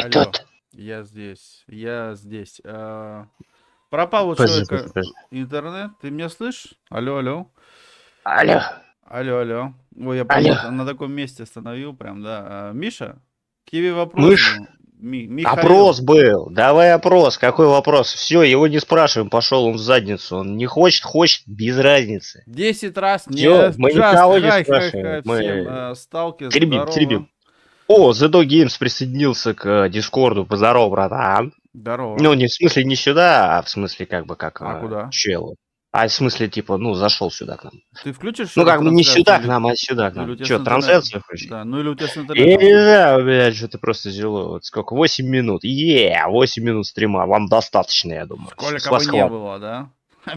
Ты Алло, тут? я здесь. Пропал у Подожди, человека подожди. интернет, ты меня слышишь? Алло, алло. Алло, Алло, алло. Ой, я прям алло. на таком месте остановил, прям, да. Миша, к тебе вопрос Мышь? был. Михаил. Опрос был. Давай опрос. Какой вопрос? Все, его не спрашиваем. Пошел он в задницу. Он не хочет, хочет, без разницы. 10 раз не Все, мы just никого не хай, хай, спрашиваем. хай. Всем Мы сталкер, теребим, здорово. теребим. О, The Dog Games присоединился к Дискорду. Поздорово, братан. Ну, Здорово. не в смысле не сюда, а в смысле как бы как А куда? чел. А в смысле, типа, ну, зашел сюда к нам. Ты включишь еще Ну, раз как бы не сюда трансляцию к нам, а сюда к или у нам. тебя с Че, интернетом? трансляцию включить? Да, ну или у тебя с Я интернетом. не знаю, блядь, что ты просто взяло. Вот сколько? 8 минут. 8 минут стрима. Вам достаточно, я думаю. Сколько С бы вас не хватит. было, да?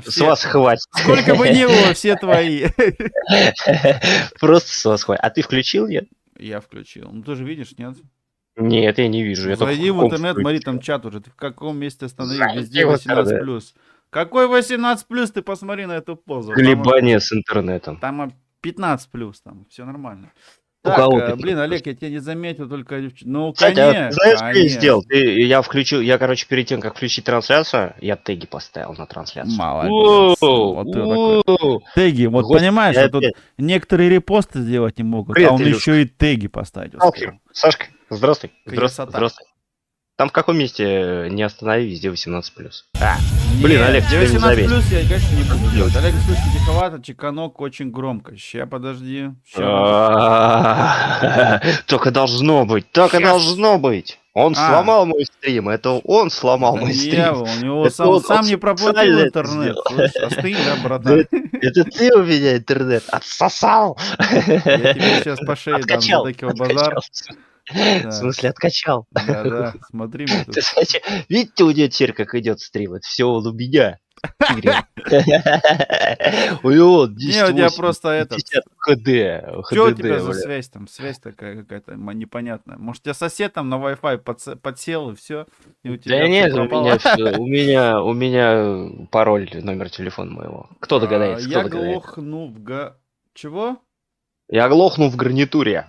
С вас хватит. Сколько бы не было, все твои. Просто с вас хватит. А ты включил, нет? Я включил. Ну ты же видишь, нет? Нет, я не вижу. Я только Зайди в комп интернет, смотри, там включил. чат уже. Ты в каком месте остановил? Зайди Везде в 18 интернет. плюс. Какой 18 плюс? Ты посмотри на эту позу. Колебания с интернетом. Там 15 плюс, там все нормально. У Так, кого 15 блин, плюс? Олег, я тебя не заметил, только... Ну, Кстати, а ты знаешь, что я сделал? конечно. Я включил, я, короче, перед тем, как включить трансляцию, я теги поставил на трансляцию. Молодец. Воу, Вот ты вот такой. воу. Теги, вот Господи, понимаешь, я вот тут опять. некоторые репосты сделать не могут, Привет, а он Илюшка. еще и теги поставить Сталкер. успел. Сашка, здравствуй. Здравствуй, Красота. здравствуй. Там в каком месте не останови, везде 18+. Блин, Нет, Олег, тебя не 18 заметил. плюс я, конечно, не буду делать. Делать. Олег, слышно тиховато, чеканок очень громко. Ща, подожди. Только должно быть, только Щас. должно быть. Он сломал мой стрим, это он сломал Это мой не стрим. я, у него Это он сам не проплатил специально это интернет. сделал. Слышь, остынь, да, Да братан? Это ты у меня интернет отсосал. Я тебе сейчас по шее дам за Откачал, такой базар. откачал. В Да, смысле, откачал. да, смотри мне тут. Ты, кстати, видите, у него теперь как идет стрим? Это все он у меня. Игорь. У него Не, у тебя 1080, просто этот... 50 ХД. Что у ХДД, тебя за бля. связь там? Связь такая какая-то непонятная. Может, у тебя сосед там на Wi-Fi подсел и все, и у тебя Да нет, всё у пропало? меня всё, у меня пароль, номер телефона моего. Кто догадается? Кто Я догадается? глохну в Чего? Я глохну в гарнитуре.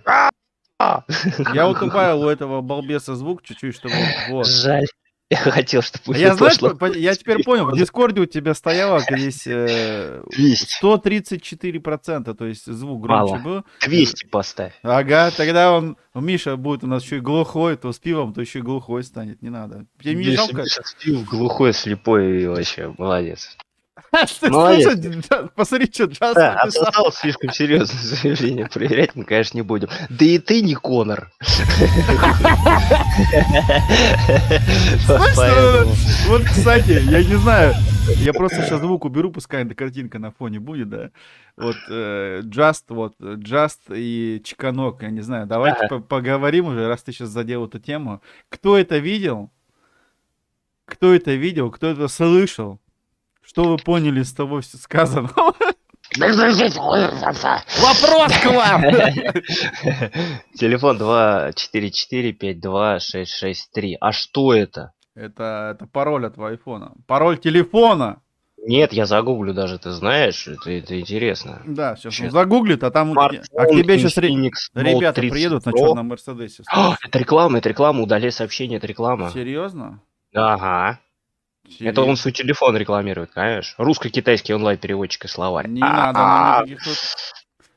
Я вот убавил у этого балбеса звук чуть-чуть, чтобы вот. Жаль. Я хотел, чтобы Я, знаешь, пошло. я теперь понял, в Дискорде у тебя стояло здесь 200. 134%, то есть звук громче Мало. был. 200 поставь. Ага, тогда Миша будет у нас еще и глухой, то с пивом, то еще и глухой станет, не надо. Тебе не жалко? Миша спил, глухой, слепой и вообще молодец. Что, Молодец. посмотри, что Джаз Да, написал. отсосал слишком серьезное заявление. Проверять мы, конечно, не будем. Да и ты не Конор. Поэтому. Вот, кстати, я не знаю, я просто сейчас звук уберу, пускай эта картинка на фоне будет, да. Вот Just и Чеканок, я не знаю, давайте поговорим уже, раз ты сейчас задел эту тему. Кто это видел? Кто это видел? Кто это слышал? Что вы поняли из того сказанного? Вопрос к вам! Телефон 244-52-663. А что это? Это пароль от айфона. Пароль телефона! Нет, я загуглю даже, ты знаешь, это интересно. Да, сейчас он Сейчас. загуглит, а там к тебе сейчас ребята приедут на черном Мерседесе. Это реклама, удаляй сообщение, это реклама. Серьезно? Ага. Это он свой телефон рекламирует, конечно. Русско-китайский онлайн-переводчик и словарь. Не надо нам никаких тут...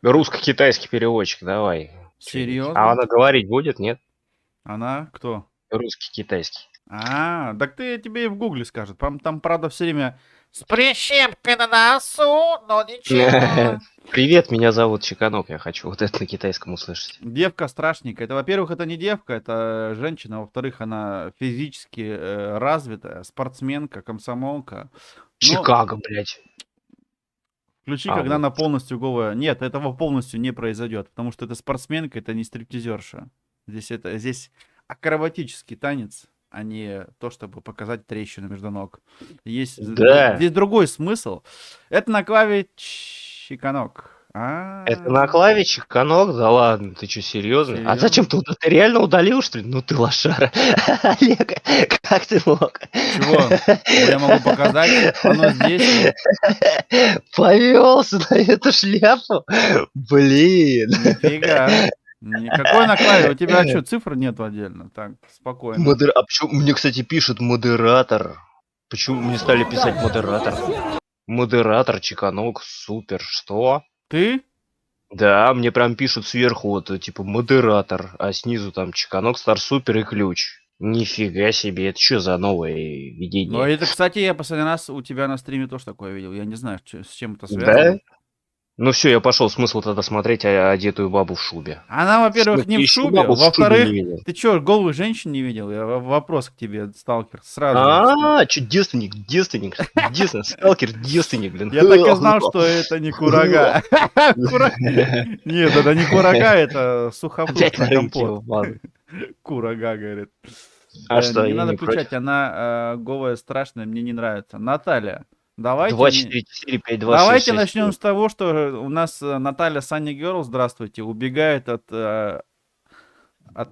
Русско-китайский переводчик, давай. Серьезно? А она говорить будет, нет? Она кто? Русский-китайский. Так тебе и в гугле скажет. Там, правда, все время с прищепкой на носу, но ничего. Привет, меня зовут Чеканок, я хочу вот это на китайском услышать. Девка страшненькая. Это, во-первых, это не девка, это женщина. Во-вторых, она физически развитая, спортсменка, комсомолка. Чикаго, блядь. Включи, когда она полностью голая. Нет, этого полностью не произойдет, потому что это спортсменка, это не стриптизерша. Здесь акробатический танец, а не то, чтобы показать трещину между ног. Здесь другой смысл. Это на клаве Чеканок. Это на клаве Чеканок? Да ладно, ты что, серьезно? А зачем ты реально удалил, что ли? Ну ты лошара. Олег, как ты мог? Чего? Я могу показать. Оно здесь. Повелся на эту шляпу? Блин. Нифига. Никакой на клаве. У тебя что, цифр нету отдельно? Так, спокойно. А почему мне, кстати, пишет модератор? Почему мне стали писать модератор? Модератор, Чеканок, супер, что? Ты? Да, мне прям пишут сверху вот, типа, модератор, а снизу там Чеканок, Стар Супер и ключ. Нифига себе, это что за новое Ну, видение? это, кстати, я последний раз у тебя на стриме тоже такое видел. Я не знаю, с чем это Да? связано. Ну все, я пошел, смысл тогда смотреть одетую бабу в шубе. Она, во-первых, не в Ещё шубе, бабу в шубе во-вторых, не видел. ты чё, голых женщин не видел? Вопрос к тебе, сталкер, сразу. Что, девственник, сталкер, девственник, блин. Я так и знал, что это не курага. Нет, это не курага, это Опять сухофруктный на рынке компот. его, ладно. Курага, говорит. А что, Не я надо не включать, против. она голая, страшная, мне не нравится. Наталья, давайте... 244 52 Давайте 66. начнем с того, что у нас Наталья Санни Герл, здравствуйте, убегает от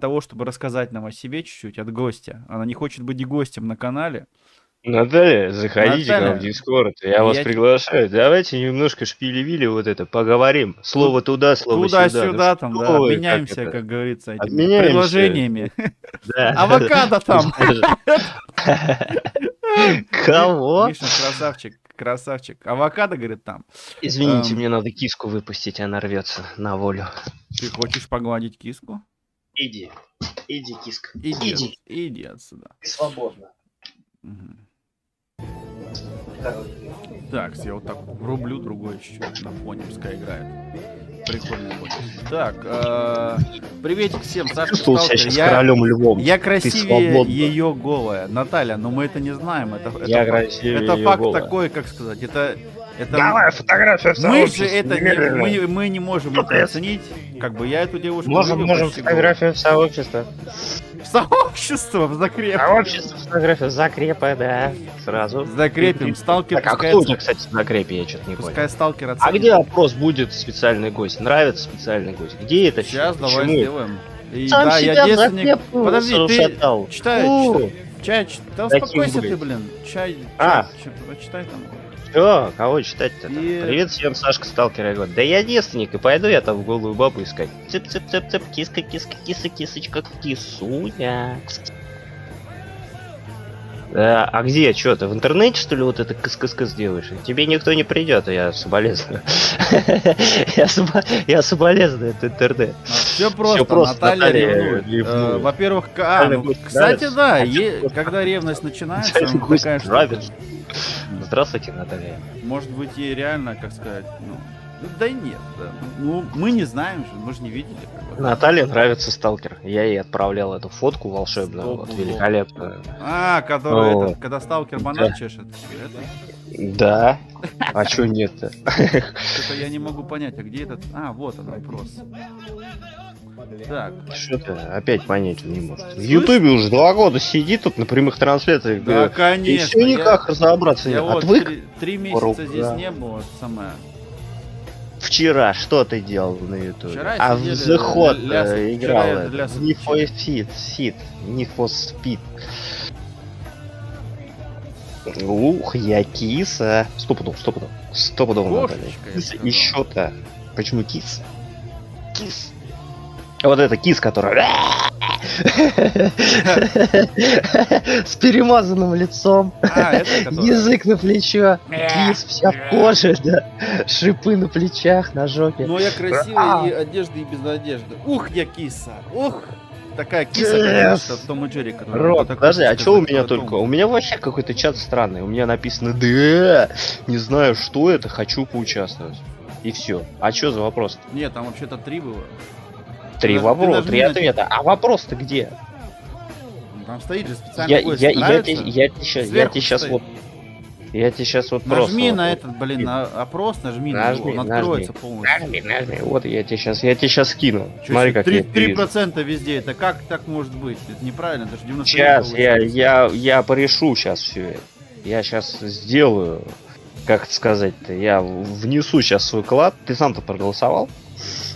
того, чтобы рассказать нам о себе чуть-чуть, от гостя. Она не хочет быть гостем на канале. Наталья, заходите ко Наталья, в Дискорд, я вас я приглашаю. Давайте немножко шпили-вили вот это, поговорим. Слово туда, слово сюда. туда-сюда Ну там, что да, вы, обменяемся, как это? как говорится, этими Обменяемся. предложениями. Да. Авокадо там. Кого? Миша, красавчик, красавчик. Авокадо, говорит, там. Извините, мне надо киску выпустить, она рвется на волю. Ты хочешь погладить киску? Иди, киска. Иди отсюда. Ты свободна. Мгм. Так, я вот так рублю, другой еще на фоне, пускай играет. Прикольно будет. Так, приветик всем, Сашка Чувствовал себя Сталкер. сейчас королем львом. Я Ты красивее свободна. ее голая. Наталья, но мы это не знаем. Я красивее это её факт голая. такой, как сказать, это Давай фотографию в мы же сообществе, это немедленно. мы не можем это оценить. Как бы я эту девушку Можем видел почти голой. фотографию в сообщество. В сообщество, в закреп. Сообщество, фотографию закрепа, да. Сразу. Закрепим. Сталкер, Так, а пускай, кто у тебя, кстати, в закрепе, я что-то не понял. пускай сталкер А оценит. где опрос будет специальный гость? Нравится специальный гость? Где это всё? Сейчас давай Почему? сделаем. И Сам да, себя я в девственник. закрепку Подожди, ты ушатал. читай, Фу. чай, да Таким успокойся ты, быть. блин. Чай, А. читай там. Чё? Кого читать-то? И- Привет всем, Сашка Сталкер. Я говорю, да я девственник, и пойду я там голую бабу искать. Цып-цып-цып-цып, киска, киска, киса, кисочка, кисуня. А где, что ты в интернете, что ли, вот это кыс-кыс-кыс делаешь? Тебе никто не придет, я соболезную. Я соболезную, это интернет. Все просто, просто, Наталья Наталья ревнует. ревнует. Во-первых, Наталья будет кстати, нравиться. да, А чё когда ревность начинается, Наталья она будет такая, что, нравится. Здравствуйте, Наталья. может быть, ей реально, как сказать, да и нет, да. Ну, мы не знаем же, мы же не видели. Как бы. Наталье нравится сталкер. Я ей отправлял эту фотку волшебную, Стоп, вот, стоп. великолепную. Которая, О. когда сталкер банан чешет. Это? Да. А чё нет-то? Что-то я не могу понять, а где этот... вот он вопрос. Так, Что ты опять понять не можешь? В Ютубе уже 2 года сидит тут на прямых трансляциях. да, И конечно. все никак разобраться не Я вот отвык. 3 месяца Рука. здесь не было, это самое. Вчера что ты делал на Ютубе? Вчера А в сидели, The Hot вчера играл. я это. лясы Need for включил. Speed. Need for Speed. Ух, я киса. Стопудов. Стопудов. Кошечка, я бы сказал. Еще-то. Почему кис? Кис. Вот это кис, которая... С перемазанным лицом. Это который? Язык на плечо. Кис, вся в коже, да. Шипы на плечах, на жопе. Но я красивая и одежды, и без одежды. Ух, я киса. Ух. Такая киса, как в Том и Джерри. которая Рот, вот такой, подожди, а как что у сказать, меня который только? Том. У меня вообще какой-то чат странный. У меня написано «Да, не знаю, что это, хочу поучаствовать». И все. А что за вопрос? Нет, там вообще-то 3 было. 3 Ты вопроса, нажми 3 на- ответа. А вопрос-то где? Там стоит же специальный Я поиск. тебе Сверху сейчас стоит. вот... Я тебе сейчас вот просто... Нажми вот на вот- этот, блин, на опрос, нажми на Нажми, него, он нажми. откроется полностью. Нажми. Вот я тебе сейчас скину. Чё, Смотри, как я 3% везде, это как так может быть? Это неправильно, это же 99 Сейчас получилось. я порешу сейчас все это. Я сейчас сделаю, как это сказать-то, я внесу сейчас свой вклад. Ты сам-то проголосовал?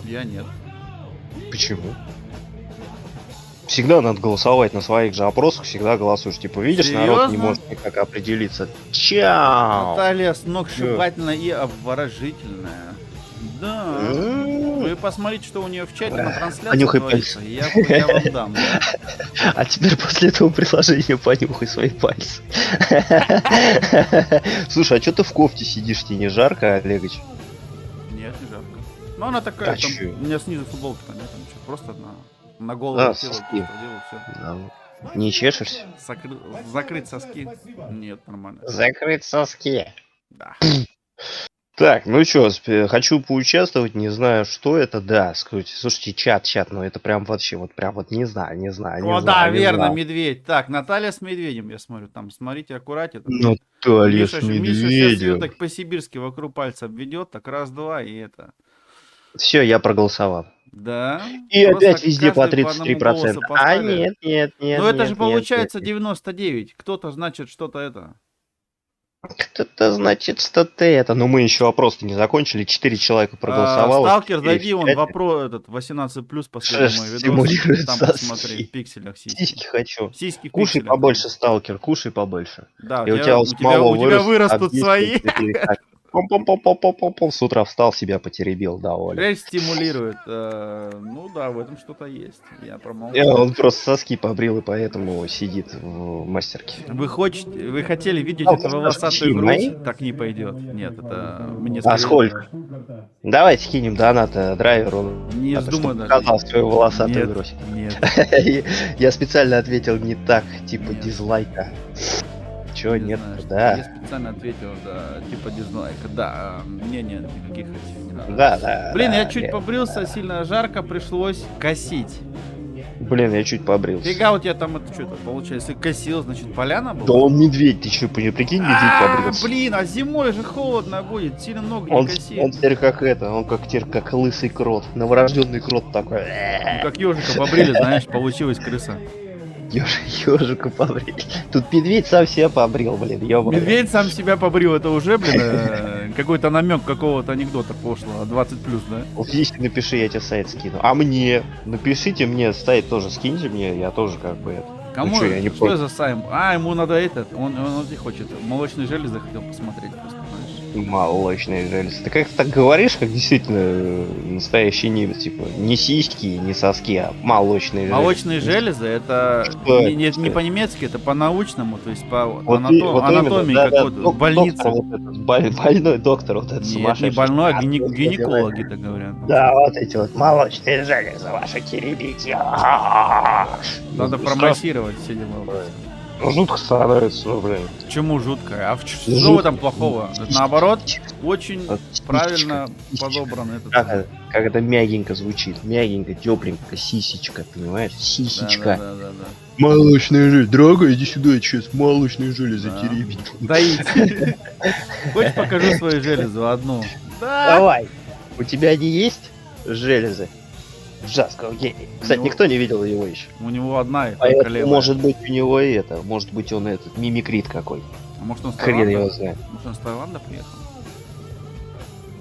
Я нет. Почему? Всегда надо голосовать на своих же опросах, всегда голосуешь. Типа, видишь, народ не Серьезно? может никак определиться. Чао! Наталья сногсшибательная и обворожительная. Да. М, Вы посмотрите, что у нее в чате на трансляции Понюхай творится, и я вам дам, да. А теперь после этого приложения понюхай свои пальцы. Слушай, а что ты в кофте сидишь? Тебе не жарко, Олегович? Нет, не жарко. Ну, она такая, А там, чё? у меня снизу футболки-то нет, там что, просто на голову тело соски. делаю, все. Да. Не чешешься? Закрыть соски? Нет, нормально. Закрыть соски. Да. Так, ну что, хочу поучаствовать, не знаю, что это, да, слушайте, чат, но это прям вообще, вот прям вот не знаю. О, да, верно, медведь. Так, Наталья с медведем, я смотрю, там, смотрите, аккуратнее. Наталья с Миша сейчас медведем. ее так по-сибирски вокруг пальца обведет, так раз-два, и это. Все, я проголосовал. Да. И Просто опять везде по каждый одному 33%. голосу А поставили. нет. Ну это же нет, получается нет. 99. Кто-то, значит, что-то это. Кто-то, значит, что-то это. Но мы еще опрос-то не закончили. 4 человека проголосовало. Сталкер, 4 зайди, в он чате. вопрос этот 18 плюс последний мой видос. Стимулирует Там соски. посмотри, в пикселях сиськи. Сиськи хочу. Сиськи в Кушай пикселях. побольше, сталкер, кушай побольше. Да, И у тебя у тебя вырастут свои. Пом-пом-пом-пом-пом-пом. С утра встал, себя потеребил, да, Оля. Речь стимулирует. Ну да, в этом что-то есть. Я промолчу. Он просто соски побрил и поэтому сидит в мастерке. Вы хотели видеть А, эту волосатую соски мои? грудь? Так не пойдет. Нет, это мне А сколько? Давайте кинем донат драйверу. Не чтобы вздумай даже. показал свою волосатую Нет, грудь. нет. Я специально ответил не так, типа Нет. дизлайка. Чё, Не нет, знаю, что да. Я специально ответил, да, типа дизлайка. Да, мне нет никаких этих не надо. Да. Блин, да, я чуть побрился, сильно жарко, пришлось косить. Блин, я чуть побрился. Фига у тебя там это что-то получается. Если косил, значит поляна была? Да он медведь, ты чё, прикинь, медведь побрился. Блин, а зимой же холодно будет, сильно много не Он коси. теперь как лысый крот, новорожденный крот такой. Ну, как ежика побрили, знаешь, получилась крыса. Ежика побрил. Тут медведь сам себя побрил, блин, ёбаный. Медведь сам себя побрил, это уже, блин, какой-то намек какого-то анекдота пошлого, 20 плюс, да? Вот если напиши, я тебе сайт скину. А мне? Напишите мне, сайт тоже скиньте мне, я тоже как бы это. Кому? чё, я не что понял. за сайм? Ему надо этот, он не хочет, молочные железы хотел посмотреть просто, знаешь. Молочные железы. Ты как так говоришь, как действительно настоящий немец, типа, не сиськи, не соски, а молочные железы. Молочные железы, это Что это? не по-немецки, это по-научному, то есть по Вот анатомии, именно, как да, вот в больнице. Доктор вот этот, больной доктор вот этот Нет, сумасшедший. не больной, а вот эти гинекологи так говорят. Да, вот эти вот молочные железы ваши теребите. Надо промассировать все дела. Ну, жутко становится, ну, блин. Почему жутко? А что Жутко. в этом плохого? Это наоборот, очень Вот правильно сисечка. подобран этот. Как это мягенько звучит. Мягенько, тепленько, сисечка, понимаешь? Сисечка. Да. Молочная железа. Дорогая, иди сюда, сейчас молочные железы Да. теребить. Доить. Хочешь, покажу свою железу одну? Да. Давай. У тебя они есть железы? Жесткого гения. Кстати, Ну, никто не видел его еще. У него одна и только Поэтому, левая. может быть, у него и это. Может быть, он этот мимикрит какой. А может он с Хрен его Таиланда? знает. Может он с Таиланда приехал?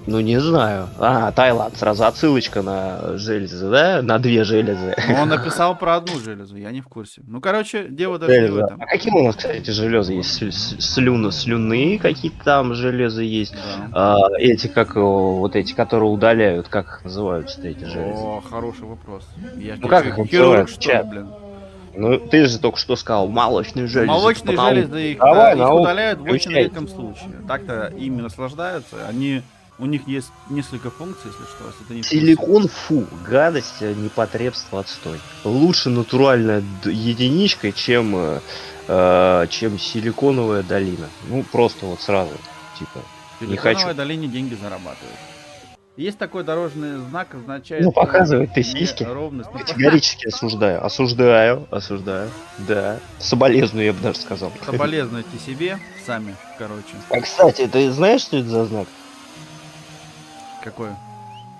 Ну, не знаю. Таиланд. Сразу отсылочка на железы, да? На 2 железы. Ну, он написал про одну железу, я не в курсе. Ну, короче, дело даже не в Железа. этом. А какие у нас, кстати, железы есть? Слюны какие-то там железы есть. Да. Эти, как вот эти, которые удаляют, как их называются эти железы? О, хороший вопрос. Я Ну, как их хирург, называют? что ли, Чат. блин? Ну, ты же только что сказал, молочные железы. Молочные Потому- железы их Давай, науку, удаляют в очень включай. редком случае. Так-то ими наслаждаются. У них есть несколько функций, если что, если ты не в курсе. Силикон, фу, гадость, непотребство, отстой. Лучше натуральная единичка, чем силиконовая долина. Ну, просто вот сразу, типа, В не Силиконовой хочу. долине деньги зарабатывают. Есть такой дорожный знак, означает... Ну, показывай ты сиськи. Ровность. Ну, Категорически осуждаю. Осуждаю. Да. Соболезную, я бы даже сказал. соболезнуйте себе сами, короче. А, кстати, ты знаешь, что это за знак? Какой?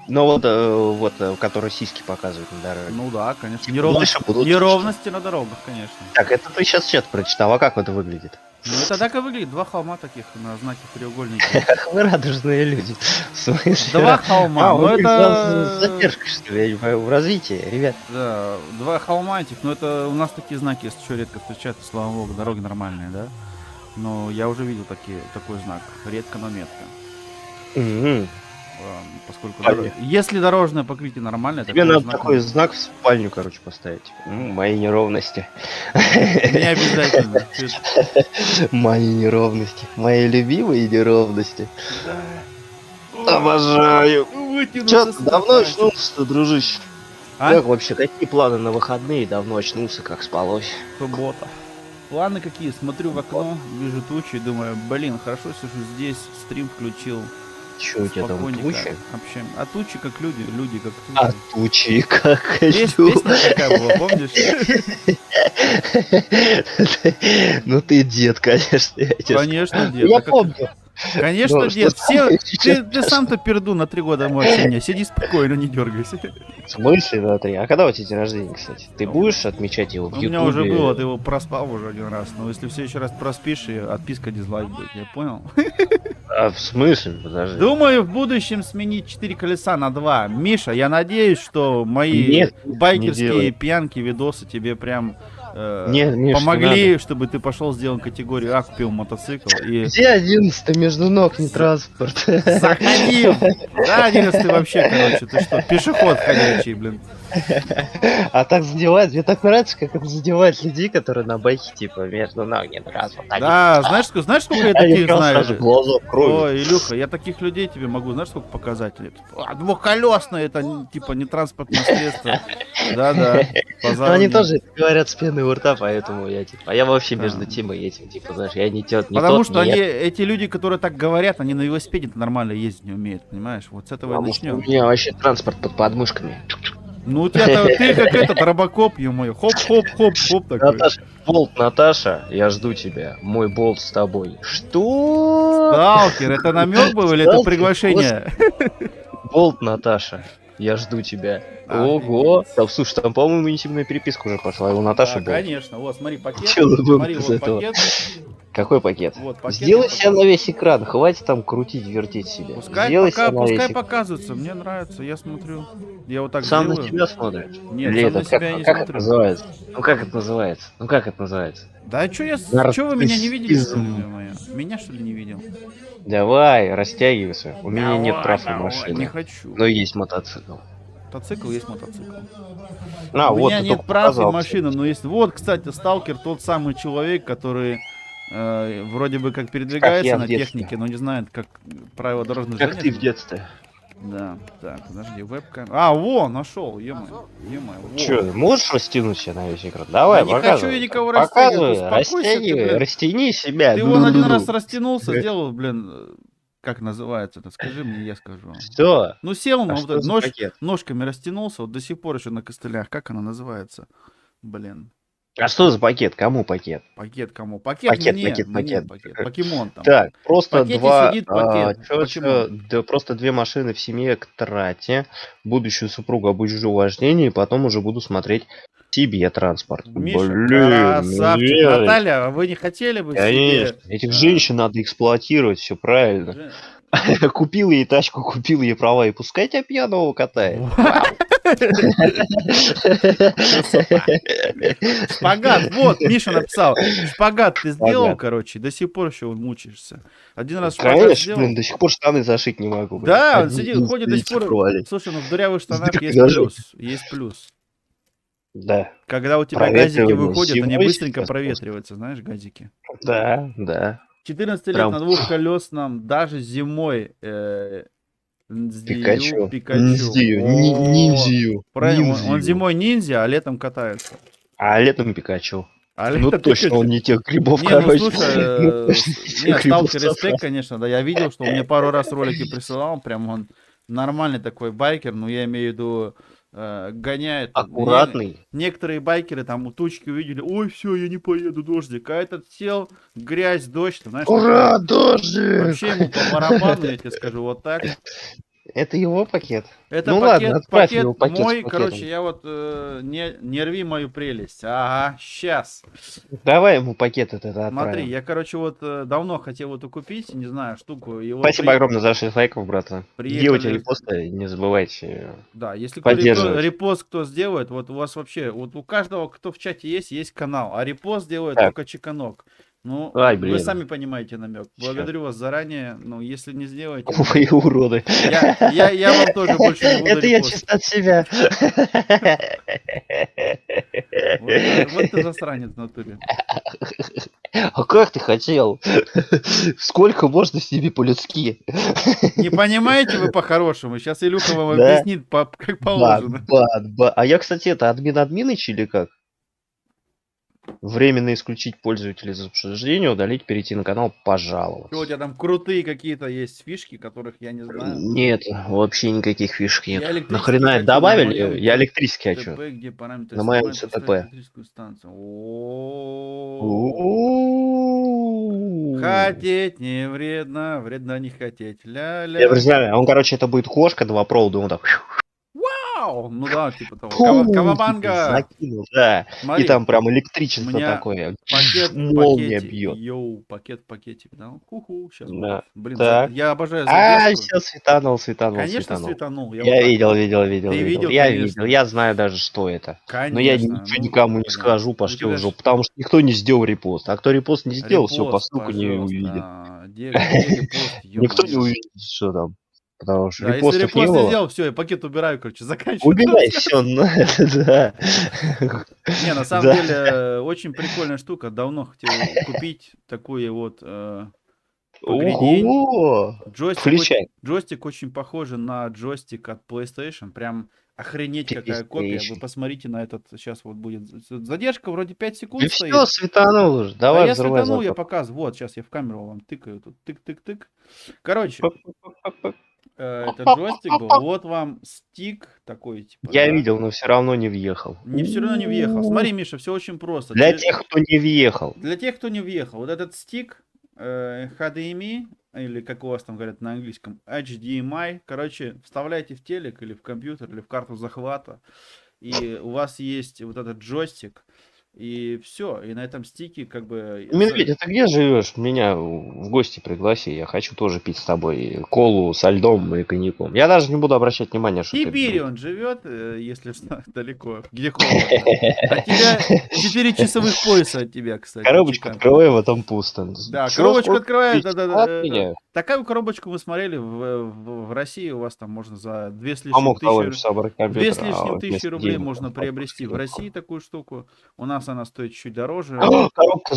Ну, вот, который сиськи показывают на дороге. Ну да, конечно. Дальше будут Неровности на дорогах, конечно. Так, это ты сейчас чат прочитал, а как это выглядит? Ну это так и выглядит. Два холма таких на знаке треугольника. Ах, вы радужные люди. В смысле? Два холма. У Ну них это... задержка, что ли, я не понимаю, в развитии, ребят. Да, два холма этих, но это у нас такие знаки, если что, редко встречаются, слава богу, дороги нормальные, да? Но я уже видел такой знак, редко, но метко. Мгм. Поскольку Спальня. если дорожное покрытие нормальное, Тебе такого надо знака такой знак в спальню, короче, поставить. Мои неровности. не обязательно. Мои неровности. Мои любимые неровности. Да. Обожаю. Вытянулся Чё, ты давно стаканчик. очнулся, дружище? А? Как вообще, какие планы на выходные? Давно очнулся, как спалось? Суббота. Планы какие? Смотрю в окно, вижу тучи, думаю, блин, хорошо сижу здесь, стрим включил. Чё у тебя там, Спокойненько тучи? общаемся. А тучи как люди, люди как А тучи. тучи как Песня такая была, помнишь? Ну ты дед, конечно, я тебе Конечно, скажу. дед. Я А как- помню. Конечно, Ну, дед. что Все, сейчас ты сам-то перду на 3 года младше меня. Сиди спокойно, не дергайся. В смысле на 3? А когда у тебя день рождения, кстати? Ты Ну, будешь отмечать его в У Ютубе? меня уже было, ты его проспал уже один раз. Но если в следующий раз проспишь, и отписка дизлайк будет, я понял? А в смысле? Подожди. Думаю, в будущем сменить 4 колеса на 2. Миша, я надеюсь, что мои Нет, не байкерские делай. пьянки, видосы тебе прям Нет, Миш, не помогли, чтобы ты пошел, сделал категорию А, купил мотоцикл и Где 11 между ног, не транспорт? заходил. Да, 11 вообще, короче, ты что, пешеход ходячий, блин. А так задевает, мне так нравится, как это задевает людей, которые на байке, типа, между ног не транспорт. Да, знаешь, сколько я Они таких сразу знаю? глаза крови. Ой, Илюха, я таких людей тебе могу, знаешь, сколько показателей? Двухколесное, это типа не транспортное средство. Да-да. Ну, они тоже говорят с пеной у рта, поэтому я, типа, а я вообще Да. между тем и этим, типа, знаешь, я не тот, не Потому тот, что не они, этот. эти люди, которые так говорят, они на велосипеде нормально ездить не умеют, понимаешь? Вот с этого и Потому что у начнем. меня вообще транспорт под подмышками. Ну у тебя ты как этот робокоп, ё-моё, хоп-хоп-хоп-хоп такой. Наташа, болт, Наташа, я жду тебя. Мой болт с тобой. Что? Сталкер, это намек был или это Сталкер? приглашение? Болт, Наташа, я жду тебя. Офигеть. Ого. Там, слушай, там, по-моему, интимная переписка уже пошла, и у Наташи Да, был. конечно. Вот, смотри, пакет. Чё вы Смотри, из вот этого? пакет. Какой пакет? Вот, пакет Сделай я себя на весь экран, хватит там крутить, вертеть себя. Пускай, Сделай пока, себя на весь пускай экран. показывается, мне нравится, я смотрю. Я вот так Сам на сделаю. себя смотришь? Нет, Или сам на это себя как, я не как это смотрю. называется? Ну как это называется? Ну как это называется? Да а чё Нарциссизм. чё вы меня не видели, что ли, ё-моё? Меня что ли не видел? Давай, растягивайся. У меня нет Давай, прав на давай, машину. не хочу. Но есть мотоцикл. Мотоцикл есть мотоцикл. А, У вот меня ты нет только прав и показал, машины, но есть. Вот, кстати, сталкер тот самый человек, который вроде бы как передвигается я в на детстве. технике, но не знает, как правила дорожного Как движения. ты в детстве. Да, так, подожди, вебка. А, во, нашел, ё-моё, во. Че, можешь растянуть себя на весь экран? Давай, Да не хочу показывай. я никого Показывай, растягивать, успокойся ты, растягивай, блин. растяни себя. Ты вон один раз Ну-ну-ну. растянулся, сделал, блин, как называется это, скажи мне, я скажу. Что? Ну сел, А ну, что вот за нож, пакет? ножками растянулся, вот до сих пор еще на костылях, как она называется? Блин, А что за пакет? Кому пакет? пакет кому? Пакет, Пакет, мне, пакет, мне пакет. покемон там. Так, просто пакете два, сидит пакет, да, просто две машины в семье к трате. Будущую супругу обучу вождению, и потом уже буду смотреть себе транспорт. Миша, Блин, красавчик. блин. Наталья, а вы не хотели бы Конечно, себе... этих женщин надо эксплуатировать, все правильно. Жен- Купил ей тачку, купил ей права, и пускай тебя пьяного катает. Красота. Шпагат, вот, Миша написал. Шпагат ты сделал, Шпагат. короче, до сих пор еще мучаешься. Один раз шпагат Конечно, сделал. блин, до сих пор штаны зашить не могу. блин. Да, он Одни сидит, джинсы ходит до сих яйца пор. провалить. Слушай, ну в дырявых штанах Дырки есть даже. плюс. Есть плюс. Да, Когда у тебя газики Проветривание выходят, они зимой быстренько сейчас проветриваются, знаешь, газики. да, да. 14 лет Прям на двухколесном, даже зимой Пикачу. Пикачу. Ниндзю. О, Ниндзю. Правильно, он Ниндзю. зимой ниндзя, а летом катается. А летом Пикачу. А Ну летом точно Пикачу. он не тех грибов, Не, ну короче. слушай, Ну, точно не тех нет, грибов сталкер сосал. респект, конечно, да, я видел, что он мне пару раз ролики присылал, прям он нормальный такой байкер, ну я имею в виду, гоняет. Аккуратный. Некоторые байкеры там у тучки увидели, ой, все, я не поеду, дождик, а этот сел, грязь, дождь, ты знаешь, Ура, такой, дождик! вообще ему по барабану, я тебе скажу, вот так. Это его пакет. Это Ну пакет, ладно, отправь пакет его пакет с мой, пакетом. короче, я вот, не рви мою прелесть, ага, сейчас. Давай ему пакет этот отправим. Смотри, я, короче, вот давно хотел эту купить, не знаю, штуку. И вот Спасибо огромное за 6 лайков, братан. Приехали- Делайте репосты, не забывайте. Да, если Поддерживать. репост кто сделает, вот у вас вообще, вот у каждого, кто в чате есть канал, а репост делает Так. только Чеканок. Ну, Ай, вы блин. сами понимаете намек. Благодарю вас заранее. Ну, если не сделаете, Вы уроды. я вам тоже больше не буду Это я репостить. чисто от себя. Вот ты засранец в натуре. А как ты хотел? Сколько можно с ними по-людски? Не понимаете вы по-хорошему? Сейчас Илюха вам Да. объяснит, как Бан, положено. бан. А я, кстати, это админ-админыч или как? Временно исключить пользователя из обсуждения, удалить, перейти на канал, Что у пожаловаться. тебя там крутые какие-то есть фишки, которых я не знаю? Нет, вообще никаких фишек Я нет. электрический Нахрена это хочу на добавили? моем Я электрический хочу. ТП, где параметры На моем снимают ЦТП. электрическую станцию. У-у-у. Хотеть не вредно, вредно не хотеть. Я Ля-ля. представляю, он, короче, это будет кошка, два провода, он так Вау! Ну да, типа того. типа, Кавабанга! закинул, да. И Смотри, там прям у электричество меня такое. пакет в Молния пакете. бьет. Йоу, пакет в пакете. Да? Ху-ху, сейчас Да. будет. Блин, Так. я обожаю А, задержку. все, светанул. Конечно, светанул. Я Я вот так. видел. Ты видел, Я конечно. видел, я знаю даже, что это. Но я Конечно. ничего Ну, никому не блин, скажу, у пошли тебя в ж жопу, потому что никто не сделал репост. А кто репост не сделал, все, по репост, ссылку не увидит. пожалуйста. Где репост, Никто не ё-моё. увидит, что там. Потому что Да, если репостов не репост не было. сделал, все, я пакет убираю, короче, заканчиваю. Убирай все, да. Не, на самом Да. деле, очень прикольная штука. Давно хотел купить такую вот погребень. Ого! Включай. Джойстик очень похожий на джойстик от PlayStation. Прям охренеть какая копия. Вы PlayStation. посмотрите на этот. Сейчас вот будет задержка, вроде 5 секунд И стоит. все, светанул уже. А Давай я взрывай светанул, я завтра. показываю. Вот, сейчас я в камеру вам тыкаю. Тут тык-тык-тык. Короче, это джойстик был. Вот вам стик такой, типа, Я да? видел, но все равно не въехал. Все равно не въехал. Смотри, Миша, все очень просто. Для тех, кто не въехал. Для тех, кто не въехал, вот этот стик HDMI, или как у вас там говорят на английском, HDMI, короче, вставляете в телек или в компьютер, или в карту захвата, и у вас есть вот этот джойстик, и все, и на этом стике как бы... Медведь, а ты где живешь? Меня в гости пригласи. Я хочу тоже пить с тобой колу со льдом и коньяком. Я даже не буду обращать внимания, В что ты... Сибири он живет, если что, далеко, где холодно. От тебя 4 часовых пояса от тебя, кстати. Коробочку чеканка. открываем, а там пусто. Да, Чё, коробочку сколько открываю. здесь Да. от меня? Такую коробочку мы смотрели в России. У вас там можно за 2 с лишним Помог тысячи, товарищ собрать 2 компьютер, с лишним вот тысячи вместо рублей денег можно просто приобрести в телефон. России такую штуку. У нас она стоит чуть дороже. Коробка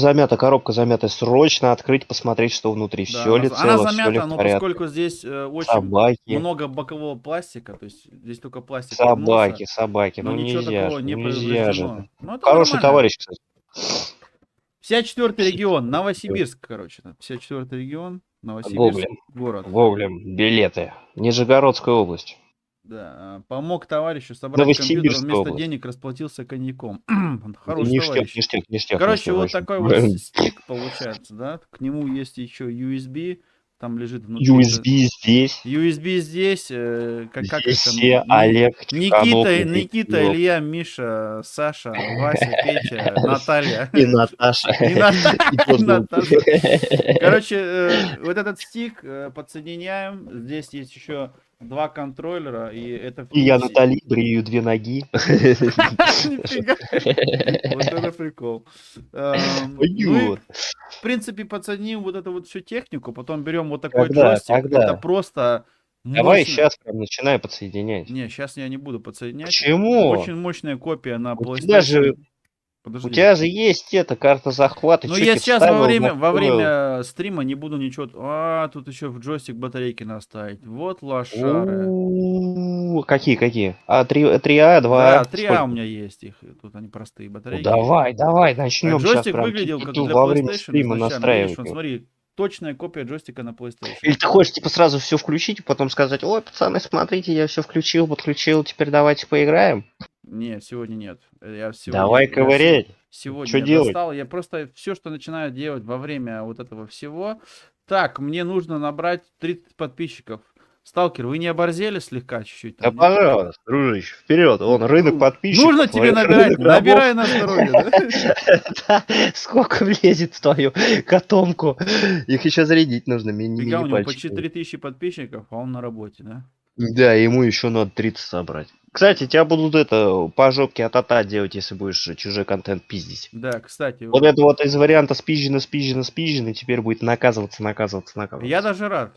замята. Срочно открыть, посмотреть, что внутри. Да, Все ли она цело, все ли замята, в но порядке. поскольку здесь очень Собаки, много бокового пластика, то есть здесь только пластик от носа, собаки. но Ну ничего нельзя такого же, не нельзя же. повреждено. Ну это Хороший нормально. товарищ, кстати. 54-й регион, Новосибирск, короче. 54-й регион, Новосибирск, Гоблин. город. Гоблин, билеты. Нижегородская область. Да, помог товарищу собрать компьютер, он Новосибирская вместо область. денег расплатился коньяком. Это Хороший товарищ. ништяк. Короче, вот вообще. такой вот стик получается, да. К нему есть еще USB, там лежит внутри. USB здесь. USB здесь, как Здесь это? все, Олег, Никита, Илья, Миша, Саша, Вася, Петя, Наталья. И Наташа. И И Наташа. Короче, вот этот стик подсоединяем. Здесь есть еще 2 контроллера, и это... И я Натали брею 2 ноги. Нифига. Вот это прикол. Ну и, в принципе, подсоединим вот эту вот всю технику, потом берем вот такой джойстик. Это просто Давай мощно. сейчас прям начинай подсоединять. Не, сейчас я не буду подсоединять. Почему? Очень мощная копия на У тебя же... PlayStation. Подожди. У тебя же есть эта карта захвата. Ну, чё я ты сейчас вставил, во настроил? время стрима не буду ничего... тут еще в джойстик батарейки наставить. Вот лошары. У, Какие? А 3А, 2А? Да, 3А Сколько? у меня есть их. Тут они простые Ну, батарейки. давай, начнем сейчас Джойстик прям. выглядел как Тут для во время PlayStation стрима изначально. настраивать Видишь, его. смотри, точная копия джойстика на PlayStation. Или ты хочешь типа сразу все включить, и потом сказать: ой, пацаны, смотрите, я все включил, подключил, теперь давайте поиграем. Не, сегодня нет. Давай ковырять. Сегодня Чё я делать? достал. Я просто все, что начинаю делать во время вот этого всего. Так, мне нужно набрать 30 подписчиков. Сталкер, вы не оборзели слегка чуть-чуть? Да там, нет? пожалуйста, дружище, вперед, вон рынок подписчиков. Нужно тебе набирать, набирай на здоровье, да? Да, сколько влезет в твою котомку? Их еще зарядить нужно, Фига, у него мини-пальчики. почти 3000 подписчиков, а он на работе, да? Да, ему еще надо 30 собрать. Кстати, тебя будут это по жопке от делать, если будешь чужой контент пиздить. Да, кстати, Вот это вот из варианта спизжено, теперь будет наказываться. я даже рад.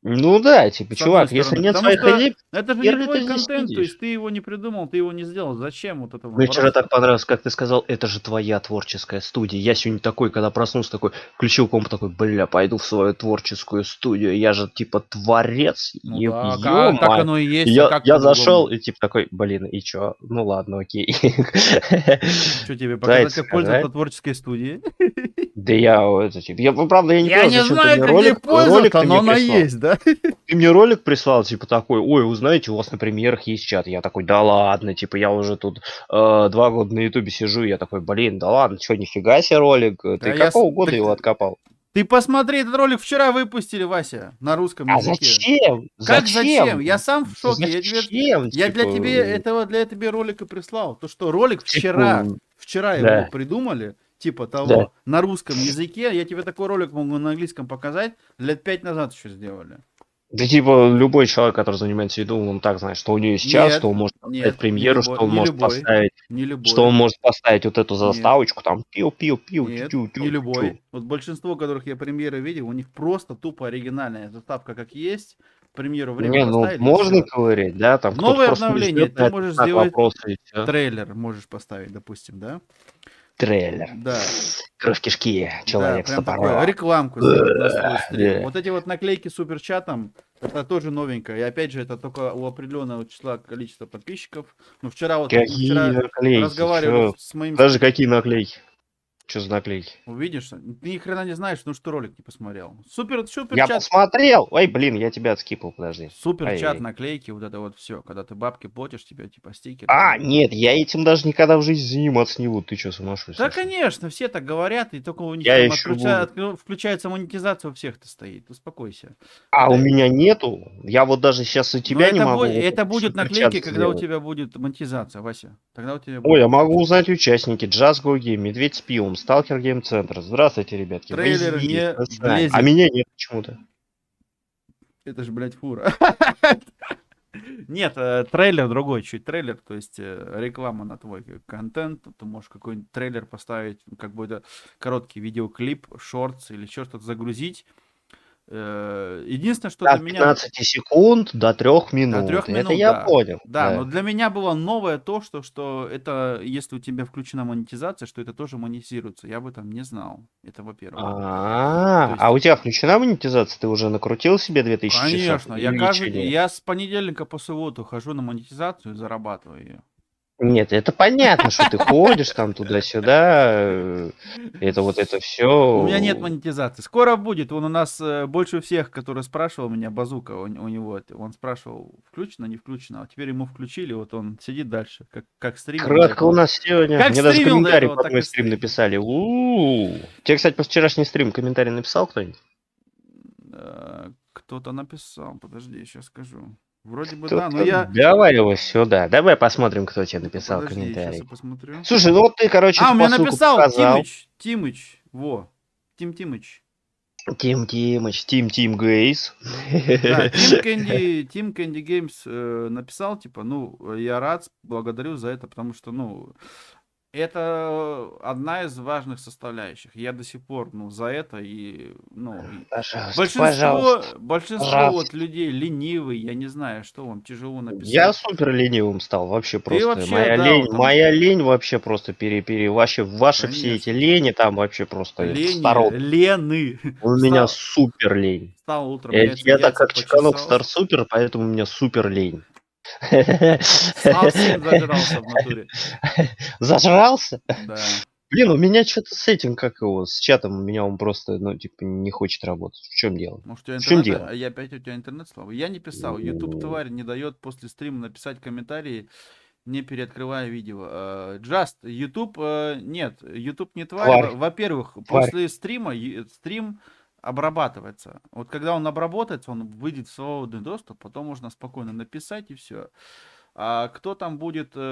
Ну да, типа, С одной чувак, если стороны. нет Потому своих что идей, это же не хер ли твой ты здесь контент, то есть сидишь? ты его не придумал, ты его не сделал. Зачем вот это Мне вчера вопрос? так понравилось, как ты сказал, это же твоя творческая студия. Я сегодня такой, когда проснулся, такой, включил комп, такой, бля, пойду в свою творческую студию. Я же типа творец, Ну да, так ё-моё. оно и есть, а Я, как я зашел по-другому? и типа такой, блин, и чё? Ну ладно, окей. Что тебе Заяц показать, как пользоваться сказать. творческой студией? Да я, это, типа, правда, я не Я понял, не зачем ты знаю, мне как ей ролик пользоваться, ты но мне она прислал. есть, да? Ты мне ролик прислал, типа такой, ой, вы знаете, у вас на премьерах есть чат. Я такой, да ладно, типа я уже тут 2 года на ютубе сижу, я такой, блин, да ладно, что, нифига себе ролик, Да ты какого года его откопал? Ты посмотри, этот ролик вчера выпустили, Вася, на русском А языке. зачем? Как Зачем? зачем? Я сам в шоке. Зачем, Я для типа, тебе этого, для тебе ролика прислал. То, что ролик типа, вчера его да, придумали, типа да. того, на русском языке. Я тебе такой ролик могу на английском показать. Лет 5 назад еще сделали. Да типа любой человек, который занимается ютубом, он так знает, что у него есть час, что Нет, он может поставить нет, не премьеру, любой, что он не может любой, поставить, не что он любой. может поставить вот эту Нет. заставочку, там, пиу-пиу-пиу, Нет, не тю-тю-тю-тю. любой. Вот большинство, которых я премьеры видел, у них просто тупо оригинальная заставка как есть. Премьеру время Не, ну поставили и можно все. ковырять, да, там кто-то Новое просто не обновление, ждет ты на этот можешь знак сделать вопроса и все. трейлер, можешь поставить, допустим, да? Трейлер. Да, Кровь кишки, да, человек с прям такое, топором. рекламку сделать на свой стрим. Да. Вот эти вот наклейки с суперчатом, это тоже новенькое. И опять же, это только у определенного числа количества подписчиков. Ну, вчера вот, мы Какие вчера наклейки? разговаривали Чё? с моим... Даже какие наклейки? Что за наклейки? Увидишь, ты ни хрена не знаешь, ну что ролик не посмотрел. Я Суперчат. посмотрел! Ой, блин, я тебя отскипал, подожди. Супер чат, Ай-яй. наклейки, вот это вот все. Когда ты бабки платишь, тебе типа стикеры А, там. нет, я этим даже никогда в жизни заниматься не буду. Ты что, сумасшедший Да, совсем? конечно, все так говорят, и только у них Я там еще буду. включается монетизация, у всех-то стоит. Успокойся. А, у Это, меня нету. Я вот даже сейчас у но тебя не могу вот это этот будет суперчат наклейки, когда у сделать. тебя будет монетизация, Вася. Тогда у тебя Ой, будет я могу наклейки. узнать участники. Just Go Game, Медведь с пивом, Сталкер Гейм Центр. Здравствуйте, ребятки. Вы Трейлер здесь, не вы с нами. А влезет. меня нет почему-то. Это же, блядь, фура. Нет, трейлер другой чуть трейлер, то есть реклама на твой контент, ты можешь какой-нибудь трейлер поставить, как бы это короткий видеоклип, шортс или еще что-то загрузить. Единственное, что для От меня 15 секунд до 3 до минут. 3 Это минут, я да. понял. Да, но Да. для меня было новое то, что это, если у тебя включена монетизация, что это тоже монетизируется. Я об этом не знал. Это во-первых. То А есть, у тебя включена монетизация? Ты уже накрутил себе 2000 часов? конечно, Или еще нет? я с понедельника по субботу хожу на монетизацию и зарабатываю ее. Нет, это понятно, что ты ходишь там туда-сюда. Это вот это У меня нет все. монетизации. Скоро будет. Он у нас больше всех, который спрашивал меня, Базука, у него, он спрашивал, включено, не включено. А теперь ему включили, вот он сидит дальше. Как стримил до Кратко у этого. нас сегодня. Как Мне даже стримил до комментарий этого, под так мой и стрим стоит. написали. У-у-у. Тебе, кстати, после вчерашний стрим комментарий написал кто-нибудь? Кто-то написал, подожди, сейчас скажу. Вроде бы да, но Кто-то? я... Давай его сюда. Давай посмотрим, кто тебе Ну-ка, написал подожди, сейчас я комментарий. посмотрю. Слушай, ну вот ты, короче, А, у эту меня посылку написал показал. Тимыч, во. Тимыч. Тим Тимыч, Тим Гейс. Да, Тим Кэнди Геймс написал, типа, ну, я рад, благодарю за это, потому что, ну, это одна из важных составляющих. Я до сих пор, ну, за это и, ну, Пожалуйста, большинство, пожалуйста, большинство вот пожалуйста. людей ленивые, я не знаю, что вам тяжело Я написать. супер ленивым стал, вообще Ты просто. вообще, да, вот там, Моя лень вообще просто вообще ваши все эти конечно, лени там вообще просто в лени, сторонке. лены. У меня супер лень. Встал утром, Я так яйца как чеканок почесал. стар супер, поэтому у меня супер лень. Совсем зажрался в натуре. Зажрался? Да. Блин, у меня что-то с этим, как его, с чатом, у меня он просто, ну, типа, не хочет работать. В чем дело? Может, у тебя В чем интернет, дело? а я опять у тебя интернет слабый. Я не писал. YouTube тварь не дает после стрима написать комментарии, не переоткрывая видео. Just, YouTube, нет, YouTube не тварь. Тварь, Во-первых, тварь. после стрима стрим обрабатывается. Вот когда он обработается, он выйдет в свободный доступ, потом можно спокойно написать и все. А кто там будет 3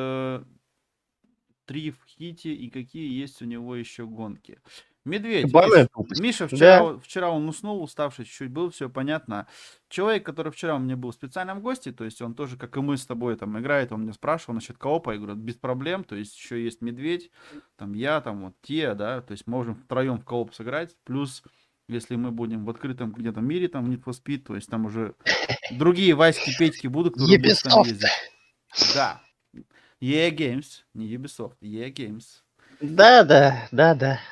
в хите и какие есть у него еще гонки? Медведь, Ебаная видишь, тупость. Миша Да. вчера он уснул, уставший чуть-чуть был, все понятно. Человек, который вчера у меня был специально в гости, то есть он тоже, как и мы с тобой, там играет, он меня спрашивал насчет коопа, я говорю, без проблем, то есть еще есть медведь, там я, там вот те, да, то есть можем втроем в кооп сыграть, плюс если мы будем в открытом где-то мире, там в Need for Speed, то есть там уже другие Васьки, Петьки будут, которые будут там Ubisoft. ездить. Да. EA Games, не Ubisoft, EA Games. Да.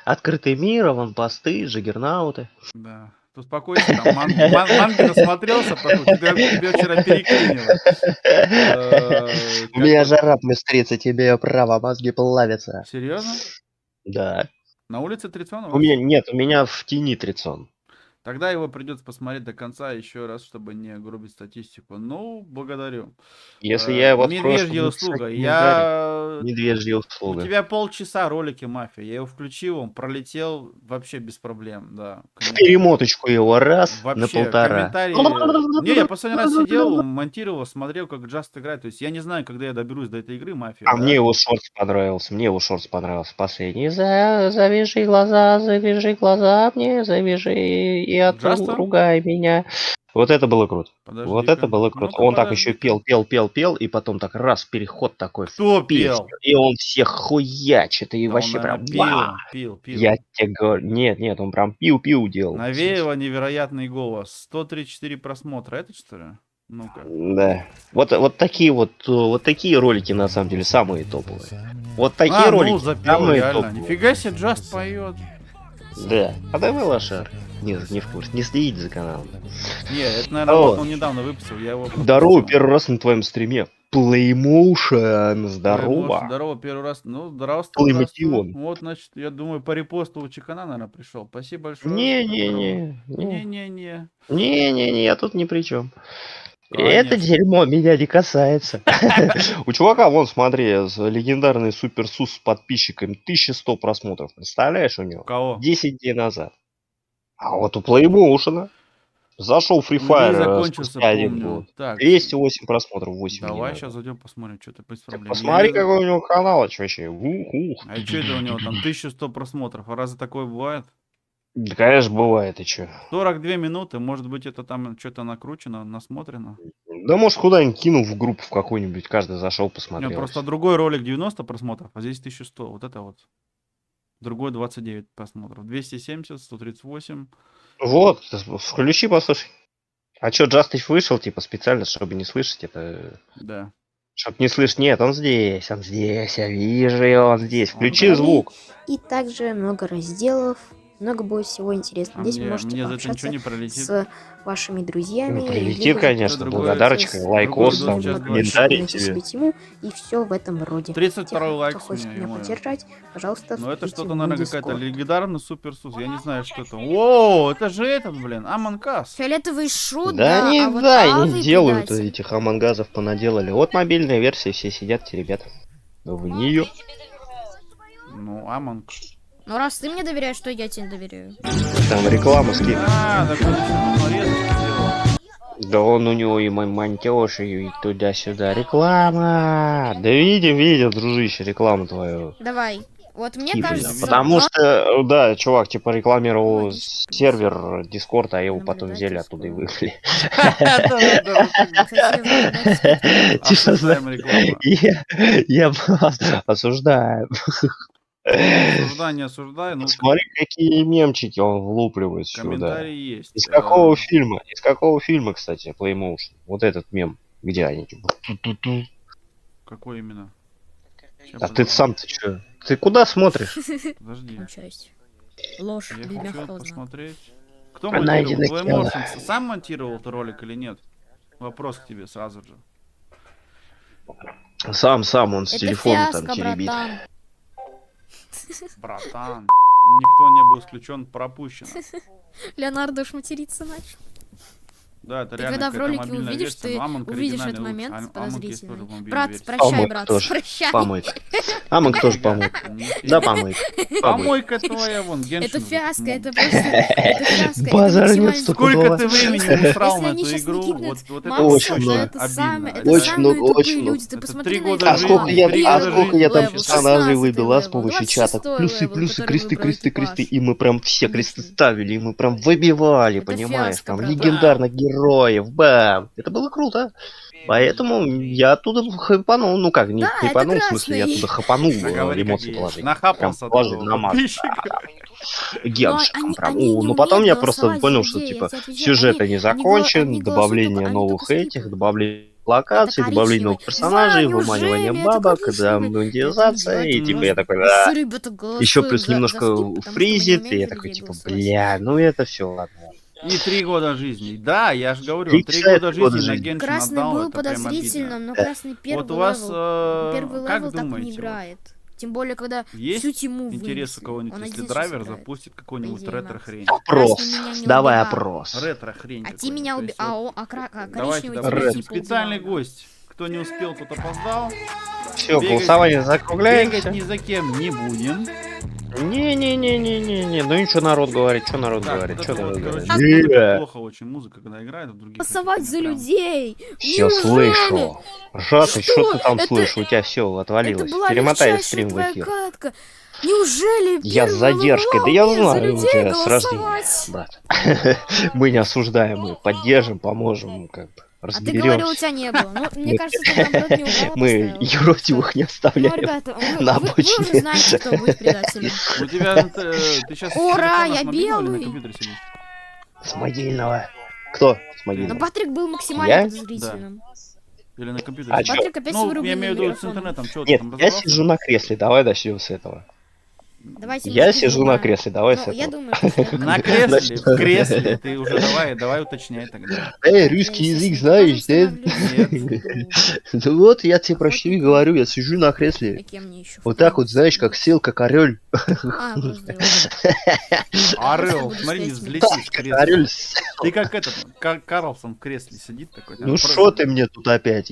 Открытый мир, аванпосты, джаггернауты. Да. Ты успокойся, там манги насмотрелся, походу, тебя вчера переклинило. У меня жара плюс 30, тебе право, мозги плавятся. Серьезно? Да. На улице 30 у У вас? меня нет, у меня в тени 30. Тогда его придется посмотреть до конца еще раз, чтобы не грубить статистику. Ну, благодарю. Если я его открою, Медвежья чтобы услуга. не ударить. Я... Медвежья У услуга. тебя полчаса ролики «Мафия». Я его включил, он пролетел вообще без проблем, да. В перемоточку его раз на Вообще, полтора. комментарии... Не, я последний раз сидел, монтировал, смотрел, как Just играет. То есть я не знаю, когда я доберусь до этой игры «Мафия». А да? мне его шортс понравился. Последний. Завяжи глаза мне, завяжи и Just? ругай меня. Вот это было круто. Подожди-ка. Вот это было круто. Ну-ка, Он так еще подожди-ка. пел, и потом так раз, переход такой. Кто в песню, пел? И он всех хуячит, и Да вообще он, прям... наверное, «Ва!» пил. Я тебе говорю, нет, он прям пиу-пиу делал. Навеева невероятный голос. 134 просмотра. Это что ли? Ну-ка. Да. Вот такие ролики на самом деле самые топовые. Вот такие ролики Ну, запел, самые реально. топовые. Нифига себе, Just поет. Да. А давай лошар. Не в курсе. Не следите за каналом. Не, это, наверное, О. вот он недавно выпустил. Я его Здорово, пропустил. первый раз на твоем стриме. Playmotion, здорово. Здорово, первый раз. Ну, здравствуй, Плеймотион. здравствуй. Вот, значит, я думаю, по репосту у Чекана, наверное, пришел. Спасибо большое. Не-не-не. Не-не-не. Я тут ни при чем. Конечно. Это дерьмо меня не касается. У чувака, вон, смотри, легендарный суперсус с подписчиками, 1100 просмотров. Представляешь, у него? Кого? 10 дней назад. А вот у Playmotion зашел Free У людей Fire закончился, спустя один помню. год. Так, 208 просмотров, 8 дней давай назад. сейчас зайдем посмотрим, что-то без проблем. Посмотри, какой у него канал, что вообще. Ух. А что это у него там 1100 просмотров? А разве такое бывает? Да, конечно, бывает, и чё. 42 минуты, может быть, это там что-то накручено, насмотрено. Да, может, куда-нибудь кинул в группу в какую-нибудь, каждый зашел, Нет, посмотрел. просто другой ролик 90 просмотров, а здесь 1100. Вот это вот. Другой 29 просмотров. 270, 138. Вот, включи, послушай. А чё, Джастич вышел, типа, специально, чтобы не слышать это? Да. Чтоб не слышать, нет, он здесь, я вижу его, он здесь. Включи Говори. звук. И также много разделов, много будет всего интересного. Здесь вы можете мне за это ничего пообщаться не пролетит. с вашими друзьями. Ну, прилетит, либо же конечно, другой- благодарочка, с лайкос, другой там, сейчас комментарий найти тебе. себе тему и все в этом роде. 32-й Тех, лайк кто с хочет меня, меня ё-моё. поддержать, пожалуйста, Ну это вступите что-то, в наверное, мой какая-то Discord. легендарный суперсус. Я не знаю, что это. Воу, это же этот, блин, Амонкас. Фиолетовый шут, Да, они, а вот да, Авы они делают предатель. этих амангазов понаделали. Вот мобильная версия, все сидят, те ребята. В нее. Ну, Амонг. Ну раз ты мне доверяешь, то я тебе доверяю. Там реклама скид. Так он еще нарезочки делал. Да он у него и монтеж, и туда-сюда. Реклама! Да видим, дружище, рекламу твою. Давай. Вот мне Типа, кажется... потому но- что, да, чувак, типа рекламировал Ну, сервер Дискорда, а его потом взяли наблюдатель оттуда и скоро. выгнали. Типа, Осуждаем рекламу. Я просто осуждаю. Осуждай, не осуждай, ну Смотри, какие мемчики он влупливает сюда. комментарии есть. Из какого фильма? Из какого фильма, кстати, Playmotion? Вот этот мем. Где они? Типа, ту-ту-ту. Какой именно? Щас, А ты подожди. сам-то что? Ты куда смотришь? Подожди. Часть. Ложь, Я без хочу мягкого знака. посмотреть. Кто Она монтировал? иди Твой накинула. Motion сам монтировал этот ролик или нет? Вопрос к тебе сразу же. Сам, он с Это телефона там фиаско, теребит. братан. Братан, никто не был исключен, пропущено. Леонардо уж материться начал. Да, это Ты реально когда в какая-то ролике мобильная увидишь, версия, ты но Among увидишь этот оригинальный момент лучше. Among есть тоже подозрительный. мобильная Брат, версия. прощай, Помойка брат, тоже. прощай. Помойка. Амонг тоже помойка. Нифига. Да, помойка. Помойка. Помойка твоя, вон, Геншин. Это уже фиаско, мог. это просто... Это фиаско, это Базара нет, максимально... стопудово. Сколько ты времени Если- усрал если на они эту щас не игру, кикнут вот это Макса, Очень очень много. это самые, обидно. это Очень самые много, тупые очень много. люди. Ты Это посмотри 3 на года их А сколько жизни, я, три а года сколько я там жизни. персонажей 16-й выбила с левел, помощью чата? 26-й Плюсы, левел, плюсы, который кресты, выбрал кресты, экипаж. кресты. И мы прям все кресты Отлично. ставили, и мы прям выбивали, Это понимаешь? фиаско, Там брат. легендарных героев, бам! Это было круто. Поэтому я оттуда хайпанул. Ну как, не Да, это хайпанул, в смысле, я красный. оттуда хапанул А говори, как эмоции есть. положить. Прям Нахапался от положить этого на маску. подписчика. Геншиком они, прям. они не Ну потом умеют я просто голосовать за понял, что людей, я типа тебе отвечаю. сюжет не Они закончен, голосуют, добавление они новых только этих, скипают. добавление Это локаций, добавление коричневый. новых персонажей, Да, выманивание неужели это бабок, да, коричневый? Это монетизация, и издевательство. типа Мгм. я такой, Мы да. все ребята Еще голосуем плюс за немножко скип, потому что мы не фризит, и умеем я за такой людей типа, голосовать. бля, ну это все, ладно. И 3 года жизни. Да, я же говорю, И 3 кстати, года 3 года жизни на жизни. Геншин Красный отдал, был это прям обидно. подозрительным, но Да. красный первый Вот у вас, первый как левел так не думаете, вот, играет. Тем более, когда есть всю тиму интерес у вынесли. кого-нибудь, Он если один драйвер сейчас играет. запустит какую-нибудь По идее, ретро-хрень? Опрос. Красный меня не Давай убивал. опрос. Ретро-хрень А ты меня какой-нибудь. убил. То есть вот давайте, Коричневый тебя допустим, типа специальный убивал, да. гость. Кто не успел, тот опоздал. Все, Бегать- голосование Бегать закругляемся. ни за кем не будем. Не-не-не-не-не-не, ну ничего народ говорит, что народ Так, говорит, вот что это народ вот, говорит. короче, музыка плохо очень, музыка, когда играет в других. Голосовать за прям- людей! Все Неужели? слышу. Жаты, что ты там Это- слышишь? У тебя все Это отвалилось. была Перемотай легчайшая стрим в твоя эфир. катка. Неужели Я с первый задержкой, левел да я умеет за знаю людей уже с рождения, голосовать? брат. Мы не осуждаем, мы поддержим, поможем, как бы А ты говорил, у разберемся. тебя не было. Ну, мне кажется, ты наоборот не угадал. Мы юродивых не Ну, оставляем. ребята, на вы обочине. уже знаете, кто будет предателем. У тебя, ты сейчас Ура, я белый. на компьютере сидишь? С могильного. Кто? С Но могильного? Патрик был максимально Я? подозрительным. Или на компьютере? А сидишь? чё? Патрик опять Ну, вырубил я имею в виду с микрофон. интернетом, что Нет, ты там я разобрался? сижу на кресле, давай начнем с этого. Давайте Я мозги сижу на вырубаем. кресле, давай с Ну, я этого. думаю, что это На кресле, в кресле, ты уже давай уточняй тогда. Русский Я, язык естественно, знаешь, тоже нет? становлюсь Ну вот, я тебе почти Охотником. говорю, я сижу на А кресле. кем мне еще? Вот так вот, знаешь, как сел, как орел. А, подожди, Орел, буду смотри, стоять взлетишь с кресла. Орел. Ты как этот, как Карлсон в кресле сидит такой. там Ну что ты мне тут опять?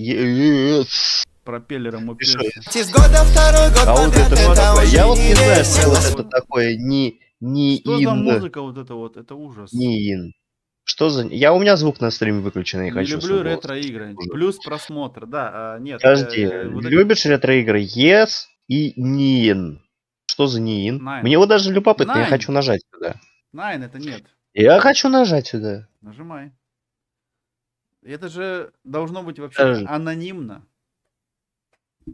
пропеллером Ты шо? уперся. А вот это что такое? Я вот не знаю, что вот это такое. Не Что за ин. музыка вот это ужас. Не ин. Что за... У меня звук на стриме выключен, я не Не хочу. люблю свой голос. ретро-игры. Ужас. Плюс просмотр, да, нет. Подожди, вот эти- любишь ретро-игры? Yes и Нин. Что за Нин? Nine. Мне вот даже любопытно, я Nine. хочу нажать сюда. Найн, это нет. Я хочу нажать сюда. Нажимай. Это же должно быть вообще Подожди. анонимно.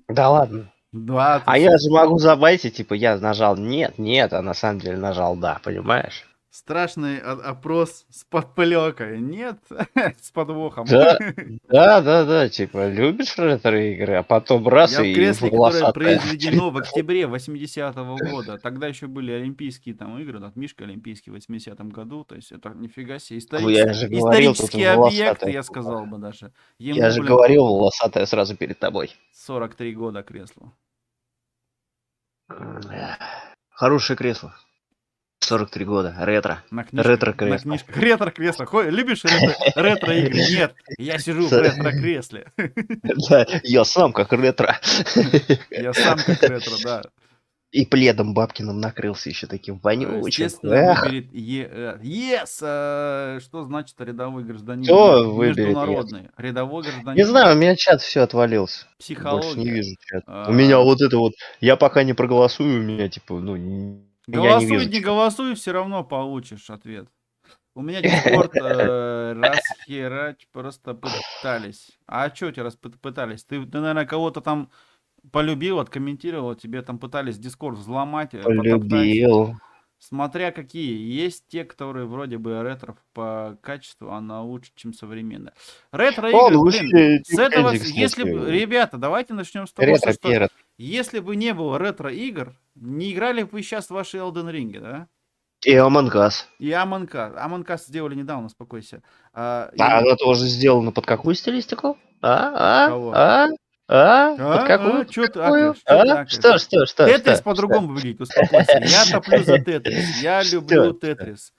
Да ладно. Да, А я же могу забайтить, типа, я нажал нет, а на самом деле нажал да, понимаешь? страшный опрос с подплекой. Нет, с подвохом. Да. Да, типа, любишь ретро-игры, а потом раз Я в и кресле, которое волосатая. произведено в октябре 80-го года. Тогда еще были олимпийские там игры, вот Мишка Олимпийский в 80-м году. То есть это нифига себе. Я же говорил, тут Исторический объект, волосатая я была. сказал бы даже. Ему, Я же блин, говорил, волосатая сразу перед тобой. 43 года креслу. Хорошее кресло. 43 года, ретро. На книжках, Ретро-кресло. на книжках. Ретро-кресло. Любишь ретро-игры? Нет, я сижу в ретро-кресле. Да, я сам как ретро. Я сам как ретро, да. И пледом бабкиным накрылся еще таким вонючим. Естественно, Эх, выберет Yes! Что значит рядовой гражданин? Кто выберет Международный. Рядовой гражданин. не знаю, у меня чат все отвалился. Больше не Психология. вижу чат. А. У меня вот это вот, я пока не проголосую, у меня типа, ну, я не Голосуй, вижу. не чат. голосуй, все равно получишь ответ. У меня Дискорд расхерать просто пытались. А что тебя пытались? Ты, наверное, кого-то там полюбил, откомментировал, тебе там пытались Дискорд взломать, потоптать. Полюбил. Смотря какие. Есть те, которые вроде бы ретро по качеству, она лучше, чем современная. Ретро-игры, лучше, блин, с чем этого, Эдик, в если бы, смысле. ребята, давайте начнем с того, Ретро что перед. если бы не было ретро-игр, не играли бы вы сейчас в ваши Elden Ring, да? И Among Us. И Among Us. Among Us сделали недавно, успокойся. А оно тоже сделано под какую стилистику? Кого? Под какую? Чё ты Какую? акаешь? Чё ты акаешь? Что? Тетрис что? по-другому выглядит, успокойся. Я топлю за Тетрис. Я люблю Что? Тетрис.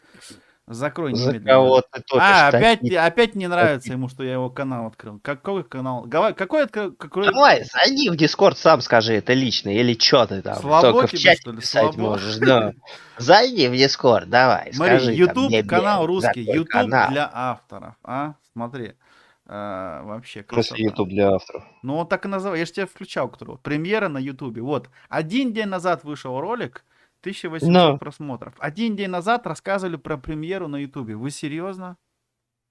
Закрой За немедленно. кого ты топишь? Опять не нравится ему, что я его канал открыл. Какой канал? Какой открыл? Давай, зайди в Дискорд, сам скажи это лично, или чё ты там? Только в Слабокина, чате что ли? писать Слабо? можешь, да. Зайди в Дискорд, давай, Смотри, скажи там, YouTube бе-бе, канал русский, закрой YouTube канал. для авторов, а? Смотри, вообще В смысле, красота. YouTube для авторов. Ну, он так и называется. Я же тебя включал, который. Премьера на Ютубе. Вот. 1 день назад вышел ролик, 1800 Ну, просмотров. 1 день назад рассказывали про премьеру на Ютубе. Вы серьезно?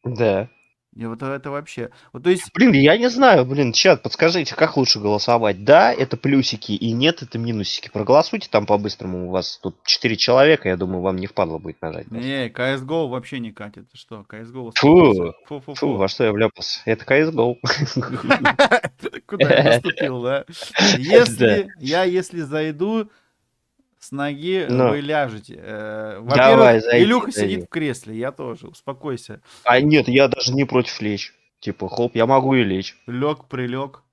да. И вот это вообще. Вот, то есть, Блин, я не знаю, блин, чат, подскажите, как лучше голосовать? Да, это плюсики, и нет, это минусики. Проголосуйте там по-быстрому, у вас тут 4 человека, я думаю, вам не впадло будет нажать. просто. не, CSGO вообще не катит. Ты что, CSGO Фу, успокойся. фу, Фу-фу-фу. во что я вляпался? Это CSGO. Куда я наступил, да? Если зайду, с ноги Ну, вы ляжете. давай, Во-первых, зайди, Илюха зайди. сидит в кресле, я тоже. Успокойся. А нет, я даже не против лечь. Типа, хоп, я могу и лечь. Лег, прилег.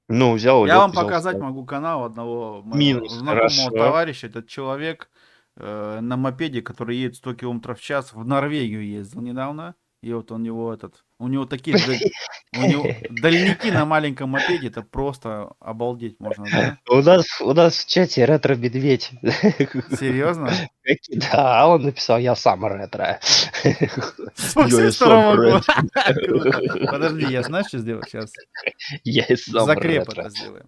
Ну, взял, Я лег, вам взял, показать встал. могу канал одного моего Минус, знакомого хорошо. товарища. Этот человек на мопеде, который едет 100 км в час, в Норвегию ездил недавно. И вот у него такие у него дальники на маленьком мопеде, это просто обалдеть можно, да? У нас в чате ретро-медведь. Серьезно? Да, он написал, я сам ретро. С Я и сам 82 года. ретро. Круто. Подожди, я знаешь, что сделаю сейчас? Я и сам Закреп ретро. это сделаем.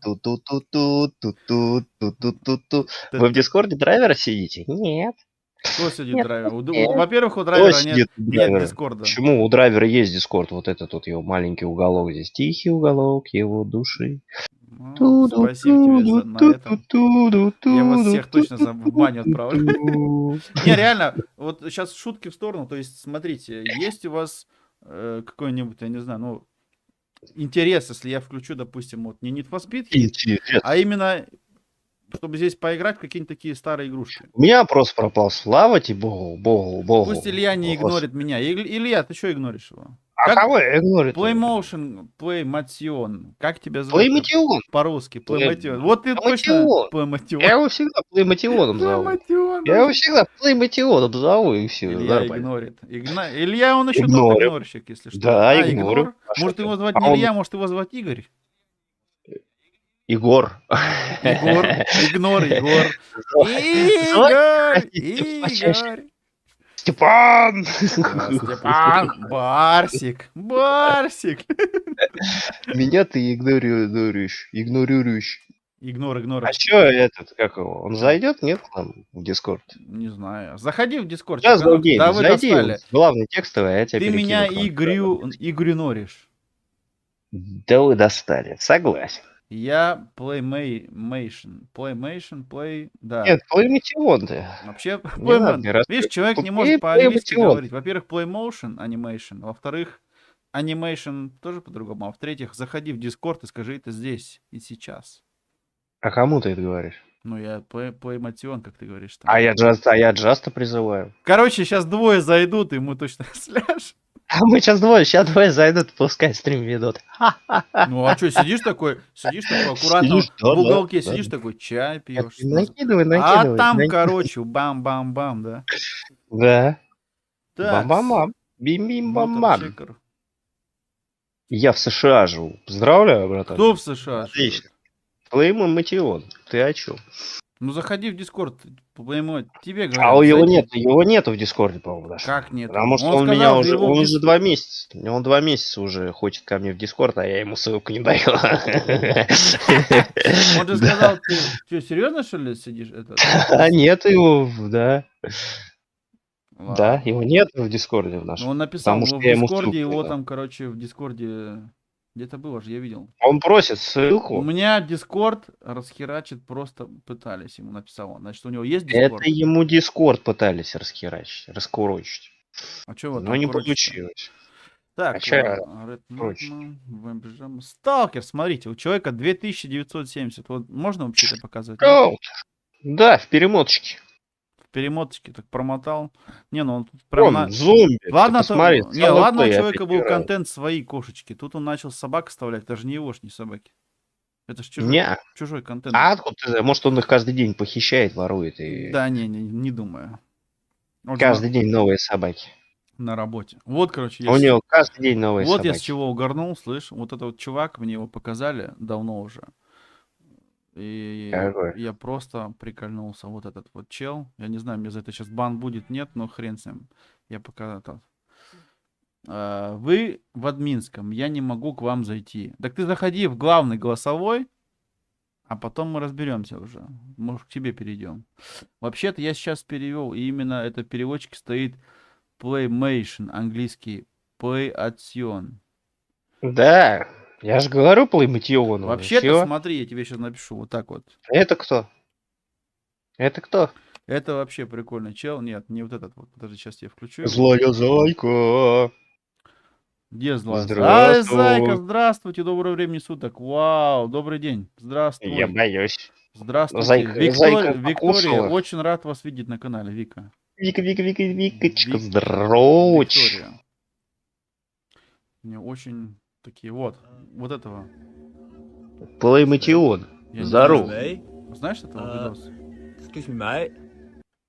Ту-ту-ту-ту-ту-ту-ту-ту. Вы в Дискорде драйвера сидите? Нет. Кто сидит Нет, драйвер? нет. Во-первых, у Кто драйвера сидит у нет драйвера? дискорда. Почему у драйвера есть Дискорд? Вот это тут его маленький уголок здесь. Тихий уголок его души. Ну, спасибо тебе на это. Я вас всех точно в баню отправлю. Не, реально, вот сейчас шутки в сторону. То есть, смотрите, есть у вас какой-нибудь, я не знаю, ну, интерес, если я включу, допустим, вот не Need for Speed Heat, а именно, чтобы здесь поиграть в какие-нибудь такие старые игрушки. У меня просто пропал, слава тебе богу. Пусть Илья не игнорит меня. Илья, ты что игноришь его? А кого игнорит? Playmotion, Playmation. Как тебя зовут? Playmation. По-русски. Playmation. Вот ты точно Playmation. Я его всегда Playmation зову. Я его всегда Playmation зову, и все. Илья игнорит. Илья, он еще тот Игнорю. игнорщик, если что. Да, игнорю. Игнор. А Может что его ты? звать А не он- Илья, может его звать Игорь? Егор. Егор. Игнор. Игорь. Степан. Степан. Барсик. Меня ты игнорируешь. Игнор. А чё этот, как его? Он зайдет, нет, к нам в Дискорд? Не знаю. Заходи в Дискорд. Сейчас Галгейм, Да вы зайди, достали. главный текстовый, а я тебя Ты меня перекину. игноришь. Да вы достали, согласен. Я Playmation. Да. Нет, Playmation ты. Вообще, Не надо мне видишь, человек не Play- может по-английски Playmation. говорить. Во-первых, Playmotion, Animation. Во-вторых, Animation тоже по-другому. А в-третьих, заходи в Discord и скажи это здесь и сейчас. А кому ты это говоришь? Ну, я Playmation, как ты говоришь. Там. А я Джаста призываю. Короче, сейчас двое зайдут, и ему точно сляж. А мы сейчас двое зайдут, пускай стрим ведут. Ну, а что, сидишь такой аккуратно Сидишь, да, в уголке, да, сидишь да. такой, чай пьешь. Накидывай. А там, короче, бам-бам-бам, да. Да. Так, Бам-бам-бам. Бим-бим-бам-бам. Мотор-чекер. Я в США живу. Поздравляю, братан. Кто в США? Отлично. Playmation. Ты о чем? Ну, заходи в Дискорд, тебе А говорят. его нету в Дискорде, по-моему, даже. Как нет? Потому что он меня уже, он уже 2 месяца. Он 2 месяца уже хочет ко мне в Дискорд, а я ему ссылку не даю. Он же сказал, ты что, серьезно, что ли, сидишь? А нет его, да. Ладно. Да, его нет в Дискорде в нашем. Ну, он написал потому в что я ему Дискорде, ссылку его дал. там, короче, в Дискорде... Где-то было же, я видел. Он просит У ссылку. меня Дискорд расхерачит, просто пытались, ему написал он. Значит, у него есть Дискорд? Это ему Дискорд пытались раскурочить. А что вот Но не получилось. Так, А чё короче. Сталкер, смотрите, у человека 2970. Вот можно вообще это показывать? нет? Оу. Да, в перемоточке. В перемоточке так промотал. Не, ну он тут прям Он зомби. Ладно, Ты посмотри, не, ладно, у целый человека был опять играет. контент свои кошечки. Тут он начал собак вставлять. Это же не его, не собаки. Это же Не. чужой контент. А откуда ты знаешь? Может, он их каждый день похищает, ворует и... Да, не думаю. Он же Каждый день новые собаки. на работе. Вот, короче, У него каждый день новые вот я с собаки. чего угорнул, слышь. Вот этот вот чувак, мне его показали давно уже. И Какой? я просто прикольнулся. Вот этот вот чел. Я не знаю, мне за это сейчас бан будет, нет, но хрен с ним. Я пока так. Вы в админском, я не могу к вам зайти. Так ты заходи в главный голосовой, а потом мы разберемся уже. Может, к тебе перейдем. Вообще-то я сейчас перевел, и именно это в переводчике стоит Playmation, английский Playaction. Да, я же говорю Плеймотиону. Вообще-то, смотри, я тебе сейчас напишу вот так вот. Это кто? Это кто? Это вообще прикольный чел. Нет, не вот этот вот. Подожди, сейчас я включу его. Злая зайка. Где злая? Здравствуй. Зайка, здравствуйте, доброго времени суток. Вау, добрый день. Здравствуй. Я боюсь. Здравствуйте. Зайка Виктория, покушала. очень рад вас видеть на канале, Вика. Викочка, Вик- здорово. Виктория. Мне очень такие вот этого. Плеймотион. Я не Здорово. знаю. Знаешь этого видоса? Excuse me, mate.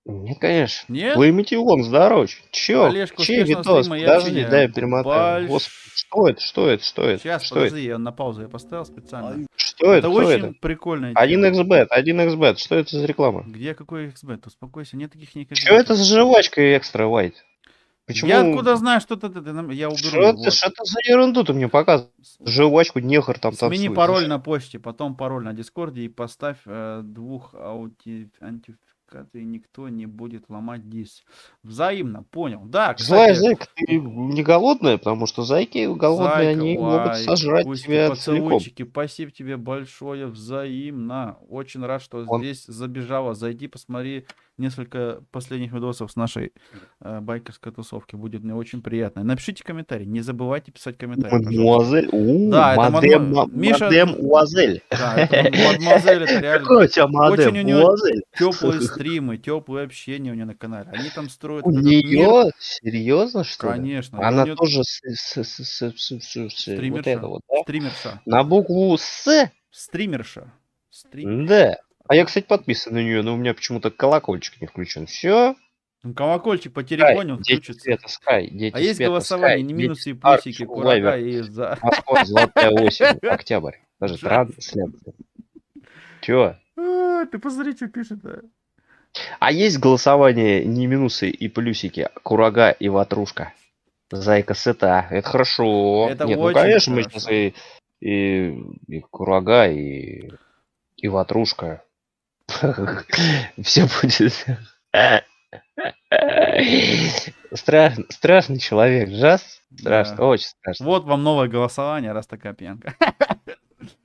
Нет, конечно. Нет? Плеймотион, здорово. Чё? Олежка, Че, успешного Витос? стрима и Подожди, общения. дай я перемотаю. Господи, что это? Что это? Сейчас, Что подожди, я на паузу я поставил специально. Что это? Это Кто очень это? прикольная тема. 1xbet. Что это за реклама? Где какой XBet? Успокойся, нет таких никаких. Что это за жвачка экстра white? Почему? Я откуда знаю, что я уберу. Что его, ты, вот. что ты за ерунду ты мне показываешь? Жвачку нехер там Смени танцует. пароль на почте, потом пароль на Дискорде и поставь двух антификаций, никто не будет ломать дис. Взаимно, понял. Да, Злая кстати, зайка, ты не голодная, потому что зайки голодные, Зайка, они могут лайк, сожрать пусть тебя целиком. поцелуйчики, спасибо тебе большое, взаимно. Очень рад, что Он- здесь забежала. Зайди, посмотри несколько последних видосов с нашей байкерской тусовки. Будет мне очень приятно. Напишите комментарий, не забывайте писать комментарий. пожалуйста. Мадемуазель. Да, это Миша- Мадемуазель. Да, это мадемуазель, это реально. Какой у тебя Очень у неё мадемуазель? Теплые стримы, теплое общение у нее на канале. Они там строят У вот этот мир. нее? Серьезно, что ли? Конечно. и у Она неё тоже вот стримерша. это вот, да? Стримерша. На букву С? Стримерша. Да. А я, кстати, подписан на нее, но у меня почему-то колокольчик не включен. Все. Ну, колокольчик по телефону Дети включится. света, Скай, дети А есть света, голосование, Скай, не дети минусы и Старт, плюсики, Шоу, курага Лайвер, и за... Москва, золотая осень, октябрь. Даже трансляция. Чё? Ты посмотри, что пишет-то. А есть голосование не минусы и плюсики, а курага и ватрушка? Зайка сыта. Это хорошо. Это Нет, ну очень конечно, мы хорошо. сейчас и курага, и ватрушка. Все будет. Страшный человек, Жас. Страшно, Да. очень страшно. Вот вам новое голосование, раз такая пьянка.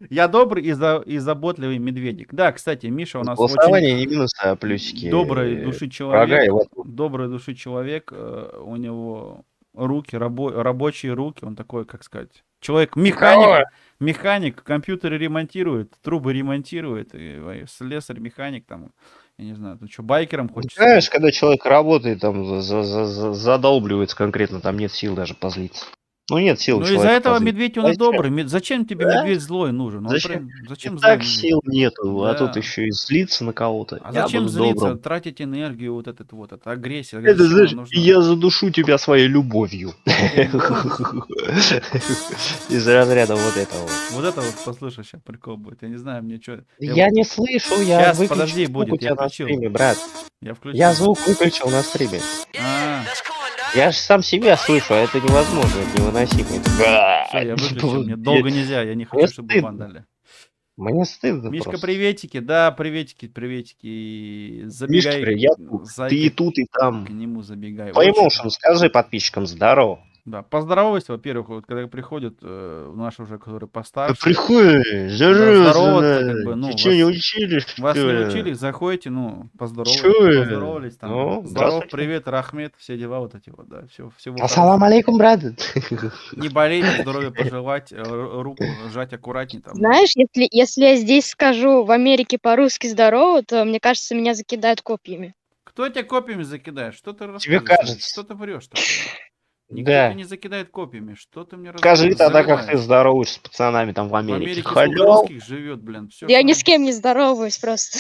Я добрый и заботливый медведик. Да, кстати, Миша у нас очень Голосование не минусы, а плюсики. доброй души Курага и человек. ватрушка. Доброй души человек. У него руки, рабочие руки. Он такой, как сказать, человек-механик. Механик, компьютеры ремонтирует, трубы ремонтирует. И слесарь, механик там. Я не знаю, ты что, байкером хочешь? Знаешь, когда человек работает, там задолбливается конкретно, там нет сил даже позлиться. Ну нет сил. Ну у из-за человека этого позлиться. медведь он и Зачем? добрый. Зачем тебе Да? медведь злой нужен? Он Зачем? зачем И злой так медведь? сил нету, а Да. тут еще и злиться на кого-то. А Я зачем буду злиться, добрым. тратить энергию, вот этот вот, это агрессия? Это, Зачем знаешь, она нужна? я задушу тебя своей любовью. Из разряда вот этого. Вот это вот послушай, сейчас прикол будет. Я не знаю, мне что. Я не слышу, я Щас, выключил подожди, звук будет, у тебя я на включил. стриме, брат. Я включил. Я звук выключил на стриме. А, Я же сам себя слышу, а это невозможно, это невыносимо. все, я выключил. Мне долго нельзя, я не хочу, чтобы стыдно. бан дали. Мне стыдно Мишка, просто. приветики, да, приветики, приветики. Мишка, Забегай, привет, я тут. зайка, Ты и тут, и к там. нему забегай. По Очень- эмоушену скажи подписчикам здорово. Да, поздоровайся, во-первых, вот когда приходят наши уже, которые постарше. Приходи, здороваться, как бы, ну, Ты что, не вас- учили, что Вас не ли? учили, заходите, ну, поздоровались, Чё? поздоровались там. Ну, Здоров, здравствуйте. привет, Рахмет, все дела вот эти вот, да, все, всего Ассалам алейкум, брат. Не болейте, здоровья пожелать, руку сжать аккуратнее там. Знаешь, если я здесь скажу в Америке по-русски здорово, то, мне кажется, меня закидают копьями. Кто тебя копьями закидает? Что ты Тебе рассказываешь? кажется. Что ты врешь такое? Никто Да. тебя не закидает копьями. Что ты мне Скажи тогда, как ты заливаешь? здороваешься с пацанами там в В Америке. Америке сколько Халё. русских живет, блин. Всё, Я ни что- с кем не здороваюсь просто.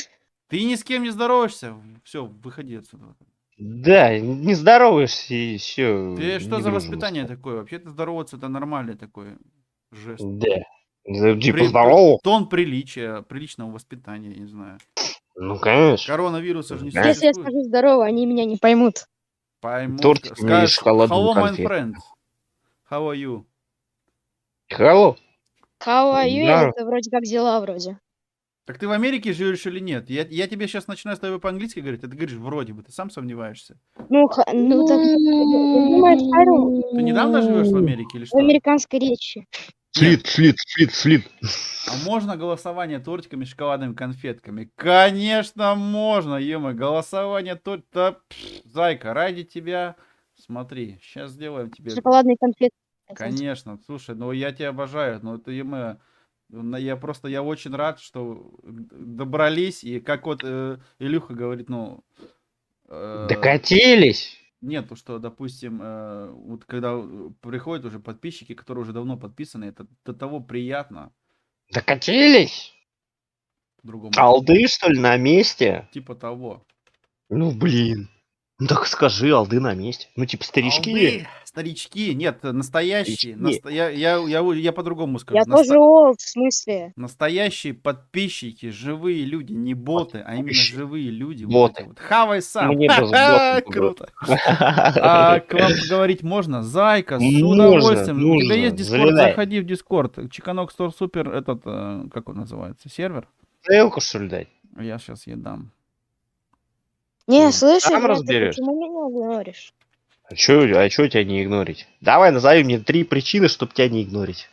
Ты ни с кем не здороваешься. Все, выходи отсюда. Да, не здороваешься и все. Ты что за воспитание такое? Вообще-то здороваться это нормальный такой жест. Да. Да, типа При- здорово. Тон приличия, приличного воспитания, я не знаю. Ну, конечно. Коронавируса же не Да. Если я существует. скажу здорово, они меня не поймут. Поймут, Тортиками и скажешь, шоколадными hello, my конфетами. friend, how are you? Hello. How are you? Да. Это вроде как дела вроде. Так ты в Америке живешь или нет? Я тебе сейчас начинаю с тобой по-английски говорить, а ты говоришь вроде бы, ты сам сомневаешься. Ну, ну так, понимаешь, Карл, Ты недавно живешь в Америке или в что? американской речи. Нет, Слит. а можно голосование тортиками, шоколадными конфетками? Конечно, можно, ё голосование тортика. Зайка, ради тебя. Смотри, сейчас сделаем тебе. Шоколадные конфеты. Конечно, слушай, ну я тебя обожаю, но это я очень рад, что добрались, и как вот Илюха говорит, ну, Докатились. нет, то, что, допустим, вот когда приходят уже подписчики, которые уже давно подписаны, это до того приятно, Докатились. по-другому, Алды, что ли, на месте? типа того. Ну, блин. Ну, так скажи, алды на месте. Ну, типа старички. Алды, старички, нет, настоящие, Старички. я по-другому скажу. Я тоже олд, в смысле. Настоящие подписчики, живые люди, не боты, а именно Вообще. живые люди. Вот Боты. эти вот. Хавай сам. Мне бы с ботом Круто. А к вам поговорить можно? Зайка, с Можно, удовольствием. У тебя нужно. есть Дискорд? Залезай. Заходи в Дискорд. Чиканок Стор Супер, этот, как он называется, сервер? Ссылку, что ли, дать? Я сейчас ей дам. Не, слышишь, Сам брат, ты разберешь. почему меня игноришь? А чё тебя не игнорить? Давай, назови мне 3 причины, чтобы тебя не игнорить.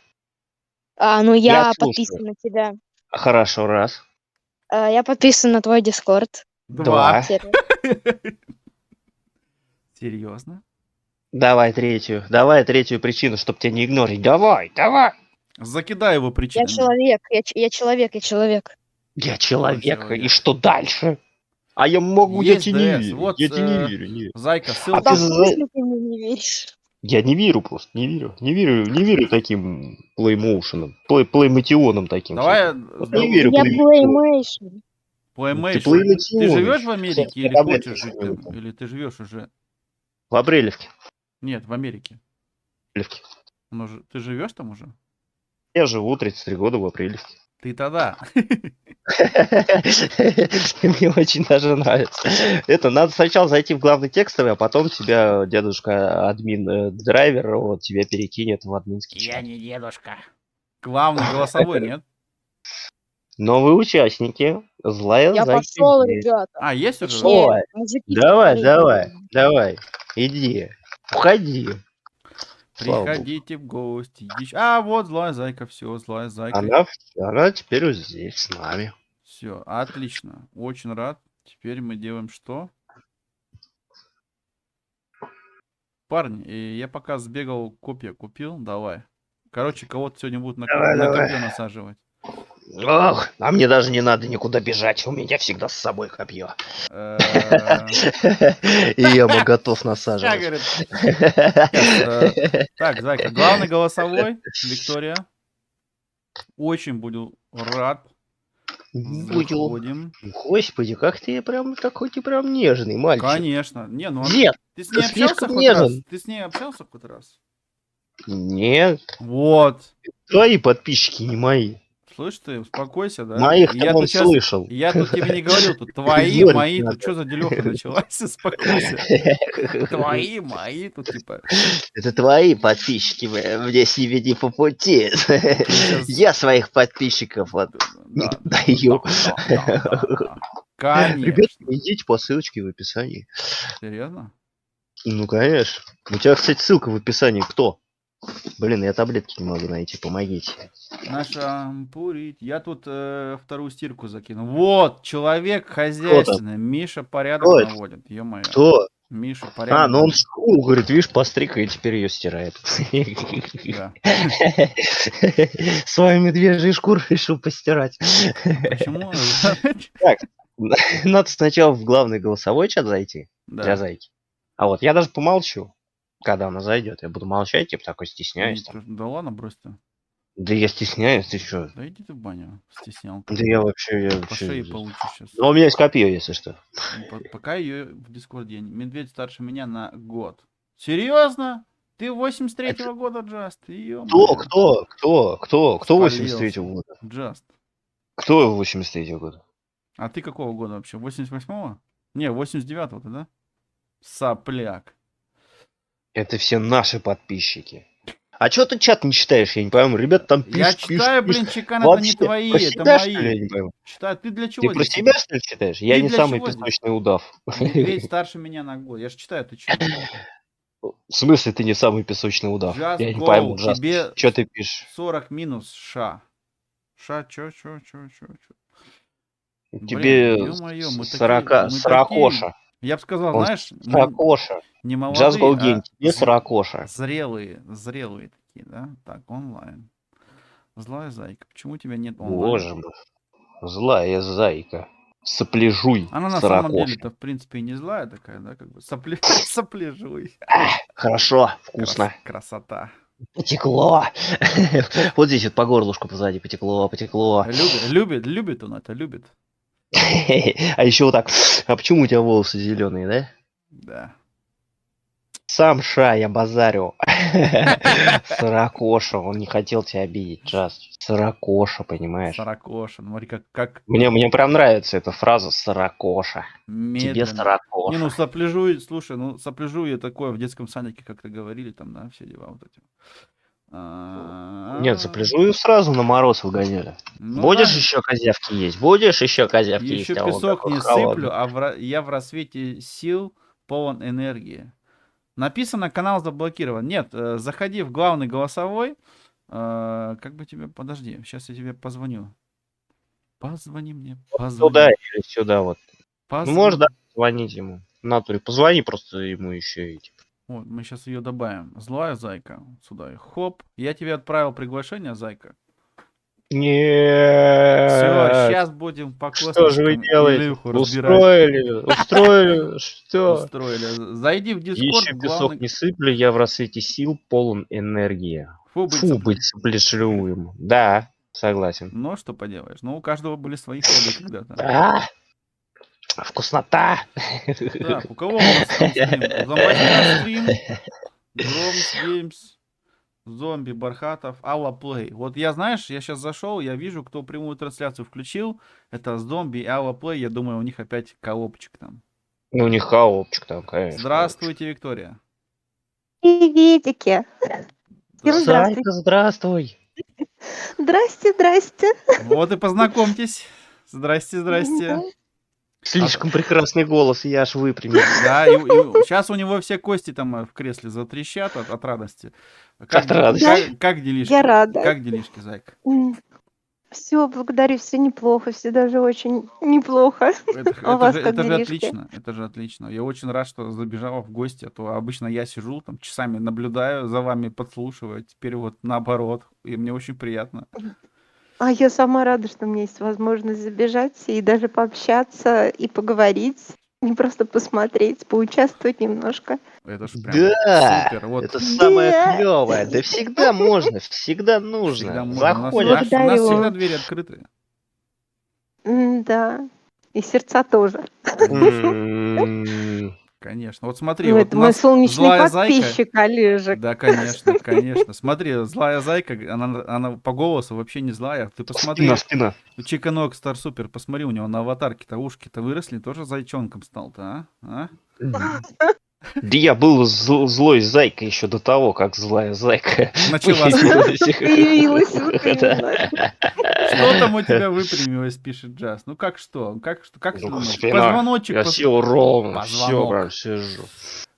Ну я слушаю. подписан на тебя. Хорошо, раз. Я подписан на твой Дискорд. Два. сервер. Серьезно? Давай третью причину, чтобы тебя не игнорить. Давай. Закидай его Я причинами. человек, я человек. Я человек, человек. и что дальше? А я могу, я Есть тебе не ДС. верю. Вот, Я тебе не верю, нет. Зайка, А ссылка. ты Да в за- смысле ты мне не веришь? Я не верю просто, не верю таким плеймоушенам, плеймотионам таким. Давай, всяким. Вот не верю Я плеймотионам. Playmation. Playmation. Ты живешь в Америке Сейчас или таблетки хочешь жить возьму. там? Или ты живешь уже? В Апрелевке. Нет, в Америке. Апрелевке. Ты живешь там уже? Я живу 33 года в Апрелевке. Ты тогда. Мне очень даже нравится. Это надо сначала зайти в главный текстовый, а потом тебя дедушка админ драйвер вот тебя перекинет в админский чат. не дедушка. Главный голосовой, нет? Новые участники. Злая Я зайка пошел, есть. ребята. А, есть уже? Точнее, Ой, мужики, Давай. смотрите. Иди. Уходи. Слава богу. Приходите в гости. А, вот злая зайка, все, злая зайка. Она теперь вот здесь с нами. Все, отлично. Очень рад. Теперь мы делаем что? Парни, я пока сбегал, копья купил, давай. Короче, кого-то сегодня будут на Давай. копье насаживать. Ох, а мне даже не надо никуда бежать. У меня всегда с собой копье. И я бы готов Я, насаживать. говорит, так, Зайка, главный голосовой, Виктория. Очень буду рад. Заходим. Господи, как ты прям такой, ты прям нежный мальчик. Конечно. Не, ну Нет, ты с ней ты общался слишком хоть раз? нежен. Ты с ней общался хоть раз? нет, Вот. твои подписчики не мои. Слышь ты, успокойся, да? Моих Я там он тут щас- слышал. Я тут тебе не говорил, тут твои, Зорить мои, надо. тут что за делеха началась? Успокойся. Твои, мои, тут типа... Это твои подписчики, мне с ними не по пути. Я своих подписчиков вот не Да, даю. да. Ребята, Конечно. идите по ссылочке в описании. Серьезно? Ну, конечно. У тебя, кстати, ссылка в описании. Кто? Блин, я таблетки не могу найти, помогите. Нашампурить. Я тут вторую стирку закинул. Вот, человек хозяйственный. Миша порядок Кто это? наводит. Ё-моё. Кто? Миша порядок. А, ну он наводит. шкуру, говорит, видишь, постриг, и теперь ее стирает. Да. Свою медвежью шкуру решил постирать. Почему? Надо сначала в главный голосовой чат зайти для Да. зайки. А вот я даже помолчу, когда она зайдет. Я буду молчать, типа такой стесняюсь. Там. Да ладно, брось ты. Да я стесняюсь, ты что? Да иди ты в баню, стеснялка. Да я вообще... По шее получишь сейчас. Ну, у меня есть копье, если что. Пока ее в Дискорде. Медведь старше меня на год. Серьезно? Ты 83-го года, Джаст? Кто 83-го года? Джаст. Кто 83-го года? А ты какого года вообще? 88-го? Не, 89-го ты, да? Сопляк. Это все наши подписчики. А чё ты чат не читаешь? Я не пойму. Ребят, там пишут, Я читаю, пишут, блин, чекан, это не Вообще, твои, про это себя, что ли, мои. я не пойму? Читаю, ты для чего Ты про здесь? себя, что ли, читаешь? Я не для самый чего здесь? песочный удав. Медведь старше меня на год. Я же читаю, ты чё? В смысле ты не самый песочный удав? Just Я не go, пойму, Джаст. тебе Чё ты пишешь? 40 минус ша. Ша, чё? Тебе Блин, ё-моё, мы такие, сорокоша. я бы сказал, Он знаешь, сорокоша. не Just молодые, go game, тебе сорокоша. зрелые такие, да? Так, онлайн. Злая зайка, почему у тебя нет онлайн? Боже мой. Злая зайка. Сопляжуй, Она на самом деле-то, в принципе, и не злая такая, да, как бы сопляжуй. Хорошо, вкусно. Красота. Потекло. Вот здесь вот по горлышку позади потекло. Любит он это, любит. А еще вот так. А почему у тебя волосы зеленые, да? Да. Сам Ша, я базарю. Сорокоша, он не хотел тебя обидеть, Джаст. Сорокоша, понимаешь? Сорокоша, смотри, как Мне прям нравится эта фраза сорокоша. Тебе медленно. сорокоша. Не, ну сопляжуй, слушай, сопляжуй такое в детском садике, как-то говорили там, да, все дела вот эти. Нет, сопляжую сразу на мороз выгоняли. Ну Будешь да. еще козявки есть? Будешь еще козявки есть? Еще А он песок такой не холодный. сыплю, а я в рассвете сил полон энергии. Написано, канал заблокирован. Нет, заходи в главный голосовой. Как бы тебе... Подожди, сейчас я тебе позвоню. Позвони мне, позвони. Туда или сюда вот. Позвони. Ну, можешь, да, позвонить ему. В натуре. Позвони просто ему еще и типа. Вот, мы сейчас ее добавим. Злая зайка. Сюда и хоп. Я тебе отправил приглашение, зайка. Нет. Все, сейчас будем по Что же вы косточкам делаете? Илюху разбирать. Устроили? Что? Устроили. Зайди в Дискорд. Еще песок не сыплю, я в рассвете сил полон энергии. Фу, быть сопляжуем. Да, согласен. Ну, что поделаешь. Ну, у каждого были свои хобби когда-то. Да. Вкуснота. Так, у кого у нас там стрим? Зомбачка стрим. Громс Геймс. Зомби, Бархатов, Алла Плей. Вот я, знаешь, я сейчас зашел, я вижу, кто прямую трансляцию включил. Это Зомби и Алла Плей. Я думаю, у них опять коопчик там. Ну, не хаопчик там, конечно. Здравствуйте, Виктория. Приветики. Всем здравствуйте. Зайка, здравствуй. Здрасте. Вот и познакомьтесь. Здрасте. Слишком прекрасный голос, я аж выпрямился. Да, и сейчас у него все кости там в кресле затрещат от радости. От радости. Как делишки? Я рада. Как делишки, зайка? Все, благодарю, все неплохо, все даже очень неплохо. А у вас как Это же делишки? отлично, это же отлично. Я очень рад, что забежала в гости, а то обычно я сижу там часами наблюдаю за вами, подслушиваю, теперь вот наоборот, и мне очень приятно. А я сама рада, что у меня есть возможность забежать и даже пообщаться и поговорить, не просто посмотреть, поучаствовать немножко. Это ж прям Да, супер. Вот. это самое Да. клевое. Да всегда можно, всегда нужно. Всегда можно. Заходишь. У нас Благодарю. всегда двери открыты. Да, и сердца тоже. М, Конечно. Вот смотри, Ну, вот это у мой нас солнечный злая зайка. подписчик, Олежек. Да, конечно. Смотри, злая зайка, она по голосу вообще не злая. Ты посмотри, Спина. у Чиканок Стар Супер, посмотри, у него на аватарке-то ушки-то выросли, тоже зайчонком стал-то, а? Да я был злой зайка еще до того, как злая зайка Началась. Появилась вот именно. Что там у тебя выпрямилось, пишет Джаз. Ну как что? Как ты думаешь? Спина. Позвоночек. Я сел ровно, все, Позвонок. прям сижу.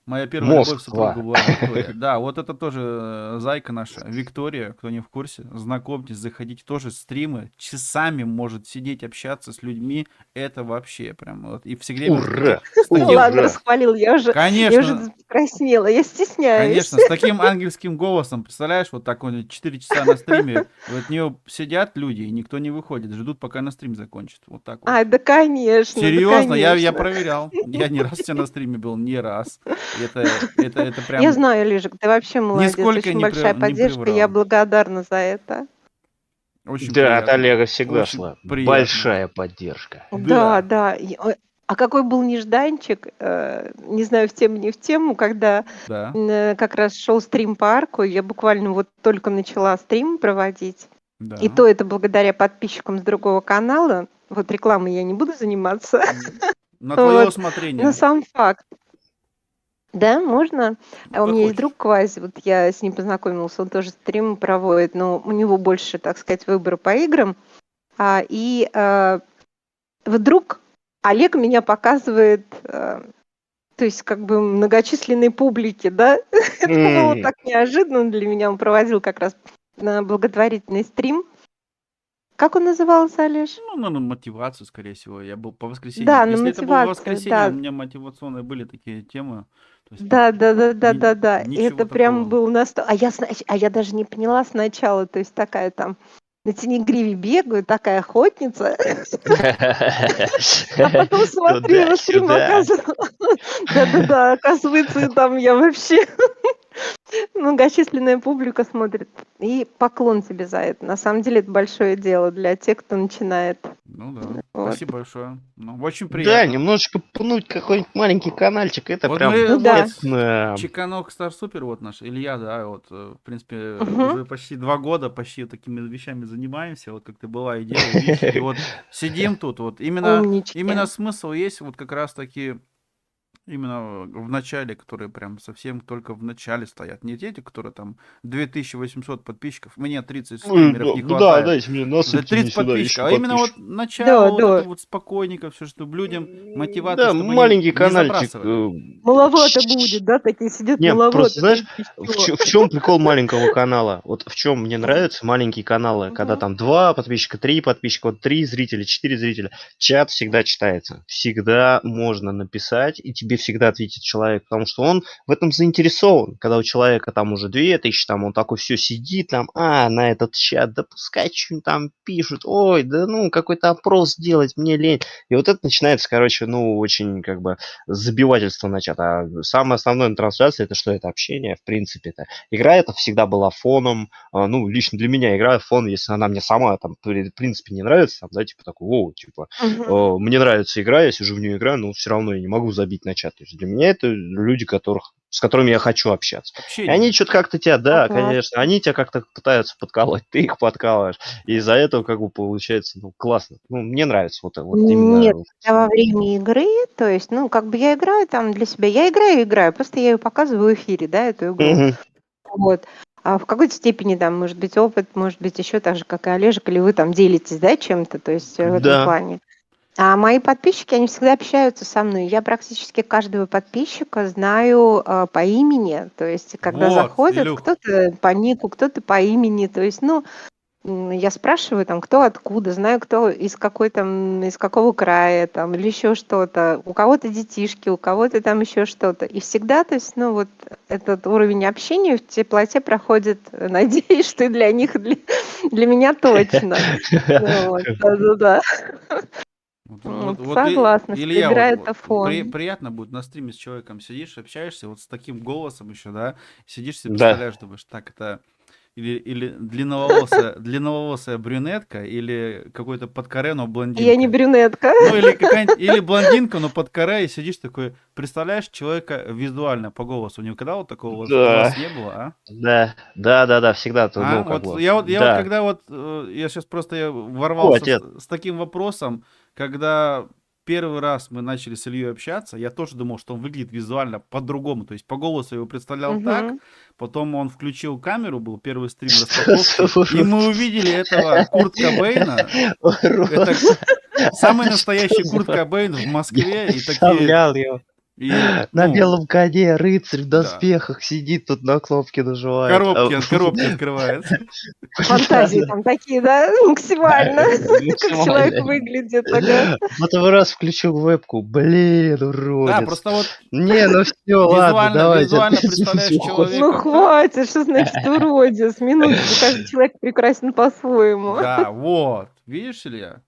Моя первая любовь Москва. супруга была Виктория. Да, вот это тоже зайка наша, Виктория, кто не в курсе, знакомьтесь, заходите, тоже стримы, часами может сидеть, общаться с людьми, это вообще прям вот, и все время... Ура! Ну ладно, Ура! расхвалил, я уже Конечно, покраснела, я стесняюсь. конечно, с таким ангельским голосом, представляешь, вот так вот 4 часа на стриме, от нее сидят люди, и никто не выходит, ждут, пока на стрим закончит, вот так вот. А, да конечно. Серьезно, да, я конечно. проверял, я не раз у тебя на стриме был, не раз. Это прям... Я знаю, Лежик, ты вообще молодец. Нисколько Очень не большая не поддержка, приврал. я благодарна за это. Очень Да, от приятно. Олега всегда Очень шла приятно. большая поддержка. Да, да. А какой был нежданчик, не знаю, в тему, не в тему, когда Да. как раз шел стрим по арку, я буквально вот только начала стрим проводить, и Да. то это благодаря подписчикам с другого канала. Вот рекламой я не буду заниматься, На твое вот. усмотрение. Но сам факт. Да, можно? А у Как меня есть хочешь. друг Квази, вот я с ним познакомился, он тоже стримы проводит, но у него больше, так сказать, выбора по играм. Вдруг Олег меня показывает, то есть как бы многочисленной публике, да? Это было М. так неожиданно для меня. Он проводил как раз на благотворительный стрим. Как он назывался, Олеж? Ну, на мотивацию, скорее всего. Я был по воскресеньям. Да, на Если это было мотивацию, воскресенье, у да. меня мотивационные были такие темы. То есть Да, да, да, да, ни- да, да. ничего Это прям такого. был а я даже не поняла сначала, то есть такая там на тенегриве бегаю, такая охотница, а потом смотрю его стрим, Туда-сюда. оказывается, да-да-да, оказывается, и там я вообще многочисленная публика смотрит. И поклон тебе за это. На самом деле это большое дело для тех, кто начинает. Ну да. Вот. Спасибо большое. Ну, очень Да, приятно. немножечко пнуть какой-нибудь маленький канальчик, это Вот прям мы Ну да. эффектно. Чеканок Стар Супер, вот наш Илья, да, вот, в принципе, Мгм. уже почти 2 года почти такими вещами занимаемся, вот как ты была и делала, видишь, и вот сидим тут, вот именно Умнички. смысл есть вот как раз таки именно в начале, которые прям совсем только в начале стоят, не те, которые там 2800 подписчиков, мне 30 стримеров не Да, хватает. дайте мне За насыпьте мне 30 сюда подписчиков, еще а именно вот подписчиков. начало, Да, вот да. это вот спокойненько, все, чтобы людям мотивацию, Да, чтобы они маленький не канальчик. забрасывали. Маловато будет, да, такие сидят, Не, просто маловато, знаешь, да, и чё? в чем прикол маленького канала? Вот в чем мне нравятся маленькие каналы, когда Мгм. там 2 подписчика, 3 подписчика, вот 3 зрителя, 4 зрителя. Чат всегда читается. Всегда можно написать, и тебе всегда ответит человек, потому что он в этом заинтересован. Когда у человека там уже 2000, там он такой все сидит, там, на этот чат, да пускай что-нибудь там пишут, ой, да ну, какой-то опрос делать, мне лень. И вот это начинается, короче, ну, очень как бы забивательство на чат. А самое основное на трансляции это что? Это общение, в принципе. Это игра это всегда была фоном. Ну, лично для меня игра фон, если она мне сама там, в принципе, не нравится, там, да, типа такой, типа, Мгм. мне нравится игра, я сижу в нее играю, но все равно я не могу забить на чат. То есть для меня это люди, с которыми я хочу общаться. И они Общение. что-то как-то тебя, да, Согласна. конечно, они тебя как-то пытаются подколоть, ты их подкалываешь. И из-за этого как бы получается, ну, классно. Ну, мне нравится вот именно. Нет, я во время игры, то есть, ну, как бы я играю там для себя. Я играю, просто я ее показываю в эфире, да, эту игру. Мгм. Вот. А в какой-то степени там, может быть, опыт, может быть, еще так же, как и Олежек, или вы там делитесь, да, чем-то, то есть в этом Да. плане. А мои подписчики, они всегда общаются со мной. Я практически каждого подписчика знаю по имени. То есть, когда Вот, заходят, Илюх. кто-то по нику, кто-то по имени. То есть, ну, я спрашиваю, там, кто откуда, знаю, кто из какой там, из какого края, там, или еще что-то. У кого-то детишки, у кого-то там еще что-то. И всегда, то есть, ну, вот этот уровень общения в теплоте проходит, надеюсь, что и для них, и для меня точно. Ну вот, да-да-да. Согласна, что Илья, игра вот это фон. приятно будет на стриме с человеком сидишь, общаешься вот с таким голосом еще, да, сидишь себе Да. представляешь, думаешь, так это или длинноволосая брюнетка, или какой-то под каре, но блондинка. Я не брюнетка. Ну, или какая-нибудь, или блондинка, но под каре, и сидишь такой, представляешь человека визуально по голосу. Никогда вот такого вот у вас не было, а? Да, всегда. Ну, как Вот бы, я вот да. когда я сейчас просто я ворвался отец. с таким вопросом, когда первый раз мы начали с Ильей общаться, я тоже думал, что он выглядит визуально по-другому, то есть по голосу я его представлял так, Мгм. потом он включил камеру, был первый стрим распаковки, и мы увидели этого Курт Кобейна, это самый настоящий Курт Кобейн в Москве, и такие, Представлял его. и, На ну, белом коне, рыцарь в да. доспехах сидит, тут на кнопки нажимает. коробки открывает. Фантазии там такие, да, максимально. Как человек Максимально. выглядит. Ага. Потом раз включил вебку, блин, Да, уродец. просто вот Не, ну все, ладно, давайте. визуально опять представляешь всё, человека. Ну хватит, что значит уродец? Минутку, каждый человек прекрасен по-своему. Да, вот. Видишь, Илья?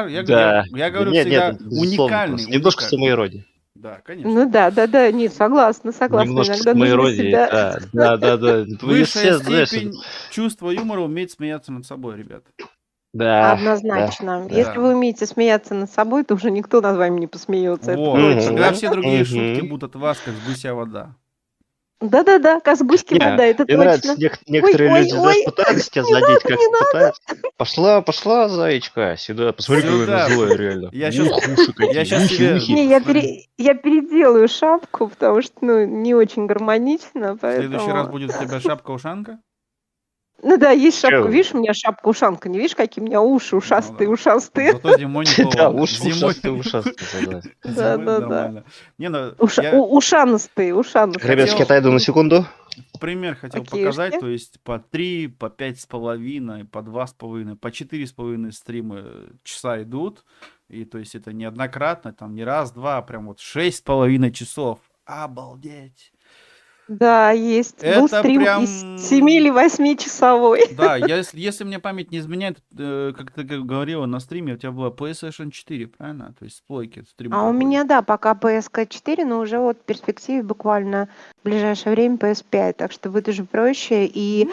Я Да. говорю Нет, всегда это безусловно уникальный. просто. Немножко уникальный. самоирония. Да, конечно. Ну да, нет, согласна. Немножко Иногда нужно самоиронии, себя... да. Вы Высшая все, знаешь, степень чувства юмора — уметь смеяться над собой, ребят. Да, да. Однозначно. Да. Если вы умеете смеяться над собой, то уже никто над вами не посмеется, это Вот. Мгм. Тогда точно. все другие шутки Мгм. будут от вас, как с гуся вода. Да-да-да, Казгуськи Не, вода, это мне нравится, точно. Ой, некоторые ой, люди, знаешь, ой, пытаются тебя не задеть, надо, как не надо. пытаются. Пошла, заячка, сюда. Посмотри, какая она Сюда. злая, реально. Я сейчас, Ух, уши я какие, сейчас тебе... ухи. Не, я, Смотри, я переделаю шапку, потому что, ну, не очень гармонично, в следующий раз поэтому... будет у тебя шапка-ушанка? Ну да, есть шапка. Чё? Видишь, у меня шапка-ушанка. Не видишь, какие у меня уши Ну ушастые, да. ушастые. Зато зимой не Да, холодно. уши Зимой... ушастые, согласен. Зимой Да-да-да. нормально. Не, ну, я Ушанастые, ушанастые. Ребятки, хотел отойду на секунду. пример хотел Окейшки. показать, то есть по 3, по 5,5, по 2,5, по 4,5 стримы часа идут, и то есть это неоднократно, там не раз, два, а прям вот 6,5 часов. Обалдеть! Да, есть. Был Это стрим прям... из 7 или 8 часовой. Да, если мне память не изменяет, как ты говорила на стриме, у тебя была PlayStation 4, правильно? То есть с плойки стрим А у проходит. меня, да, пока PSK 4, но уже вот в перспективе буквально в ближайшее время PS5. Так что будет уже проще, и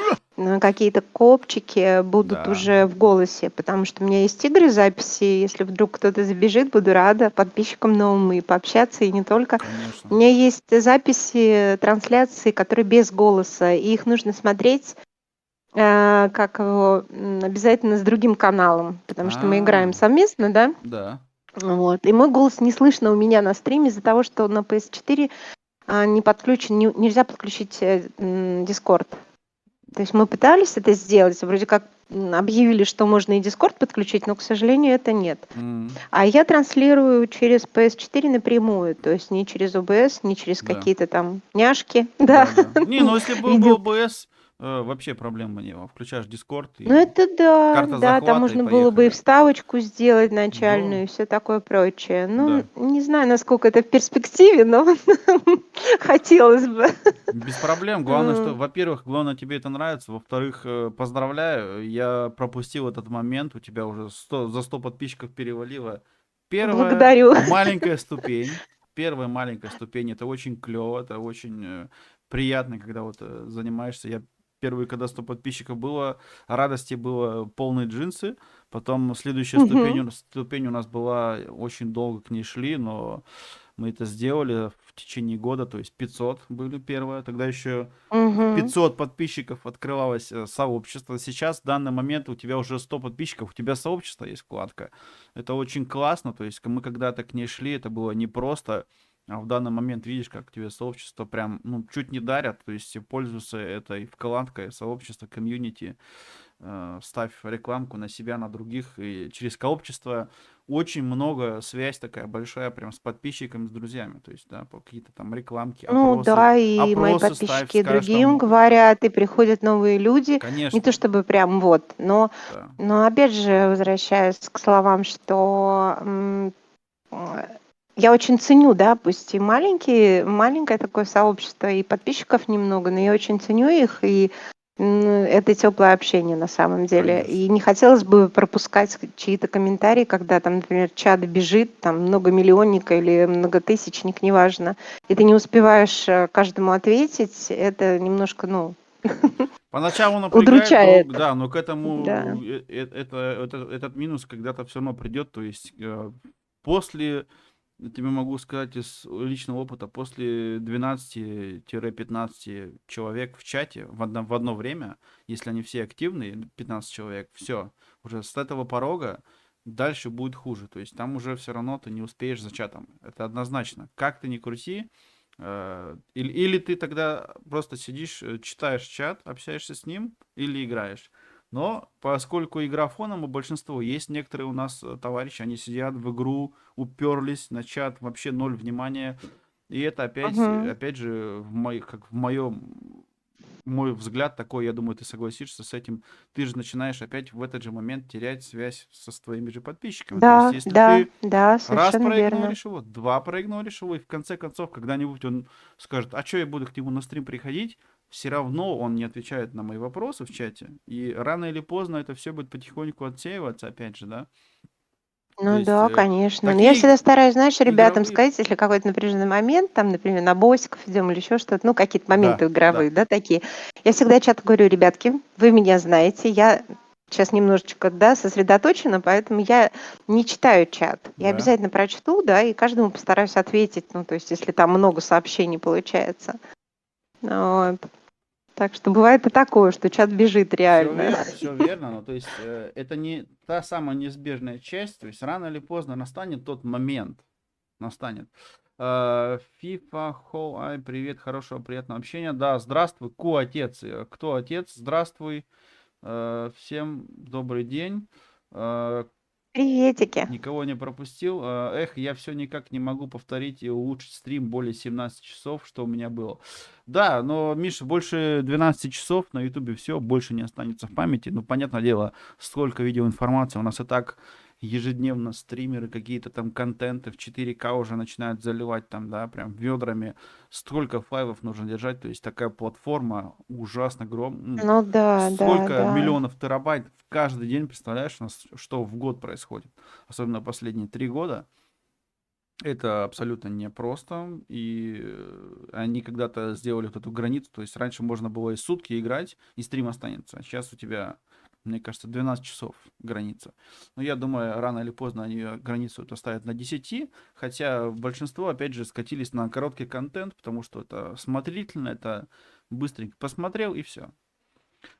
какие-то копчики будут Да. уже в голосе, потому что у меня есть игры записи. Если вдруг кто-то забежит, буду рада подписчикам новым и пообщаться, и не только. У Конечно. меня есть записи, трансляции, которые без голоса, и их нужно смотреть как его, обязательно с другим каналом, потому что мы играем А, совместно, да? да. Вот. И мой голос не слышно у меня на стриме из-за того, что на PS4 не подключен, нельзя подключить Discord. То есть мы пытались это сделать, вроде как объявили, что можно и Discord подключить, но, к сожалению, это нет. М, А я транслирую через PS4 напрямую, то есть не через OBS, не через Да. какие-то там няшки, да. Да. Не, ну если был бы Видео. OBS, вообще проблемы не было. Включаешь Discord и Ну это да, карта да, там захвата и можно было бы и поехали. вставочку сделать Да, начальную и все такое прочее. Ну, да. не знаю, насколько это в перспективе, но хотелось бы. Без проблем. Главное, что, М, во-первых, главное, тебе это нравится. Во-вторых, поздравляю, я пропустил этот момент. У тебя уже за 100 подписчиков перевалило. Первая Благодарю. маленькая ступень. Первая маленькая ступень. Это очень клево, это очень приятно, когда вот занимаешься. Я первый, когда 100 подписчиков было, радости было полные джинсы. Потом следующая Мгм. ступень у нас была, очень долго к ней шли, но мы это сделали в течение года, то есть 500 были первое. Тогда еще Мгм. 500 подписчиков открывалось сообщество. Сейчас, в данный момент, у тебя уже 100 подписчиков, у тебя сообщество есть вкладка. Это очень классно, то есть мы когда-то к ней шли, это было непросто, а в данный момент видишь, как тебе сообщество прям, ну, чуть не дарят, то есть пользуются этой вкладкой, сообщество, комьюнити, ставь рекламку на себя, на других, и через сообщество очень много, связь такая большая прям с подписчиками, с друзьями, то есть, да, какие-то там рекламки, Ну да, и мои опросы ставь, подписчики скажешь другим там, говорят, и приходят новые люди. Не то конечно, чтобы прям вот, да, но опять же, возвращаясь к словам, что я очень ценю, да, пусть и маленькое такое сообщество, и подписчиков немного, но я очень ценю их, и это теплое общение на самом деле. конечно. И не хотелось бы пропускать чьи-то комментарии, когда там, например, чат бежит, там многомиллионника или многотысячник, неважно, и ты не успеваешь каждому ответить, это немножко, Поначалу напрягает, удручает. да, но к Да. этому этот минус когда-то все равно придет. То есть после, тебе могу сказать из личного опыта, после 12-15 человек в чате в одно время, если они все активные, 15 человек, все, уже с этого порога дальше будет хуже. То есть там уже все равно ты не успеешь за чатом. Это однозначно. Как ты ни крути, или ты тогда просто сидишь, читаешь чат, общаешься с ним, или играешь. Но поскольку игра фоном у большинства, есть некоторые у нас товарищи, они сидят в игру, уперлись на чат, вообще ноль внимания. И это Мгм. опять же, как в мой взгляд такой, я думаю, ты согласишься с этим, ты же начинаешь опять в этот же момент терять связь со своими же подписчиками. То есть, Да, если да, ты да, раз совершенно верно. проигноришь его, два проигноришь его, и в конце концов, когда-нибудь он скажет, а что я буду к нему на стрим приходить, все равно он не отвечает на мои вопросы в чате, и рано или поздно это все будет потихоньку отсеиваться, опять же, да. То Ну есть да, конечно. Но я такие всегда стараюсь, знаешь, ребятам игровые... сказать, если какой-то напряженный момент, там, например, на босиков идем или еще что-то, ну, какие-то моменты Да, да, игровые, да, такие. Я всегда чат говорю, ребятки, вы меня знаете, я сейчас немножечко, да, сосредоточена, поэтому я не читаю чат. Я Да. обязательно прочту, да, и каждому постараюсь ответить, ну, то есть если там много сообщений получается. Вот. Так что бывает и такое, что чат бежит реально. Все верно, но то есть это не та самая неизбежная часть, то есть рано или поздно настанет тот момент, настанет. FIFA, How I, привет, хорошего, приятного общения. Да, здравствуй, отец. Кто отец? Здравствуй. Всем добрый день. Приветики. Никого не пропустил. Я все никак не могу повторить и улучшить стрим более 17 часов, что у меня было. Да, но, Миша, больше 12 часов на Ютубе все, больше не останется в памяти. Ну, понятное дело, столько видеоинформации. У нас и так ежедневно стримеры какие-то там контенты в 4К уже начинают заливать там, да, прям ведрами. Столько файлов нужно держать. То есть такая платформа ужасно громкая. Ну да, да, Сколько да. миллионов терабайт каждый день, представляешь, у нас что в год происходит? Особенно последние 3 года. Это абсолютно непросто. И они когда-то сделали вот эту границу. То есть раньше можно было и сутки играть, и стрим останется. А сейчас у тебя, мне кажется, 12 часов граница. Но я думаю, рано или поздно они границу эту ставят на 10. Хотя большинство, опять же, скатились на короткий контент, потому что это смотрительно, это быстренько посмотрел и все.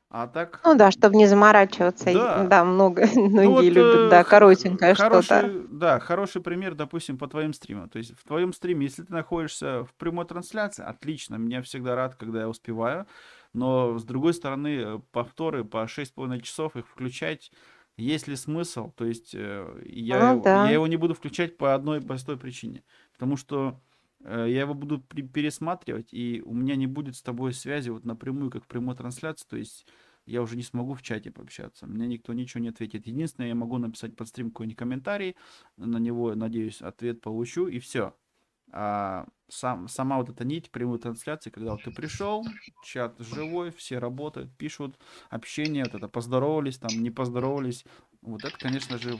А так, Ну да, чтобы не заморачиваться. да. Да, многие Ну вот любят, да, коротенькое что-то. хороший, да, хороший пример, допустим, по твоим стримам. То есть в твоем стриме, если ты находишься в прямой трансляции, отлично, меня всегда рад, когда я успеваю. Но с другой стороны, повторы по 6,5 часов их включать, есть ли смысл? То есть я Ну да. его не буду включать по одной простой причине. Потому что я его буду пересматривать, и у меня не будет с тобой связи вот напрямую, как в прямой трансляции. То есть я уже не смогу в чате пообщаться. Мне никто ничего не ответит. Единственное, я могу написать под стрим какой-нибудь комментарий, на него, надеюсь, ответ получу, и все. А сама вот эта нить прямой трансляции, когда вот ты пришел, чат живой, все работают, пишут, общение, вот это поздоровались, там не поздоровались. Вот это, конечно же,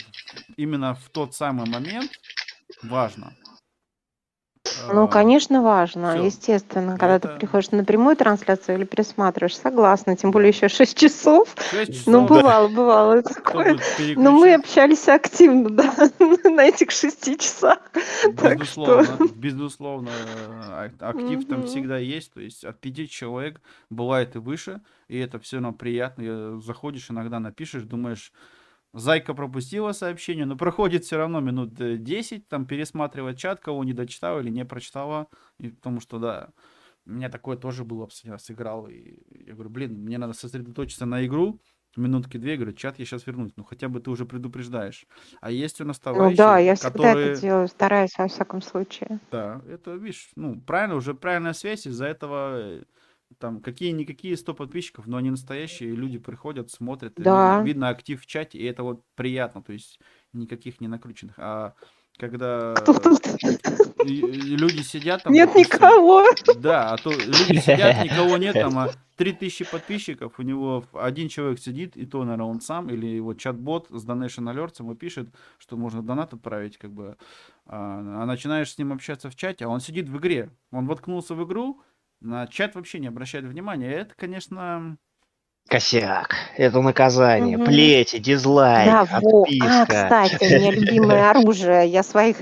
именно в тот самый момент важно. Ну, конечно, важно, всё. естественно, когда ты Это- приходишь на прямую трансляцию или пересматриваешь, согласна, тем Да. более еще 6 часов. 6 Ну, часов, бывало такое. чтобы Но мы переключить. общались активно, да, на этих 6 часах. Так что... Безусловно, актив там Мгм. всегда есть, то есть от 5 человек бывает и выше, и это все равно приятно. Заходишь, иногда напишешь, думаешь, зайка пропустила сообщение, но проходит все равно минут 10, там пересматривать чат, кого не дочитала или не прочитала, и потому что, да, у меня такое тоже было, последний раз играл, и я говорю, блин, мне надо сосредоточиться на игру, минутки 2, говорю, чат я сейчас вернусь, ну хотя бы ты уже предупреждаешь. А есть у нас Ну товарищи, да, я всегда которые... это делаю, стараюсь во всяком случае. Да, это, видишь, ну, правильно, уже правильная связь, из-за этого там какие-никакие 100 подписчиков, но они настоящие, и люди приходят, смотрят, и Да. видно актив в чате, и это вот приятно, то есть никаких не накрученных. А когда Кто тут? люди сидят там, Нет допустим, никого. да, а то люди сидят, никого нет, там, а 3000 подписчиков, у него один человек сидит, и то, наверное, он сам, или его чат-бот с Donation Alerts ему пишет, что можно донат отправить, как бы, а начинаешь с ним общаться в чате, а он сидит в игре, он воткнулся в игру, на чат вообще не обращает внимания, это, конечно... Косяк. Это наказание. Мгм. Плети, дизлайк, Да, во. отписка. Кстати, у меня любимое оружие. Я своих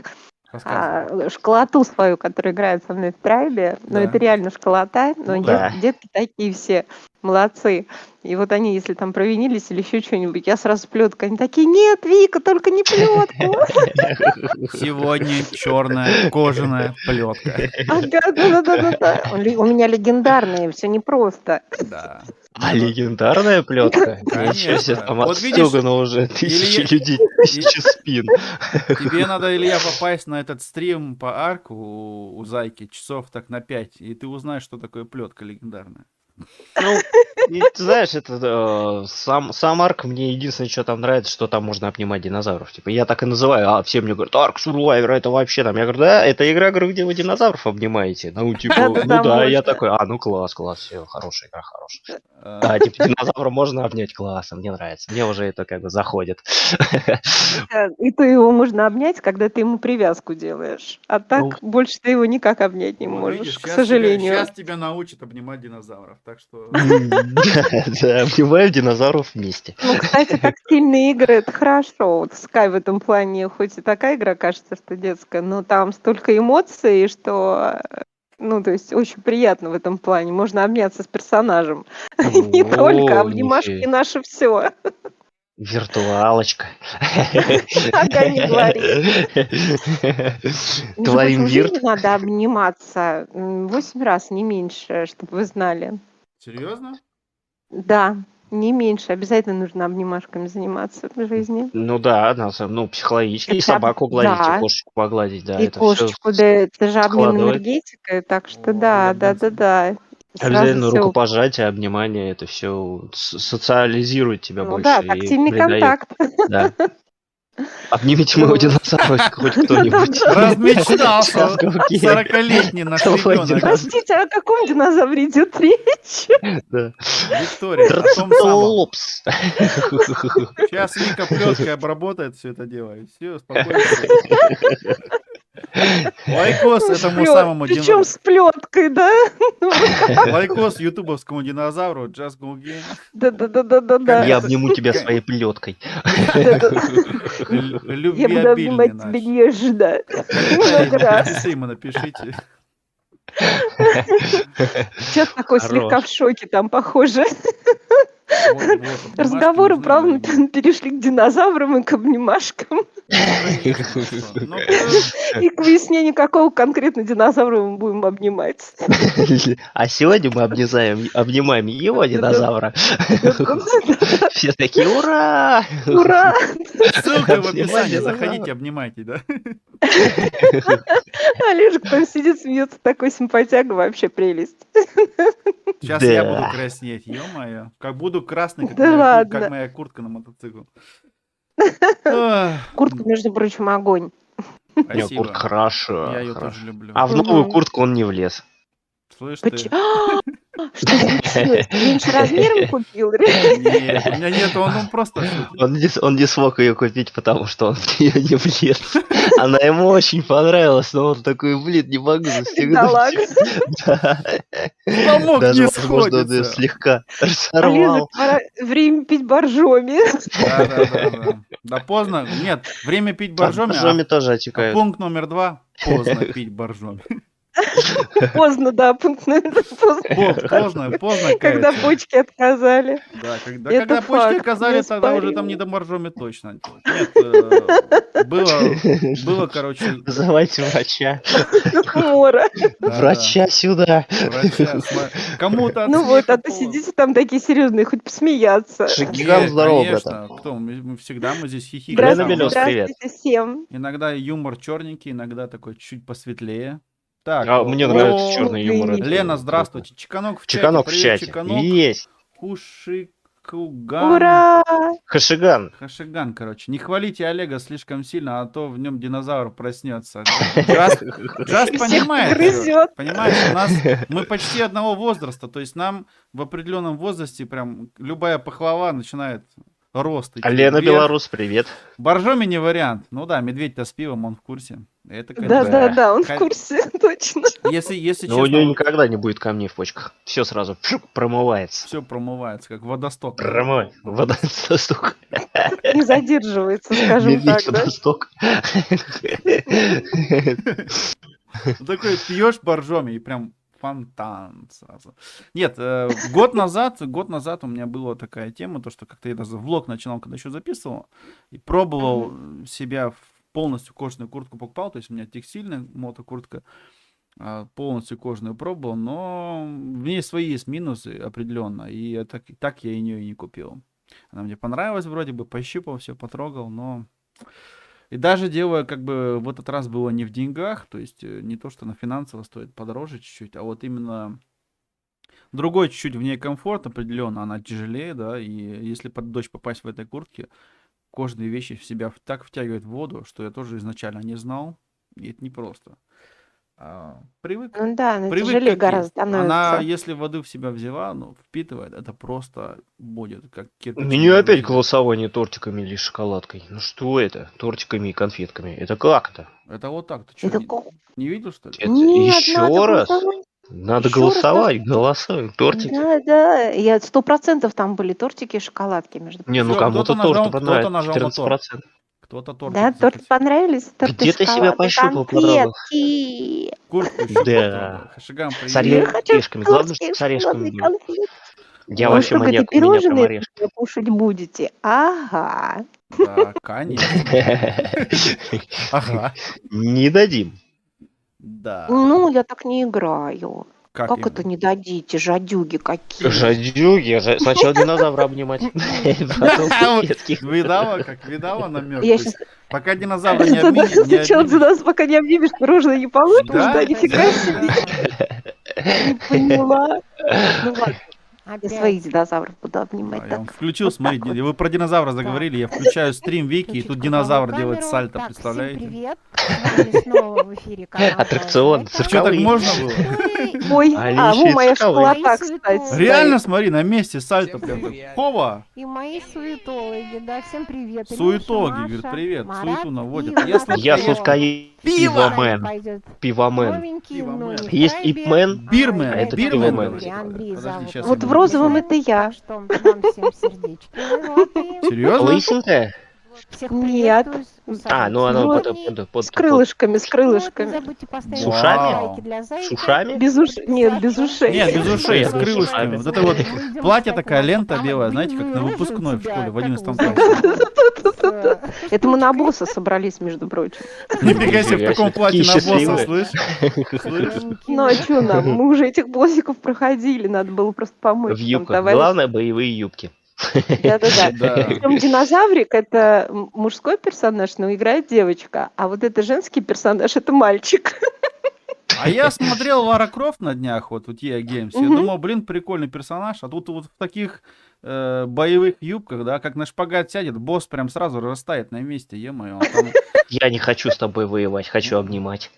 Рассказывай. школоту свою, которая играет со мной в трайбе, но Да. это реально школота, но Ну да. детки такие все молодцы. И вот они, если там провинились или еще что-нибудь, я сразу плетка. Они такие, нет, Вика, только не плетку. Сегодня черная кожаная плетка. Ага, да. У меня легендарные, все непросто. Да. А легендарная плетка? Конечно. Ничего себе, там Вот видишь, отстегано уже тысячи Илья- людей, тысячи спин. Тебе надо, Илья, попасть на этот стрим по арку у Зайки часов так на 5, и ты узнаешь, что такое плетка легендарная. Ну, и ты знаешь, это сам Арк, мне единственное, что там нравится, что там можно обнимать динозавров. Типа, я так и называю, а все мне говорят, Арк Сурвайвер, это вообще там. Я говорю, да, это игра, говорю, где вы динозавров обнимаете. Ну, типа, ну да, я такой, ну класс, все, хорошая игра, хорошая. Да, типа, динозавра можно обнять, классно, мне нравится. Мне уже это как бы заходит. И то его можно обнять, когда ты ему привязку делаешь. А так больше ты его никак обнять не Вот можешь, видишь, к сожалению. Сейчас тебя научат обнимать динозавров, так что... Да, обнимаем динозавров вместе. Ну, кстати, тактильные игры — это хорошо. Вот Sky в этом плане, хоть и такая игра кажется, что детская, но там столько эмоций, что, ну, то есть очень приятно в этом плане. Можно обняться с персонажем. Не только О, обнимашки нифига. наше все. Виртуалочка. Ага, не говори. Между Творим прочим, в жизни вирт. надо обниматься 8 раз, не меньше, чтобы вы знали. Серьезно? Да, не меньше. Обязательно нужно обнимашками заниматься в жизни. Ну да, ну, психологически. И Это собаку гладить, и да, кошечку погладить, да, и это все кошечку, да, это же обмен складывает. энергетикой, так что О, да, ягодица. Сразу Обязательно все. рукопожатие, обнимание, это все социализирует тебя Ну да, больше и тактильный придает. контакт. Да. Обнимите моего Вот. динозавра хоть кто-нибудь. Да-да-да. Размечтался. Сейчас, Гауки. 40-летний наш Давай, ребенок. динозавр. Простите, о каком динозавре идет речь? Да. Виктория, о том самом. Драцеполопс. Сейчас Вика плеткой обработает все это дело. И все, спокойно. Лайкос этому самому Причем с плеткой, да? лайкос ютубовскому динозавру Just Go Game. Да. Я обниму тебя своей плеткой. Я буду Любвеобильный обнимать тебя наш. нежно. Много раз. Комментарий ему напишите. Что-то такое слегка в шоке там, похоже. Вот, Разговоры, нужны, правда, да, перешли к динозаврам и к обнимашкам. Ну, И к выяснению, какого конкретно динозавра мы будем обнимать. А сегодня мы обнимаем его динозавра. Все такие, ура! Ура! ссылка в Обнимай описании, динозавра. заходите, обнимайте, да? Олежек там сидит, смеется, такой симпатяга, вообще прелесть. Сейчас Да. я буду краснеть, ё-моё. Как буду красный, как, Да моя, ладно. как моя куртка на мотоцикл. Ах, Куртка, между прочим, огонь. Не, Спасибо. куртка хорошо. Я ее хорошо. тоже люблю. А в новую Мгм. куртку он не влез. Слышь ты? Что случилось? Меньше размером купил? Нет, у меня нет, он просто шутит. Он не смог ее купить, потому что он в нее не влез. Она ему очень понравилась, но он такой, блин, не могу Бедолага. застегнуть. Да. Замок Даже, не возможно, он её сходится. слегка Олежек, разорвал. пора время пить боржоми. Да. Да поздно. Нет, время пить боржоми, Боржоми тоже а отекают. пункт номер 2. Поздно пить боржоми. Поздно, да, пункт номер поздно. Поздно Когда каяться. почки отказали. Да, когда, Это когда почки факт, оказали, тогда уже там неоспоримо. не до боржоми точно. Нет, было, короче, Вызывайте врача. Мора. да, Врача сюда. врача. Кому-то от Ну вот, смеха а то повод. сидите там такие серьезные, хоть посмеяться. Шагиган, Нет, здорово, конечно. братан. Кто? Мы всегда здесь хихикаем. Лена Белёс, привет. Здравствуйте всем. Иногда юмор черненький, иногда такой чуть посветлее. Так, А мне о, нравится о, черный юмор. это Лена, круто. здравствуйте. Чеканок в чате. Чеканок в Привет, чате. Чеканок. Есть. Кушикуган. Ура! Хашиган. Хашиган, короче. Не хвалите Олега слишком сильно, а то в нем динозавр проснется. Джаст Всех понимает. грызет. Понимаешь, мы почти одного возраста, то есть нам в определенном возрасте прям любая пахлава начинает рост. идти Лена вверх. Белорус, привет. Боржоми не вариант. Ну да, медведь-то с пивом, он в курсе. Это, конечно. Да, он в Ха- курсе, точно. Если Но у нее честно, никогда не будет камней в почках. Все сразу промывается. все промывается, как водосток. Промывай. Водосток. Не задерживается, скажем так, Медведь да? водосток. Ну, такой пьешь боржоми и прям фонтан сразу. Нет, год назад у меня была такая тема, то что как-то я даже влог начинал, когда еще записывал, и пробовал себя полностью кожаную куртку покупал, то есть у меня текстильная мотокуртка, полностью кожаную пробовал, но в ней свои есть минусы определенно, и так я ее и не купил. Она мне понравилась вроде бы, пощупал, все потрогал, но... И даже дело как бы в этот раз было не в деньгах, то есть не то, что на финансово стоит подороже чуть-чуть, а вот именно другой чуть-чуть в ней комфорт определенно, она тяжелее, да, и если под дождь попасть в этой куртке, кожаные вещи в себя так втягивают воду, что я тоже изначально не знал, и это непросто. Привык. Ну да, она Привык тяжелее как гораздо есть. Она, становится. если воды в себя взяла, ну, впитывает, это просто будет, как У кирпич. меня опять голосование тортиками или шоколадкой. Ну что это? Тортиками и конфетками. Это как это? Это вот так, ты Это что, ко- не видел, что ли? Это Нет, еще надо раз? голосовать. Надо Ещё раз голосовать, голосуем. Тортики. Да, я 100% там были тортики и шоколадки, между Не, прочим. ну Всё, кому-то кто-то торт нажал понравится. на торт. 14%. Кто-то тортик Да, торты захотел. понравились? Торты Где ты себя шоколадные, пощупал, подруга? конфетки. Куртку щупал, Да. Хашигам, С привет. Я хочу орешками. Главное, тортики, чтобы с орешками шоколадные были. конфеты. Я Вы вообще что, говорите, маньяк, у меня прям пирожные орешки. кушать будете? Ага. Да, конечно. Ага. Не дадим. Да. Ну, я так не играю. Как Как это именно? не дадите? Жадюги какие. Жадюги. Сначала динозавра обнимать. Потом конфетки. Видала намек? Я То есть, щас... пока динозавра не обнимешь. Сначала за нас, пока не обнимешь, пирожное не получишь, да, нифига себе. Не поняла. Ну ладно, я своих динозавров буду обнимать. Я вам Так. включил, смотрите, вы про динозавра заговорили, я включаю стрим Вики, и тут динозавр делает сальто, представляете? Всем привет, с вами снова в эфире канал Аттракцион, Зайка. Что, так цирковые. можно было? Ой, Алиса вот моя из школы. школота, кстати. Реально, смотри, на месте сальто прям так. Хова! И мои суетологи, да, всем привет. Илюша, Суетологи, Маша, говорит, привет, Марат суету наводят. и Я Влад. Я сладкоежка. сладкоежка. Пивомен. Пойдет Пивомен. новенький, Пивомен. ну, Есть Трайбер, Ипмен. Бирмен, а это Бирмен, Пивомен. говорит. Андрей Подожди, зовут. сейчас Вот я в розовом это я. Так что вам всем сердечки. вылапаем. Серьезно? Лысенькая? Всех Нет. приветствую. А, ну она Вот. под С крылышками, с Вот, не крылышками. забудьте поставить С ушами? лайки для Зайки. С ушами? Без ушей. Нет, без ушей. Нет, без ушей, с Нет, крылышками. Вот это вот платье такая, лента белая, знаете, как на выпускной в школе в 11 классе. Это мы на босса собрались, между прочим. Нифига себе, в таком платье на босса, Счастливые. слышь? Слышь? Ну а что нам? Мы уже этих боссиков проходили, надо было просто помочь. В там, юбках. товарищ. Главное, боевые юбки. Да-да-да. Да. Причем динозаврик это мужской персонаж, но играет девочка, а вот это женский персонаж это мальчик. А я смотрел Лара Крофт на днях, вот у Tia Games. Я Мгм. думал, блин, прикольный персонаж. А тут вот в таких боевых юбках, да, как на шпагат сядет, босс прям сразу растает на месте, е-мое. А там- Я не хочу с тобой воевать, хочу обнимать.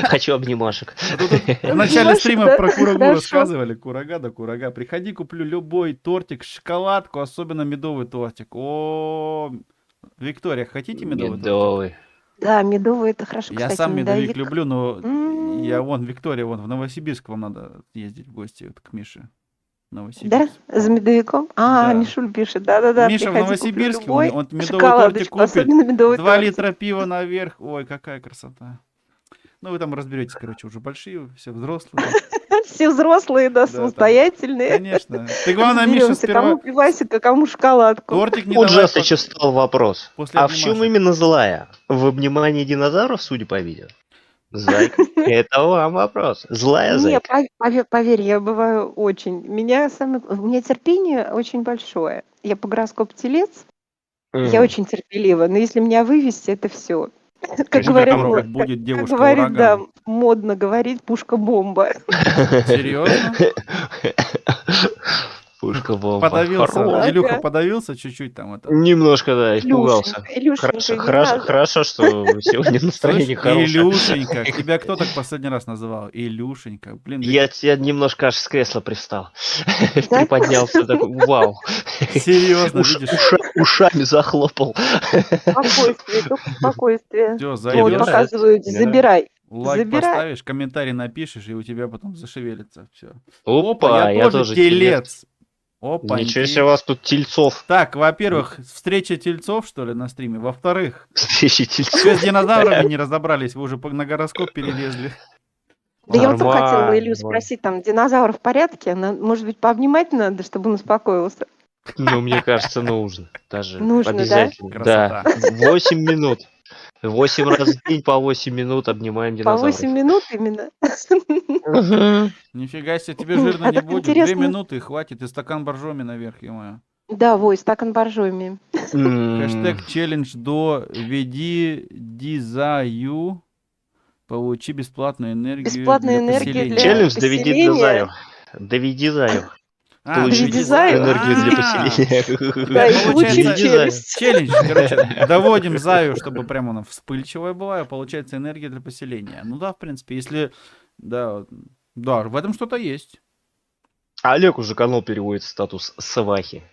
Хочу обнимашек. А тут в начале Понимаешь, стрима да? про курагу Хорошо. рассказывали. Курага да курага. Приходи, куплю любой тортик, шоколадку, особенно медовый тортик. О, Виктория, хотите медовый тортик? Медовый. Да, медовый это хорошо, Я кстати, сам медовик медовик. люблю, но М. я Виктория, в Новосибирск вам надо ездить в гости вот к Мише. Да? Новосибирск. За медовиком? А, Да. Мишуль пишет, да-да-да. Миша в приходи, Новосибирске, куплю любой он медовый тортик шоколадочку, купит, особенно медовый 2 тортик. литра пива наверх. Ой, какая красота. Ну, вы там разберетесь, короче, уже большие, все взрослые. Все взрослые, да, Да, самостоятельные. Конечно. Ты, главное, Миша, Разберемся, сперва кому пивасик, а кому шоколадку. тортик не Вот давай. же сейчас стал вопрос. после А в чем обнимашек. именно злая? В обнимании динозавров, судя по видео? Зайка, это вам вопрос. Злая Не, зайка. поверь, я бываю очень. У меня терпение очень большое. Я по гороскопу телец, я очень терпелива, но если меня вывести, это все. Как Скажи, говорят, попробуй, Попробуй, будет как девушка говорит, да, ураган. модно говорить, пушка-бомба. Серьезно? Пушка бомба. Подавился. Хорош. Илюха подавился чуть-чуть там это. Немножко, да, испугался. Илюшенька, Хорошо, что сегодня настроение Слышь, хорошее. Илюшенька, тебя кто так последний раз называл? Илюшенька. Блин, Я немножко аж с кресла привстал. Да? Приподнялся такой, вау. серьезно, видишь? Ушами захлопал. Спокойствие, только спокойствие. Все, Вот, зайдешь, нравится, показывают, мне забирай. лайк забирай. поставишь, комментарий напишешь, и у тебя потом зашевелится. Все. Опа, я тоже телец. Опа, Ничего себе, у вас тут тельцов. Так, во-первых, встреча тельцов, что ли, на стриме. Во-вторых, Встречи тельцов. все с динозаврами не разобрались, вы уже на гороскоп перелезли. Да я вот только хотела Нормально, Илью спросить, там, динозавр в порядке? Может быть, пообнимать надо, чтобы он успокоился? Ну, мне кажется, нужно. Даже Нужно, да? обязательно. Да. Красота. 8 минут. 8 раз в день по 8 минут обнимаем По динозавров. 8 минут именно? Мгм. Нифига себе, тебе жирно А не так будет. 2 интересно. минуты хватит, и стакан боржоми наверх, ё-моё. Да, вой, стакан боржоми. Хэштег челлендж до веди дизаю. Получи бесплатную энергию Бесплатную для энергию поселения. для- Челлендж доведи поселения. до заю. Доведи заю. А, Получи доведи заю? энергию для А, поселения. Да, и получается, получи Доведи заю. челюсть. челлендж, короче, доводим заю, чтобы прямо она вспыльчивая была, и получается энергия для поселения. Ну да, в принципе, если... Да, в этом что-то есть. Олег уже канал переводит в статус Савахи.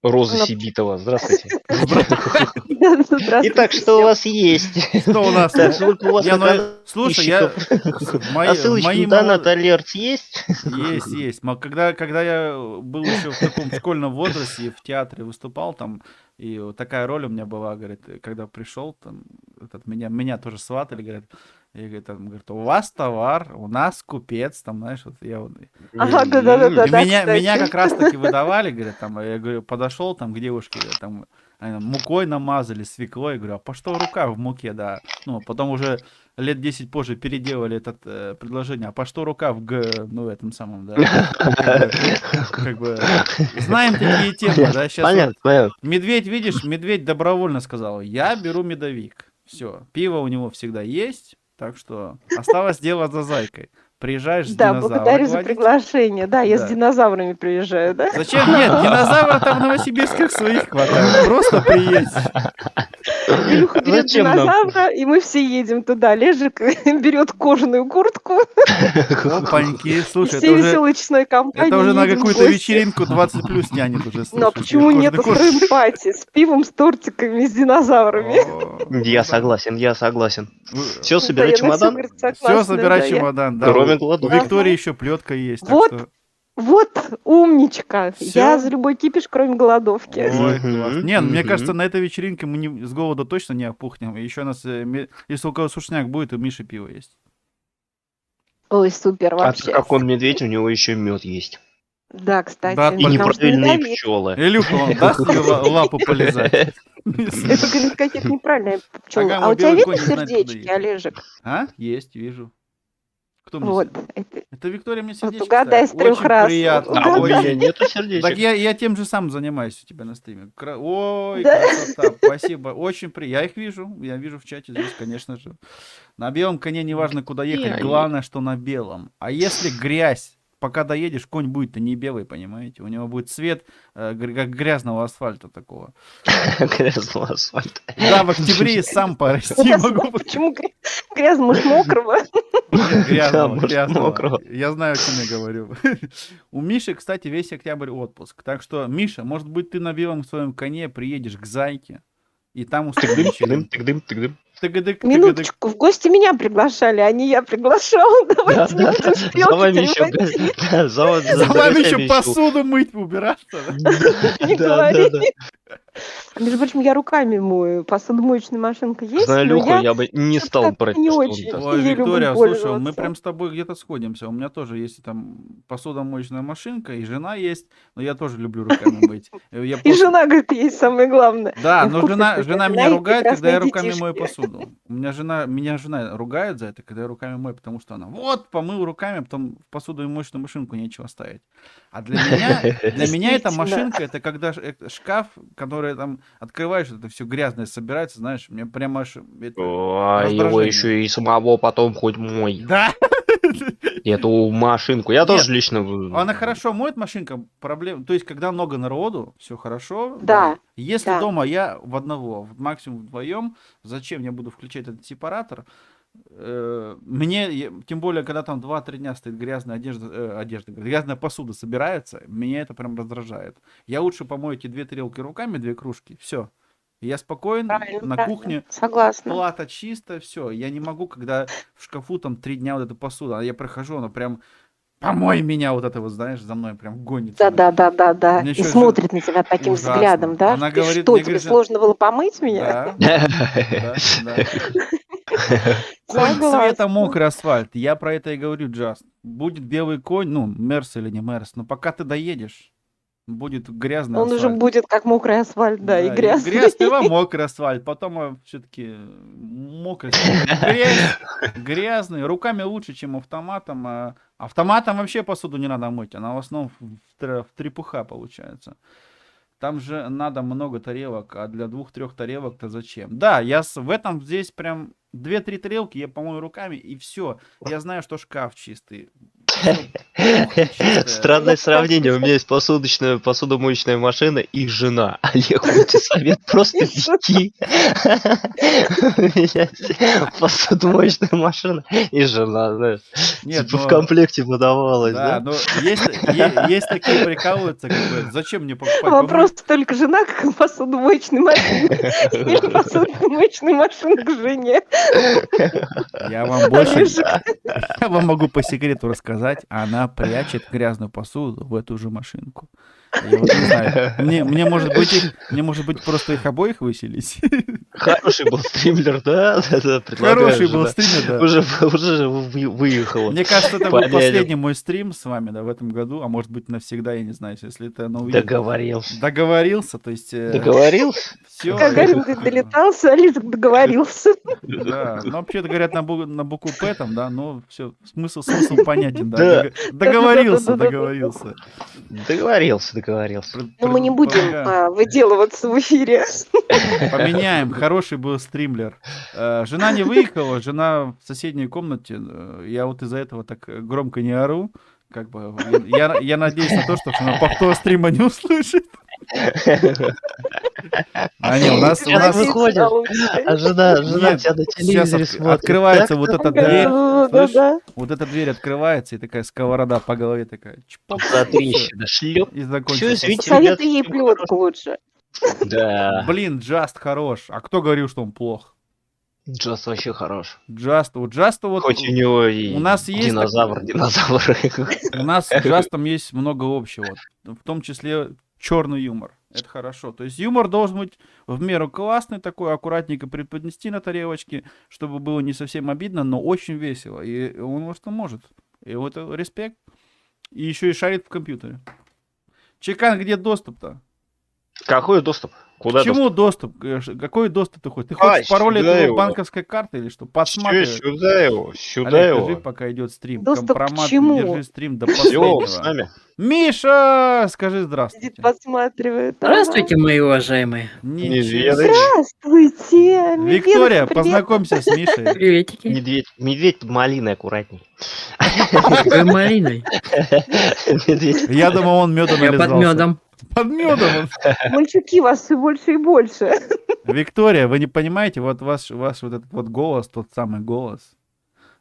Роза Ну, Сибитова. Здравствуйте. Здравствуйте Итак, что у всем. вас есть? Что у нас? Так, сколько у вас Не, ну, слушай, я... подписчиков? в мои- А в ссылочка мои на молод- Donut Alert есть? Есть. Когда я был еще в таком школьном возрасте и в театре выступал там, и вот такая роль у меня была, говорит, когда пришел, там, меня тоже сватали, говорят, и говорит, у вас товар, у нас купец, там, знаешь, вот я вот... Ага, И да-да-да, меня кстати. как раз таки выдавали, говорят, там, я говорю, подошел там к девушке, там, они там мукой намазали, свеклой, я говорю, а по что рука в муке, да. Ну, потом уже лет 10 позже переделали это предложение, а по что рука в этом самом, да. Как бы, знаем такие темы, да, сейчас вот Понятно. медведь, видишь, медведь добровольно сказал, я беру медовик, все, пиво у него всегда есть, так что осталось дело за зайкой. Приезжаешь с Да, динозавра благодарю за гладить. приглашение. Да, я с Да. динозаврами приезжаю, да? Зачем? Нет, динозавров там в Новосибирских своих хватает. Просто приедь. Илюха берет Зачем нам? динозавра, и мы все едем туда. Лежик берет кожаную куртку, Опаньки. и Слушай, все веселой честной компанией это уже на едем в какую-то гости. вечеринку 20 плюс тянет уже. Ну а слушай, почему нет? кожаный Устроим пати с пивом, с тортиками, с динозаврами. куртка. Я согласен. Все, Все, собирай Да, я на всё, чемодан. говорит, согласна, собирай да, я- чемодан. Да, Кроме у голодовки. Виктории еще плетка есть. так Вот. что- Вот, умничка. Всё? Я за любой кипиш, кроме голодовки. Ой, Мгм, класс. Не, ну, мне мгм. кажется, на этой вечеринке мы с голода точно не опухнем. И еще у нас, если у кого сушняк будет, у Миши пиво есть. Ой, супер А вообще. так как он медведь, у него еще мед есть. Да, кстати. Да, И Потому неправильные медовик. пчелы. Илюха, он даст тебе лапу полезать? Это, говорит, какие-то неправильные пчелы. Ага, А у тебя белый видно конь не знает, куда сердечки, ехать. Олежек? А? Есть, вижу. Кто мне Вот. Это Виктория мне сердечко угадай ставит. с трех Очень раз. приятно. А у Очень. меня нету Так сердечек. я тем же самым занимаюсь у тебя на стриме. Ой, Да. красота, спасибо. Очень приятно. Я их вижу. Я вижу в чате здесь, конечно же. На белом коне неважно, куда ехать. Я- Главное, что на белом. А если грязь, пока доедешь, конь будет-то не белый, понимаете? У него будет цвет как грязного асфальта такого. Грязного асфальта. Да, в октябре сам порасти могу. Почему грязно, может, мокрого? Нет, грязного, может, грязного. мокрого. Я знаю, о чем я говорю. У Миши, кстати, весь октябрь отпуск. Так что, Миша, может быть, ты на белом своем коне приедешь к Зайке, и там устроишь Тыгдым, тыгдым, тыгдым. тыгадык. Минуточку, в гости меня приглашали, а не я приглашала. Давайте не будем За вами еще, шпионки да, за За вами еще гостями посуду мыть, убираться. Не Да, говори. да, да. Между прочим, я руками мою. Посудомоечная машинка есть, Знаю но Люху, я я бы не что-то стал как-то брать не что он очень. даст. Ой, Я люблю Виктория, слушай, мы пользоваться. прям с тобой где-то сходимся. У меня тоже есть там посудомоечная машинка, и жена есть, но я тоже люблю руками мыть. Я И просто- жена, говорит, есть самое главное. Да, Я в но курсе, жена что у тебя меня есть ругает, когда я прекрасные руками мою детишки. посуду. Меня жена ругает за это, когда я руками мою, потому что она вот помыл руками, а потом в посудомоечную машинку нечего ставить. А для меня эта Действительно. машинка это когда шкаф, который там открываешь, это все грязное собирается, знаешь, мне прямо аж это- О, его раздражение. еще и самого потом хоть мой. Да. Эту машинку. Я Нет, тоже лично... Она хорошо моет машинка, проблем. То есть, когда много народу, все хорошо. Да, Если да. дома я в одного, максимум вдвоем, зачем я буду включать этот сепаратор? Тем более, когда там 2-3 дня стоит грязная грязная посуда собирается, меня это прям раздражает. Я лучше помою эти 2 тарелки руками, 2 кружки, все. Я спокоен, Правильно, на правильно. кухне, Согласна. плата чисто, все. Я не могу, когда в шкафу там 3 дня вот эта посуда, а я прохожу, она прям, помой меня, вот это вот, знаешь, за мной прям гонится. Да. Мне И ещё смотрит на тебя таким ужасно. взглядом, да? Она Ты говорит, что, мне тебе говорит, сложно было помыть меня? Да, да. Конь Согласна. цвета мокрый асфальт. Я про это и говорю, Джаст. Будет белый конь, ну, Мерс или не Мерс, но пока ты доедешь, будет грязный Он асфальт. уже будет как мокрый асфальт, да, и грязный. Грязь, сперва мокрый асфальт, потом все-таки мокрый асфальт. Грязный, руками лучше, чем автоматом. Автоматом вообще посуду не надо мыть, она в основном в трепуха получается. Там же надо много тарелок, а для 2-3 тарелок-то зачем? Да, в этом здесь прям 2-3 тарелки я помою руками, и все. Я знаю, что шкаф чистый. Чистая. Странное сравнение. У меня есть посудомоечная машина и жена. Олег, у тебя совет просто беги. У меня есть посудомоечная машина и жена, знаешь. Нет, Типа в но- комплекте выдавалось, Да, да? но есть такие прикалываются, как бы, зачем мне покупать Вопрос только жена к посудомоечной машине. Или посудомоечной машины к жене. Я вам больше, Олежек. я вам могу по секрету рассказать, она прячет грязную посуду в эту же машинку. Я вот не знаю, мне может быть просто их обоих выселить. Хороший был стримлер, да? Хороший был стример, да. Уже выехал. Мне кажется, это был Понятно. последний мой стрим с вами, да, в этом году, а может быть навсегда, я не знаю, если это она увидит. Договорился. Договорился, то есть Договорился? все. Гагарин долетался, Олежек договорился. Да, ну вообще-то говорят на букву П там, да, но все, смысл понятен, да. Да. Договорился, Да-да-да-да-да-да. договорился. Договорился. Но мы не будем выделываться в эфире. Поменяем, хороший был стримлер. Жена не выехала, жена в соседней комнате. Я вот из-за этого так громко не ору. Как бы я надеюсь на то, что она повтор стрима не услышит. А не, у нас Сейчас выходит, а жена Нет, тебя на сейчас телевизоре смотрит. открывается вот эта дверь. Слышь, Да-да-да. вот эта дверь открывается, и такая сковорода по голове такая. Чпок, Затрещина, шлеп. и Всё, закончился. извините, Советуй ребят, ей всем плетку лучше. Да, Блин, Джаст хорош. А кто говорил, что он плох? Джаст вообще хорош. Джаст, у Джаста вот... Хоть у него и у нас есть динозавр. У нас с Джастом есть много общего, в том числе черный юмор. Это хорошо. То есть юмор должен быть в меру классный, такой аккуратненько преподнести на тарелочке, чтобы было не совсем обидно, но очень весело. И он что может. И вот это респект. И еще и шарит в компьютере. Чекан, где доступ-то? Какой доступ? Куда К чему доступ? Какой доступ ты хочешь? Ты хочешь А, пароль сюда этого его. банковской карты или что? доступ? Подсматривай. Сюда его, сюда Олег, его. держи, пока идет стрим. Доступ к Компромат, чему? держи стрим до Все, последнего. с нами. Миша, скажи Сидит, здравствуйте. подсматривает. Здравствуйте, мои уважаемые. Ничего. Медведь. Здравствуйте. Виктория, Медведь, привет. познакомься с Мишей. Приветики. Медведь под малиной аккуратней. Какой малиной? Медведь. Я думал, он медом Я под нализался. медом. Под медом. Мальчуки вас все больше и больше. Виктория, вы не понимаете, вот ваш вот этот вот голос, тот самый голос.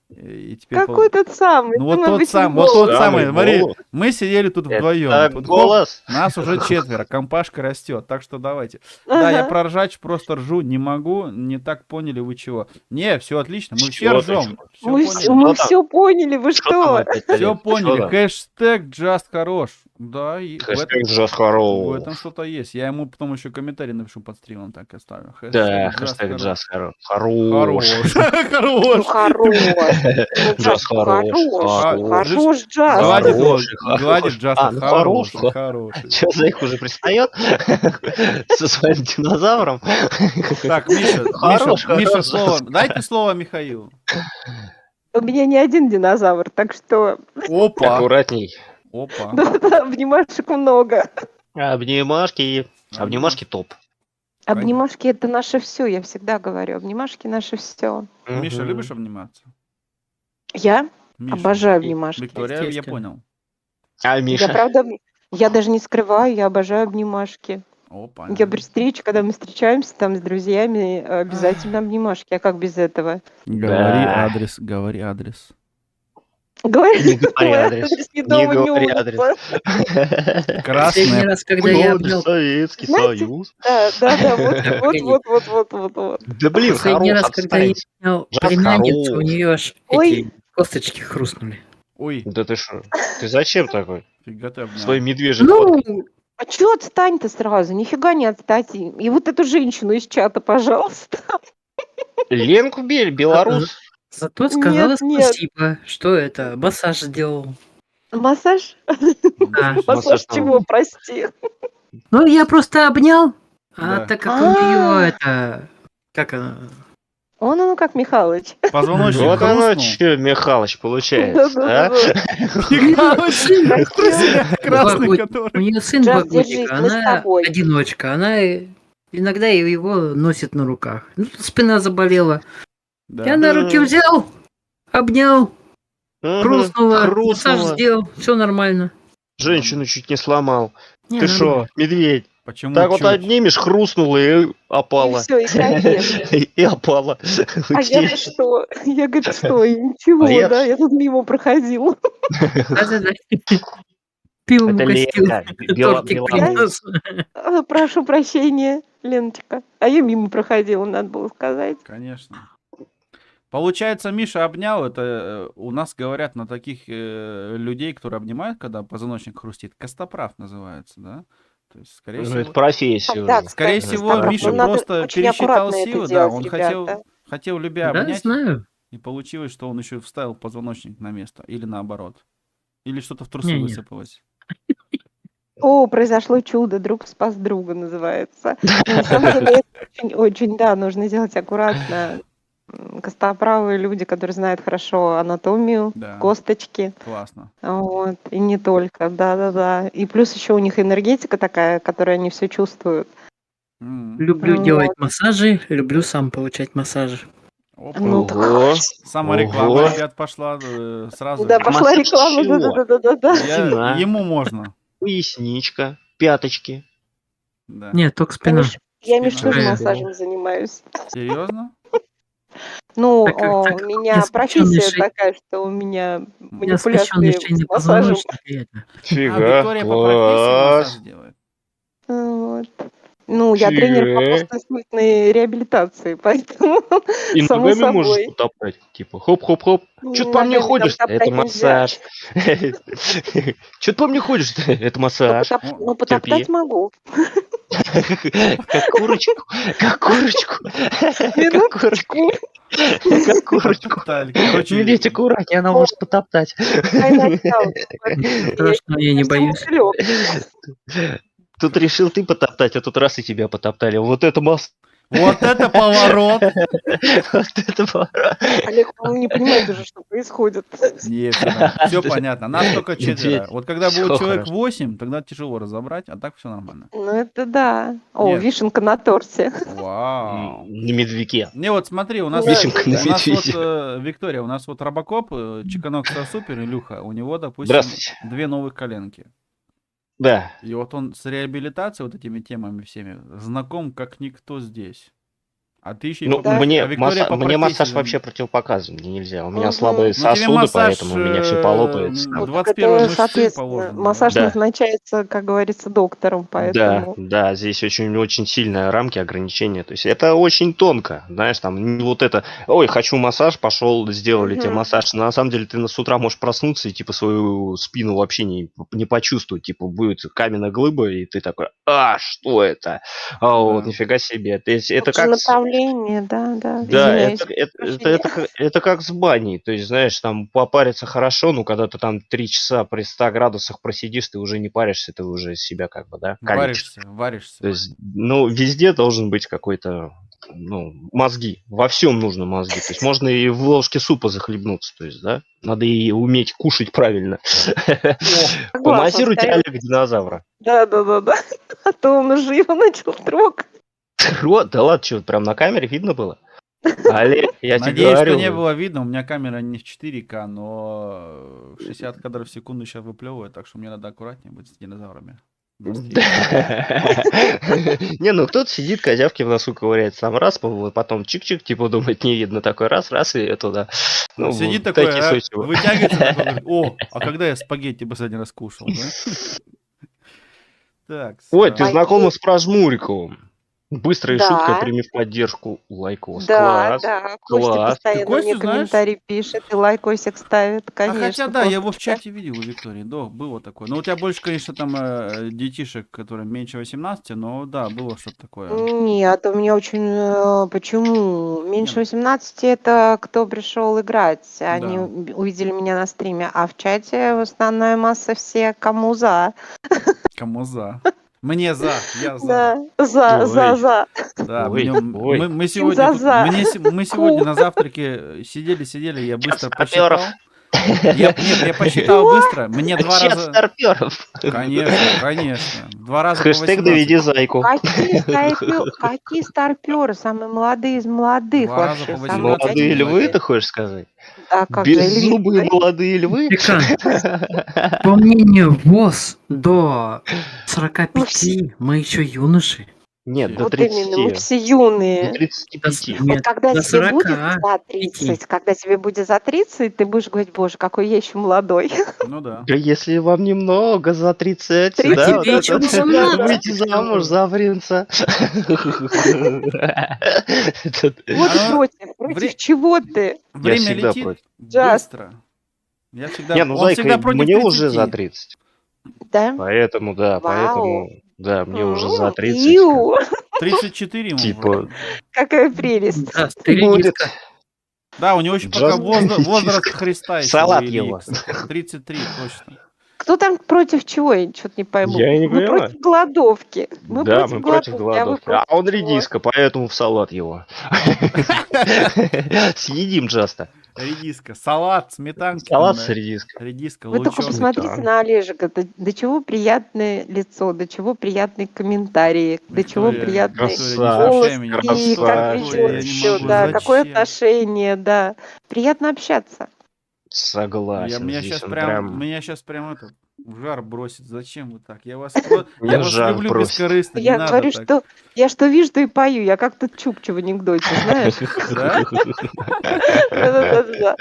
И теперь Какой тот самый? Ну вот Ты, тот может быть, сам, не вот тот голос. самый. Самый Смотри, голос. мы сидели тут вдвоем. Это Тут, хоп, голос. нас уже четверо, компашка растет, так что давайте. Да, я Ага. про ржач просто ржу, не могу, не так поняли вы чего. Не, все отлично, мы все Чего ты, ржем. чего? Мы, Все все, поняли. мы Что там? все поняли, вы Что там что? опять, Все Олег? Что поняли. там? Хэштег Just хорош. Да, и в Хэштег этом, Джаз в хорош. этом что-то есть. Я ему потом еще комментарий напишу под стримом, так и оставлю. Да, Just хэштег хорош. Джаз хорош. Хорош. Ну, Хорош. хорош. Джаз хорош. Хорош джаз. Гладит его, Хороший, хороший. гладит Джаста. А, ну Хороший, хороший. хороший. Че, Зайк уже пристает со своим динозавром? Так, Миша, Хорош, Миша, хорош. слово. Дайте слово Михаилу. У меня не один динозавр, так что Опа. Аккуратней. Опа. да, обнимашек много. Обнимашки. Обнимашки топ. Обнимашки это наше все, я всегда говорю. Обнимашки наше все. Миша, Мгм. любишь обниматься? Я Миша. обожаю обнимашки. Виктория, я Естественно. понял. А Я Миша? правда, я даже не скрываю, я обожаю обнимашки. Опа. Я при встрече, когда мы встречаемся там с друзьями, обязательно обнимашки. А как без этого? Говори Да. адрес, говори адрес. Говори, Не говори мой адрес. не дома, Не не говори улица. адрес. Последний Красная. раз, когда я Вроде обнял... Советский Знаете, Союз. Да, Погоди. вот. Да блин, Последний хорош, раз, когда я отстаньте. обнял Жак племянницу, у хорош. нее аж Ой. эти косточки хрустнули. Ой, Да ты что? Ты зачем такой? фига ты обнял. Свой медвежий фоткой. Ну, а чё отстань-то сразу? Нифига не отстать. И вот эту женщину из чата, пожалуйста. Ленку бей, белорус. Зато сказала Нет. спасибо, что это, массаж сделал. Массаж? Да. Массаж Массаж там. чего, прости? Ну, я просто обнял, а Да. так как у нее это... Как она? Он как Михалыч. Позвоночник Вот оно хрустнул. что, Михалыч, получается, а? Михалыч, красный, У который. нее сын Джаз, 2 держись, годика, мы с она тобой. одиночка, она иногда его носит на руках. Ну, спина заболела. Да. Я на руки взял, обнял. Хрустнуло, массаж Хрустнуло. сделал, все нормально. Женщину чуть не сломал. Не, Ты нормально. шо, медведь? Почему Так вот чуть? однимешь, хрустнула и И опала. все, и конец. И опала. А я-то что? Я, говорит, что? И ничего, А я- да? Я тут мимо проходил. Да-да-да. Пивом Это угостил. Ленка. Бела- Тортик белобрысая. принес. Прошу прощения, Леночка. А я мимо проходила, надо было сказать. Конечно. Получается, Миша обнял, это у нас говорят на таких людей, которые обнимают, когда позвоночник хрустит, костоправ называется, да? То есть, скорее Ну, всего, это профессия Да, уже. скорее кстати, всего, Костоправ. Миша Ну, надо просто очень пересчитал аккуратно это силы, да, делать, он ребята. хотел любя Да, обнять, знаю. и получилось, что он еще и вставил позвоночник на место, или наоборот. Или что-то в трусы Не-не. высыпалось. О, произошло чудо, друг спас друга называется. Но на самом деле это очень, да, нужно делать аккуратно. Костоправые люди, которые знают хорошо анатомию, Да. косточки, Классно. вот, и не только, да-да-да. И плюс еще у них энергетика такая, которой они все чувствуют. Люблю Вот. делать массажи, люблю сам получать массажи. Опа. Ну, так Ого. Самореклама, Ого. ребят, пошла сразу. да, же. пошла массаж реклама, чего? да-да-да-да-да. Спина. Ему можно. Поясничка, пяточки. Да. Нет, только спина. Я, Миш, тоже Спина. массажем занимаюсь. Серьезно? Ну, Так как- у так как меня я скрещенный профессия шей- такая, что у меня Я скрещенный манипуляции шейный с массажем. позвоночник. и это. Фига, А, Виктория по профессии класс. массаж делает. Вот. Ну, я тренер по Фига. постинсультной реабилитации, поэтому И само ногами можешь собой. потоптать. Типа хоп-хоп-хоп. Чё ты по мне Ногами там ходишь? Это топтать нельзя. массаж. Чё ты по мне ходишь? Это массаж. Ну, потоптать терпи. могу. Как курочку. Как курочку. Как Минуточку. курочку. Как курочку. Потоптали. Короче, Медведь аккуратнее, она может потоптать. Страшно, я не боюсь. Тут решил ты потоптать, а тут раз и тебя потоптали. Вот это массаж. вот это поворот! Вот это поворот. Олег, он не понимает уже, что происходит. Нет, все понятно. Нас только четверо. Медведь. Вот когда Всё будет человек хорошо. 8, тогда тяжело разобрать, а так все нормально. Ну, это да. О, Нет. вишенка на торте. Вау. На медвяке. Не, вот смотри, у нас, Вишенка на у нас вот, медведе. Виктория, у нас вот Робокоп, Чиканок Супер, Илюха, у него, допустим, Здравствуйте. 2 новых коленки. Да. И вот он с реабилитацией, вот этими темами всеми, знаком как никто здесь. А ты еще и Ну, по- мне, а Виктория по мне профессии массаж занимается. вообще противопоказан. Мне нельзя. У меня Мгм. слабые Ну, тебе сосуды, массаж, поэтому у меня все полопается. Ну, Вот 21 это, мышцы соответственно, положено, да. массаж Да. назначается, как говорится, доктором, Да, поэтому... да, здесь очень сильные рамки, ограничения. То есть это очень тонко, знаешь, там не вот это, ой, хочу массаж, пошел, сделали тебе Мгм. массаж. На самом деле ты с утра можешь проснуться и типа свою спину вообще не почувствовать, типа будет каменная глыба, и ты такой, что это? А вот, Да. нифига себе. То есть это Тут же как... направление, да. Да, Извиняюсь. это как с баней. То есть, знаешь, там попариться хорошо, но когда ты там 3 часа при 100 градусах просидишь, ты уже не паришься, ты уже себя как бы, да, калечишь. Варишься. То есть, ну, везде должен быть какой-то, ну, мозги. Во всем нужно мозги. То есть можно и в ложке супа захлебнуться, то есть, да? Надо и уметь кушать правильно. Помассируйте Согласна, Олега динозавра. Да. А то он уже его начал трогать. Да ладно, что, прям на камере видно было? Олег, я тебе Надеюсь, что говорю. не было видно. У меня камера не в 4К, но 60 кадров в секунду сейчас выплевывает, так что мне надо аккуратнее быть с динозаврами. Не, ну кто-то сидит, козявки в носу ковыряется, там раз, потом чик-чик, типа думает, не видно, такой раз, и туда. Ну, Сидит вот такой, такие случаи. вытягивается, такой, говорит, о, а когда я спагетти последний раз кушал, да? Так, Ой, ты А знакома с Пражмуриковым? Быстрая Да. шутка, прими в поддержку лайкос. Да, Класс. да. Костя класс. постоянно Ты Костю мне знаешь? комментарий пишет и лайкосик ставит, А конечно. хотя да, я его в Косточка. чате видел у Виктории, да, было такое. Ну, у тебя больше, конечно, там детишек, которые меньше 18, но да, было что-то такое. Нет, у меня очень... Почему? Меньше Не. 18 это кто пришел играть. Они Да. увидели меня на стриме, а в чате основная масса все кому за. Кому за? Мне за, я за. Да, за. Да, Ой, мы, ой. мы сегодня, за. мы сегодня на завтраке сидели, я быстро Саперов. посчитал. Нет, я посчитал быстро. Мне 2 Чат раза... старперов. Конечно. 2 раза по Хэштег 18. доведи зайку. Какие старперы? Самые молодые из молодых 2 раза вообще. по самые 18. Молодые львы, красивые. ты хочешь сказать? Да, как же, Беззубые львицы. молодые львы? Пикан, по мнению ВОЗ, до 45 мы еще юноши. Нет, до Вот именно, мы 30. все До юные. 35. Вот Нет, когда до тебе будет 45. за 30, когда тебе будет за 30, ты будешь говорить, боже, какой я еще молодой. Ну да. Да если вам немного за 30, 30 да, вот тебе это еще вот, 18. выйти замуж за принца. Вот А, против вре- чего ты? Время всегда летит против. быстро. Я всегда... Не, ну Он зайка, всегда против мне уже за 30. 30. Да? Поэтому, да, Вау. поэтому, да, мне уже за 30. Иу, 34 ему Типа, вроде. какая прелесть. Да, будет стерилистка. Да, у него еще пока Джаз- возраст Христа еще Салат у Ильи, его. кстати. 33 точно. Кто там против чего? Я что-то не пойму. Я и не Мы понимаю. против голодовки. Мы да, против мы против голодовки, а вы голодовки. против А он чего? редиска, поэтому в салат его. Съедим Джаста. Редиска. Салат, сметанки. Салат там, с да. редиской. Редиска, Вы только лучок. посмотрите да. на Олежика. До чего приятное лицо, до чего приятные комментарии, до чего Виктория, приятный Виктория, не голос, смущай меня. и Что как такое? ведет Я не все, могу. да, какое Зачем? отношение, да. Приятно общаться. Согласен. Меня Здесь сейчас он прям это в жар бросит. Зачем вы так? Я вас Меня я вас жар люблю бросит. бескорыстно. Не Я надо говорю, так. что я что вижу, то и пою. Я как тот Чукча в анекдоте, знаешь? Да? Да-да-да.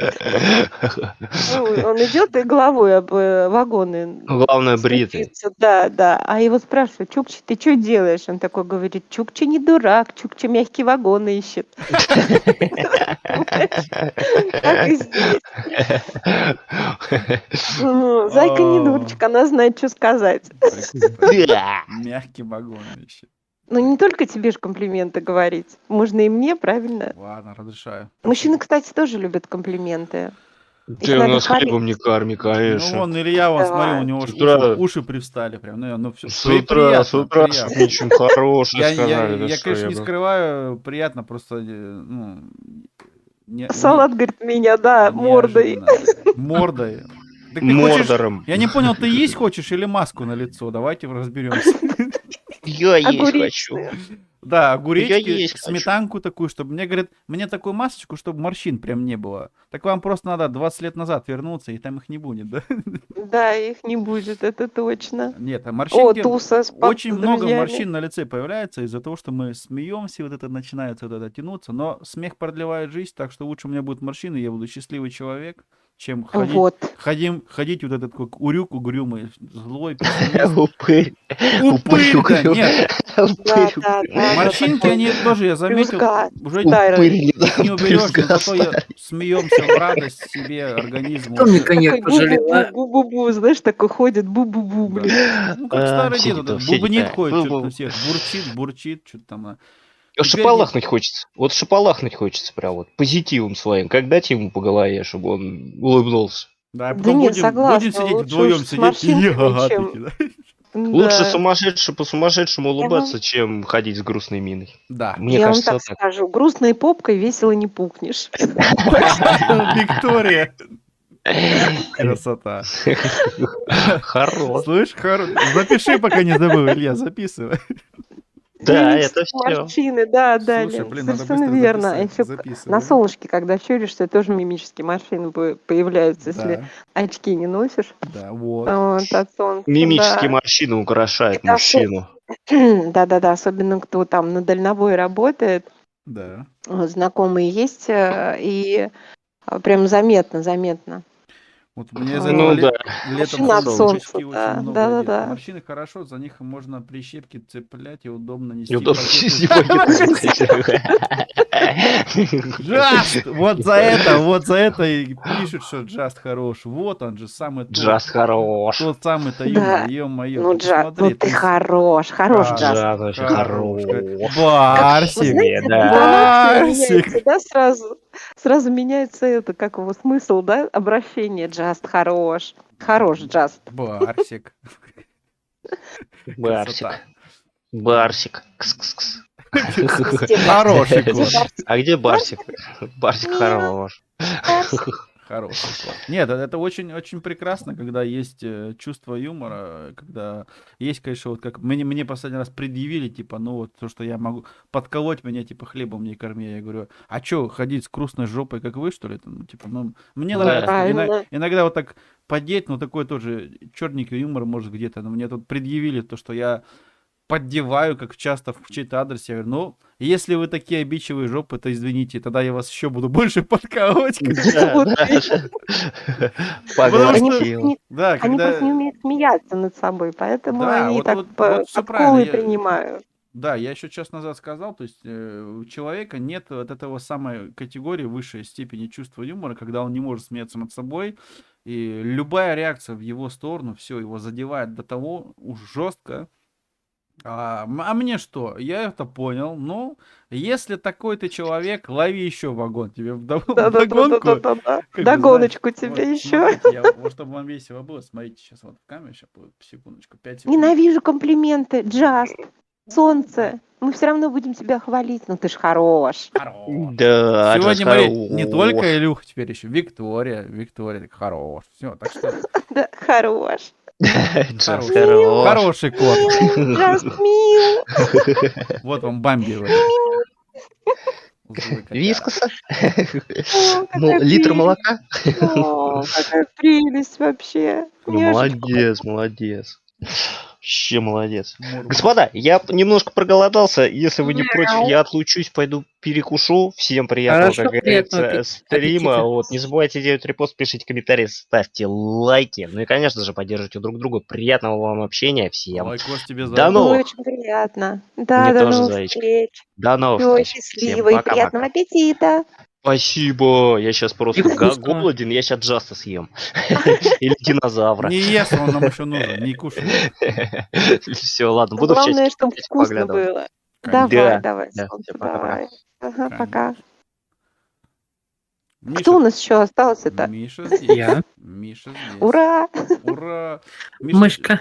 Ну, он идет и головой об вагоны Главное, бритый. стучится. Да, да. А его спрашивают, Чукча, ты что делаешь? Он такой говорит, Чукча не дурак, Чукча мягкие вагоны ищет. Так и здесь. Ну, Зайка не дурочка, она знает, что сказать. Да. Мягкий вагон еще. Ну, не только тебе же комплименты говорить. Можно и мне, правильно? Ладно, разрешаю. Мужчины, кстати, тоже любят комплименты. Ты у надо нас хвалить. хлебом не корми, Ну конечно. вон Илья, вон, Да. смотри, у него С утра- уши привстали прям. Ну, все, С утра ничем хорошим Я, сказали. да я, что конечно, не бы. скрываю, приятно просто, ну, Салат, говорит, меня, да, мордой. неожиданно. Мордой. Так ты хочешь, Мордором. я не понял, ты есть хочешь или маску на лицо? Давайте разберемся. Я есть Огуречную. хочу. Да, Я огуречки, есть хочу. сметанку такую, чтобы мне говорят, мне такую масочку, чтобы морщин прям не было. Так вам просто надо 20 лет назад вернуться, и там их не будет, да? Да, их не будет, это точно. Нет, а О, морщинки... туса с Очень много друзьями. морщин на лице появляется из-за того, что мы смеемся, вот это начинается вот это тянуться, но смех продлевает жизнь, так что лучше у меня будут морщины, я буду счастливый человек, чем ходить, Вот. ходить вот этот как урюк угрюмый, злой, пессимист. Упырь. Упырь, да, угрюмый. нет, Да, Упырь. да, да. морщинки, такой они тоже, я заметил, плюска. уже Да, Упырь. их не уберешь, но Плюска зато я смеемся в радость себе, организму. Кто мне Такой коньяк пожалел, а? бу-бу-бу, знаешь, такой ходит, бу-бу-бу, Да. блин. Ну, как А, старый все дед, типа, этот все бубнит типа, ходит, что-то бу-бу. на всех, бурчит, что-то там. Шапалахнуть хочется. Вот шапалахнуть хочется прям вот позитивом своим. Как дать ему по голове, чтобы он улыбнулся. Да, а Да потом нет, будем согласна, сидеть лучше вдвоем, уж с сидеть и морщинками, ага, чем- такие, да? Лучше Да. по сумасшедшему улыбаться, чем ходить с грустной миной. Да. Мне Я вам кажется, так так. скажу, грустной попкой весело не пукнешь. Виктория. Красота. Хорош. Слышь, запиши, пока не забыл, Илья, записывай. Да, Есть это все. морщины, да, да, Слушай, Лен, блин, надо совершенно быстро верно. А записать, еще записывай. на солнышке, когда щуришься, тоже мимические морщины появляются, если Да, очки не носишь. да, вот. Вот, от солнца, Мимические да. морщины украшают Это мужчину. Да-да-да, особенно кто там на дальнобой работает, Да. вот, знакомые есть, и прям заметно. Вот мне Ну за этого да. летом Морщины от солнышечки солнца, очень да, много да-да-да. идет. Морщины хорошо, за них можно прищепки цеплять и удобно нести. Неудобно пакеты. нести пакеты. Джаст! Вот за это и пишут, что Джаст хорош. Вот он же самый тот. Джаст хорош. Тот самый-то Да. ё-моё. Ну, ты Джаз, посмотри, ну ты хорош, Да. Джаз. Джаст вообще Хорош. хорош. Барсик. Да. Интонация Барсик. меняется, да, сразу меняется это, как его смысл, да, обращение. Джаст хорош. Хорош, Джаст. Барсик. Барсик. Красота. Барсик. Кс-кс-кс. Хороший кот. А где Барсик? Барсик хорош. Хороший кот. Нет, это очень прекрасно, когда есть чувство юмора, когда есть, конечно, вот как мне последний раз предъявили, типа, ну вот то, что я могу подколоть меня, типа, хлебом не корми. Я говорю, а чё, ходить с грустной жопой, как вы, что ли? Ну, типа, ну, мне Да. нравится. Правильно. Иногда вот так подеть, но такой тоже черненький юмор может где-то. Но мне тут предъявили то, что я поддеваю, как часто в чей-то адрес. Я говорю, ну, если вы такие обидчивые жопы, то извините, тогда я вас еще буду больше подкалывать. Да, Вот да. Потому что- Поглотил. Да, Они просто не когда... умеют смеяться над собой, поэтому Да, они вот- так вот всё правильно, подколы я- принимают. Да, я еще час назад сказал, то есть у человека нет от этого самой категории высшей степени чувства юмора, когда он не может смеяться над собой, и любая реакция в его сторону, все, его задевает до того уж жестко. А мне что? Я это понял. Ну, если такой ты человек, лови еще вагон тебе вдогонку. Да-да-да-да-да-да. Как бы, Догоночку знаешь, тебе вот, еще. смотрите, вот чтобы вам весело было, смотрите сейчас вот в камеру, сейчас будет, секундочку, 5 секунд. Ненавижу комплименты. Джаст, солнце. Мы все равно будем тебя хвалить. Ну ты ж хорош. Хорош. Да, Сегодня Джаз мы не хорош. только Илюха, теперь еще Виктория, так хорош. Все, так что Да, хорош. Джаз Хороший. хорош. хороший кот. Джаст мил. Вот вам Бамби. вот. Злой котяра. Вискоса? О, Ну, какая литр прелесть. молока? О, какая прелесть вообще. Ну, Няшечка. молодец, молодец. Вообще молодец. Мур-мур. Господа, я немножко проголодался. Если вы не против, я отлучусь, пойду перекушу. Всем приятного, Хорошо, как говорится, приятного стрима. аппетита. Вот, не забывайте делать репост, пишите комментарии, ставьте лайки. Ну и, конечно же, поддержите друг друга. Приятного вам общения всем. Лайкос тебе за Да это. ну. Ой, очень приятно. Да, Мне до тоже, новых Заячка. встреч. До новых Всё, встреч. Всем счастливо и пока-пока. приятного аппетита. Спасибо. Я сейчас просто И вкусного. голоден, я сейчас Джаста съем. Или динозавра. Не ешь, он нам еще нужен, не кушай. Все, ладно, буду в Главное, чатике чтобы вкусно поглядывать. было. Конечно. Давай, Да, давай, да, солнце, всё, пока-пока. давай. Ага, Конечно. пока. Миша- Кто у нас еще остался-то? Миша здесь. Я. Миша здесь. Ура! Ура! Миша, Мышка.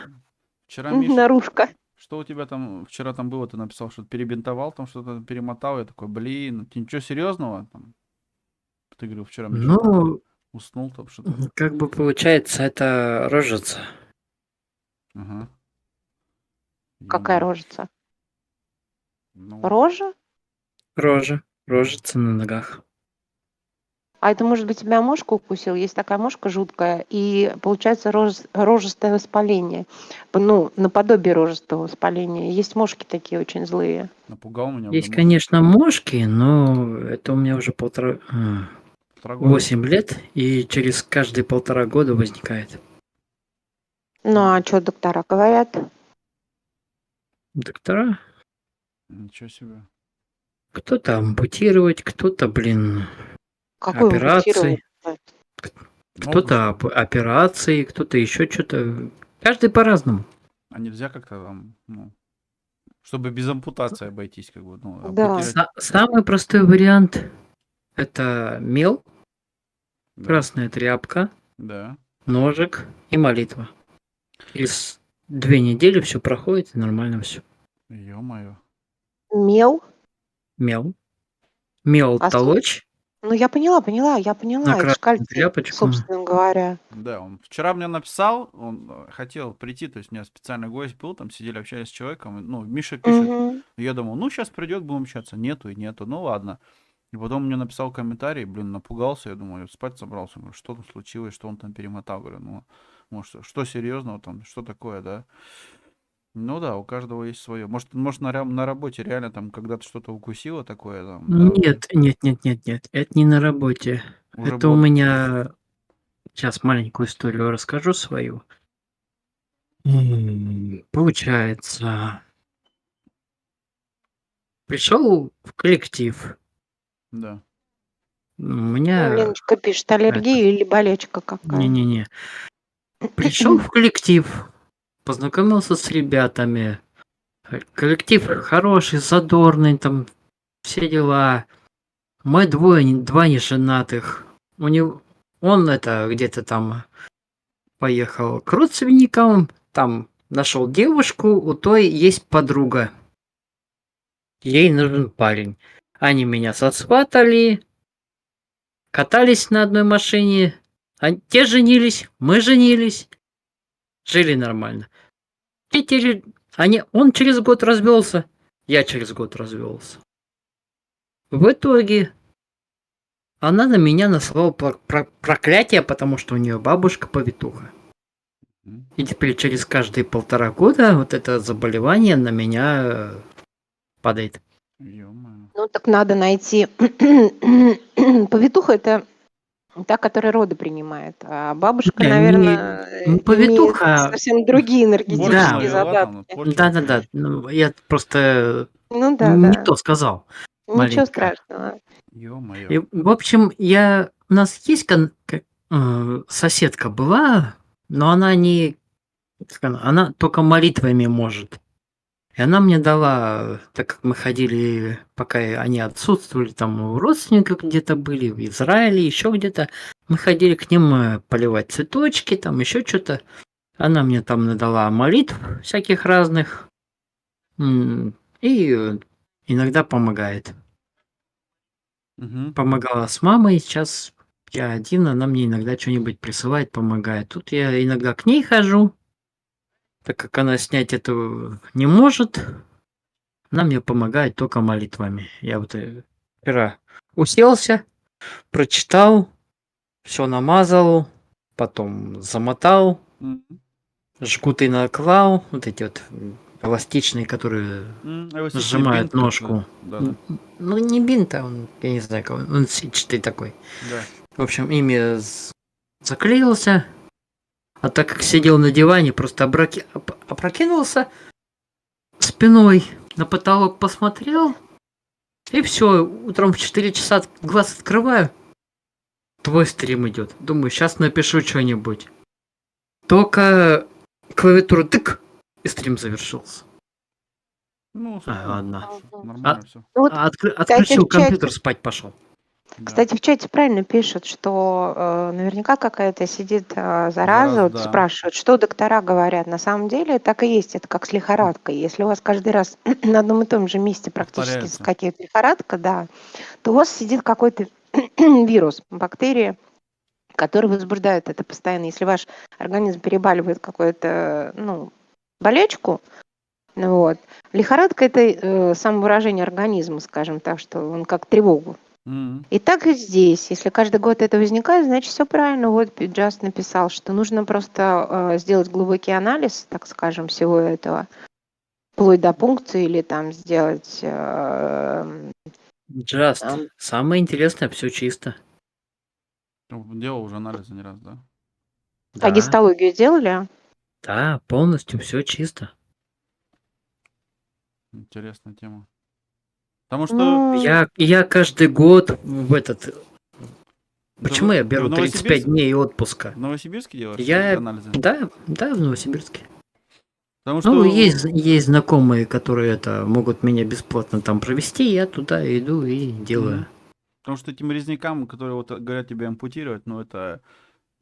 Вчера, Миша, Наружка. что у тебя там вчера там было? Ты написал, что перебинтовал, там что-то перемотал. Я такой, блин, ты ничего серьезного? Там? Ты говорил, вчера Миша Ну, уснул там что-то. как бы получается, это рожица. Ага. Какая Ё-моё. рожица? Ну, Рожа? Рожа. Рожица на ногах. А это, может быть, тебя мошка укусил? Есть такая мошка жуткая, и получается рожистое воспаление. Ну, наподобие рожистого воспаления. Есть мошки такие очень злые. напугал меня. Есть, уже, конечно, мошки, но это у меня уже полтора года. 8 лет, и через каждые 1,5 года возникает. Ну, а что доктора говорят? Доктора, Ничего себе. кто-то ампутировать, кто-то, Какой операции, ампутировать? кто-то операции, кто-то еще что-то. Каждый по-разному. А нельзя как-то там, ну, чтобы без ампутации обойтись, как бы, ну, Да. ампутировать. Самый простой вариант — это мел, Да. красная тряпка, Да. ножик и молитва. Через 2 недели все проходит, и нормально все. Ё-моё. Мел? Мел. Мел А толочь. Ну, я поняла. На Это красную ж кальций, тряпочку. собственно говоря. Да, он вчера мне написал, он хотел прийти, то есть у меня специальный гость был, там сидели, общались с человеком, ну, Миша пишет, Мгм. я думал, ну, сейчас придет, будем общаться, нету и нету, ну, ладно. И потом мне написал комментарий, блин, напугался, я думаю, спать собрался, говорю, что там случилось, что он там перемотал, говорю, ну, может, что серьезного там, что такое, да? Ну да, у каждого есть свое. Может на работе реально там когда-то что-то укусило такое там, да, Нет. Это не на работе. уже Это у было. меня... Сейчас маленькую историю расскажу свою. Получается, пришел в коллектив. Да. У меня... Леночка пишет, аллергия или болячка какая? Не-не-не. Пришел в коллектив, познакомился с ребятами. Коллектив хороший, задорный, там все дела. Мы два неженатых. Он это где-то там поехал к родственникам, там нашел девушку, у той есть подруга. Ей нужен парень. Они меня сосватали. катались на одной машине, те женились, мы женились, жили нормально. Он через год развелся, я через год развелся. В итоге она на меня наслала проклятие, потому что у нее бабушка повитуха. И теперь через каждые 1,5 года вот это заболевание на меня падает. Ё-моё. Ну, так надо найти... Повитуха — это та, которая роды принимает. А бабушка, Не, наверное, не имеет повитуха. совсем другие Порчу энергетические навела там, задатки. порчу Да-да-да. вообще. Ну, я просто Ну да, не да. то сказал. Ничего Маленько. страшного. Ё-моё. И, в общем, у нас есть соседка была, но она не... Она только молитвами может. И она мне дала, так как мы ходили, пока они отсутствовали, там у родственников где-то были, в Израиле, еще где-то, мы ходили к ним поливать цветочки, там еще что-то. Она мне там надала молитв всяких разных. И иногда помогает. Мгм. Помогала с мамой, сейчас я один, она мне иногда что-нибудь присылает, помогает. Тут я иногда к ней хожу, так как она снять это не может. Она мне помогает только молитвами. Я вот вчера уселся, прочитал, все намазал, потом замотал, Мгм. жгуты наклал, вот эти вот эластичные, которые Эластичный сжимают бинт, как ножку. да-да. Ну, не бинт, а он, я не знаю, как он сетчатый такой. Да. В общем, ими заклеился. А так как сидел на диване, просто опрокинулся спиной, на потолок посмотрел. И все, утром в 4 часа глаз открываю. Твой стрим идет. Думаю, сейчас напишу что-нибудь. Только клавиатуру тык, и стрим завершился. Ну, собственно, ладно. нормально все. Ну вот, Отключил в чате- компьютер, спать пошел. кстати, в чате правильно пишут, что наверняка какая-то сидит зараза, вот да. спрашивают, что доктора говорят. На самом деле так и есть, это как с лихорадкой. Если у вас каждый раз на одном и том же месте практически Повторяется. какая-то лихорадка, да, то у вас сидит какой-то вирус, бактерия, который возбуждает это постоянно. Если ваш организм перебаливает какую-то, болячку, вот, лихорадка — это самовыражение организма, скажем так, что он как тревогу. Мгм. И так и здесь. Если каждый год это возникает, значит, все правильно. Вот Джаст написал, что нужно просто сделать глубокий анализ, так скажем, всего этого, вплоть до пункции, или там сделать... Just. Там. Самое интересное, все чисто. Делал уже анализы не раз, да? А гистологию делали? Да, полностью все чисто. Интересная тема. Потому что... Ну, Я каждый год в этот... Почему я Ты беру в 35 Новосибирске? дней отпуска? В Новосибирске делаешь Я... анализы? Да, в Новосибирске. Потому что... Ну, есть знакомые, которые могут меня бесплатно там провести, я туда иду и делаю. Потому что этим резнякам, которые вот говорят тебе ампутировать, это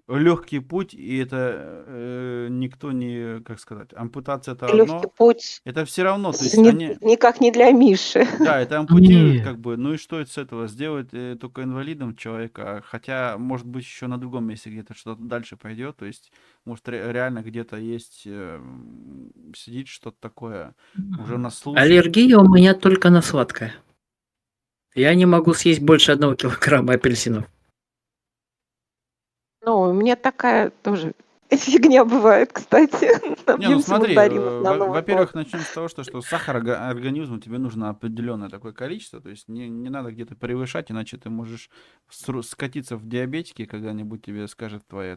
легкий путь, и это никто не, как сказать, ампутация это легкий одно, путь это все равно, то есть не- они, никак не для Миши. да, это ампутируют, Не. как бы, ну и что это с этого? Сделать только инвалидом человека, хотя, может быть, еще на другом месте где-то что-то дальше пойдет, то есть, может, реально где-то есть, сидит что-то такое, уже на слухе. Аллергия у меня только на сладкое. Я не могу съесть больше 1 килограмма апельсинов. Ну, у меня такая тоже фигня бывает, кстати. Не, ну смотри, мандаринов на Новый во-первых, год. начнем с того, что сахар организму тебе нужно определенное такое количество, то есть не надо где-то превышать, иначе ты можешь скатиться в диабетики, когда-нибудь тебе скажет твои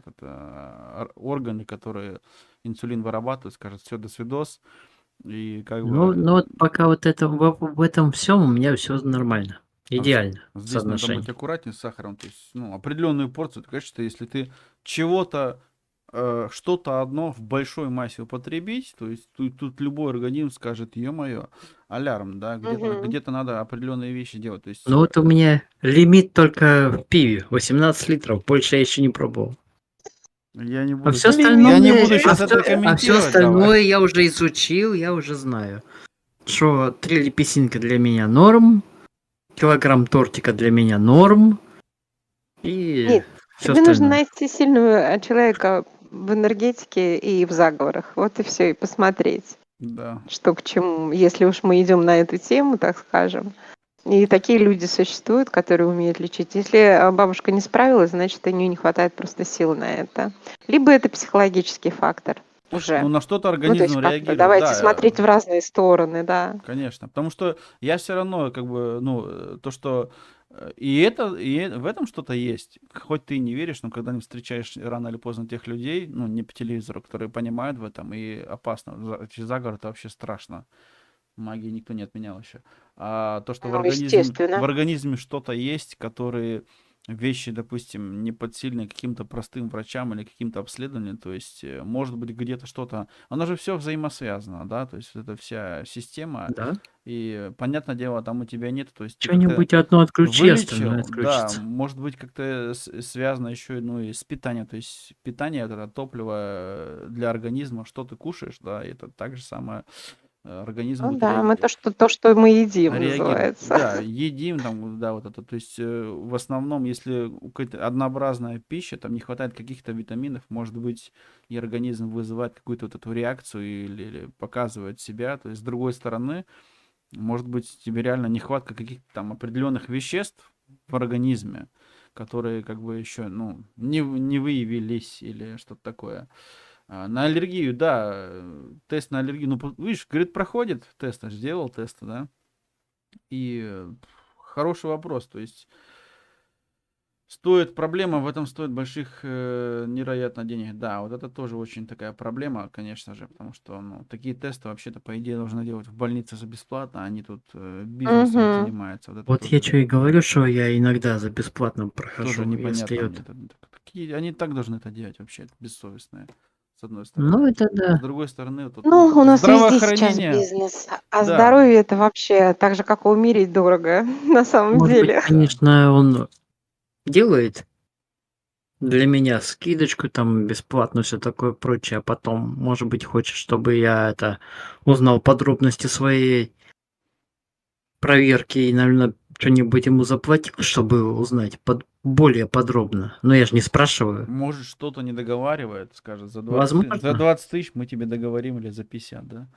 органы, которые инсулин вырабатывают, скажет, все, до свидос, и как бы... Ну вот пока вот это в этом всем у меня все нормально. Идеально. Здесь надо Соотношение. быть аккуратнее с сахаром, то есть, определенную порцию, конечно, если ты чего-то, что-то одно в большой массе употребить, то есть тут любой организм скажет, ё-моё, алярм, да, где-то надо определенные вещи делать, то есть... Ну вот у меня лимит только в пиве, 18 литров, больше я еще не пробовал. Я не А буду, все щас- остальное, я не буду сейчас это а все комментировать. остальное я уже изучил, я уже знаю, что 3 лепесинка для меня норм, килограмм тортика для меня норм, И Нет, все тебе нужно остальное. найти сильного человека в энергетике и в заговорах. Вот и все, и посмотреть, Да. что к чему, если уж мы идем на эту тему, так скажем. И такие люди существуют, которые умеют лечить. Если бабушка не справилась, значит, у нее не хватает просто сил на это. Либо это психологический фактор уже. Ну, на что-то Ну, то есть организм как-то реагирует, давайте да. смотреть в разные стороны, да. Конечно, потому что я все равно, как бы, ну, то, что в этом что-то есть. Хоть ты и не веришь, но когда не встречаешь рано или поздно тех людей, ну, не по телевизору, которые понимают в этом, и опасно. Заговор — это вообще страшно. Магии никто не отменял еще. А то, что Ну, естественно. в организме что-то есть, которые вещи, допустим, не подсильны каким-то простым врачам или каким-то обследованиям, то есть может быть где-то что-то, оно же все взаимосвязано, да, то есть это вся система, Да. и понятное дело, там у тебя нет, то есть ты как-то Что-нибудь одно отключи, остальное вылечил, да, отключится. может быть как-то связано еще, ну, и с питанием, то есть питание — это топливо для организма, что ты кушаешь, да, и это так же самое организм Ну будет да, мы то, что мы едим, реагировать. называется. Да, едим там, да, вот это. То есть в основном, если какая-то однообразная пища, там не хватает каких-то витаминов, может быть, и организм вызывает какую-то вот эту реакцию или показывает себя. То есть с другой стороны, может быть, тебе реально нехватка каких-то там определенных веществ в организме, которые как бы еще, ну, не выявились или что-то такое. На аллергию, да, тест на аллергию, ну, видишь, говорит, проходит тест, аж сделал тесты, да, и хороший вопрос, то есть проблема в этом стоит больших невероятно денег, да, вот это тоже очень такая проблема, конечно же, потому что, ну, такие тесты вообще-то, по идее, должны делать в больнице за бесплатно, а они тут бизнесом Мгм. занимаются, вот это Вот я тоже, что и говорю, что я иногда за бесплатно тоже прохожу, непонятно если мне. вот... Они так должны это делать вообще, это бессовестные, с одной Ну, стороны. это С да. другой стороны, вот, Ну, у нас везде сейчас здравоохранение, бизнес, а да, здоровье это вообще так же, как и умереть дорого, на самом Может быть, деле. конечно, он делает для меня скидочку, там, бесплатно, все такое прочее, а потом, может быть, хочет, чтобы я это узнал подробности своей проверки и, наверное, что-нибудь ему заплатил, чтобы узнать более подробно. Но я же не спрашиваю. может, что-то не договаривает, скажет, за Возможно. 20 тысяч мы тебе договорим или за 50, да?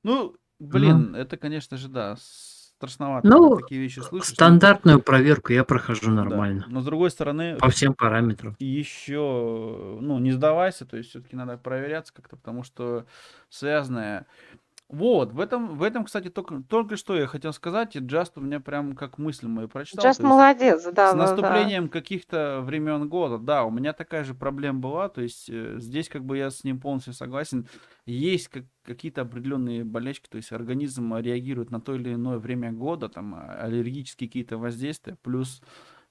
Ну, Ну, блин, это, конечно же, да, страшновато, когда ну, такие вещи слышишь. стандартную проверку я прохожу Да, нормально. но с другой стороны, По всем параметрам. еще, ну, не сдавайся, то есть все-таки надо проверяться как-то, потому что связанное. Вот, в этом, кстати, только что я хотел сказать, и Джаст у меня прям как мысль мою прочитал, Джаст то есть молодец, с да. наступлением каких-то времен года, да, у меня такая же проблема была, то есть здесь как бы я с ним полностью согласен, есть какие-то определенные болячки, то есть организм реагирует на то или иное время года, там аллергические какие-то воздействия, плюс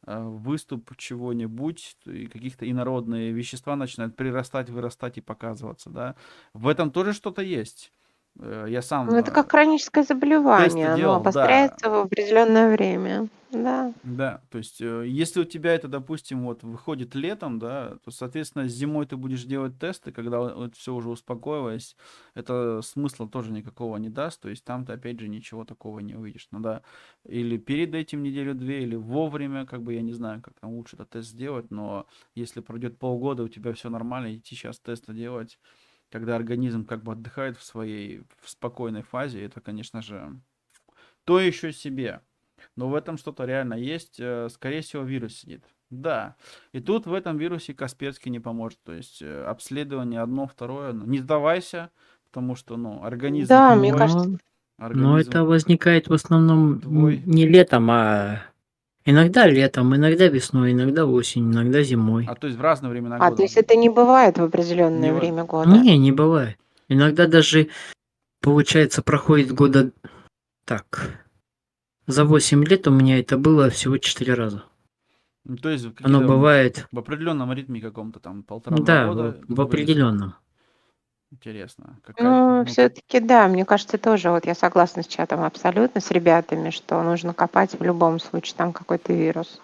выступ чего-нибудь, и каких-то инородные вещества начинают прирастать, вырастать и показываться, да, в этом тоже что-то есть. Я Ну, сам это как хроническое тесты заболевание, оно делал, да. обостряется в определенное время. Да. Да, то есть, если у тебя это, допустим, вот выходит летом, да, то, соответственно, зимой ты будешь делать тесты, когда вот все уже успокоилось, это смысла тоже никакого не даст, то есть там ты, опять же, ничего такого не увидишь. Надо или перед этим неделю-две, или вовремя, как бы, я не знаю, как там лучше этот тест сделать, но если пройдет полгода, у тебя все нормально, идти сейчас тесты делать, когда организм как бы отдыхает в спокойной фазе, это, конечно же, то еще себе. Но в этом что-то реально есть. Скорее всего, вирус сидит. Да. И тут в этом вирусе Касперский не поможет. То есть обследование одно, второе. Не сдавайся, потому что, ну, организм Да, мне твой. кажется, Но Организм это возникает в основном твой. не летом, а иногда летом, иногда весной, иногда осенью, иногда зимой. А то есть в разное времена то года. есть это не бывает в Не определенное во- время года. Не бывает. Иногда даже, получается, проходит года так. За 8 лет у меня это было всего 4 раза. Ну, то есть Оно какие-то бывает, в определенном ритме каком-то там 1,5-2 да, года в вылез. определенном. Интересно. Ну, Ну, все-таки да, мне кажется, тоже вот я согласна с чатом абсолютно, с ребятами, что нужно копать в любом случае, там какой-то вирус.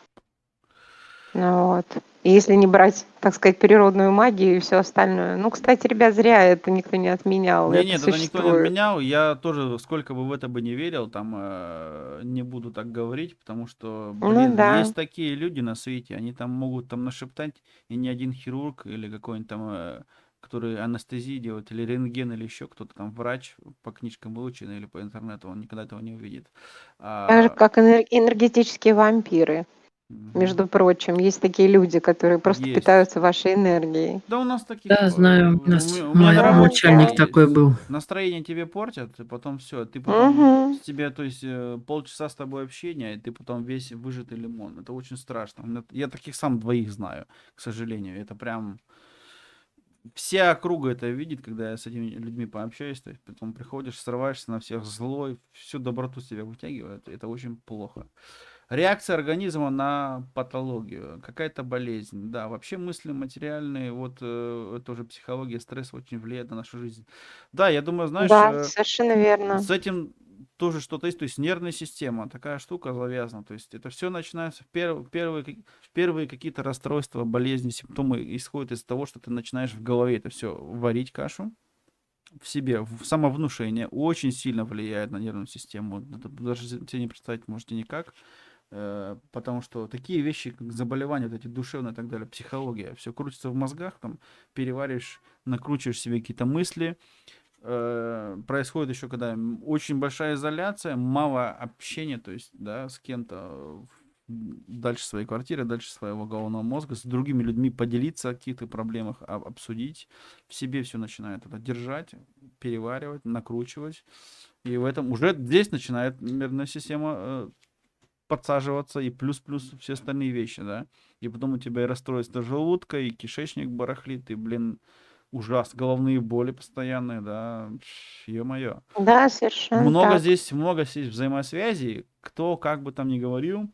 Вот. И если не брать, так сказать, природную магию и все остальное. Ну, кстати, ребят, зря это никто не отменял. Не, Это нет, это никто не существует. отменял. Я тоже, сколько бы в это бы не верил, там не буду так говорить, потому что, Ну блин, да. есть такие люди на свете, они там могут там нашептать, и ни один хирург или какой-нибудь там, который анестезии делает, или рентген, или еще кто-то там, врач по книжкам выучен или по интернету, он никогда этого не увидит. Так же, А, как энергетические вампиры. мгм. Между прочим, есть такие люди, которые просто Есть. питаются вашей энергией. Да у нас таких, Да, знаю, у у меня мой на работе начальник такие такой есть. был. Настроение тебе портят, и потом все, ты потом Угу. с тебя, то есть полчаса с тобой общения, и ты потом весь выжатый лимон. Это очень страшно. Я таких сам двоих знаю, к сожалению. Это прям вся округа это видит, когда я с этими людьми пообщаюсь, то есть потом приходишь, срываешься на всех злой, всю доброту с тебя вытягивает. Это очень плохо. Реакция организма на патологию, какая-то болезнь. Да, вообще мысли материальные, вот это уже психология, стресс очень влияет на нашу жизнь. Да, я думаю, знаешь, Да, совершенно верно. с этим тоже что-то есть, то есть нервная система, такая штука завязана. То есть это все начинается, первые какие-то расстройства, болезни, симптомы исходят из того, что ты начинаешь в голове это все варить кашу в себе, в самовнушение очень сильно влияет на нервную систему. Это даже себе не представить можете никак. Потому что такие вещи, как заболевания, вот эти душевные и так далее, психология, все крутится в мозгах, там перевариваешь, накручиваешь себе какие-то мысли. Происходит еще, когда очень большая изоляция, мало общения, то есть, да, с кем-то дальше своей квартиры, дальше своего головного мозга, с другими людьми поделиться о каких-то проблемах, обсудить. В себе все начинает это держать, переваривать, накручивать. И в этом уже здесь начинает нервная система подсаживаться, и плюс-плюс все остальные вещи, да. И потом у тебя и расстройство желудка, и кишечник барахлит, и, блин, ужас, головные боли постоянные, да. Ё-моё. Да, совершенно Много так. здесь взаимосвязей, кто как бы там ни говорил,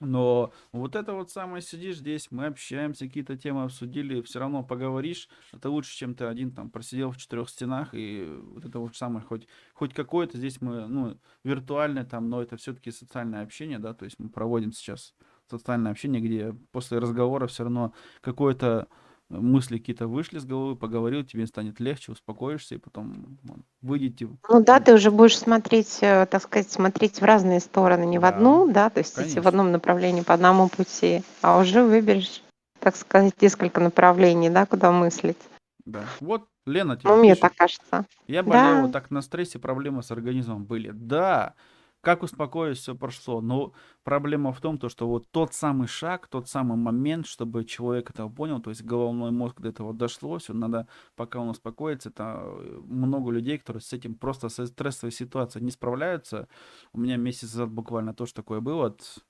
но вот это вот самое, сидишь здесь, мы общаемся, какие-то темы обсудили, все равно поговоришь, это лучше, чем ты один там просидел в 4 стенах, и вот это вот самое, хоть какое-то здесь мы, ну, виртуальное там, но это все-таки социальное общение, да, то есть мы проводим сейчас социальное общение, где после разговора все равно какое-то мысли какие-то вышли с головы, поговорил, тебе станет легче, успокоишься, и потом выйдете. Ну да, ты уже будешь смотреть, так сказать, смотреть в разные стороны, не в Да, одну, да, то есть идти в конечно. одном направлении по одному пути, а уже выберешь, так сказать, несколько направлений, да, куда мыслить. Да. Вот Лена Ну, тебе мне пишет. так кажется. Я болел, Да, вот так на стрессе, проблемы с организмом были. Да, как успокоить, все прошло. Но проблема в том, то, что вот тот самый шаг, тот самый момент, чтобы человек это понял, то есть головной мозг до этого дошло, все надо, пока он успокоится, это много людей, которые с этим просто со стрессовой ситуацией не справляются. У меня месяц назад буквально тоже такое было, от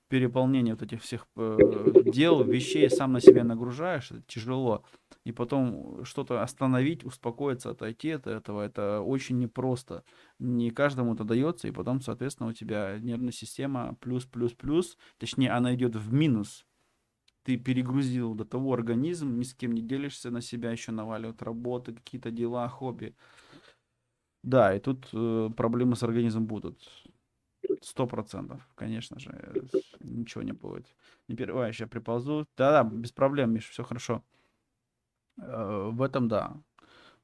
переполнения вот этих всех дел, вещей, сам на себя нагружаешь, это тяжело. И потом что-то остановить, успокоиться, отойти от этого, это очень непросто. Не каждому это дается, и потом, соответственно, у тебя нервная система плюс, точнее, она идет в минус. Ты перегрузил до того организм, ни с кем не делишься, на себя еще наваливают работы, какие-то дела, хобби. Да, и тут проблемы с организмом будут. 100%, конечно же, ничего не будет. Не переживай, я приползу. Да-да, без проблем, Миш, все хорошо. В этом да.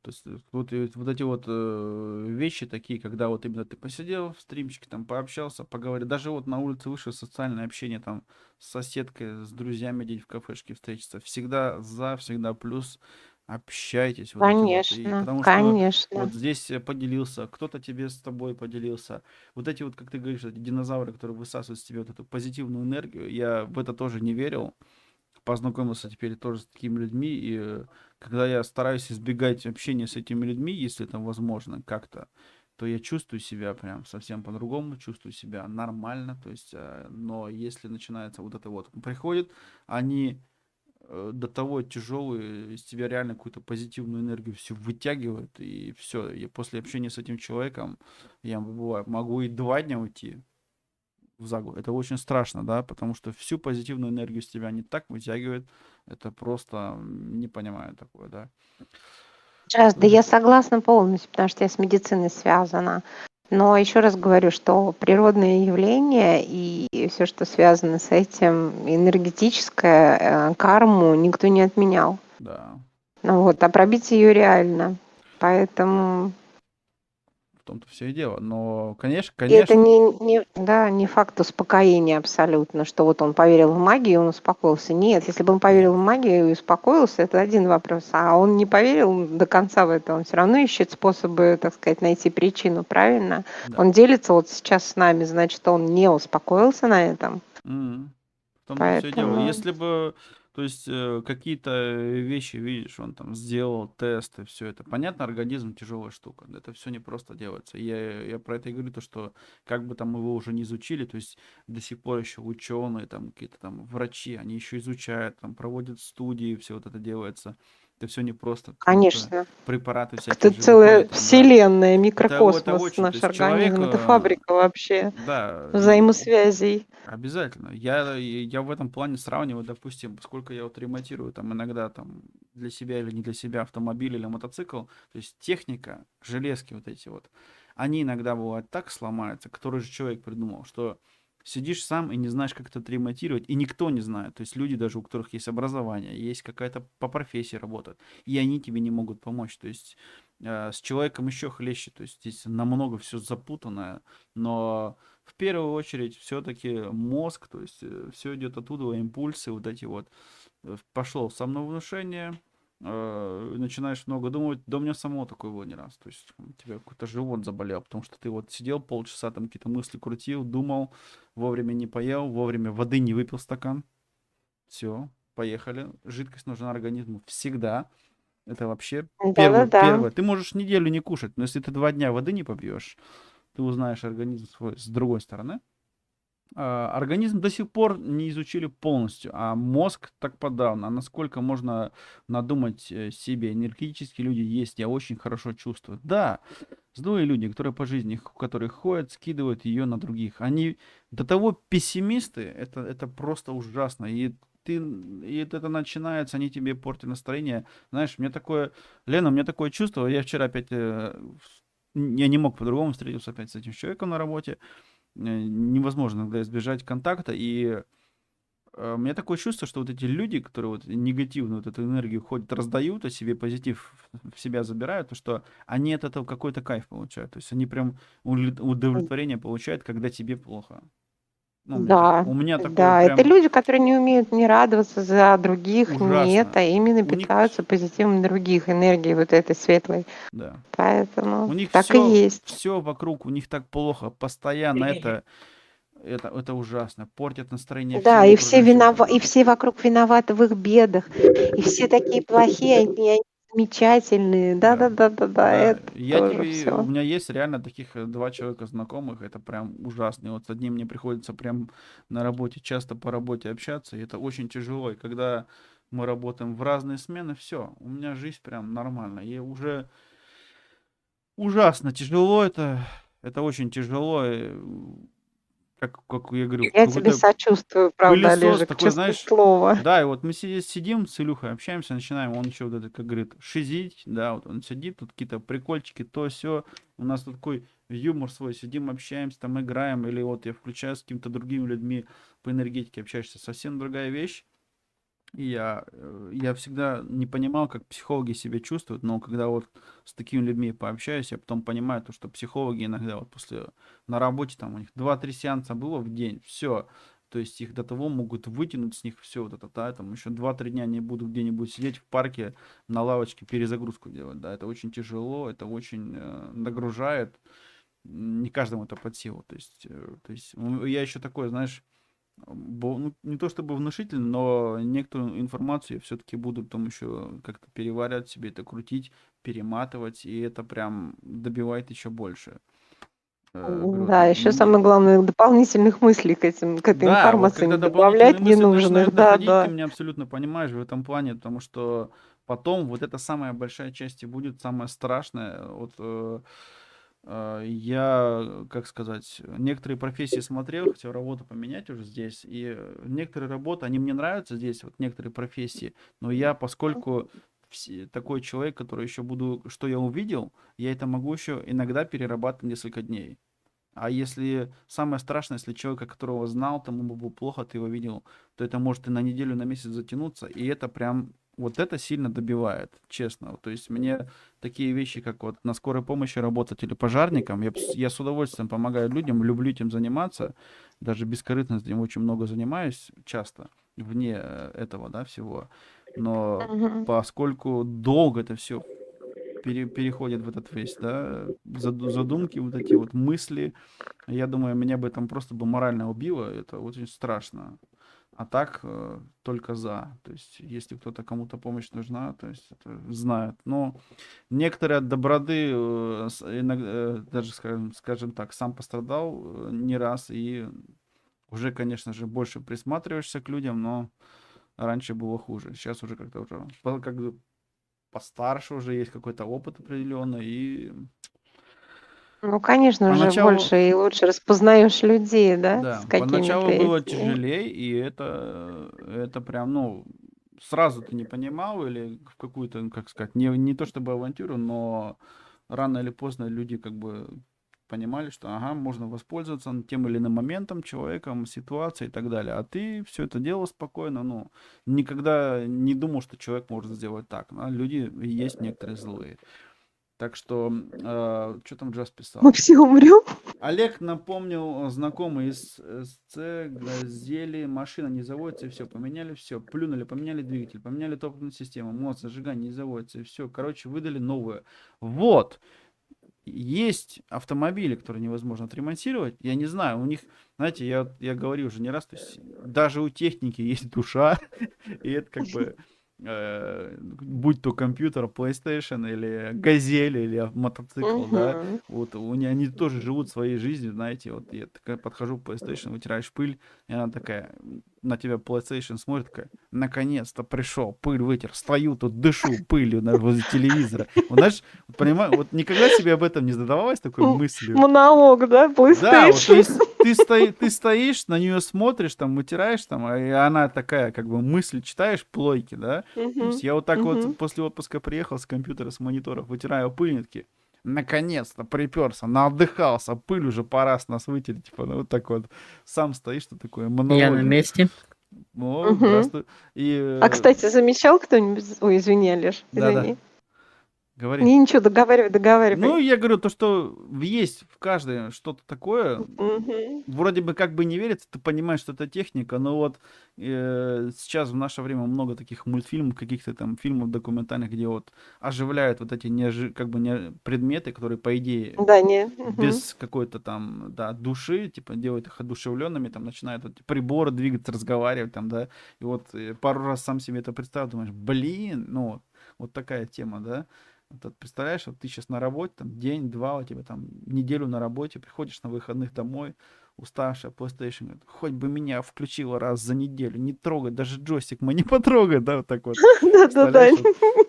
То есть вот эти вот вещи такие, когда вот именно ты посидел в стримчике, там пообщался, поговорил, даже вот на улице вышел, социальное общение там с соседкой, с друзьями где-нибудь в кафешке встретиться, всегда за, всегда плюс, общайтесь. Вот эти вот, и конечно, потому что конечно. вот здесь поделился, кто-то тебе с тобой поделился. Вот эти вот, как ты говоришь, эти динозавры, которые высасывают с тебя вот эту позитивную энергию, я в это тоже не верил. Познакомился теперь тоже с такими людьми, и когда я стараюсь избегать общения с этими людьми, если это возможно как-то, то я чувствую себя прям совсем по-другому, чувствую себя нормально, то есть, но если начинается вот это вот, приходит, они до того тяжелые, из тебя реально какую-то позитивную энергию все вытягивают, и все, и после общения с этим человеком я могу и 2 дня уйти за год. Это очень страшно, да, потому что всю позитивную энергию с тебя они так вытягивают, это просто не понимаю такое, да. Сейчас, да я согласна полностью, потому что я с медициной связана. Но еще раз говорю, что природные явления и все, что связано с этим, энергетическое, карму никто не отменял. Да, Ну вот, а пробить ее реально. Поэтому в том-то все и дело. Но, конечно, и это конечно, не факт успокоения абсолютно, что вот он поверил в магию, и он успокоился. Нет, если бы он поверил в магию и успокоился, это один вопрос. А он не поверил до конца в это, он все равно ищет способы, так сказать, найти причину, правильно? да. Он делится вот сейчас с нами, значит, он не успокоился на этом. Мгм. В том-то все дело. Поэтому Если бы, то есть, какие-то вещи, видишь, он там сделал тесты, все это. Понятно, организм тяжелая штука. Это все не просто делается. Я про это и говорю, то, что как бы там его уже не изучили, то есть до сих пор еще ученые, там какие-то там врачи, они еще изучают, там проводят студии, все вот это делается. Это все не просто какие-то конечно, препараты это всякие же целая выходят там, да. вселенная, Это микрокосмос, очень, то наш есть организм, это человек, фабрика вообще да, взаимосвязей. обязательно. Я в этом плане сравниваю, допустим, поскольку я вот ремонтирую там иногда там для себя или не для себя автомобиль или мотоцикл, то есть техника, железки вот эти вот, они иногда бывают так сломаются, который же человек придумал, что сидишь сам и не знаешь, как это отремонтировать, и никто не знает. То есть люди даже, у которых есть образование, есть какая-то по профессии работают, и они тебе не могут помочь. То есть с человеком еще хлеще, то есть здесь намного все запутанное, но в первую очередь все-таки мозг, то есть все идет оттуда, импульсы вот эти вот. Пошло самовнушение, начинаешь много думать. Да у меня самого такое было не раз. То есть у тебя какой-то живот заболел, потому что ты вот сидел полчаса, там какие-то мысли крутил, думал, вовремя не поел, вовремя воды не выпил стакан. Все, поехали. Жидкость нужна организму всегда. Это вообще Да-да-да. первое. Ты можешь неделю не кушать, но если ты 2 дня воды не попьешь, ты узнаешь организм свой с другой стороны. Организм до сих пор не изучили полностью, а мозг так подавно. А насколько можно надумать себе? Энергетические люди есть, я очень хорошо чувствую. Да, злые люди, которые по жизни, которые ходят, скидывают ее на других. Они до того пессимисты, это просто ужасно. И это начинается, они тебе портят настроение. Знаешь, Лена, у меня такое чувство, я вчера опять, я не мог по-другому, встретился опять с этим человеком на работе, невозможно иногда избежать контакта, и у меня такое чувство, что вот эти люди, которые вот негативную вот эту энергию ходят, раздают, а себе позитив в себя забирают, то что они от этого какой-то кайф получают, то есть они прям удовлетворение получают, когда тебе плохо. Ну, Да, у меня такое да, это прям люди, которые не умеют не радоваться за других, не ужасно. это, а именно У них, питаются позитивом других, энергией вот этой светлой. да, у Поэтому них так и все, есть. все вокруг, у них так плохо, постоянно это ужасно, портит настроение Да, всем и все окружающим. и все вокруг виноваты в их бедах, и все такие плохие, они замечательные. Да, Да-да-да-да-да, да, это тоже у все. меня есть реально таких 2 человека знакомых, это прям ужасно. И вот с одним мне приходится прям на работе, часто по работе общаться, и это очень тяжело. И когда мы работаем в разные смены, все, у меня жизнь прям нормальная. И уже ужасно тяжело это очень тяжело. Как я говорю, Я тебе какой-то сочувствую, правда, пылесос Олежек, такой, честное знаешь, слово. да, и вот мы сидим с Илюхой, общаемся, начинаем, он еще вот это, как говорит, шизить, да, вот он сидит, тут какие-то прикольчики, то все, у нас тут такой юмор свой, сидим, общаемся, там играем, или вот я включаю с какими-то другими людьми по энергетике, общаешься, совсем другая вещь. И я всегда не понимал, как психологи себя чувствуют, но когда вот с такими людьми пообщаюсь, я потом понимаю, то, что психологи иногда вот после на работе там у них 2-3 сеанса было в день, все, то есть их до того могут вытянуть с них все вот это, да, там еще 2-3 дня не будут где-нибудь сидеть в парке на лавочке перезагрузку делать, да, это очень тяжело, это очень нагружает, не каждому это под силу, я еще такой, знаешь, ну, не то чтобы внушительно, но некоторую информацию я все-таки буду там еще как-то переваривать себе, это крутить, перематывать, и это прям добивает еще больше. Говорю, Да, еще самое главное, дополнительных мыслей к этой да, вот информации когда не добавлять дополнительные мысли ненужных. начинают Да, доходить, ты да. меня абсолютно понимаешь в этом плане, потому что потом вот эта самая большая часть и будет самая страшная. Вот я, как сказать, некоторые профессии смотрел, хотел работу поменять уже здесь, и некоторые работы, они мне нравятся здесь, вот некоторые профессии, но я, поскольку такой человек, который еще буду, что я увидел, я это могу еще иногда перерабатывать несколько дней. А если самое страшное, если человека, которого знал, тому было плохо, ты его видел, то это может и на неделю, на месяц затянуться, и это прям, вот это сильно добивает, честно. То есть мне такие вещи, как вот на скорой помощи работать или пожарником, я с удовольствием помогаю людям, люблю этим заниматься, даже бескорыстно этим очень много занимаюсь, часто, вне этого, да, всего. Но поскольку долго это все переходит в этот весь, да, задумки, вот эти вот мысли, я думаю, меня бы там просто бы морально убило, это очень страшно. А так только за. То есть, если кто-то кому-то помощь нужна, то есть это знают. Но некоторые от доброты, иногда, даже, скажем так, сам пострадал не раз, и уже, конечно же, больше присматриваешься к людям, но раньше было хуже. Сейчас уже как-то уже как бы постарше уже есть какой-то опыт определенный, и Ну, конечно, уже поначалу, больше и лучше распознаешь людей, да, да, с поначалу какими-то было этими. тяжелее, и это прям, ну, сразу ты не понимал, или в какую-то, ну, как сказать, не то чтобы авантюру, но рано или поздно люди как бы понимали, что ага, можно воспользоваться тем или иным моментом, человеком, ситуацией и так далее. А ты все это делал спокойно, ну, никогда не думал, что человек может сделать так. А люди есть некоторые злые. Так что, что там Джаз Мы писал? все умрем. Олег напомнил, знакомый из СЦ, газели, машина не заводится, и все, поменяли все, плюнули, поменяли двигатель, поменяли топливную систему, мост, зажигание не заводится, и все, короче, выдали новое. Вот, есть автомобили, которые невозможно отремонтировать, я не знаю, у них, знаете, я говорил уже не раз, то есть даже у техники есть душа, и это как бы... будь то компьютер, PlayStation или газель или мотоцикл, да, Мгм. вот они тоже живут своей жизнью, знаете, вот я такая подхожу к PlayStation, вытираешь пыль, и она такая на тебя PlayStation смотрит, такая, наконец-то пришел, пыль вытер, стою тут, дышу пылью возле телевизора. Вот, знаешь, вот, понимаю, вот никогда себе об этом не задавалась такой мыслью. Монолог, да, Да, вот, то PlayStation. есть ты стоишь, на нее смотришь, там, вытираешь, там, и она такая, как бы, мысль читаешь, плойки, да. То есть я вот так вот после отпуска приехал с компьютера, с мониторов, вытираю пыльники, наконец-то приперся, наотдыхался, пыль уже пора с нас вытереть, типа, ну, вот так вот. Сам стоишь, что такое, Я на монологи. месте. О, здравствуй. И, А, кстати, замечал кто-нибудь... Ой, извини, Олеж, да-да, извини. говори. Не, ничего, договаривай, Ну, договаривай. я говорю, то, что есть в каждой что-то такое, Мгм. вроде бы как бы не верится, ты понимаешь, что это техника, но вот сейчас в наше время много таких мультфильмов, каких-то там фильмов документальных, где вот оживляют вот эти как бы предметы, которые, по идее, Да, не. без какой-то там, да, души, типа, делают их одушевленными, там, начинают вот приборы двигаться, разговаривать, там, да, и вот пару раз сам себе это представил, думаешь, блин, ну, вот такая тема, да. Вот представляешь, вот ты сейчас на работе, там, день-два, у тебя там неделю на работе, приходишь на выходных домой, уставшая, PlayStation, говорит, хоть бы меня включила раз за неделю, не трогай, даже джойстик мы не потрогай, да, вот так вот. Да-да-да. Представляешь,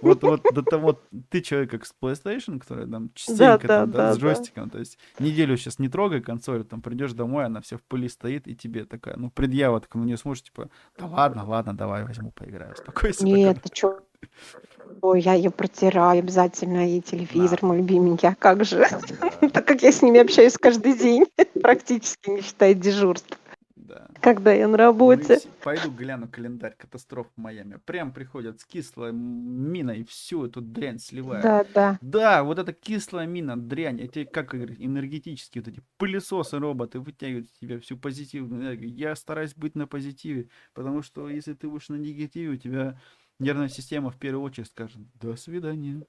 вот до того, ты человек как с PlayStation, который там частенько там, да, с Да-да-да-да. джойстиком, то есть неделю сейчас не трогай консоль, там придешь домой, она вся в пыли стоит, и тебе такая, ну, предъява, так на нее смотришь, типа, да ладно, давай возьму, поиграю, успокойся. Нет, ты чё? Ой, я ее протираю обязательно, и телевизор мой любименький, а как же? Да, Так как я с ними общаюсь каждый день, практически не считая дежурств, да. когда я на Ну и работе. пойду гляну календарь катастроф в Майами. Прям приходят с кислой миной, всю эту дрянь сливают. Да-да. Да, вот эта кислая мина, дрянь, эти, как говорить, энергетические вот эти пылесосы, роботы вытягивают из тебя всю позитивную энергию. Я стараюсь быть на позитиве, потому что если ты будешь на негативе, у тебя нервная система в первую очередь скажет «до свидания».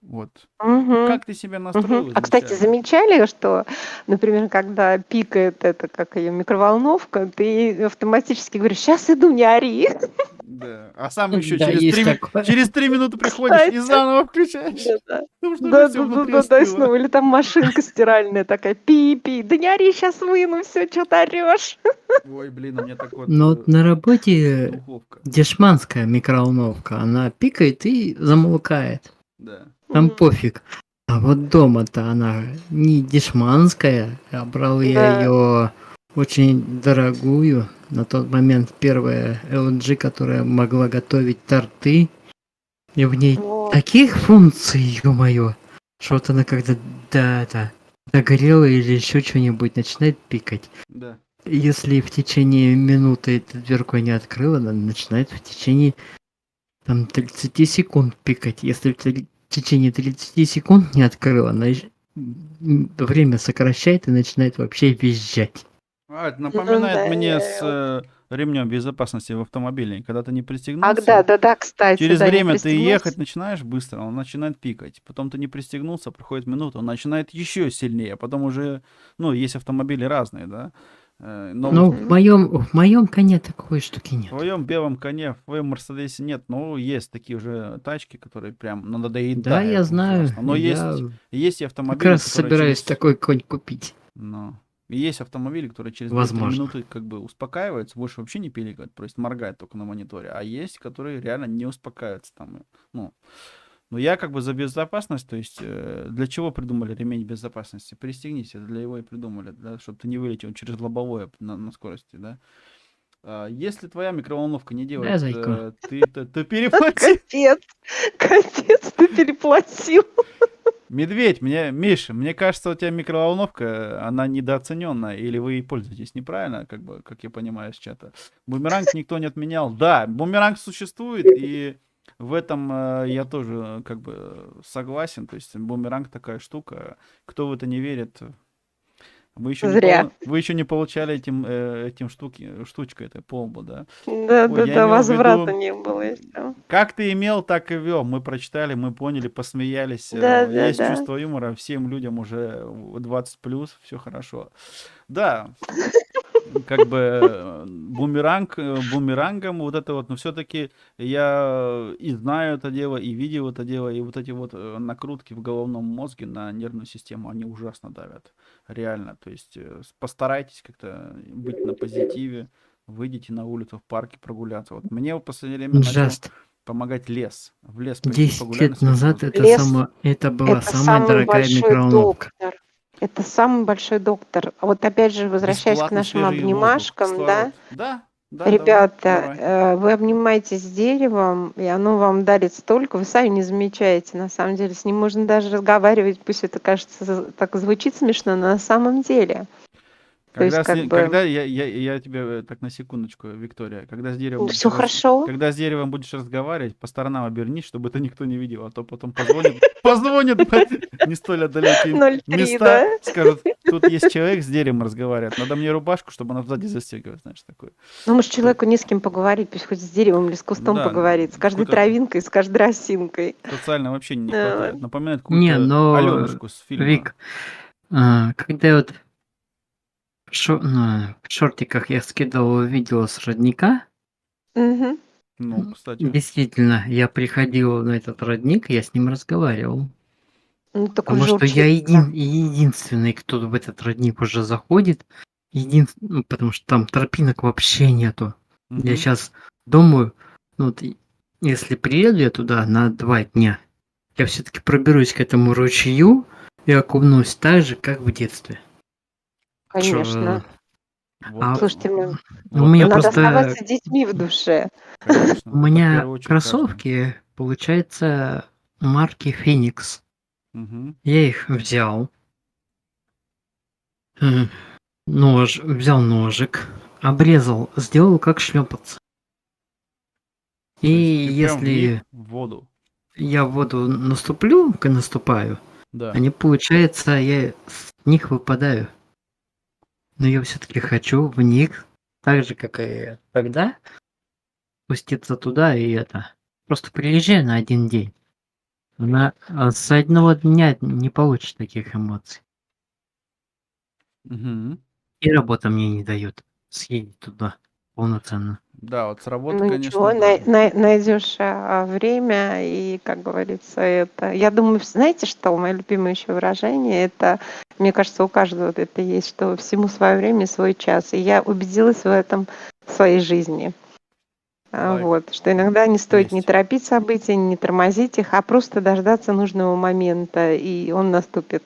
Вот. Мгм. Как ты себя настроил А, кстати, изначально? замечали, что, например, когда пикает это, как ее, микроволновка, ты автоматически говоришь, сейчас иду, не ори. Да. А сам еще Да, есть такое. через 3 минуты приходишь и Кстати. заново включаешь. Да-да. Потому что уже все внутри Да-да-да-да, и остыло. снова. Или там машинка стиральная такая, пи-пи, да не ори, сейчас выну, все, что ты орешь. Ой, блин, у меня так вот Но вот на работе духовка. дешманская микроволновка, она пикает и замолкает. Да. Там Мгм. пофиг. А вот дома-то она не дешманская, а брал я Да. ее очень дорогую. На тот момент первая LG, которая могла готовить торты. И в ней Вот. таких функций, ё-моё, что вот она когда догорела или еще что-нибудь начинает пикать. Да. Если в течение минуты эту дверку не открыла, она начинает в течение там 30 секунд пикать. Если в течение 30 секунд не открыла, она время сокращает и начинает вообще визжать. Это Ну напоминает да, мне с ремнем безопасности в автомобиле. Когда ты не Ах, пристегнулся, да, кстати, через да, не время ты пристегнулся. ехать начинаешь быстро, он начинает пикать. Потом ты не пристегнулся, проходит минута, он начинает еще сильнее. Потом уже, ну, есть автомобили разные, да. Но Ну, Мгм. в моем коне такой штуки в нет. твоем белом коне, в твоем Мерседесе нет. Но есть такие уже тачки, которые прям Да, надоедают я знаю. ужасно. Но Я есть и как автомобили, раз которые собираюсь через... такой конь купить. Ну, и есть автомобили, которые через 2-3 Возможно. минуты как бы успокаиваются, больше вообще не пиликают, просто моргает только на мониторе. А есть, которые реально не успокаиваются там. Ну, но я как бы за безопасность, то есть для чего придумали ремень безопасности? Пристегнись, это для его и придумали, да, чтобы ты не вылетел через лобовое на скорости, да. Если твоя микроволновка не Да, делает, зайка. ты переплати. Капец, ты переплатил. Медведь, Миша, мне кажется, у тебя микроволновка, она недооцененная, или вы ей пользуетесь неправильно, как бы, как я понимаю из чата. Бумеранг никто не отменял. Да, бумеранг существует, и в этом я тоже как бы согласен. То есть бумеранг такая штука. Кто в это не верит, вы еще Зря. вы еще не получали этим штучкой этой по лбу, да? Да, Ой, я имел в возврата виду, не было еще. как ты имел, так и вел. Мы прочитали, мы поняли, посмеялись. Да, Есть да. чувство юмора, всем людям уже 20+, все хорошо. Да, как бы бумерангом вот это вот, но все-таки я и знаю это дело, и видел это дело, и вот эти вот накрутки в головном мозге на нервную систему, они ужасно давят. Реально, то есть постарайтесь как-то быть на позитиве, выйдите на улицу, в парке прогуляться. Вот мне в последнее время начал Джаст. помогать лес. В лес пойти 10 погулять на лет свежем назад воздухе. Лес это была это самая самый дорогая большой микроволновка. доктор. Это самый большой доктор. А вот опять же, возвращаясь к Бесплатный нашим свежий воздух, обнимашкам, да, кислород. Да, давай. ребята, вы обнимаетесь с деревом, и оно вам дарит столько, вы сами не замечаете, на самом деле. С ним можно даже разговаривать, пусть это кажется, так звучит смешно, но на самом деле. То есть, как бы, Когда я тебе так на секундочку, Виктория, когда с деревом все хорошо. когда с деревом будешь разговаривать, по сторонам обернись, чтобы это никто не видел, а то потом позвонят не столь отдалекие 0,3, места, да? скажут, тут есть человек с деревом разговаривает, надо мне рубашку, чтобы она сзади застегивать, знаешь, такое. Ну, может, человеку не с кем поговорить, пусть хоть с деревом или с кустом Да, поговорит, с каждой какой-то травинкой, с каждой росинкой. социального общения не Да. хватает. Напоминает Не, какую-то но, Аленушку с фильма. Вик, когда я вот в шортиках я скидывал видео с родника, Мгм. Ну, кстати. действительно, я приходил на этот родник, я с ним разговаривал. Ну, так Потому уже что я учиться. единственный, кто в этот родник уже заходит. Потому что там тропинок вообще нету. Я Мгм. сейчас думаю, ну вот если приеду я туда на 2 дня, я все-таки проберусь к этому ручью и окунусь так же, как в детстве. Конечно. Вот, Слушайте, у вот меня надо просто оставаться детьми в душе. конечно, у это в меня первую очередь важно. кроссовки, получается, марки Феникс. Мгм. Я их взял. Взял ножик, обрезал, сделал как шлепаться. То И есть ты прям если в воду. я в воду наступаю, Да. они, получается, я с них выпадаю. Но я все-таки хочу в них, так же, как и тогда, спуститься туда и это. Просто приезжай на 1 день. С одного дня не получишь таких эмоций. Мгм. И работа мне не дает съездить туда полноценно. Да, вот с работы, Ну ничего, конечно, да. найдешь время и, как говорится, это. Я думаю, знаете, что мое любимое еще выражение, это, мне кажется, у каждого вот это есть, что всему свое время, свой час. И я убедилась в этом в своей жизни. Лайк. Вот, что иногда не стоит не Есть. торопить события, не тормозить их, а просто дождаться нужного момента, и он наступит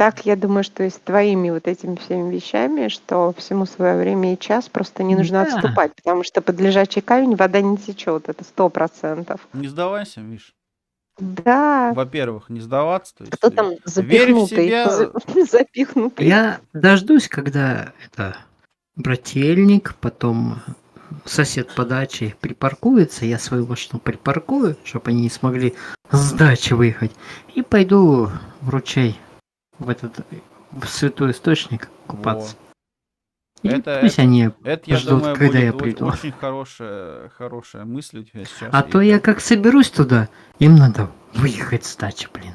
так, я думаю, что и с твоими вот этими всеми вещами, что всему свое время и час, просто не нужно Да. отступать, потому что под лежачий камень вода не течет, это 100%. Не сдавайся, Миш. Да, Во-первых, не сдаваться, то есть кто там верь в запихнутый, себя. запихнутый. Я дождусь, когда это брательник, потом сосед по даче припаркуется, я свою машину припаркую, чтобы они не смогли с дачи выехать, и пойду в ручей, в святой источник купаться. И пусть они Это, я ждут, думаю, когда я будет приду. очень хорошая мысль у тебя сейчас. А и то я это- как соберусь туда, им надо выехать с дачи, блин.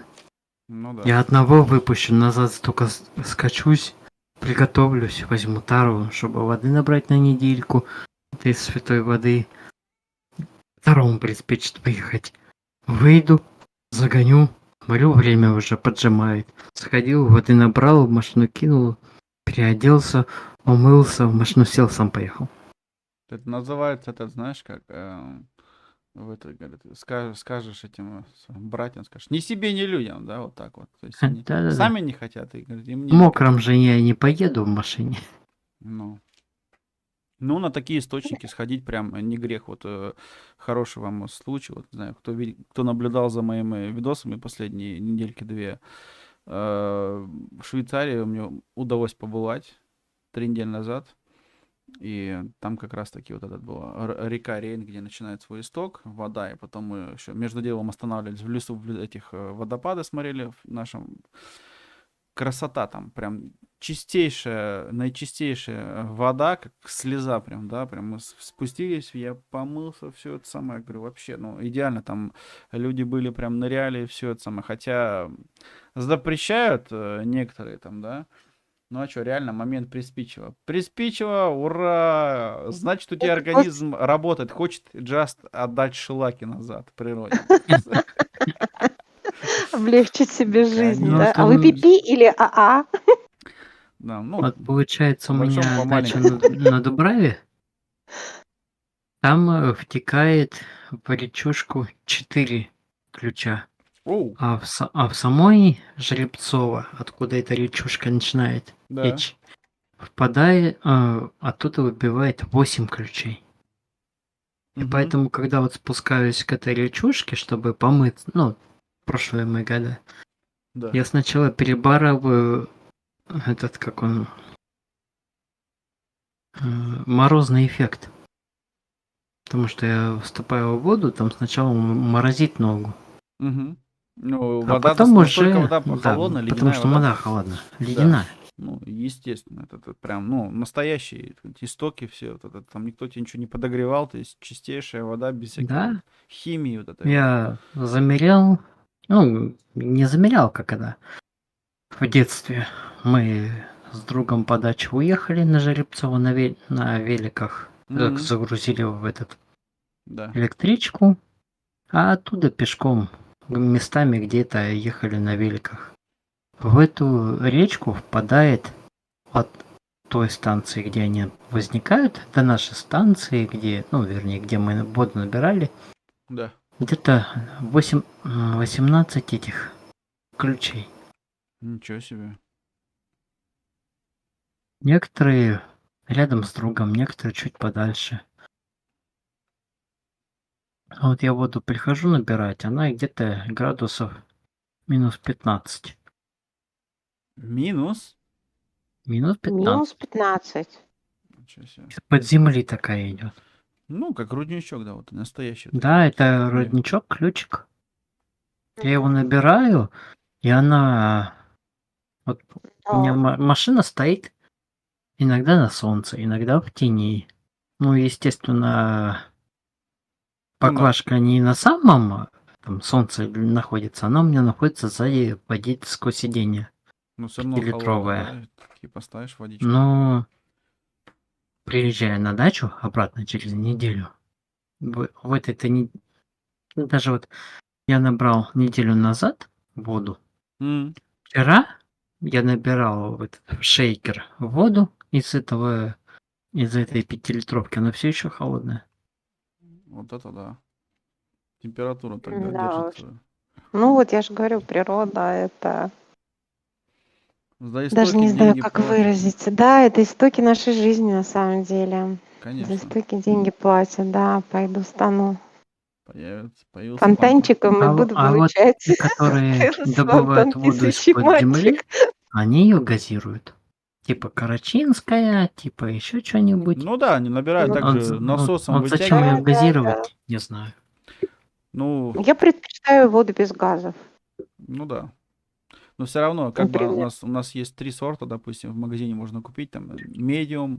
Ну да. Я одного выпущу, назад только скачусь, приготовлюсь, возьму тару, чтобы воды набрать на недельку, этой святой воды. Второму приспичит выехать. Выйду, загоню, смотрю, время уже поджимает. Сходил, воды набрал, в машину кинул, переоделся, умылся, в машину сел, сам поехал. Это называется, это знаешь, как говорит, скажешь этим своим братьям, скажешь, ни себе, ни людям, да, вот так вот. То есть они Да-да-да. сами не хотят, и говорят, им не Мокром же я не поеду в машине. Ну, на такие источники сходить прям не грех. Вот хороший вам случай. Вот, не знаю, кто наблюдал за моими видосами последние недельки-две. В Швейцарии мне удалось побывать 3 недели назад. И там как раз-таки вот этот была река Рейн, где начинает свой исток, вода, и потом мы еще между делом останавливались в лесу, в этих водопады смотрели в нашем. Красота там, прям чистейшая, наичистейшая вода, как слеза прям, да, прям мы спустились, я помылся, все это самое, говорю, вообще, ну, идеально, там люди были прям ныряли, все это самое, хотя запрещают некоторые там, да, ну а что, реально, момент приспичило. Приспичило, ура! Значит, у тебя организм работает, хочет just отдать шелаки назад природе. Облегчить себе жизнь, Конечно. да? А там- вы пипи или АА? Да, ну, Вот получается, по у большому, меня по дача маленькому. на Дубраве. Там втекает в речушку 4 ключа. Оу, А в самой Жеребцово, откуда эта речушка начинает да. течь, впадает, оттуда выбивает 8 ключей. И Мгм. поэтому, когда вот спускаюсь к этой речушке, чтобы помыться, ну, прошлые мои года, Да. я сначала перебарываю этот, как он, морозный эффект. Потому что я вступаю в воду, там сначала морозит ногу. Мгм. Ну, А вода, потом настолько уже, вода да, холодная, потому ледяная что вода. вода холодная, ледяная. Ну, естественно, это прям, ну, настоящие истоки все, вот это, там никто тебе ничего не подогревал, то есть чистейшая вода без всякой Да. вот химии вот этой. вот. Я замерял, ну, не замерял, как это, в детстве. Мы с другом по даче уехали на Жеребцово на великах, Мгм. загрузили в этот Да. электричку, а оттуда пешком местами где-то ехали на великах. В эту речку впадает от той станции, где они возникают, до нашей станции, где, ну, вернее, где мы воду набирали, Да. где-то 18 этих ключей. Ничего себе. Некоторые рядом с другом, некоторые чуть подальше. А вот я воду прихожу набирать, она где-то градусов минус 15. Минус? Минус 15. Минус 15. Ничего себе. Из-под земли такая идет. Ну, как рудничок, да, вот настоящий. Да, это Нет. родничок, ключик. Я его набираю, и она... Вот у меня машина стоит иногда на солнце, иногда в тени. Ну, естественно, Ну да. поклажка не на самом там солнце находится, она у меня находится сзади водительского сиденья. Ну, все равно Пятилитровая. холодно, да? И поставишь водичку. Но приезжая на дачу обратно через неделю, в этой-то даже вот я набрал неделю назад воду. М. Вчера я набирал в этот шейкер воду из этой 5-литровки, она все еще холодная. Вот это да. Температура тогда Да уж. держится. Ну вот я же говорю, природа это За Даже не истоки знаю, деньги как платят. выразиться. Да, это истоки нашей жизни на самом деле. За Конечно. истоки деньги платят, да, пойду стану Появился фонтанчиком и А, буду а вот получать те, которые с добывают фонтан воду тысячи из-под земли, мальчик. они ее газируют. Типа Карачинская, типа еще что-нибудь. Ну да, они набирают Ну, также насосом Вот зачем ее да, вытягивают. да, да. газировать, не знаю. Ну, Я предпочитаю воду без газов, ну да. Но все равно, как бы например. у нас есть 3 сорта, допустим, в магазине можно купить там медиум,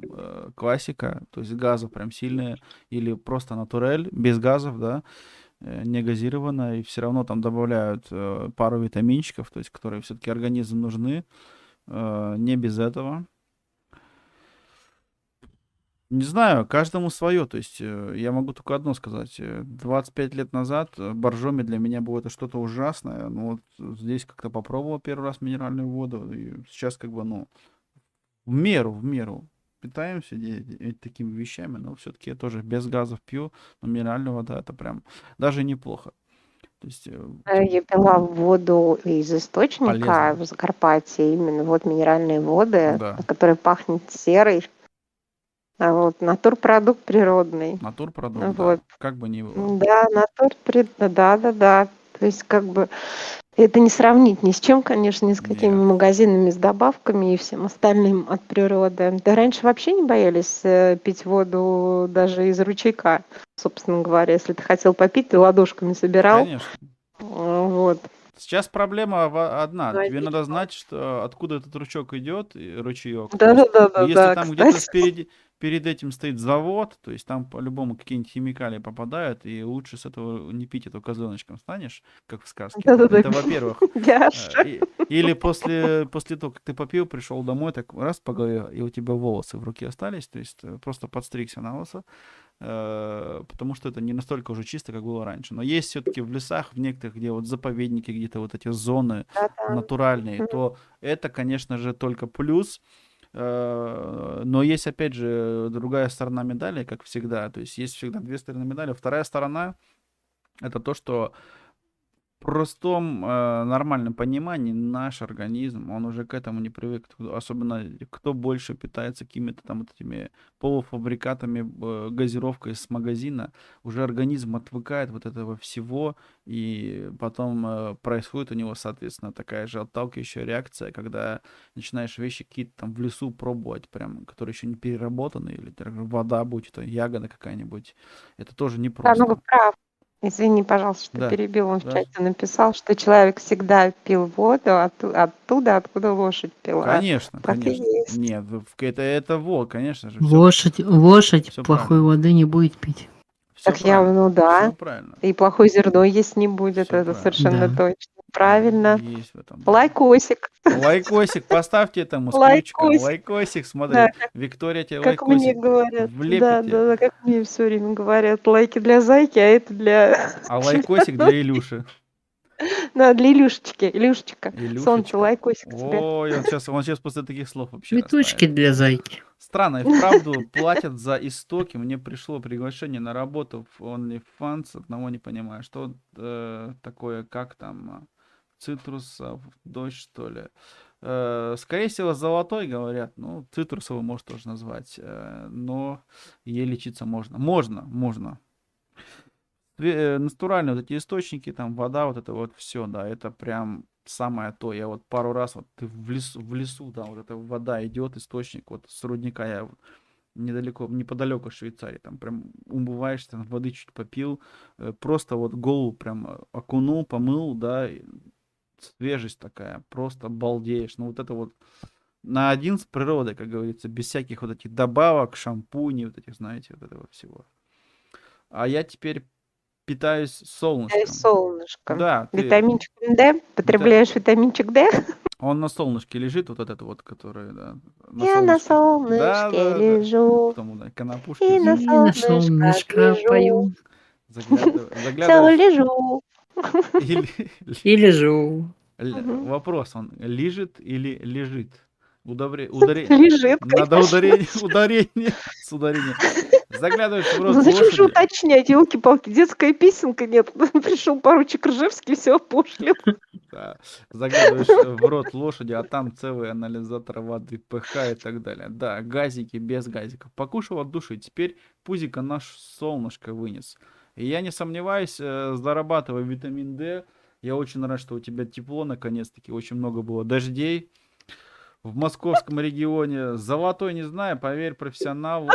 классика, то есть газов прям сильные, или просто натурель, без газов, да, не газированная, и все равно там добавляют пару витаминчиков, то есть которые все-таки организму нужны, не без этого. Не знаю, каждому свое. То есть я могу только одно сказать. 25 лет назад Боржоми для меня было это что-то ужасное. Ну вот здесь как-то попробовал первый раз минеральную воду. И сейчас как бы, ну, в меру питаемся такими вещами. Но все-таки я тоже без газов пью. Но минеральная вода это прям даже неплохо. То есть Я пила воду из источника полезно. в Закарпатье, именно вот минеральные воды, Да. которые пахнет серой. А вот натурпродукт природный. Натурпродукт, да. Вот. Как бы ни было. Да, да. То есть как бы это не сравнить ни с чем, конечно, ни с какими Нет. магазинами с добавками и всем остальным от природы. Да раньше вообще не боялись пить воду даже из ручейка, собственно говоря. Если ты хотел попить, ты ладошками собирал. Конечно. Вот. Сейчас проблема одна. Тебе Водичка. надо знать, что откуда этот ручеек идет, ручеек. Да, Если там где-то кстати. перед этим стоит завод, то есть там по-любому какие-нибудь химикалии попадают, и лучше с этого не пить, это козленочком станешь, как в сказке. Да-да-да. Это во-первых. Яша. Или после того, как ты попил, пришел домой, так раз по голове, и у тебя волосы в руке остались, то есть просто подстригся на лысо, потому что это не настолько уже чисто, как было раньше. Но есть все-таки в лесах, в некоторых, где вот заповедники, где-то вот эти зоны Да-да. натуральные, то это, конечно же, только плюс. Но есть, опять же, другая сторона медали, как всегда. То есть есть всегда две стороны медали. Вторая сторона — это то, что в простом нормальном понимании наш организм, он уже к этому не привык. Особенно кто больше питается какими-то там вот этими полуфабрикатами, газировкой с магазина, уже организм отвыкает вот этого всего, и потом происходит у него, соответственно, такая же отталкивающая реакция, когда начинаешь вещи какие-то там в лесу пробовать, прям, которые еще не переработаны, или вода, будь это ягода какая-нибудь, это тоже Да, ну непросто. вы прав. Извини, пожалуйста, что Да, перебил. Он в да. чате написал, что человек всегда пил воду оттуда, откуда лошадь пила. Конечно, Так и конечно. есть. Нет, это вот, конечно же, все Лошадь всё плохой правильно. воды не будет пить. Так я, ну Все да. правильно. И плохое зерно есть не будет, Всё это правильно. совершенно Да. точно. Правильно. Есть в этом. Да. Лайкосик. Лайкосик, поставьте этому с ключиком. Лайкосик. Лайкосик, смотри. Да, Виктория тебе как мне лайкосик говорят. влепит тебе. Да, как мне все время говорят. Лайки для зайки, а это для... А лайкосик для Илюши. Да, для Илюшечки. Илюшечка. Солнце, Илюшечка. лайкосик тебе. Ой, он сейчас после таких слов вообще Цветочки растает. для зайки. Странно, и вправду платят за истоки. Мне пришло приглашение на работу в OnlyFans. Одного не понимаю, что такое, как там, цитрусов, дождь, что ли. Скорее всего, золотой, говорят. Ну, цитрусовый может тоже назвать. Но ей лечиться можно. Можно. Натуральные вот эти источники, там вода, вот это вот все, да, это прям самое то. Я вот пару раз, вот ты в лесу, да, вот эта вода идет, источник, вот с рудника я вот неподалеку от Швейцарии, там прям умываешься, там воды чуть попил, просто вот голову прям окунул, помыл, да, и свежесть такая, просто балдеешь. Ну вот это вот на один с природой, как говорится, без всяких вот этих добавок, шампуней, вот этих, знаете, вот этого всего. А я теперь питаюсь солнышком. Солнышко. Да, Витаминчиком D? Потребляешь витаминчик D? он на солнышке лежит, вот этот вот, который, да, Я на солнышке Да. лежу. Потом, да, конопушки. И на И на солнышко солнышко лежу. пою. Все Заглядываешь. лежу. И лежу. Вопрос, он лежит или лежит? Лежит. Надо ударение с ударением. Заглядываешь в Ну рот зачем же лошади. уточнять, елки-палки, детская песенка, нет, пришел поручик Ржевский, все опошлил. Да. Заглядываешь в рот лошади, а там целый анализатор воды, ПХ и так далее. Да, газики без газиков. Покушал от души, теперь пузико наш солнышко вынес. И я не сомневаюсь, зарабатывая витамин D, я очень рад, что у тебя тепло, наконец-таки, очень много было дождей. В московском регионе золотой, не знаю, поверь, профессионал.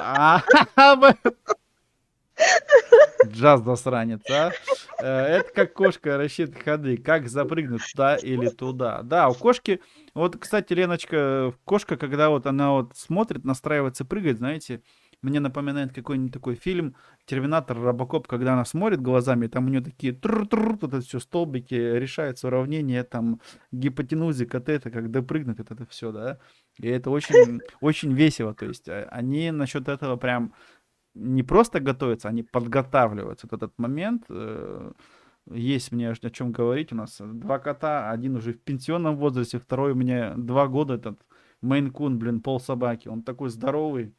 Джаз засранец, а? Это как кошка рассчитывает ходы, как запрыгнуть туда или туда. Да, у кошки, вот, кстати, Леночка, кошка, когда вот она вот смотрит, настраивается, прыгает, знаете, мне напоминает какой-нибудь такой фильм «Терминатор», Робокоп, когда она смотрит глазами, там у нее такие вот это все столбики, решаются уравнения, там гипотенузы, катета, как допрыгнуть, это все, да. И это очень, очень весело, то есть они насчет этого прям не просто готовятся, они подготавливаются. Вот этот момент, есть мне о чем говорить. У нас 2 кота, один уже в пенсионном возрасте, второй у меня 2 года, этот Мейн-кун, блин, полсобаки. Он такой здоровый,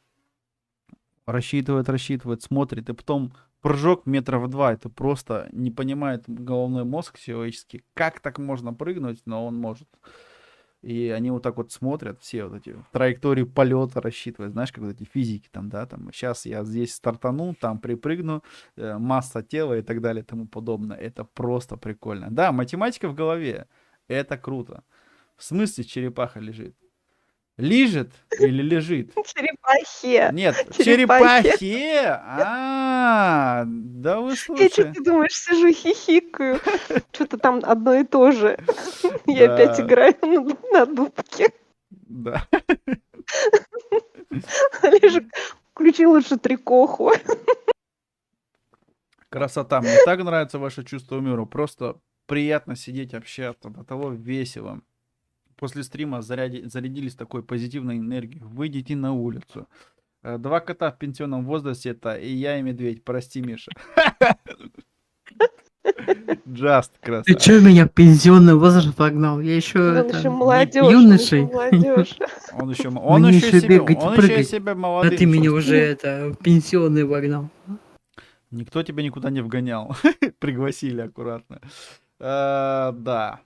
рассчитывает, смотрит, и потом прыжок метров 2, это просто не понимает головной мозг человеческий, как так можно прыгнуть, но он может. И они вот так вот смотрят, все вот эти траектории полета рассчитывают, знаешь, как вот эти физики там, да, там, сейчас я здесь стартану, там припрыгну, масса тела и так далее и тому подобное. Это просто прикольно. Да, математика в голове, это круто. В смысле черепаха лежит? Лежит или лежит? Черепахе. Нет, Черепахе. черепахе? Да вы Я слушай. что ты думаешь, сижу хихикаю. Что-то там одно и то же. Я опять Да, играю на дудке. да. Олежек, включи лучше трикоху. Красота. Мне так нравится ваше чувство юмора. Просто приятно сидеть, общаться. До того весело. После стрима зарядились такой позитивной энергией. Выйдите на улицу. 2 кота в пенсионном возрасте, это и я, и медведь. Прости, Миша. Джаст, Ты красава. чё меня в пенсионный возраст погнал? Я еще Он это еще молодежь, он юношей. еще молодежь. Он Мне еще еще себя, бегать и он еще прыгать. себя А молодым ты меня чувствует. уже это в пенсионный вогнал. Никто тебя никуда не вгонял. Пригласили аккуратно. Да.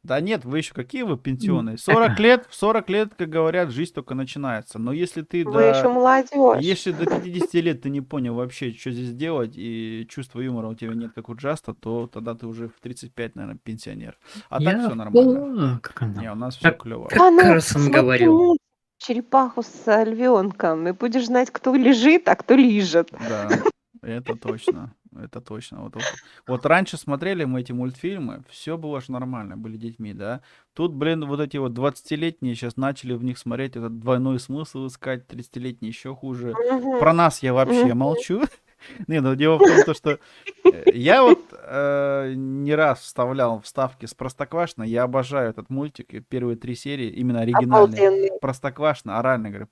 Да нет, вы еще какие вы пенсионные? 40 лет, в 40 лет, как говорят, жизнь только начинается. Но если ты Вы еще молодежь. если до 50 лет ты не понял вообще, что здесь делать, и чувства юмора у тебя нет, как у Джаста, то тогда ты уже в 35, наверное, пенсионер. А так все нормально. Как она? Не, у нас все Так, клево. как А ну, Карлсон смотри говорил. мультик «Черепаху с львенком», и будешь знать, кто лежит, а кто лежит. Да, это точно. Это точно. Вот раньше смотрели мы эти мультфильмы, все было же нормально, были детьми, да. Тут, блин, вот эти вот 20-летние сейчас начали в них смотреть, этот двойной смысл искать, 30-летние еще хуже. Про нас я вообще молчу. Не, ну дело в том, что я вот не раз вставлял вставки с Простоквашино, я обожаю этот мультик, и первые 3 серии, именно оригинальные. Обалденный. Простоквашино, орально, говорю,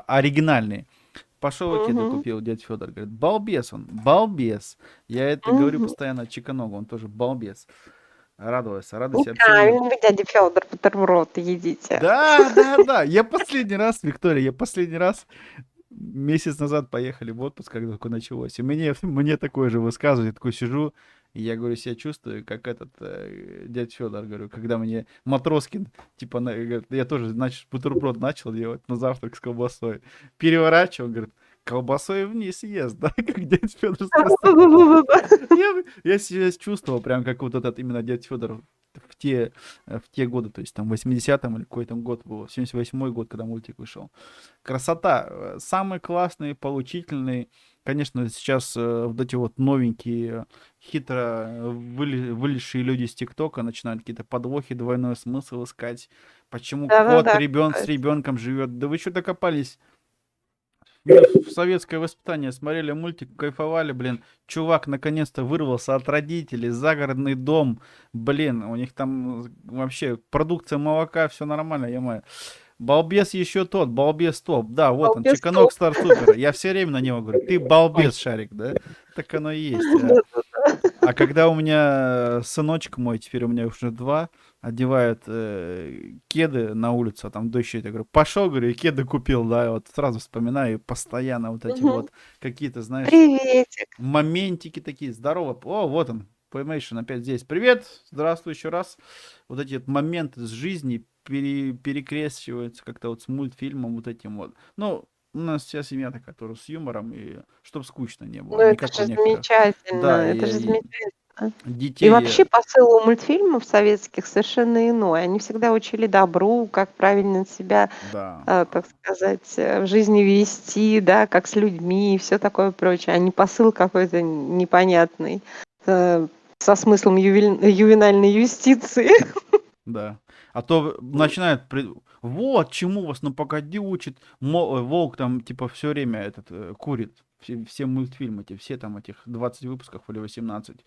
оригинальные. Пошел и кеды купил, дядя Федор. Говорит, балбес он, балбес. Я это говорю постоянно Чиканогу, он тоже балбес. Радуйся, радуйся. Правильно, вы, дядя Федор, бутерброд едите. Да. Я последний раз, Виктория, месяц назад поехали в отпуск, когда такое началось. И мне такое же высказывают, я такой сижу, и я говорю, себя чувствую, как этот дядя Федор, говорю, когда мне Матроскин, типа, говорит, я тоже, значит, бутерброд начал делать на завтрак с колбасой. Переворачивал, говорит, колбасой вниз ест, да, как дядя Федор. Я себя чувствовал прям как вот этот именно дядя Федор в те годы, то есть там в 80-м или какой там год был, 78-й год, когда мультик вышел. Красота. Самый классный, поучительный. Конечно, сейчас вот эти вот новенькие, хитро вылезшие люди с ТикТока начинают какие-то подвохи, двойной смысл искать. Почему кот с ребенком живет? Да вы что докопались? В советское воспитание смотрели мультик, кайфовали, блин. Чувак наконец-то вырвался от родителей, загородный дом, блин, у них там вообще продукция молока, все нормально, я-маю. Балбес еще тот, балбес топ. Да, вот он, Чиканок Стар Супер. Я все время на него говорю, ты балбес, Шарик, да? Так оно и есть. А когда у меня сыночек мой, теперь у меня уже 2, одевают кеды на улицу, а там дождь идет. Я говорю, пошел, говорю, и кеды купил, да, и вот сразу вспоминаю постоянно вот эти Мгм. вот какие-то, знаешь, Приветик. моментики такие, здорово, о, вот он, Playmation опять здесь, привет, здравствуй еще раз. Вот эти вот моменты с жизни перекрещиваются как-то вот с мультфильмом вот этим вот. Ну, у нас вся семья такая тоже с юмором, и чтобы скучно не Ну, было, это не как у же некоторых. замечательно, Да, это же и замечательно. И детей, вообще посыл у мультфильмов советских совершенно иной. Они всегда учили добру, как правильно себя, да, так сказать, в жизни вести, да, как с людьми и все такое прочее, а не посыл какой-то непонятный, со смыслом ювенальной юстиции. да. А то начинают, вот чему вас, ну погоди учит, волк там типа все время этот курит, все мультфильмы, эти, все там этих 20 выпусков или 18.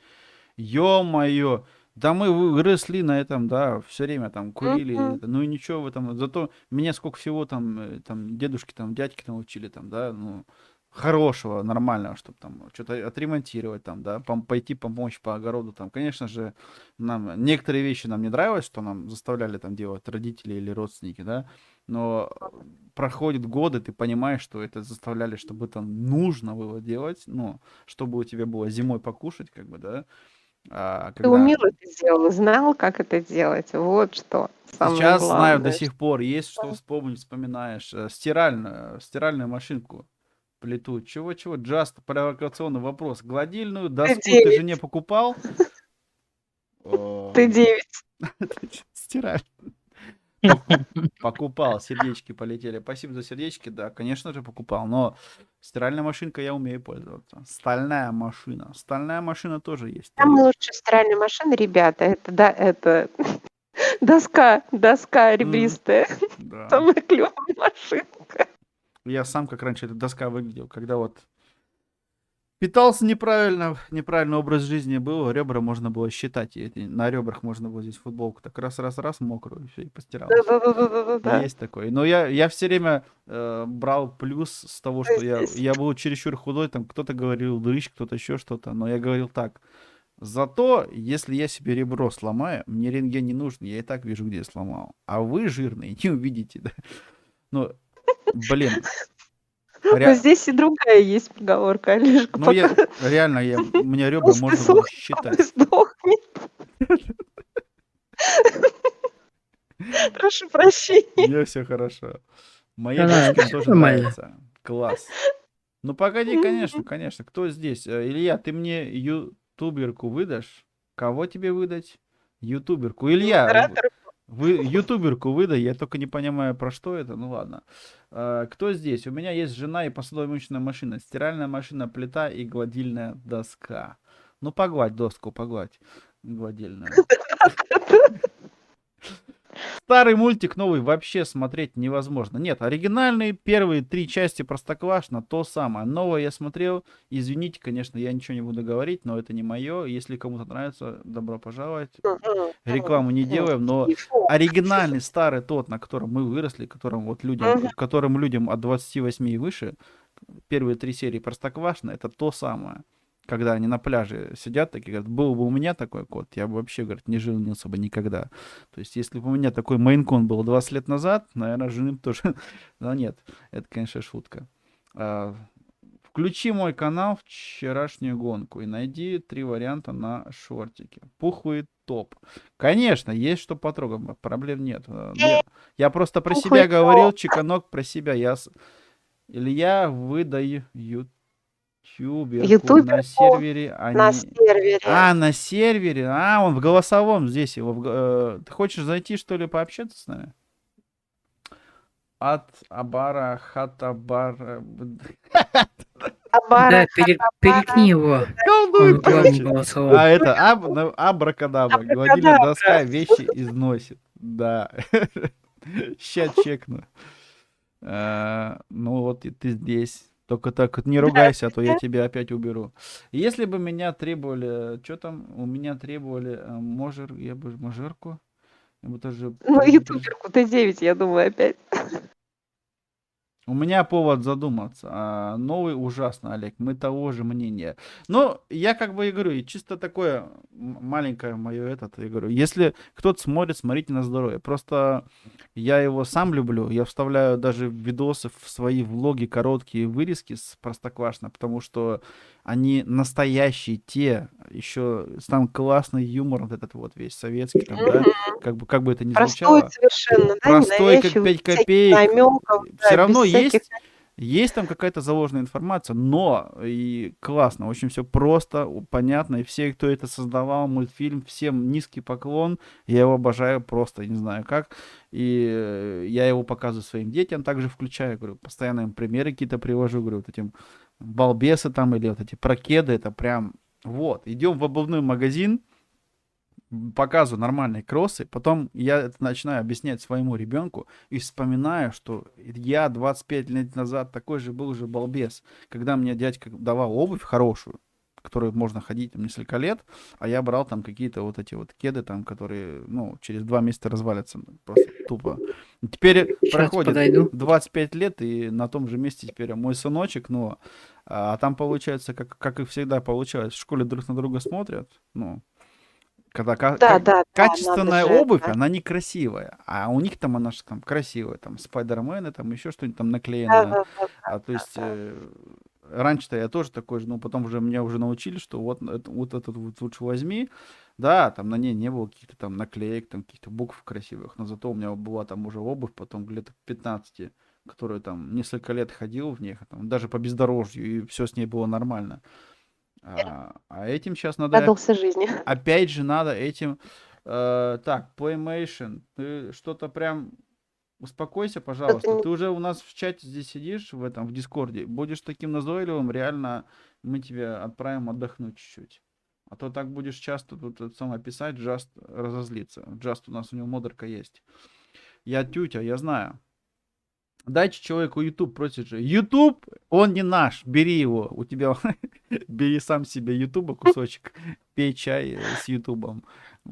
Ё-моё, да мы выросли на этом, да, все время там курили, Мгм. ну и ничего в этом, зато меня сколько всего там, там дедушки, там дядьки там учили, там, да, ну, хорошего, нормального, чтобы там что-то отремонтировать, там, да, пойти помочь по огороду, там, конечно же, нам некоторые вещи нам не нравилось, что нам заставляли там делать родители или родственники, да, но проходят годы, ты понимаешь, что это заставляли, чтобы это нужно было делать, ну, чтобы у тебя было зимой покушать, как бы, да, Ты когда умел это делать, знал, как это делать. Вот что самое сейчас знаю до главное. сих пор, есть что вспомнить, вспоминаешь. Стиральную машинку, плиту. Чего-чего? Джаст, провокационный вопрос. Гладильную доску ты Ты жене покупал? Ты 9. Стираль. Покупал, сердечки полетели. Спасибо за сердечки, да, конечно же покупал, но стиральная машинка я умею пользоваться. Стальная машина тоже есть. Самая лучшая стиральная машина, ребята, это доска Мгм. ребристая. Да. Самая клевая машинка. Я сам, как раньше эта доска выглядел, когда вот питался неправильный образ жизни был, ребра можно было считать, и на ребрах можно было здесь футболку так раз, мокрую, и все, и постиралась. Да-да-да-да-да-да. Есть такое. Но я все время брал плюс с того, что я был чересчур худой, там кто-то говорил дрыщ, кто-то еще что-то, но я говорил так. Зато, если я себе ребро сломаю, мне рентген не нужен, я и так вижу, где я сломал. А вы, жирные, не увидите, да? Ну, блин, Но здесь и другая есть поговорка, Олежка, ну я пока реально, у меня ребра толстый можно было сохнет, считать. худой сдохнет. Прошу прощения. Мне все хорошо. Моей Да-да, дочке тоже нормально. нравится. Класс. Ну погоди, конечно. Кто здесь? Илья, ты мне ютуберку выдашь? Кого тебе выдать? Ютуберку. Илья, Модератор. вы ютуберку выдай, я только не понимаю, про что это. Ну ладно. Кто здесь? У меня есть жена и посудомоечная машина, стиральная машина, плита и гладильная доска. Ну погладь доску, погладь. Гладильную. Старый мультик, новый вообще смотреть невозможно. Нет, оригинальные первые 3 части Простоквашино то самое. Новое я смотрел. Извините, конечно, я ничего не буду говорить, но это не мое. Если кому-то нравится, добро пожаловать. Рекламу не делаем, но оригинальный старый тот, на котором мы выросли, которым людям от 28 и выше, первые 3 серии Простоквашино, это то самое. Когда они на пляже сидят, такие говорят, был бы у меня такой кот, я бы вообще, говорит, не женился бы никогда. То есть, если бы у меня такой мейн-кун был 20 лет назад, наверное, жены тоже... Но нет, это, конечно, шутка. Включи мой канал «Вчерашнюю гонку» и найди 3 варианта на шортике. Пухлый топ. Конечно, есть что потрогать, проблем нет. Я просто про себя говорил, чеканок про себя. Илья выдаю ютуберку на сервере. На сервере. На сервере. Он в голосовом здесь. Ты хочешь зайти, что ли, пообщаться с нами? От Абара Хатабара. Да, перекни его. Он главный голосовой. Это абракадабра. Гладильная доска вещи износит. Да. Ща чекну. Ну вот и ты здесь. Только так не ругайся, а то я тебя опять уберу. Если бы меня требовали... Что там? У меня требовали я бы мажорку. Я бы тоже... Ну, ютуберку Т9, я думаю, опять. У меня повод задуматься. Новый ужасно, Олег. Мы того же мнения. Но я как бы и говорю, и чисто такое маленькое мое я говорю, если кто-то смотрит, смотрите на здоровье. Просто я его сам люблю. Я вставляю даже видосы в свои влоги, короткие вырезки с Простоквашино, потому что они настоящие, те, еще там классный юмор, вот этот вот весь советский, там, да, как бы это ни Простой звучало. совершенно, да, Простой, как ненавязчивый, 5 без всяких копеек. намеков, Все да, равно без всяких... есть там какая-то заложенная информация, но и классно, очень все просто, понятно, и все, кто это создавал, мультфильм, всем низкий поклон, я его обожаю просто, не знаю как, и я его показываю своим детям, также включаю, говорю, постоянно им примеры какие-то привожу, говорю, вот этим балбесы там или вот эти прокеды, это прям, вот, идем в обувной магазин, показываю нормальные кроссы, потом я это начинаю объяснять своему ребенку и вспоминаю, что я 25 лет назад такой же был же балбес, когда мне дядька давал обувь хорошую, которую можно ходить там несколько лет, а я брал там какие-то вот эти вот кеды там, которые, ну, через 2 месяца развалятся, просто тупо. И теперь Щас проходит подойду. 25 лет, и на том же месте теперь мой сыночек, ну, а там получается, как и всегда получалось, в школе друг на друга смотрят, ну, когда Да, качественная надо же, обувь, да. она некрасивая, а у них там она же там красивая, там спайдермены, там еще что-нибудь там наклеенное. То есть раньше-то я тоже такой же, но потом уже меня уже научили, что вот этот вот лучше возьми, да, там на ней не было каких-то там наклеек, там каких-то букв красивых, но зато у меня была там уже обувь, потом лет 15, которую там несколько лет ходил в них, там, даже по бездорожью, и все с ней было нормально. А этим сейчас надо, Радовался жизни. опять же, надо этим, так, Playmation, ты что-то прям, успокойся, пожалуйста, ты уже у нас в чате здесь сидишь, в Дискорде, будешь таким назойливым, реально мы тебя отправим отдохнуть чуть-чуть. А то так будешь часто тут это самое писать, Джаст разозлится. Джаст у нас у него модерка есть. Я тютя, я знаю. Дайте человеку YouTube, просит же. YouTube, он не наш, бери его. У тебя, бери сам себе YouTube кусочек, пей чай с YouTube.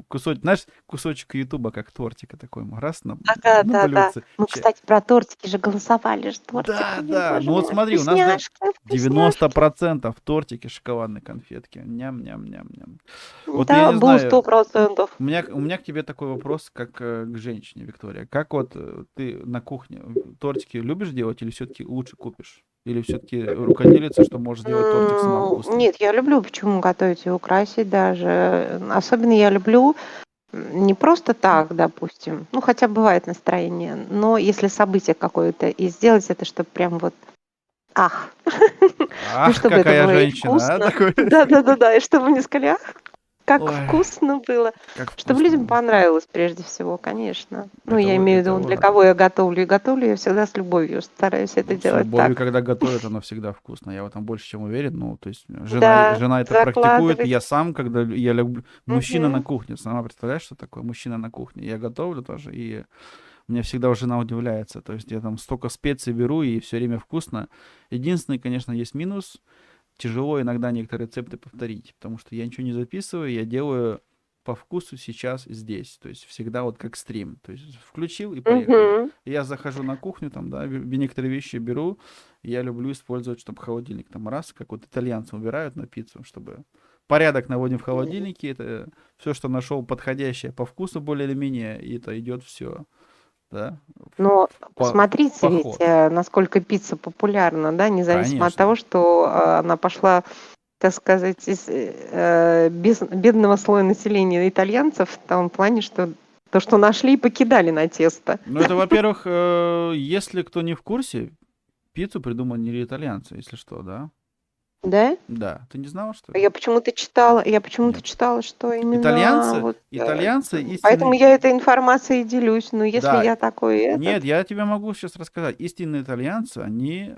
Кусочек, знаешь, кусочек YouTube, как тортика такой, раз на Да. блюдце. Мы, кстати, про тортики же голосовали, же тортики. Да, ну вот смотри, у нас 90% тортики, шоколадные конфетки. Ням-ням-ням-ням. Вот я Да, не был знаю, 100%. у меня к тебе такой вопрос, как к женщине, Виктория. Как вот ты на кухне тортики любишь делать или все-таки лучше купишь? Или все-таки рукоделица, что можешь сделать тортик сама вкусный? Нет, я люблю почему готовить и украсить даже. Особенно я люблю не просто так, допустим, ну хотя бывает настроение, но если событие какое-то, и сделать это, чтобы прям вот ах. Ах, чтобы это какая было и женщина, а? вкусно. Такой. Да, и чтобы мне сказали, ах, как Ой, вкусно было. как Чтобы вкусно. людям понравилось прежде всего, конечно. Ну, я Это имею в виду, это для уже. кого я готовлю и готовлю, я всегда с любовью стараюсь это С делать любовью, так. когда готовят, оно всегда вкусно. Я в этом больше чем уверен. Ну, то есть Да, жена это практикует, и закладывать. я сам, когда я люблю... Мужчина на Мгм. кухне. Сама представляешь, что такое мужчина на кухне? Я готовлю тоже, и мне всегда жена удивляется. То есть я там столько специй беру, и все время вкусно. Единственный, конечно, есть минус. Тяжело иногда некоторые рецепты повторить, потому что я ничего не записываю, я делаю по вкусу сейчас здесь. То есть всегда вот как стрим. То есть включил и поехали. Мгм. Я захожу на кухню, там, да, некоторые вещи беру. Я люблю использовать, чтобы холодильник там раз, как вот итальянцы убирают на пиццу, чтобы порядок наводим в холодильнике. Это все, что нашел подходящее по вкусу более или менее, и это идет все, да, Но в посмотрите ведь, поход. насколько пицца популярна, да, независимо от Конечно. того, что она пошла, так сказать, из бедного слоя населения итальянцев, в том плане, что то, что нашли и покидали на тесто. Ну, это, во-первых, если кто не в курсе, пиццу придумали итальянцы, если что, да? Да? Да. Ты не знала, что ли? Я почему-то читала, Нет. что именно Итальянцы, вот, итальянцы поэтому истинные... я этой информацией делюсь. Но если Да. я такой Нет, этот, я тебе могу сейчас рассказать. Истинные итальянцы, они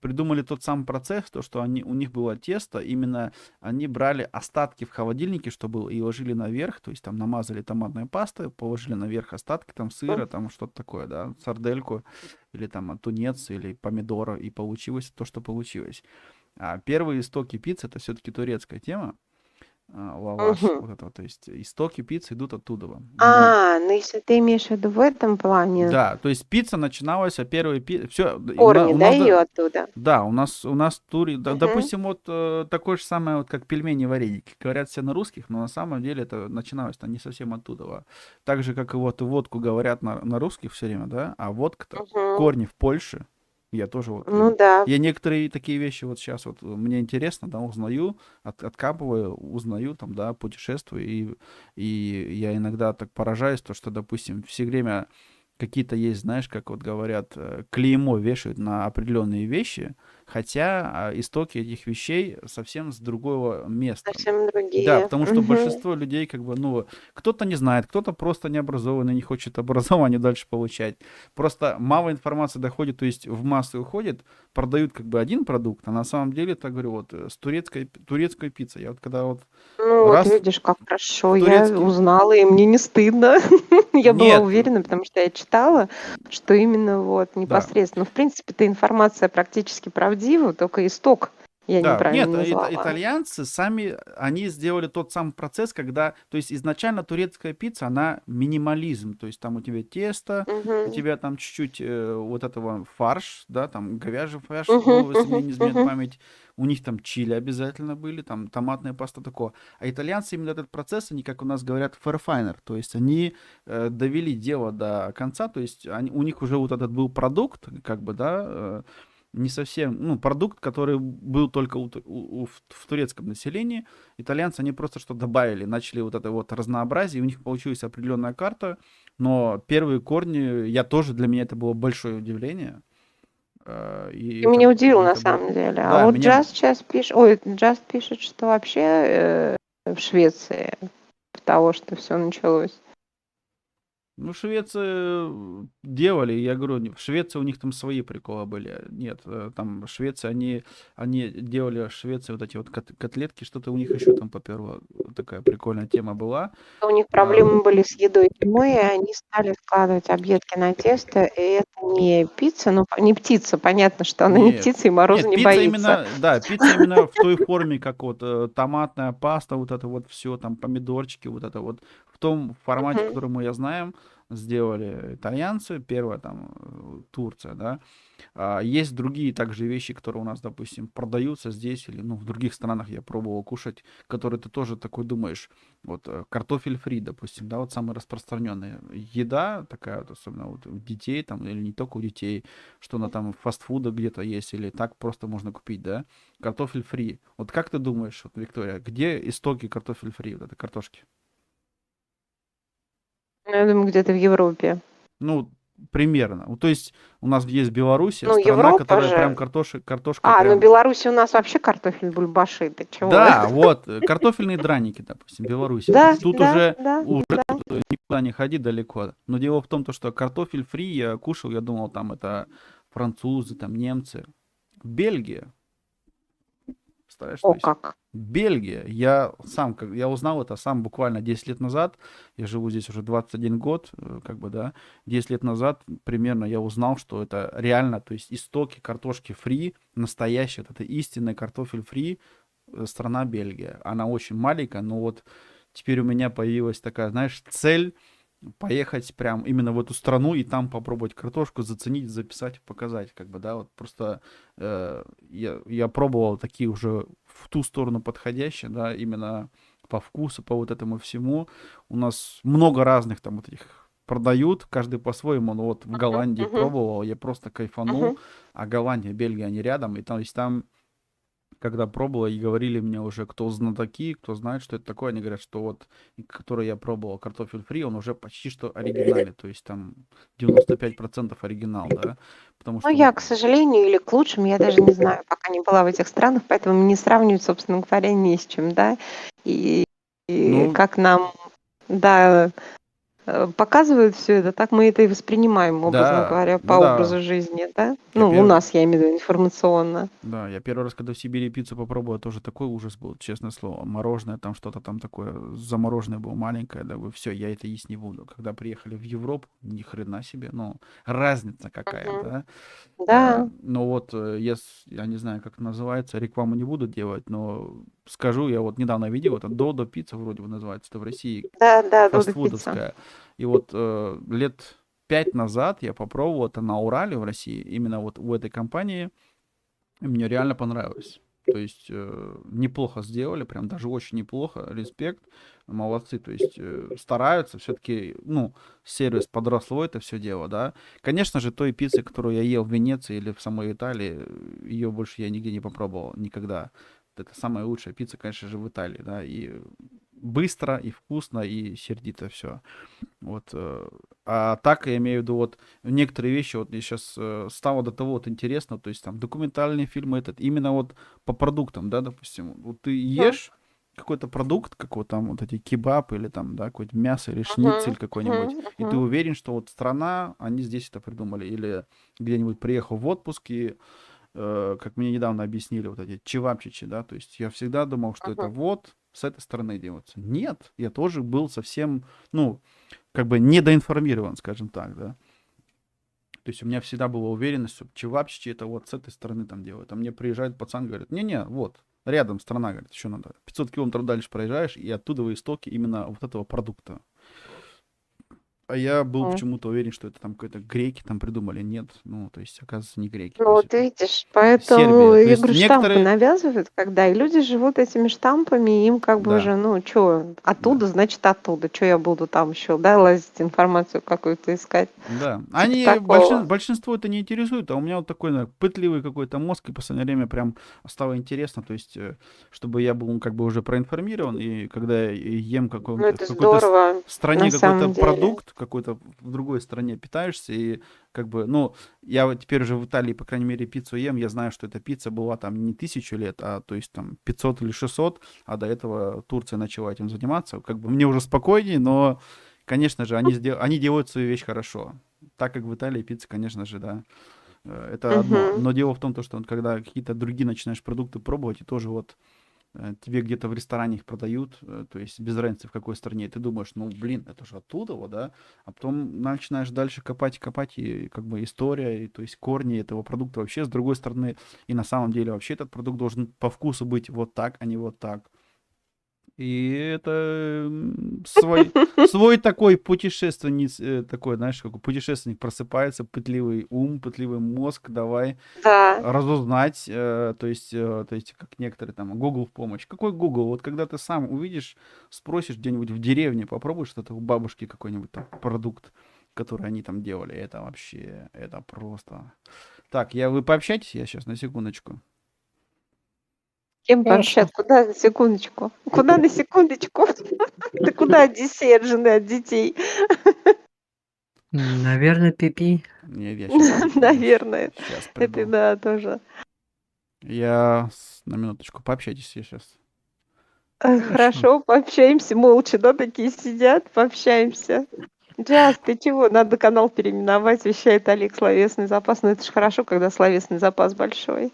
придумали тот самый процесс, то, что у них было тесто, именно они брали остатки в холодильнике, что было, и ложили наверх, то есть там намазали томатной пастой, положили наверх остатки там сыра, там что-то такое, да, сардельку, или там тунец, или помидора, и получилось то, что получилось. А первые истоки пиццы — это все-таки турецкая тема. лаваш, Мгм. вот это вот, то есть истоки пиццы идут оттуда. Но Ну если ты имеешь в виду в этом плане, да, то есть пицца начиналась, а первые все, корни, у да, нас ее оттуда? да, у нас Мгм. допустим, вот такое же самое, вот как пельмени вареники. Говорят все на русских, но на самом деле это начиналось-то не совсем оттуда. Так же, как и вот водку говорят на русских все время, да, а водка-то Мгм. корни в Польше. Я тоже вот, Ну да. я некоторые такие вещи вот сейчас вот мне интересно, да, узнаю, откапываю, узнаю там, да, путешествую, и я иногда так поражаюсь, то, что, допустим, все время какие-то есть, знаешь, как вот говорят, клеймо вешают на определенные вещи, хотя истоки этих вещей совсем с другого места. Совсем Да, другие. потому что Мгм. большинство людей, как бы, ну, кто-то не знает, кто-то просто не образованный, не хочет образование дальше получать. Просто мало информации доходит, то есть в массы уходит, продают как бы один продукт, а на самом деле, так говорю, вот с турецкой пиццей. Я вот когда вот Ну вот раз видишь, как хорошо, в я турецкий... узнала, и мне не стыдно. Я была Нет, уверена, потому что я читала, что именно вот да. непосредственно. В принципе-то информация практически правдива, только исток я Да, неправильно нет, назвала. итальянцы сами, они сделали тот самый процесс, когда, то есть изначально турецкая пицца, она минимализм, то есть там у тебя тесто, у Мгм. тебя там чуть-чуть вот этого фарш, да, там говяжий фарш Мгм, был, если мне мгм, не изменяет мгм. память, у них там чили обязательно были, там томатная паста такое. А итальянцы именно этот процесс, они, как у нас говорят, фарфайнер, то есть они довели дело до конца, то есть у них уже вот этот был продукт, как бы, да, не совсем, ну, продукт, который был только в турецком населении. Итальянцы, они просто что добавили, начали вот это вот разнообразие, и у них получилась определенная карта, но первые корни, для меня это было большое удивление. И Ты меня удивил на это было, самом деле. А да, вот меня, Just пишет, что вообще в Швеции того, что все началось. ну, Швеция делали, я говорю, в Швеции у них там свои приколы были. Нет, там в Швеции они делали в Швеции вот эти вот котлетки, что-то у них еще там поперло. Такая прикольная тема была. У них А, проблемы были с едой зимой, и они стали складывать объедки на тесто, и это не пицца, ну, не птица, понятно, что она не Нет, птица и мороза нет, не пицца боится. именно, да, пицца именно в той форме, как вот томатная паста, вот это вот все, там помидорчики, вот это вот в том формате, Мгм. который мы я знаем, сделали итальянцы, первая там Турция, да. Есть другие также вещи, которые у нас, допустим, продаются здесь или, ну, в других странах я пробовал кушать, которые ты тоже такой думаешь, вот картофель фри, допустим, да, вот самая распространенная еда такая, вот, особенно вот у детей там, или не только у детей, что на там фастфуда где-то есть, или так просто можно купить, да, картофель фри. Вот как ты думаешь, вот, Виктория, где истоки картофель фри, вот этой картошки? Ну, я думаю, где-то в Европе. Ну, примерно. Ну, то есть у нас есть Белоруссия, Ну, страна, Европа которая прям же. картошкой Ну, в прям... Беларуси у нас вообще картофель бульбаши, ты чего? Да, вот, картофельные драники, допустим, Беларусь. Да, Тут да, уже, да. никуда не ходи далеко. Но дело в том, что картофель фри я кушал, я думал, там это французы, там немцы. Бельгия. Представляешь, то О, есть как. Бельгия. Я узнал это сам буквально 10 лет назад. Я живу здесь уже 21 год, как бы, да. 10 лет назад примерно я узнал, что это реально, то есть истоки картошки фри, настоящий, вот это истинный картофель фри, страна Бельгия. Она очень маленькая, но вот теперь у меня появилась такая, знаешь, цель поехать прям именно в эту страну и там попробовать картошку, заценить, записать, показать, как бы, да, вот просто я пробовал такие уже в ту сторону подходящие, да, именно по вкусу, по вот этому всему. У нас много разных там вот этих продают, каждый по-своему, но вот в Голландии Мгм, пробовал, я просто кайфанул, мгм. а Голландия, Бельгия, они рядом, и там, то есть там когда пробовал, и говорили мне уже, кто знатоки, кто знает, что это такое, они говорят, что вот, который я пробовал, картофель фри, он уже почти что оригинальный, то есть там 95% оригинал, да, потому Ну, что я, он... к сожалению, или к лучшему, я даже не знаю, пока не была в этих странах, поэтому мне сравнивать, собственно говоря, не с чем, да. И, и Ну, как нам, да, показывают все это, так мы это и воспринимаем, образно да, говоря, по ну да, образу жизни, да. я Ну, у первый, нас, я имею в виду, информационно. да, я первый раз, когда в Сибири пиццу попробовал, тоже такой ужас был, честное слово. Мороженое, там что-то там такое замороженное было маленькое, да, все, я это есть не буду. Когда приехали в Европу, ни хрена себе, ну, разница какая, Мгм. да. Да. Но вот я не знаю, как это называется, рекламу не буду делать, но скажу, я вот недавно видел, это Додо пицца вроде бы называется, это в России Да, Додо пицца. фастфудовская. И вот лет 5 назад я попробовал это на Урале в России, именно вот у этой компании, и мне реально понравилось. То есть неплохо сделали, прям даже очень неплохо, респект, молодцы, то есть стараются, все-таки, ну, сервис подросло это все дело, да. Конечно же, той пиццы, которую я ел в Венеции или в самой Италии, ее больше я нигде не попробовал, никогда. Это самая лучшая пицца, конечно же, в Италии, да, и быстро, и вкусно, и сердито все. Вот. А так я имею в виду вот некоторые вещи, вот мне сейчас стало до того вот интересно, то есть там документальные фильмы, именно вот по продуктам, да, допустим, вот ты ешь какой-то продукт, как вот там вот эти кебаб или там, да, какое-то мясо или шницель какой-нибудь, и ты уверен, что вот страна, они здесь это придумали, или где-нибудь приехал в отпуск и как мне недавно объяснили, вот эти чевапчичи, да, то есть я всегда думал, что это вот с этой стороны делается. Нет, я тоже был совсем, ну, как бы недоинформирован, скажем так, да. То есть у меня всегда была уверенность, что чевапчичи это вот с этой стороны там делают. А мне приезжает пацан, говорит, не-не, вот, рядом страна, говорит, еще надо. 500 километров дальше проезжаешь, и оттуда в истоки именно вот этого продукта. А я был почему-то уверен, что это там какие-то греки там придумали. Нет, ну, то есть, оказывается, не греки. Ну, вот видишь, поэтому, Сербия. я есть говорю, некоторые... штампы навязывают, когда, и люди живут этими штампами, и им как бы Да. уже, ну, что, оттуда, значит, оттуда. Что я буду там еще, да, лазить информацию какую-то искать. Да, они, такого. большинство это не интересует, а у меня вот такой, наверное, пытливый какой-то мозг, и в последнее время прям стало интересно, то есть, чтобы я был как бы уже проинформирован, и когда я ем Ну, какой-то, это в какой-то здорово, стране на какой-то самом деле. продукт, какой-то в другой стране питаешься, и как бы, ну, я вот теперь уже в Италии, по крайней мере, пиццу ем, я знаю, что эта пицца была там не 1000 лет, а то есть там 500 или 600, а до этого Турция начала этим заниматься, как бы мне уже спокойнее, но, конечно же, они делают свою вещь хорошо, так как в Италии пицца, конечно же, да, это одно, но дело в том, что когда какие-то другие начинаешь продукты пробовать, и тоже вот тебе где-то в ресторане их продают, то есть без разницы в какой стране, и ты думаешь, ну, блин, это же оттуда, вот, да, а потом начинаешь дальше копать, и как бы история, и, то есть корни этого продукта вообще с другой стороны, и на самом деле вообще этот продукт должен по вкусу быть вот так, а не вот так. И это свой такой путешественник, такой, знаешь, как путешественник просыпается, пытливый ум, пытливый мозг, давай Да. разузнать, то есть как некоторые там, Google в помощь. Какой Google? Вот когда ты сам увидишь, спросишь где-нибудь в деревне, попробуешь что-то у бабушки какой-нибудь там продукт, который они там делали, это вообще, это просто... Так, вы пообщайтесь, я сейчас на секундочку. Кем пообщаться? Куда на секундочку? Куда на секундочку? Ты куда Одиссей от жены, от детей? Наверное, пипи. Нет, я щас Наверное. Сейчас Это приду. да, тоже. На минуточку, пообщайтесь я сейчас. Хорошо, пообщаемся молча, да, такие сидят, пообщаемся. Джаз, ты чего? Надо канал переименовать, вещает Олег, словесный запас. Но это же хорошо, когда словесный запас большой.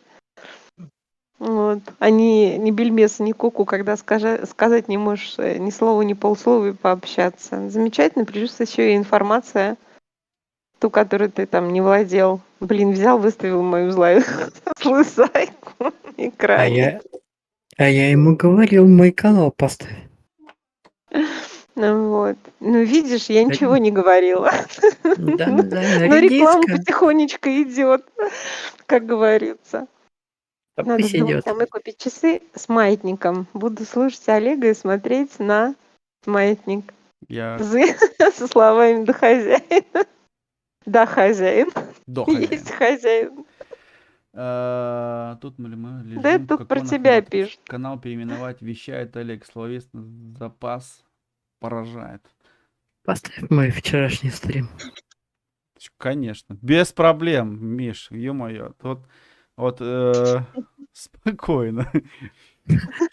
Вот. А не бельмес, не куку, когда сказать не можешь ни слова, ни полслова и пообщаться. Замечательно, плюс еще и информация, ту, которую ты там не владел. Блин, взял, выставил мою злую зайку на экране. А я ему говорил, мой канал поставь. Ну вот. Ну, видишь, я ничего не говорила. Да, Но реклама потихонечку идет, как говорится. Надо в 2 домой купить часы с маятником. Буду слушать Олега и смотреть на маятник. Со словами «да хозяин». Да, хозяин. Есть хозяин. Тут мы лежим. Да это тут про тебя пишут. Канал переименовать, вещает Олег, словесный запас поражает. Поставь мой вчерашний стрим. Конечно, без проблем, Миш, ё-моё. Вот спокойно.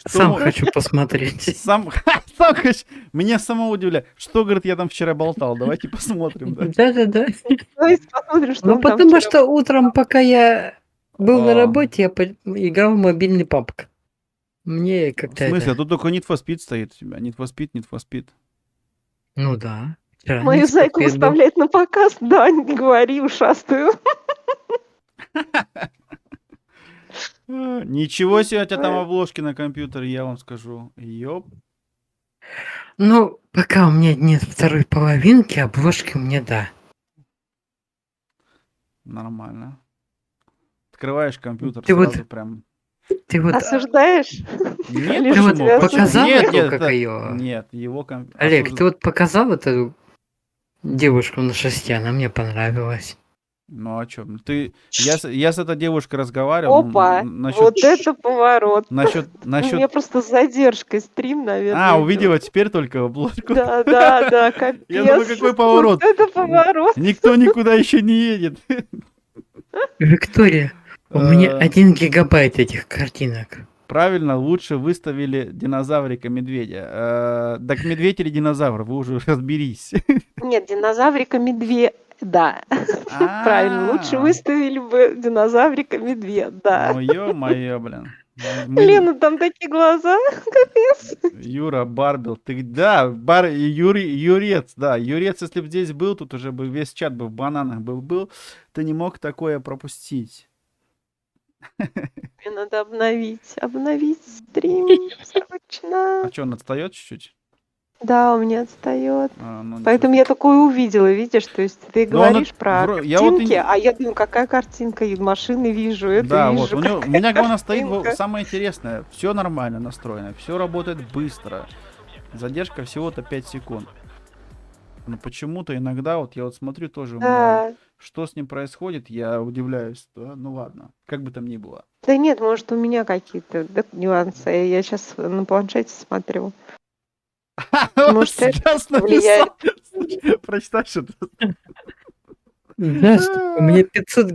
Сам хочу посмотреть. Сам хочу. Меня самого удивляет. Что, говорит, я там вчера болтал? Давайте посмотрим. Да. Давайте посмотрим, что Ну, потому что утром, пока я был на работе, я играл в мобильный папка. Мне как-то... В смысле? Тут только Need for Speed стоит у тебя. Need for Speed. Ну да. Мою зайку выставлять на показ? Да, не говори, ушастую. Ничего себе, у тебя там обложки на компьютере, я вам скажу. Ёп. Ну, пока у меня нет второй половинки, обложки мне да. Нормально. Открываешь компьютер, Ты вот- сразу прям... Ты вот, Осуждаешь? Нет, Или вот почему? тебя показал Нет, эту, нет, как это- её? Нет, его Олег, ты вот показал эту девушку на шесте, она мне понравилась. Ну а чё? Я с этой девушкой разговаривал. Опа, вот это поворот. Насчет... У меня насчет... просто с задержкой стрим, наверное. А, идёт. увидела теперь только обложку. Да, капец. Я думаю, какой поворот. Вот это поворот. Никто никуда еще не едет. Виктория, у меня Э, 1 гигабайт этих картинок. Правильно, лучше выставили динозаврика-медведя. Так медведь или динозавр? Вы уже разберись. Нет, динозаврика медведь. Да, правильно. Лучше А, выставили бы динозаврика медведь, да. Ну, ё-моё, блин. Лена, там такие глаза, капец. Юра Барбел, ты, да, Юрец, да, Юрец, если бы здесь был, тут уже бы весь чат бы в бананах был, ты не мог такое пропустить. Мне надо обновить стрим срочно. А что, он отстает чуть-чуть? Да, у меня отстает. Ну, ничего. Поэтому я такое увидела, видишь, то есть ты Ну, он говоришь про я вот и картинки, не- а я думаю, какая картинка, и машины вижу, это Да, вижу. вот, у меня главное стоит, картинка. самое интересное, все нормально настроено, все работает быстро. Задержка всего-то 5 секунд. Но почему-то иногда, вот я вот смотрю тоже, у меня, Да. что с ним происходит, я удивляюсь. Да? Ну ладно, как бы там ни было. Да нет, может, у меня какие-то нюансы. Я сейчас на планшете смотрю. Может, это Сейчас влияет. написал. Прочитай, что Здравствуйте, у меня 500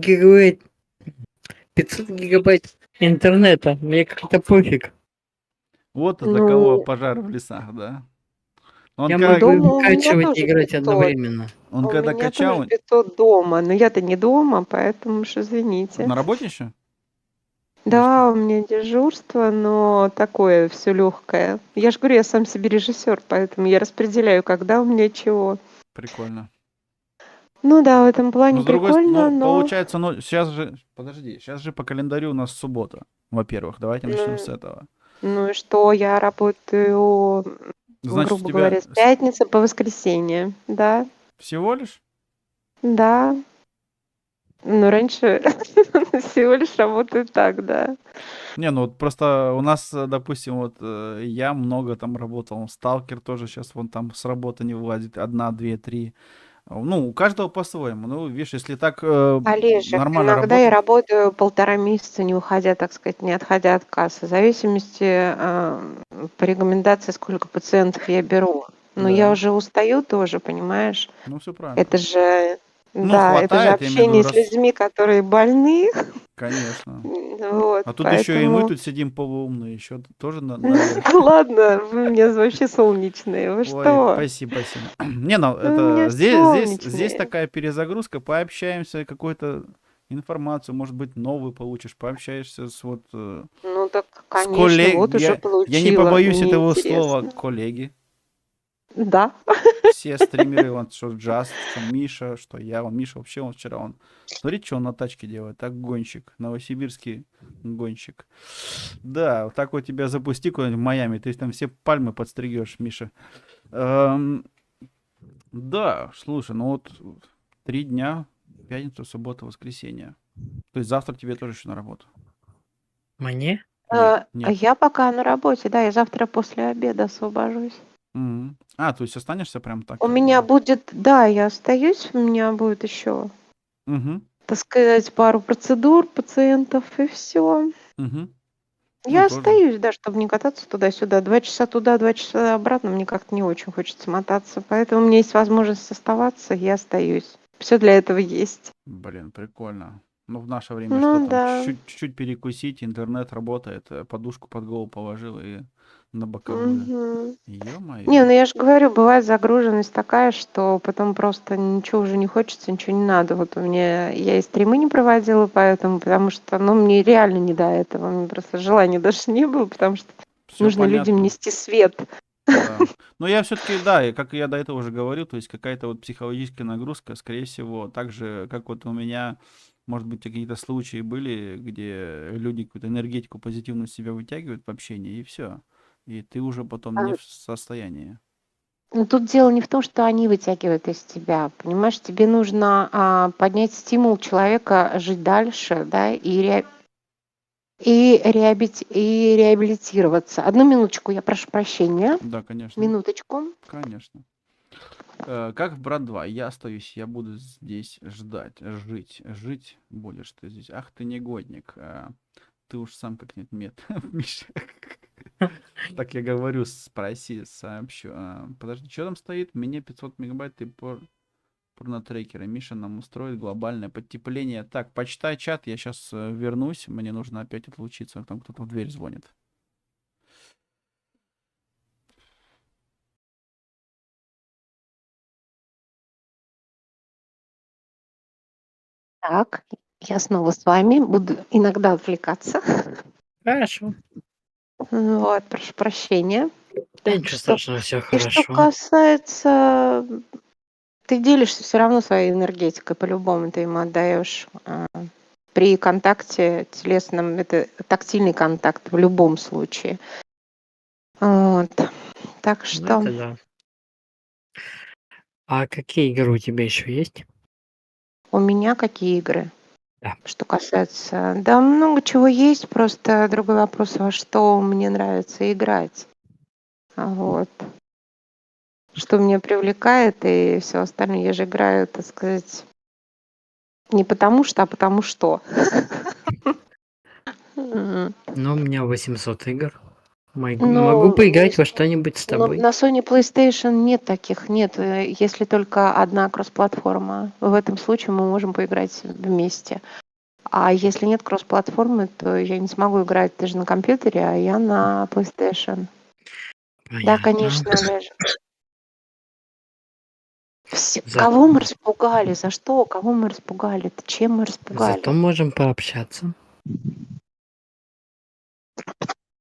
гигабайт интернета, мне как-то пофиг. Вот из-за Ну. кого пожар в лесах, да? Он Я когда, могу дома у меня выкачивать тоже и играть 500. одновременно. он У когда меня качал, тоже 500 дома, но я-то не дома, поэтому уж извините. на работе еще? Да, у меня дежурство, но такое все легкое. Я же говорю, я сам себе режиссер, поэтому я распределяю, когда у меня чего. Прикольно. Ну да, в этом плане Но с другой прикольно, стороны, но получается, ну, сейчас же, подожди, сейчас же по календарю у нас суббота, во-первых, давайте начнем Ну, с этого. ну и что, я работаю, Значит, у грубо тебя говоря, с пятницы по воскресенье, да, всего лишь? да. Ну, раньше всего лишь работаю так, да. Не, ну вот просто у нас, допустим, вот я много там работал, Сталкер тоже сейчас вон там с работы не вылазит, 1, 2, 3. Ну, у каждого по-своему. Ну, видишь, если так Олежек, нормально иногда я работать, работаю 1,5 месяца, не уходя, так сказать, не отходя от кассы, в зависимости по рекомендации, сколько пациентов я беру. Но я да, уже устаю тоже, понимаешь? ну все правильно. Это же, Ну, да, это же хватает, я имею в общение виду, с людьми, которые больны. Конечно. Вот, А тут еще и мы поэтому... тут сидим полуумные, еще тоже Ладно, вы мне вообще солнечные, вы Ой, что? спасибо. Не, ну Вы у меня это здесь солнечные. такая перезагрузка, пообщаемся, какую-то информацию, может быть, новую получишь, пообщаешься с вот Ну так, с конечно, коллег. вот уже Я не получила, побоюсь мне этого слова, интересно. коллеги. Да. Все стримеры, вот что Джаст, что Миша, что я, Миша вообще он вчера, смотрите, что он на тачке делает, так гонщик, новосибирский гонщик. Да, вот так вот тебя запусти куда-нибудь в Майами, ты там все пальмы подстригешь, Миша. Да, слушай, ну вот 3 дня, пятница, суббота, воскресенье. То есть завтра тебе тоже еще на работу? Мне? Нет, А нет. я пока на работе, да, я завтра после обеда освобожусь. Мгм. А, то есть останешься прям так? У меня будет, да, я остаюсь, у меня будет еще, Угу, так сказать, пару процедур пациентов, и все. угу. Я Ну, тоже. остаюсь, да, чтобы не кататься туда-сюда. 2 часа туда, 2 часа обратно, мне как-то не очень хочется мотаться. Поэтому у меня есть возможность оставаться, я остаюсь. Все для этого есть. Блин, прикольно. Ну, в наше время Ну что там? да. Чуть-чуть перекусить, интернет работает, подушку под голову положил и на боковую. Мгм. Ё-моё. Не, ну я же говорю, бывает загруженность такая, что потом просто ничего уже не хочется, ничего не надо. Вот у меня, я и стримы не проводила, поэтому, потому что, ну, мне реально не до этого. Мне просто желания даже не было, потому что Всё нужно людям понятно. нести свет. Да. Но я все-таки, да, и как я до этого уже говорил, то есть какая-то вот психологическая нагрузка, скорее всего, так же, как вот у меня Может быть, какие-то случаи были, где люди какую-то энергетику позитивную себя вытягивают в общении, и все. И ты уже потом не А, в состоянии. Ну, тут дело не в том, что они вытягивают из тебя. Понимаешь, тебе нужно поднять стимул человека жить дальше, да, и реабилитироваться. Одну минуточку, я прошу прощения. Да, конечно. Минуточку. Конечно. Как в «Брат 2». Я остаюсь, я буду здесь ждать, жить будешь ты здесь. Ах ты негодник. Ты уж сам как-нибудь Миша. Так я говорю, спроси, сообщу. Подожди, что там стоит? Мне 500 мегабайт и порнотрекера. Миша нам устроит глобальное подтепление. Так, почитай чат, я сейчас вернусь. Мне нужно опять отлучиться. Там кто-то в дверь звонит. Так, я снова с вами. Буду иногда отвлекаться. Хорошо. Вот, прошу прощения. Да Так, ничего что, страшного, все и что хорошо. касается, ты делишься все равно своей энергетикой, по-любому ты ему отдаешь. При контакте телесном, это тактильный контакт в любом случае. Вот. Так Ну, что это да. А какие игры у тебя еще есть? у меня какие игры? Да. Что касается, да, много чего есть, просто другой вопрос, во что мне нравится играть. Вот. Что меня привлекает и все остальное. Я же играю, так сказать, не потому что, а потому что. М. Ну, у меня 800 игр. Могу Ну, поиграть во что-нибудь с тобой. на Sony PlayStation нет таких, нет, если только одна кросс-платформа. В этом случае мы можем поиграть вместе. А если нет кросс-платформы, то я не смогу играть. Ты же на компьютере, а я на PlayStation. Да, Понятно. конечно, даже. За- Кого мы распугали? За что? Кого мы распугали? Чем мы распугали? Зато можем пообщаться.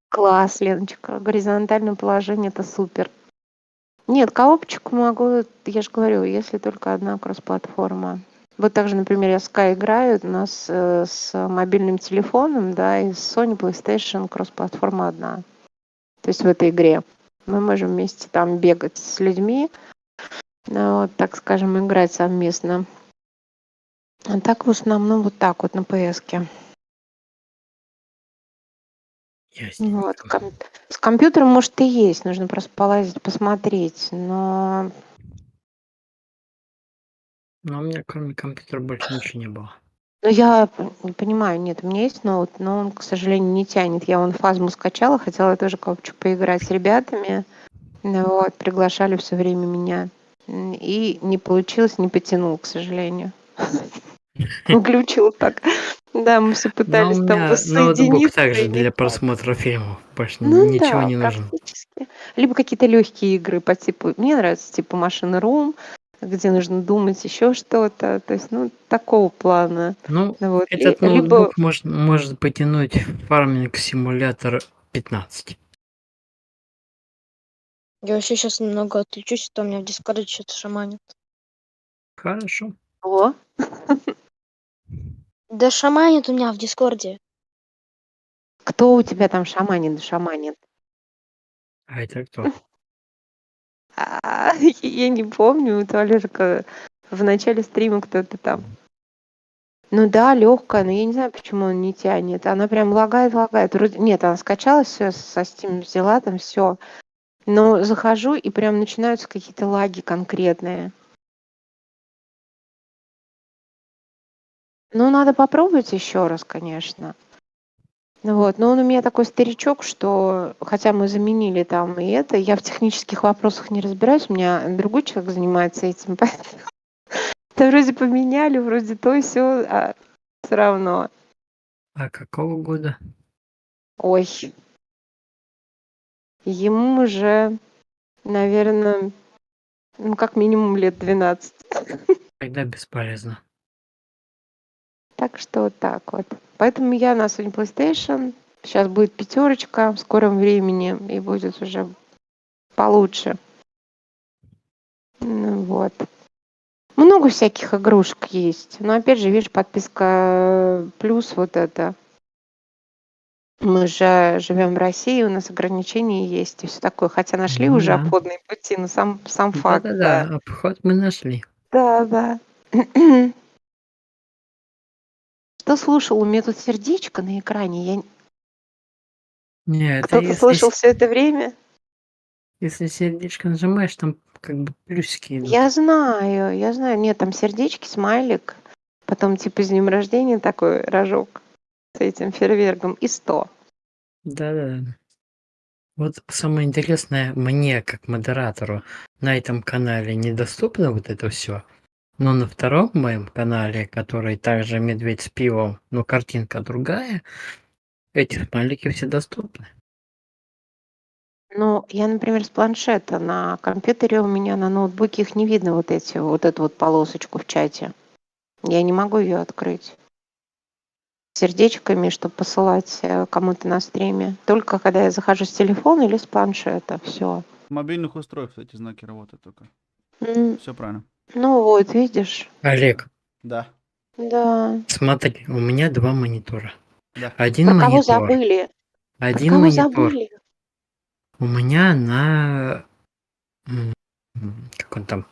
Класс, Леночка. Горизонтальное положение — это супер. Нет, коопчик могу, я же говорю, если только одна кросс-платформа. Вот также, например, я в Sky играю, у нас с мобильным телефоном, да, и с Sony PlayStation кросс-платформа одна. То есть в этой игре мы можем вместе там бегать с людьми, вот, так скажем, играть совместно. А так в основном вот так вот на PS-ке. Вот. Ясненько. С компьютером, может, и есть, нужно просто полазить, посмотреть, но Но у меня кроме компьютера больше ничего не было. я не понимаю, нет, у меня есть ноут, но он, к сожалению, не тянет. Я вон Фазму скачала, хотела тоже коопчик поиграть с ребятами. Ну вот, приглашали все время меня. И не получилось, не потянул, к сожалению. Глючил так. Да, мы все Но у пытались там меня ноутбук воссоединиться, также и для никак. просмотра фильмов. Больше Ну ничего да, не нужен. практически. Либо какие-то легкие игры по типу, мне нравится типа машины Рум, где нужно думать еще что-то. То есть, ну, такого плана. Ну, Вот. этот Либо ноутбук может потянуть фарминг симулятор 15. Я вообще сейчас немного отключусь, а то у меня в Дискорде что-то шаманит. Хорошо. О, Да шаманит у меня в Дискорде. кто у тебя там шаманит, шаманит? А это кто? Я не помню, у Олежка в начале стрима кто-то там. Ну да, легкая, но я не знаю, почему он не тянет. Она прям лагает. Вроде... Нет, она скачалась все со Steam, взяла там все. Но захожу, и прям начинаются какие-то лаги конкретные. Ну, надо попробовать еще раз, конечно. Вот, но он у меня такой старичок, что, хотя мы заменили там и это, я в технических вопросах не разбираюсь, у меня другой человек занимается этим, поэтому это вроде поменяли, вроде то и все, а все равно. А какого года? Ой, ему уже, наверное, ну, как минимум лет 12. Тогда бесполезно. Так что вот так вот. Поэтому я на Sony PlayStation. Сейчас будет 5 в скором времени, и будет уже получше. Ну, вот. Много всяких игрушек есть. Но опять же, видишь, подписка плюс вот это. Мы же живем в России, у нас ограничения есть и все такое. Хотя нашли Ну уже да. обходные пути, но сам факт, да. Да-да-да, обход мы нашли. Да, да. Что слушал? У меня тут сердечко на экране. Не, это Кто-то слышал все это время? если сердечко нажимаешь, там как бы плюсики идут. Я знаю. Нет, там сердечки, смайлик. Потом типа с днем рождения такой рожок с этим фейерверком и 100. Да-да. Вот самое интересное мне, как модератору, на этом канале недоступно вот это все. Но на втором моем канале, который также «Медведь с пивом», но картинка другая, эти смайлики все доступны. Ну, я, например, с планшета. На компьютере у меня на ноутбуке их не видно, вот эту вот полосочку в чате. Я не могу ее открыть. Сердечками, чтобы посылать кому-то на стриме. Только когда я захожу с телефона или с планшета. Все. В мобильных устройствах эти знаки работают только. Все правильно. Ну вот, видишь. Олег, Да. Да. смотри, у меня 2 монитора. Да. Один Про кого монитор. забыли? Про Один кого монитор. забыли? У меня на... Как он там?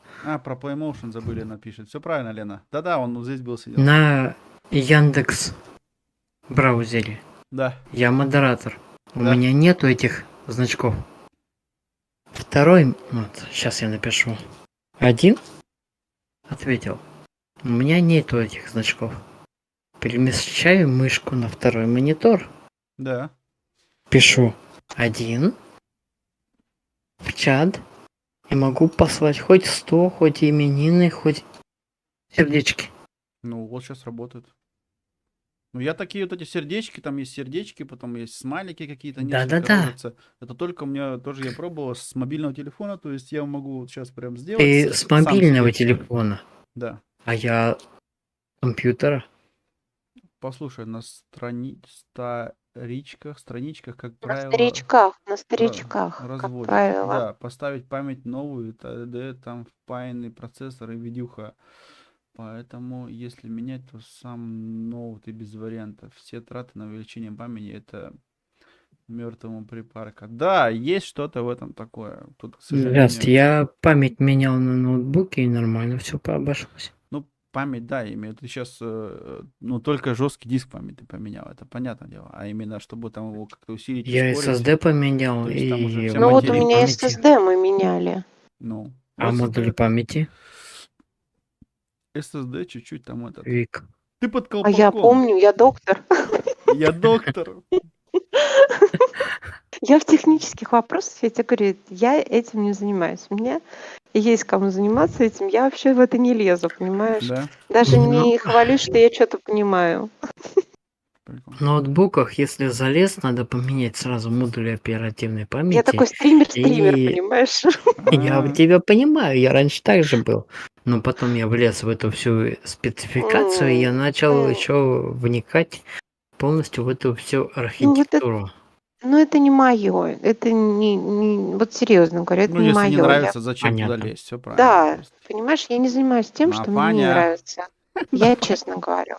Про PlayMotion забыли напишет. Все правильно, Лена. Да-да, он вот здесь был сидел. На Яндекс браузере. Да. Я модератор. У Да. меня нету этих значков. Второй, вот, сейчас я напишу. Один ответил. У меня нету этих значков. Перемещаю мышку на второй монитор. Да. Пишу 1 в чат. И могу послать хоть 100, хоть именины, хоть сердечки. Ну, вот сейчас работает. Ну, я такие вот эти сердечки, там есть сердечки, потом есть смайлики какие-то, несколько Да-да-да. рожица. Это только у меня тоже я пробовал с мобильного телефона, то есть я могу вот сейчас прям сделать. И с сам мобильного себе. телефона. Да. А я компьютера. Послушай, на страничках, как На правило, старичках, как разводят. правило. Да, поставить память новую, т.д. там впаянный процессор и видюха. Поэтому, если менять, то сам ноут и без вариантов. Все траты на увеличение памяти это мертвому припарка. Да, есть что-то в этом такое. Тут, к сожалению, Я память менял на ноутбуке и нормально все обошлось. ну, память, да, я имею в виду, ты сейчас, ну, только жесткий диск памяти поменял, это понятное дело. А именно, чтобы там его как-то усилить, Я ускорить. SSD поменял То есть там уже и вся Ну вот у материя меня памяти. SSD мы меняли. Ну, А модуль памяти? SSD чуть-чуть там этот. Вик. Ты под А колпаком. я помню, я доктор. Я доктор. Я в технических вопросах, я тебе говорю, я этим не занимаюсь. У меня есть кому заниматься этим, я вообще в это не лезу, понимаешь? Да. Даже Ну. не хвалюсь, что я что-то понимаю. Прикольно. В ноутбуках, если залез, надо поменять сразу модули оперативной памяти. Я такой стример, И- понимаешь? Я А, тебя понимаю, я раньше так же был. Но потом я влез в эту всю спецификацию, и я начал еще вникать полностью в эту всю архитектуру. Ну, это не мое. Это вот серьезно говорю, это Ну, не если мое. не нравится, зачем Понятно. туда лезть? Все правильно. Да, То есть, понимаешь, я не занимаюсь тем, что мне не Нафаня. нравится. Я честно говорю.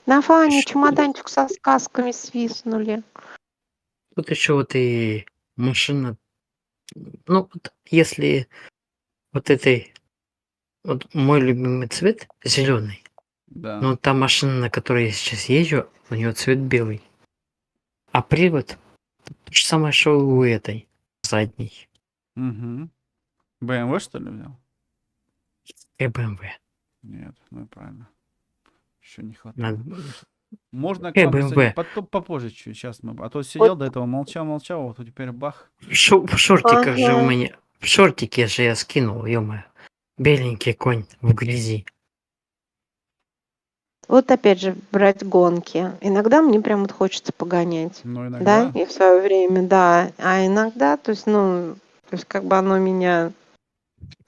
На Фане чемоданчик со сказками свистнули. Тут еще вот и машина. Ну, вот если вот этой... Вот мой любимый цвет зеленый. Да. Но та машина, на которой я сейчас езжу, у нее цвет белый. А привод то же самое, что и у этой задней. Угу. BMW, что ли, взял? И BMW. Нет, ну правильно. Еще не хватает. Надо... Можно к Э, вам BMW. попозже чуть. Сейчас мы. А то сидел до этого, молчал, вот теперь бах. В шортиках же у Ага. меня... В шортике же я скинул, ё-моё. Беленький конь в грязи. Вот опять же брать гонки. Иногда мне прям вот хочется погонять. Ну, иногда. Да, и в свое время, да. А иногда, то есть как бы оно меня...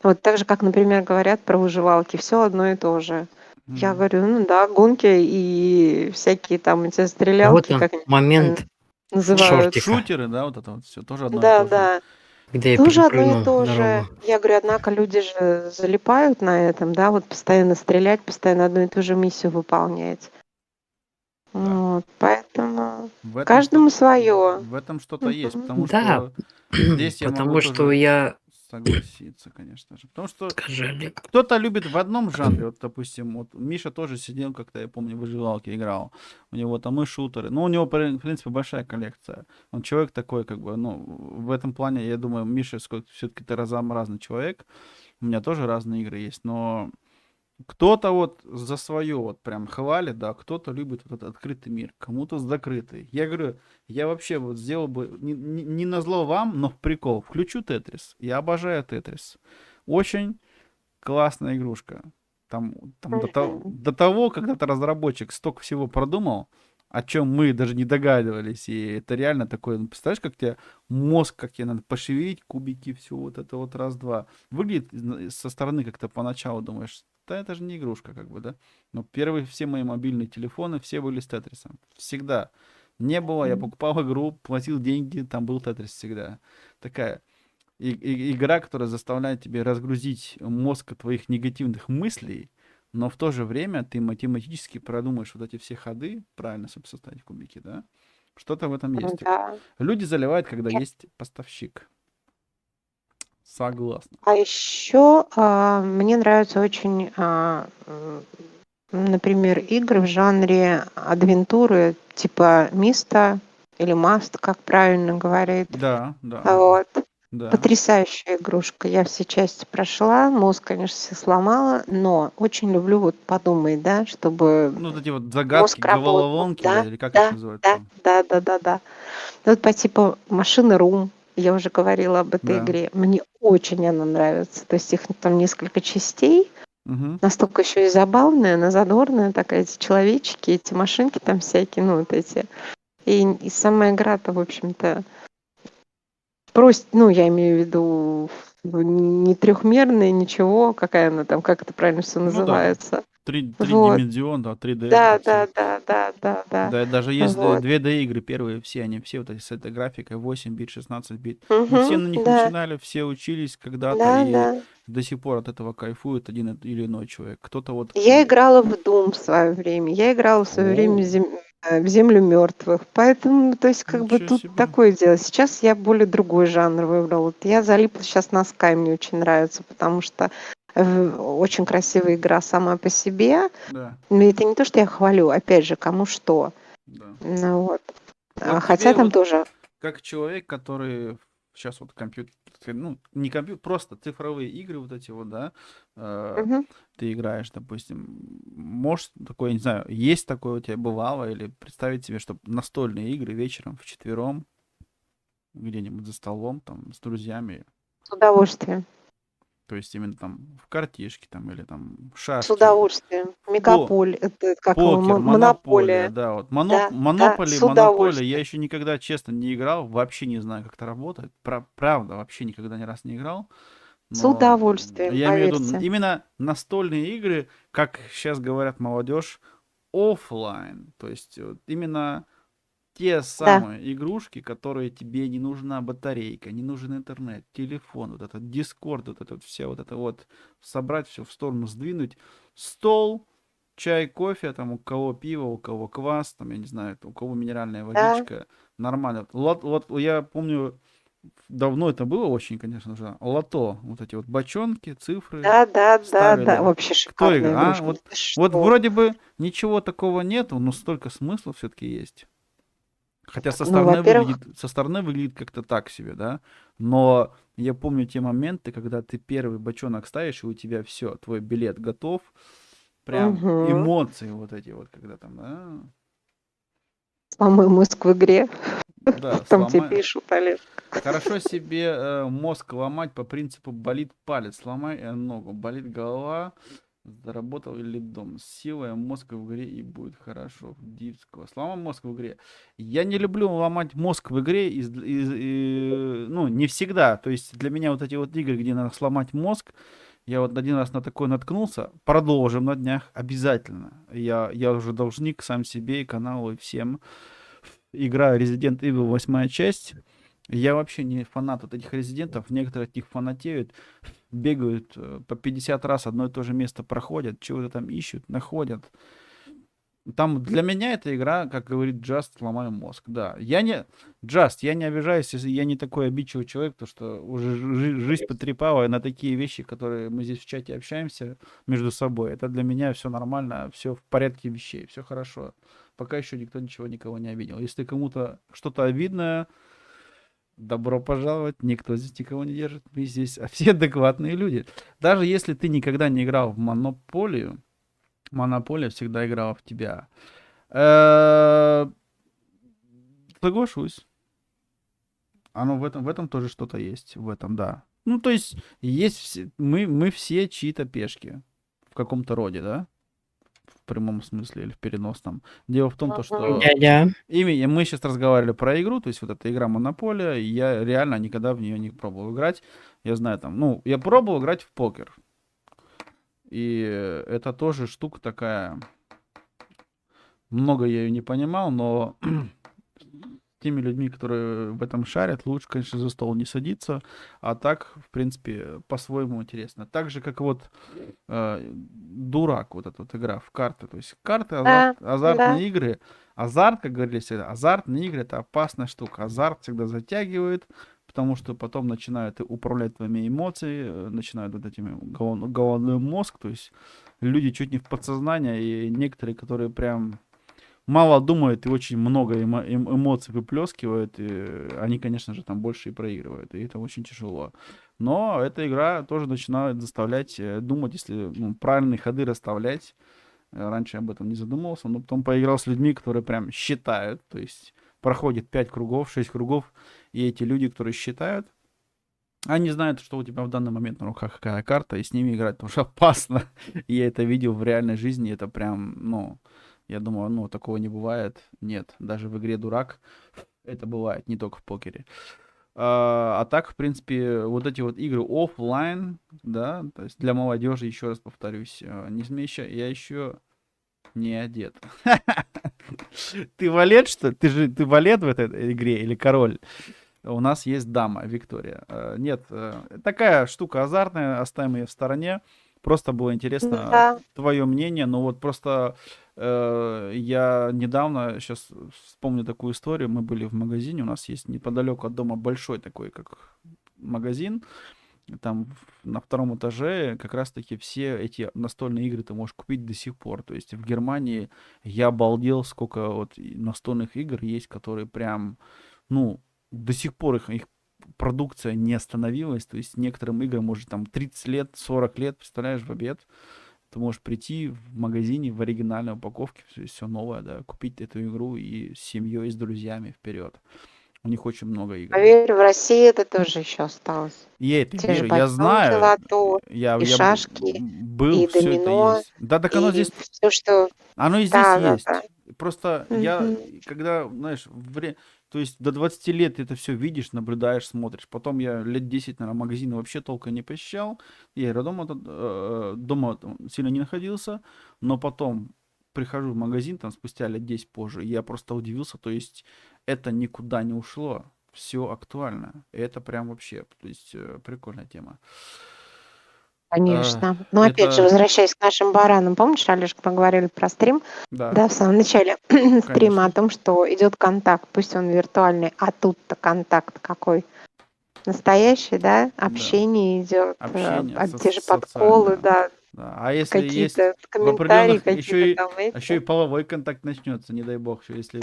Вот так же, как, например, говорят про выживалки, все одно и то же. Я говорю, ну да, гонки и всякие там эти А вот стрелялки, он как они момент. называют. Шортик. Шутеры, да, вот это вот все тоже одно и Да, то же. да. Где я Тоже одно и перепрыгнул то же. дорогу. Я говорю, однако люди же залипают на этом, да, вот постоянно стрелять, постоянно одну и ту же миссию выполнять. Да. Вот, поэтому В этом каждому что-то, свое. в этом что-то есть, потому Да, что здесь я могу потому что тоже я... согласиться, конечно же. Потому что Скажи, Олег. кто-то любит в одном жанре, вот, допустим, вот Миша тоже сидел, как-то, я помню, в выживалке играл. У него там и шутеры. Ну, у него, в принципе, большая коллекция. Он человек такой, как бы, ну, в этом плане, я думаю, Миша все-таки ты разный человек. У меня тоже разные игры есть, но кто-то вот за свое вот прям хвалит, да, кто-то любит вот этот открытый мир, кому-то закрытый. Я говорю, я вообще вот сделал бы, не назло вам, но в прикол, включу Тетрис. Я обожаю Тетрис. Очень классная игрушка. Там до того, когда-то разработчик столько всего продумал, о чем мы даже не догадывались. И это реально такое, ну, представляешь, как тебе мозг, как тебе надо пошевелить, кубики, все вот это вот раз-два. Выглядит со стороны как-то поначалу, думаешь, да это же не игрушка, как бы, да. Но первые все мои мобильные телефоны, все были с Тетрисом. Всегда. Не было, я покупал игру, платил деньги, там был Тетрис всегда. Такая игра, которая заставляет тебя разгрузить мозг от твоих негативных мыслей, но в то же время ты математически продумаешь вот эти все ходы, правильно, чтобы составить кубики, да? Что-то в этом есть. Да. Люди заливают, когда есть поставщик. Согласна. А еще мне нравятся очень, например, игры в жанре адвентуры, типа Миста или Маст, как правильно говорит. Да. Вот. Да. Потрясающая игрушка. Я все части прошла, мозг, конечно, все сломала, но очень люблю вот подумать, да, чтобы Ну, вот эти вот загадки, мозг работал. головоломки, Да, или как их называется? да. Вот по типу машины Рум, я уже говорила об этой Да. игре. Мне очень она нравится. То есть их там несколько частей. Угу. Настолько еще и забавная, она задорная такая, эти человечки, эти машинки там всякие, ну вот эти. И сама игра-то, в общем-то, ну, я имею в виду не трехмерная, ничего, какая она там, как это правильно все Ну да. называется. Три Вот. дименсион, да, 3D. Да. вот это всё. Да. Да, даже есть Вот. 2D игры первые, они все вот эти с этой графикой, 8 бит, 16 бит. Мы все на них Да, начинали, все учились когда-то, и да. до сих пор от этого кайфует один или иной человек. Кто-то вот... Я играла в Doom в свое время. Я играла в свое время в Землю мертвых. Поэтому, то есть, как бы Ничего тут себе. такое дело. Сейчас я более другой жанр выбрала. Вот я залипла сейчас на Sky, мне очень нравится, потому что очень красивая игра сама по себе. Да, Но это не то, что я хвалю, опять же, кому что. да. Ну, вот. Вот Хотя тебе там вот тоже. как человек, который сейчас вот компьютер, ну, не компьютер, просто цифровые игры вот эти вот, да, Мгм. ты играешь, допустим, можешь такое, не знаю, есть такое у тебя бывало, или представить себе, что настольные игры вечером вчетвером, где-нибудь за столом, там, с друзьями, С удовольствием. то есть именно там в картишке, там, или там в С шашки, удовольствием. Мегаполь, это как его, покер, монополия. да, вот. Да, Монополи, с я удовольствием. еще никогда, честно, не играл, вообще не знаю, как это работает, правда, вообще никогда ни раз не играл, С но удовольствием, я имею в виду поверьте. именно настольные игры, как сейчас говорят молодежь, оффлайн, то есть вот именно те Да, самые игрушки, которые тебе не нужна батарейка, не нужен интернет, телефон, вот этот Discord, вот это вот все, вот это вот собрать все в сторону, сдвинуть, стол, чай, кофе, там у кого пиво, у кого квас, там, я не знаю, у кого минеральная да, водичка, нормально. Вот я помню, давно это было очень, конечно же, лото, вот эти вот бочонки, цифры да. ставили. Вообще Кто шикарная играл? игрушка. Вот, Ты вот что? вроде бы ничего такого нету, но столько смысла все-таки есть. Хотя Ну, во-первых, со стороны выглядит как-то так себе, да. Но я помню те моменты, когда ты первый бочонок ставишь, и у тебя все, твой билет готов. Прям мгм. эмоции вот эти вот, когда там, да, Сломай мозг в игре. да, Там тебе сломай. пишут, Олег. Хорошо себе мозг ломать по принципу болит палец, сломай ногу, болит голова, заработал или дом. С силой мозг в игре и будет хорошо. Дивского. Сломай мозг в игре. Я не люблю ломать мозг в игре, ну, не всегда. То есть для меня вот эти вот игры, где надо сломать мозг, я вот один раз на такой наткнулся. Продолжим на днях. Обязательно. Я уже должник сам себе и каналу, и всем. Играю Resident Evil 8 часть. Я вообще не фанат вот этих резидентов. Некоторые от них фанатеют, бегают по 50 раз одно и то же место проходят, чего-то там ищут, находят. Там для меня эта игра, как говорит Just, ломаю мозг. Да, я не... Just, я не обижаюсь, если я не такой обидчивый человек, то что уже жизнь потрепала на такие вещи, которые мы здесь в чате общаемся между собой. Это для меня все нормально, все в порядке вещей, все хорошо. Пока еще никто ничего никого не обидел. Если кому-то что-то обидное, добро пожаловать, никто здесь никого не держит. Мы здесь все адекватные люди. Даже если ты никогда не играл в Монополию, Монополия всегда играла в тебя. Соглашусь. Оно в этом тоже что-то есть. В этом, да. Ну, то есть, мы все чьи-то пешки. В каком-то роде, да? В прямом смысле или в переносном. Дело в том, то, что Дядя. мы сейчас разговаривали про игру, то есть вот эта игра Монополия, и я реально никогда в нее не пробовал играть. Я знаю там, я пробовал играть в покер. И это тоже штука такая. Много я ее не понимал, но теми людьми, которые в этом шарят, лучше, конечно, за стол не садиться. А так, в принципе, по-своему интересно. Так же, как вот Дурак, вот эта вот игра в карты. То есть карты, азартные игры. Азарт, как говорили всегда, азартные игры — это опасная штука. Азарт всегда затягивает, потому что потом начинают управлять твоими эмоциями, начинают вот этими головной мозг, то есть люди чуть не в подсознание, и некоторые, которые прям мало думают и очень много эмоций выплескивают, и они, конечно же, там больше и проигрывают, и это очень тяжело. Но эта игра тоже начинает заставлять думать, если правильные ходы расставлять. Раньше я об этом не задумывался, но потом поиграл с людьми, которые прям считают, то есть проходит 5 кругов, 6 кругов, и эти люди, которые считают, они знают, что у тебя в данный момент на руках какая карта, и с ними играть тоже опасно. Я это видел в реальной жизни, это прям, я думаю, такого не бывает. Нет, даже в игре Дурак это бывает, не только в покере. А так, в принципе, вот эти вот игры оффлайн, да, то есть для молодежи, еще раз повторюсь, не смейся, я еще не одет. Ты валет, что? Ты валет в этой игре или король? У нас есть дама, Виктория. Нет, такая штука азартная, оставим ее в стороне. Просто было интересно твое мнение. Но вот просто я недавно, сейчас вспомню такую историю. Мы были в магазине, у нас есть неподалеку от дома большой такой, как магазин. Там на 2 этаже как раз-таки все эти настольные игры ты можешь купить до сих пор. То есть в Германии я обалдел, сколько вот настольных игр есть, которые прям, до сих пор их продукция не остановилась. То есть некоторым играм может там 30 лет, 40 лет, представляешь, в обед. Ты можешь прийти в магазине в оригинальной упаковке, все новое, да, купить эту игру и с семьей, и с друзьями вперед. У них очень много игр. Поверь, в России это тоже еще осталось. Я это Те же верю, я бочонки знаю. лото, Я и шашки, был, и все это домино, есть. Да, так оно и здесь, все, что... оно и здесь Да. есть. Просто я, Мгм. когда, знаешь, то есть до 20 лет ты это все видишь, наблюдаешь, смотришь. Потом я лет 10, наверное, магазины вообще толком не посещал. Я дома сильно не находился, но потом прихожу в магазин, там, спустя лет 10 позже, и я просто удивился, то есть это никуда не ушло, все актуально. И это прям вообще, то есть прикольная тема. Конечно. Но опять же, возвращаясь к нашим баранам, помнишь, Олежка, мы говорили про стрим, Да, в самом начале стрима конечно. о том, что идет контакт, пусть он виртуальный, а тут-то контакт какой? Настоящий, да? Общение идет, Общение, те же подколы, социальное. да, Да. А если есть какие-то в комментарии, определенных, еще какие-то там и половой контакт начнется, не дай бог, что если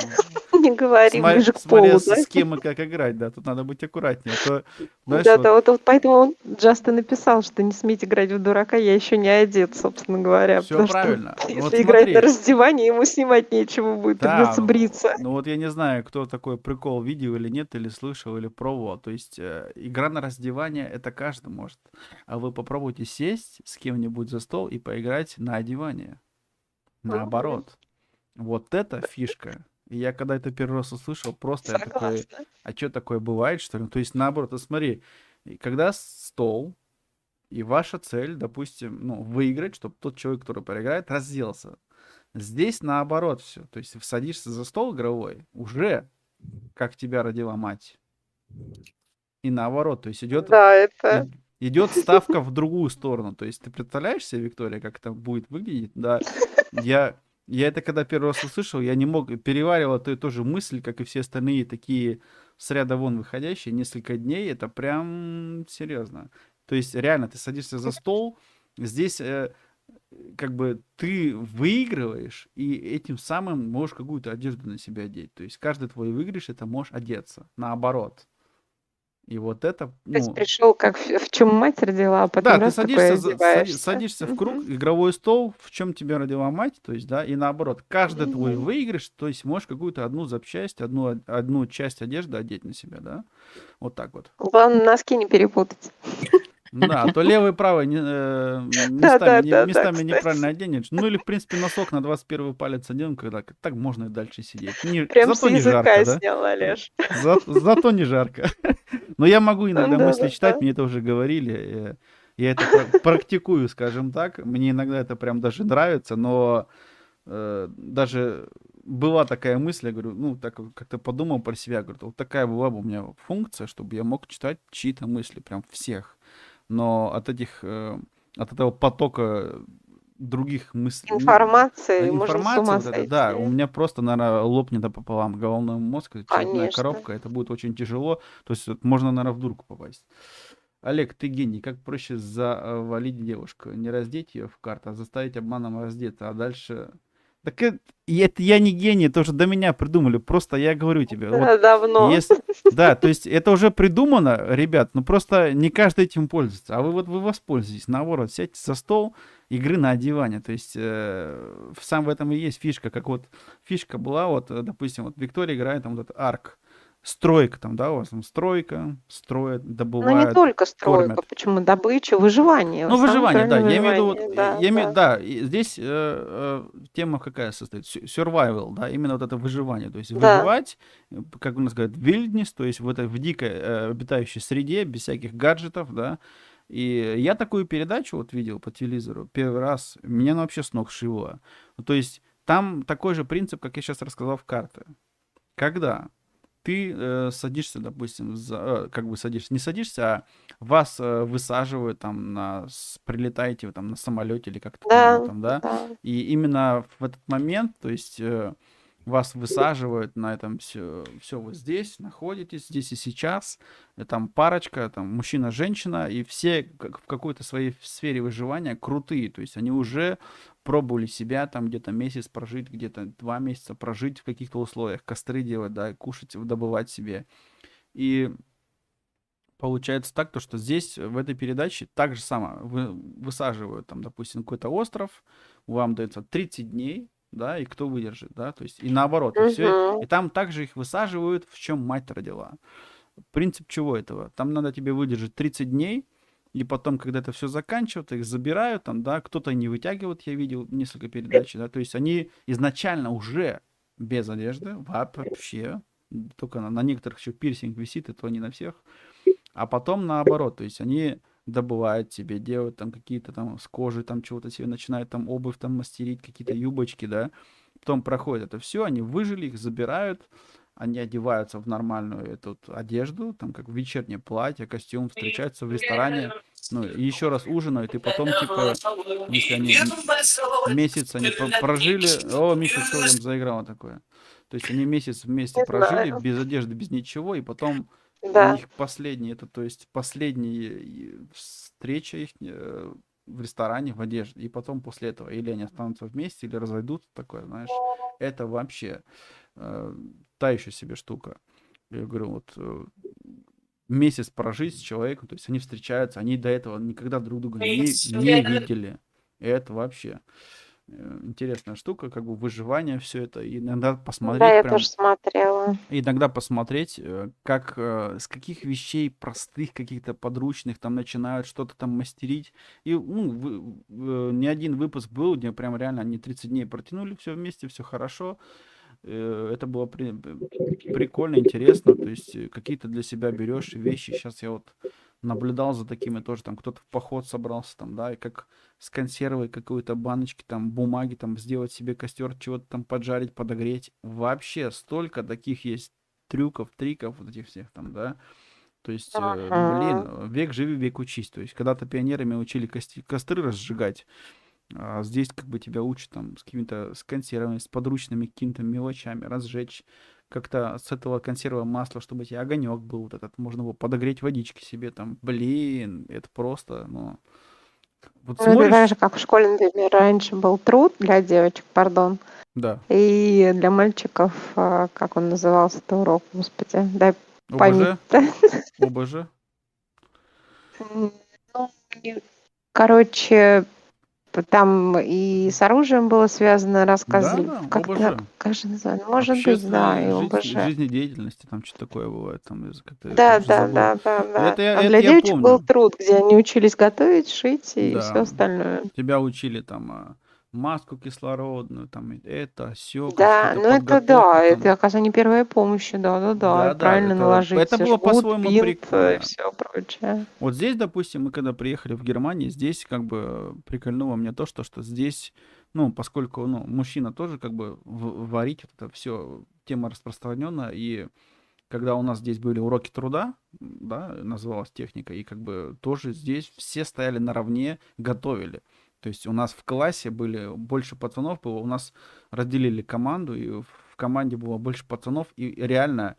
не говори ближе к смотря полу, да? с кем и как играть, да, тут надо быть аккуратнее. А то, знаешь, Да, вот поэтому он Джаст и написал, что не смейте играть в дурака, я еще не одет, собственно говоря. все Потому что правильно. Вот если играть на смотри, раздевание, ему снимать нечего будет, да, придется бриться. ну вот я не знаю, кто такой прикол видел или нет, или слышал, или пробовал. То есть игра на раздевание это каждый может. А вы попробуйте сесть с кем-нибудь за стол и поиграть на одевание. Наоборот. Вот это фишка. И я когда это первый раз услышал, просто я такой, Согласна. а что такое бывает, что ли? То есть наоборот, вот смотри, и когда стол, и ваша цель, допустим, выиграть, чтобы тот человек, который проиграет, разделся. Здесь наоборот все. То есть садишься за стол игровой, уже как тебя родила мать. И наоборот, то есть идет Да, это... идет ставка в другую сторону. То есть ты представляешь себе, Виктория, как это будет выглядеть? Да, я это когда первый раз услышал, я не мог, переваривал эту тоже мысль, как и все остальные такие с ряда вон выходящие, несколько дней, это прям серьезно. То есть реально ты садишься за стол, здесь как бы ты выигрываешь, и этим самым можешь какую-то одежду на себя одеть. То есть каждый твой выигрыш, это можешь одеться, наоборот. И вот это, То есть ну, пришел, как в чем мать родила, а потом да, ты раз такой садишься, одеваешься. садишься в круг, Мгм. игровой стол, в чем тебя родила мать, то есть, да, и наоборот, каждый твой Мгм. выигрыш, то есть можешь какую-то одну запчасть, одну часть одежды одеть на себя, да, вот так вот. Главное, носки не перепутать. Да, а то левый и правый Да-да-да-да, местами кстати. неправильно оденешь. Ну или, в принципе, носок на 21 палец оденем, когда так можно и дальше сидеть. Прям с Зато не жарко, языка да? снял, Олеж. Зато не жарко. Но я могу иногда мысли читать, Да-да-да. мне это уже говорили. Я это практикую, скажем так. Мне иногда это прям даже нравится, но даже была такая мысль, я говорю, ну, так вот как-то подумал про себя, говорю, вот такая была бы у меня функция, чтобы я мог читать чьи-то мысли, прям всех. Но от этого потока других мыслей, Информации можно с информации ума вот это, да, у сойти. меня просто, наверное, лопнет пополам головной мозг, черепная Конечно. коробка, это будет очень тяжело, то есть вот можно, наверное, в дурку попасть. Олег, ты гений, как проще завалить девушку? Не раздеть ее в карту, а заставить обманом раздеться, а дальше... Так это я не гений, это уже до меня придумали, просто я говорю тебе, вот Да, давно. если... Да, то есть это уже придумано, ребят, но просто не каждый этим пользуется, а вы воспользуетесь, наоборот, сядьте за стол игры на одевание, то есть сам в этом и есть фишка, как вот фишка была, вот, допустим, вот Виктория играет там вот этот арк, стройка там, да, у вас там стройка, строят, Ну, не добывают, только стройка, кормят. почему добыча, выживание. Ну, Самое выживание, да, главное я имею в виду, вот, выживание, да, я имею, да. да, и здесь тема какая состоит? Survival, да, именно вот это выживание, то есть Да. выживать, как у нас говорят, wilderness, то есть в дикой обитающей среде, без всяких гаджетов, да, и я такую передачу вот видел по телевизору первый раз, меня она вообще с ног сшибла. Ну, то есть там такой же принцип, как я сейчас рассказал в карты. Когда ты садишься, допустим, как бы садишься, не садишься, а вас высаживают там прилетаете вы там на самолете или как-то Да, там, да, да. и именно в этот момент, то есть вас высаживают на этом все вы здесь находитесь, здесь и сейчас, там парочка, там мужчина, женщина, и все в какой-то своей сфере выживания крутые, то есть они уже пробовали себя там где-то месяц прожить, где-то 2 месяца прожить в каких-то условиях, костры делать, да, кушать, добывать себе. И получается так, то, что здесь, в этой передаче, так же самое, высаживают там, допустим, какой-то остров, вам дается 30 дней, да, и кто выдержит, да, то есть и наоборот, и все, и Мгм. там также их высаживают, в чем мать родила. Принцип чего этого? Там надо тебе выдержать 30 дней, и потом, когда это все заканчивается, их забирают, там, да, кто-то не вытягивает, я видел несколько передач, да, то есть они изначально уже без одежды, вообще, только на некоторых еще пирсинг висит, и то не на всех, а потом наоборот, то есть они добывают себе, делают там какие-то там с кожи там чего-то себе, начинают там обувь там мастерить, какие-то юбочки, да, потом проходит это все, они выжили, их забирают, они одеваются в нормальную эту одежду, там как вечернее платье, костюм, встречаются в ресторане, ну и еще раз ужинают, и потом типа, если они месяц они прожили, о, Миша, что там заиграло такое? То есть они месяц вместе Не прожили, знаю. без одежды, без ничего, и потом у Да. них последний, это то есть последняя встреча их в ресторане в одежде, и потом после этого или они останутся вместе, или разойдутся, такое, знаешь, это вообще та еще себе штука. Я говорю, вот месяц прожить с человеком, то есть они встречаются, они до этого никогда друг друга не видели. И это вообще интересная штука, как бы выживание, все это. И иногда Да, посмотреть я прям, тоже смотрела. иногда посмотреть, как с каких вещей простых, каких-то подручных там начинают что-то там мастерить. И ну, не один выпуск был, где прям реально они 30 дней протянули все вместе, все хорошо. Это было прикольно, интересно. То есть какие-то для себя берешь вещи. Сейчас я вот наблюдал за такими тоже, там кто-то в поход собрался, там, да, и как с консервой какой-то баночки, там, бумаги, там, сделать себе костер, чего-то там поджарить, подогреть. Вообще столько таких есть трюков, триков, вот этих всех там, да. То есть, Ага. блин, век живи, век учись. То есть, когда-то пионерами учили костры разжигать, а здесь как бы тебя учат там с консервами, с подручными какими-то мелочами, разжечь как-то с этого консерва масло, чтобы у тебя огонек был вот этот, можно было подогреть водички себе там. Блин, это просто, ну... Вот Ну, это так же, смотришь, как в школе, например, раньше был труд для девочек, пардон, да, и для мальчиков, как он назывался-то урок, господи, дай ОБЖ, память-то. ОБЖ, Ну, и, короче, там и с оружием было связано, рассказывали, да, как-то, ОБЖ. как же называется, может быть, да, и Общественной ОБЖ. жизнедеятельности, там что-то такое бывает, там как-то я Да, уже да, забыл. да, да, да. А Это для я девочек был помню. труд, где они учились готовить, шить и все Да, остальное. тебя учили там маску кислородную, там это, все, Да, какие-то ну это да, подготовку это, там. оказывается, не первая помощь, да, и Да, правильно наложить это все было жгут, по-своему бинт и прикольно. все прочее. Вот здесь, допустим, мы когда приехали в Германию, здесь как бы прикольнуло мне то, что здесь, ну, поскольку, ну, мужчина тоже как бы варить, вот это все тема распространенная, и когда у нас здесь были уроки труда, да, называлась техника, и как бы тоже здесь все стояли наравне, готовили. То есть у нас в классе были больше пацанов, было, у нас разделили команду, и в команде было больше пацанов, и реально,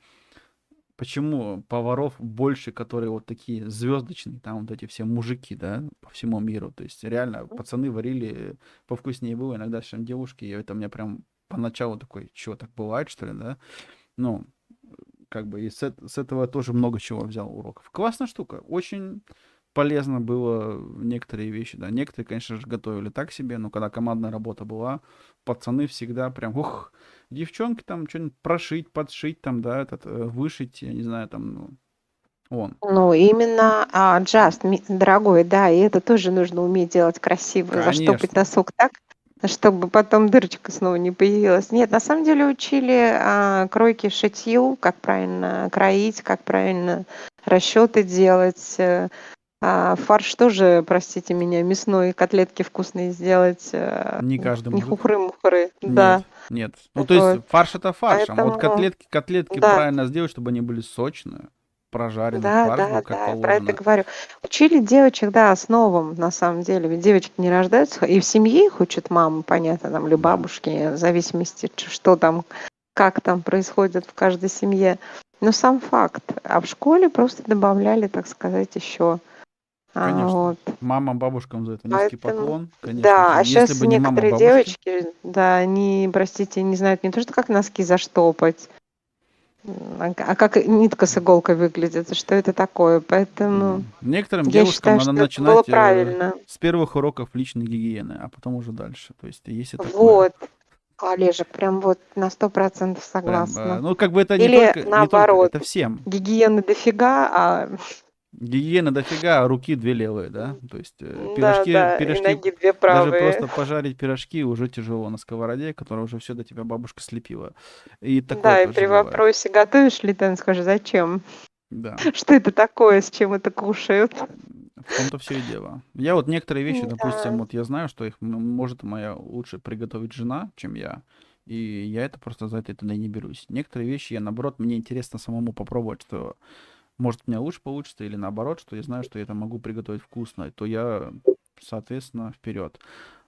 почему поваров больше, которые вот такие звездочные, там вот эти все мужики, да, по всему миру. То есть реально пацаны варили, повкуснее было иногда, чем девушки, и это мне прям поначалу такой, чего так бывает, что ли, да? Ну, как бы и с этого тоже много чего взял уроков. Классная штука, очень полезно было некоторые вещи, да. Некоторые, конечно же, готовили так себе, но когда командная работа была, пацаны всегда прям, ух, девчонки там что-нибудь прошить, подшить, там, да, вышить, я не знаю, там, ну, он. Ну, именно джаст, дорогой, да, и это тоже нужно уметь делать красиво, заштопать Конечно. носок так, чтобы потом дырочка снова не появилась. Нет, на самом деле учили кройке, шитью, как правильно кроить, как правильно расчеты делать. Фарш тоже, простите меня, мясной, котлетки вкусные сделать. Не каждый Не может. хухры-мухры, Нет, да. нет. Ну, то Вот. есть фарш это фарш, а вот Поэтому, котлетки да, правильно сделать, чтобы они были сочные, прожаренный да, фарш был да, как да, я про это положено. говорю. Учили девочек, да, основам, на самом деле. Ведь девочки не рождаются, и в семье их учат мамы, понятно, там, или Да. бабушки, в зависимости, что там, как там происходит в каждой семье. Но сам факт. А в школе просто добавляли, так сказать, еще. Конечно. Вот. Мамам, бабушкам за это низкий Поэтому, поклон, конечно да, же. а Если сейчас бы не мама, некоторые бабушки, девочки, да, они, простите, не знают не то, что как носки заштопать, а как нитка с иголкой выглядит, что это такое. Поэтому некоторым я девушкам считаю, надо что это было начинать правильно. с первых уроков личной гигиены, а потом уже дальше. То есть есть и такое. Вот, Олежек, прям вот на 100% Прям, согласна. ну, как бы это не Или только, наоборот, это всем. гигиены дофига, а Гигиена дофига, а руки две левые, да? То есть да, и пирожки, ноги две даже правые. просто пожарить пирожки уже тяжело на сковороде, которая уже все до тебя бабушка слепила. И такое Да, и тоже при бывает. вопросе, готовишь ли ты, он скажет, зачем? Да. Что это такое, с чем это кушают? В том-то все и дело. Я вот некоторые вещи, допустим, Да. вот я знаю, что их может моя лучше приготовить жена, чем я. И я это просто за это тогда не берусь. Некоторые вещи я, наоборот, мне интересно самому попробовать, что может у меня лучше получится, или наоборот, что я знаю, что я это могу приготовить вкусно, то я, соответственно, вперед.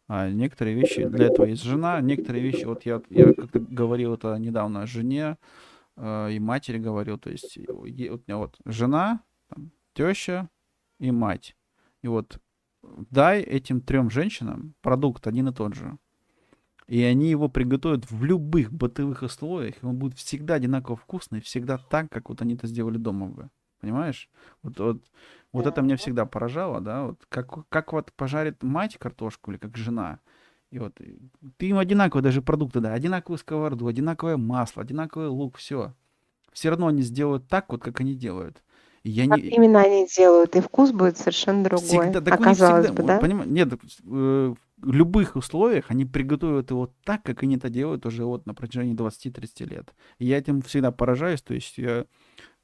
А некоторые вещи, для этого есть жена, некоторые вещи, вот я как-то говорил это недавно жене и матери говорил, то есть вот у меня вот жена, там, теща и мать. И вот дай этим 3 женщинам продукт один и тот же. И они его приготовят в любых бытовых условиях, и он будет всегда одинаково вкусный, всегда так, как вот они это сделали дома бы. Понимаешь? Вот это меня всегда поражало, да, вот как вот пожарит мать картошку или как жена. И вот ты им одинаково даже продукты, да, одинаковую сковороду, одинаковое масло, одинаковый лук, все. Все равно они сделают так, вот как они делают. И я Как не... именно они делают, и вкус будет совершенно другой. Всегда, так у них Оказалось всегда, бы, да? понимаешь, нет, в любых условиях они приготовят его так, как они это делают уже вот на протяжении 20-30 лет. И я этим всегда поражаюсь, то есть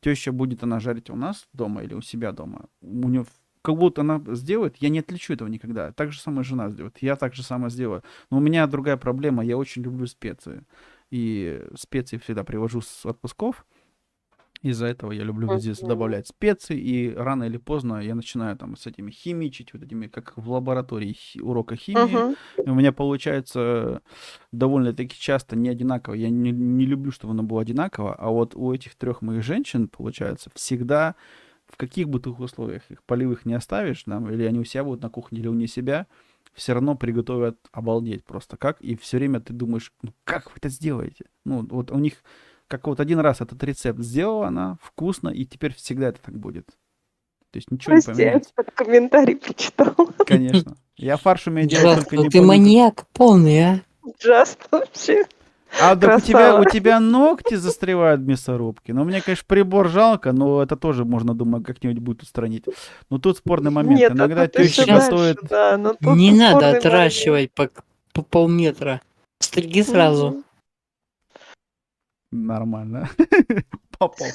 теща будет она жарить у нас дома или у себя дома, у нее как будто она сделает, я не отличу этого никогда. Так же самое жена сделает, я так же самое сделаю. Но у меня другая проблема, я очень люблю специи. И специи всегда привожу с отпусков, Из-за этого я люблю здесь добавлять специи, и рано или поздно я начинаю там с этими химичить, вот этими, как в лаборатории урока химии. Мгм. И у меня получается довольно-таки часто не одинаково. Я не люблю, чтобы оно было одинаково, а вот у этих 3 моих женщин, получается, всегда в каких бы ты условиях их полевых не оставишь, да, или они у себя будут на кухне, или у себя, все равно приготовят обалдеть просто как. И все время ты думаешь, ну как вы это сделаете? Ну вот у них как вот один раз этот рецепт сделала она, вкусно, и теперь всегда это так будет. То есть ничего не Прости, я поменяется. этот комментарий прочитала. Конечно. Я фарш умею делать Джаст, только ну не ты по маньяк полный, а? Джаст вообще. А так у Красава. тебя ногти застревают в мясорубке. Ну, мне, конечно, прибор жалко, но это тоже можно, думаю, как-нибудь будет устранить. Но тут спорный момент. Нет, Иногда а тут еще теща Сейчас готовит... дальше, да, но тут Не надо спорный момент. отращивать по полметра. Стриги сразу. Мгм. Нормально. Попал.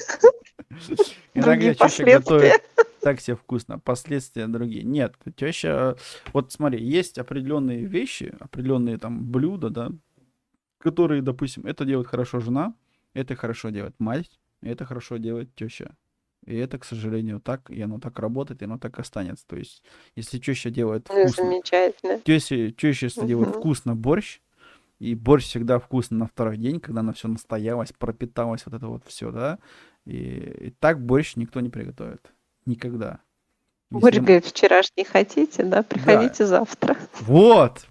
Другие Иногда теща готовит последствия. так себе вкусно, последствия другие. Нет, теща... Вот смотри, есть определенные вещи, определенные там блюда, да, которые, допустим, это делает хорошо жена, это хорошо делает мать, это хорошо делает теща. И это, к сожалению, так, и оно так работает, и оно так останется. То есть, если теща делает Ну, вкусно, замечательно. теща если делает Мгм. вкусно борщ, и борщ всегда вкусно на второй день, когда она все настоялась, пропиталась, вот это вот все, да, и так борщ никто не приготовит. Никогда. Борщ, Если... говорит, вчерашний хотите, да? Приходите завтра. Вот!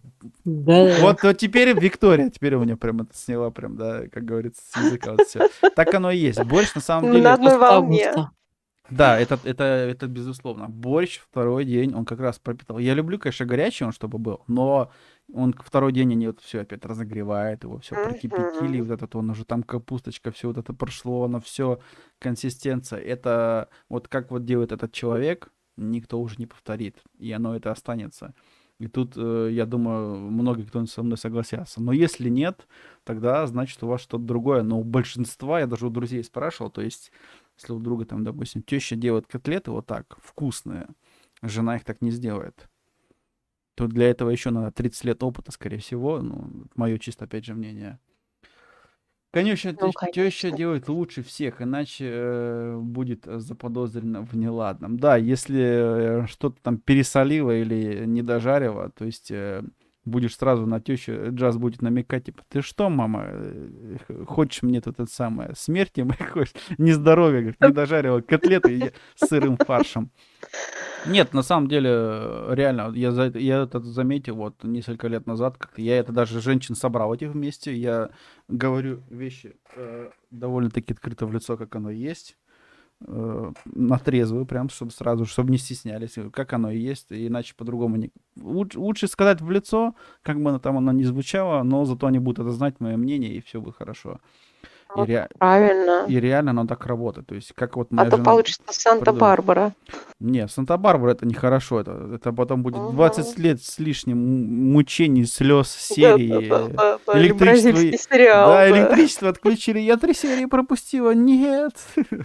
Да. Вот теперь Виктория, теперь у меня прям это сняла, прям, да, как говорится, с языка вот все. Так оно и есть. Борщ на самом Мы деле... на одной волне. Пожалуйста. Да, это безусловно. Борщ второй день, он как раз пропитал. Я люблю, конечно, горячий он, чтобы был, но он второй день, они вот все опять разогревают, его все прокипятили, вот этот он уже там капусточка, все вот это прошло, оно все, консистенция. Это вот как вот делает этот человек, никто уже не повторит, и оно это останется. И тут, я думаю, многие кто со мной согласятся. Но если нет, тогда значит у вас что-то другое. Но у большинства, я даже у друзей спрашивал, то есть если у друга там, допустим, теща делает котлеты вот так, вкусные, жена их так не сделает. То для этого еще надо 30 лет опыта, скорее всего. Ну, мое чисто, опять же, мнение. Конечно, Ну, теща конечно. делает лучше всех, иначе будет заподозрено в неладном. Да, если что-то там пересолила или не дожарила, то есть будешь сразу на тещу, Джаз будет намекать, типа, ты что, мама, хочешь мне тут это самое, смерти моей хочешь, нездоровья, говорит, не дожарила котлеты с сырым фаршем. Нет, на самом деле, реально, я это заметил вот несколько лет назад, как я это даже женщин собрал этих вместе, я говорю вещи довольно-таки открыто в лицо, как оно есть, на трезвую, прям, чтобы сразу, чтобы не стеснялись, как оно и есть, иначе по-другому не... Лучше сказать в лицо, как бы оно ни звучало, но зато они будут это знать, мое мнение, и все будет хорошо. И, Вот правильно. и реально оно так работает. То есть, как вот А моя то жена... получится Санта-Барбара. Не, Санта-Барбара это нехорошо. Это потом будет Мгм. 20 лет с лишним мучений, слез, серии. Да-да-да-да. Или Электричество... бразильский сериал. Да, Да. электричество отключили. Я 3 серии пропустила. Нет.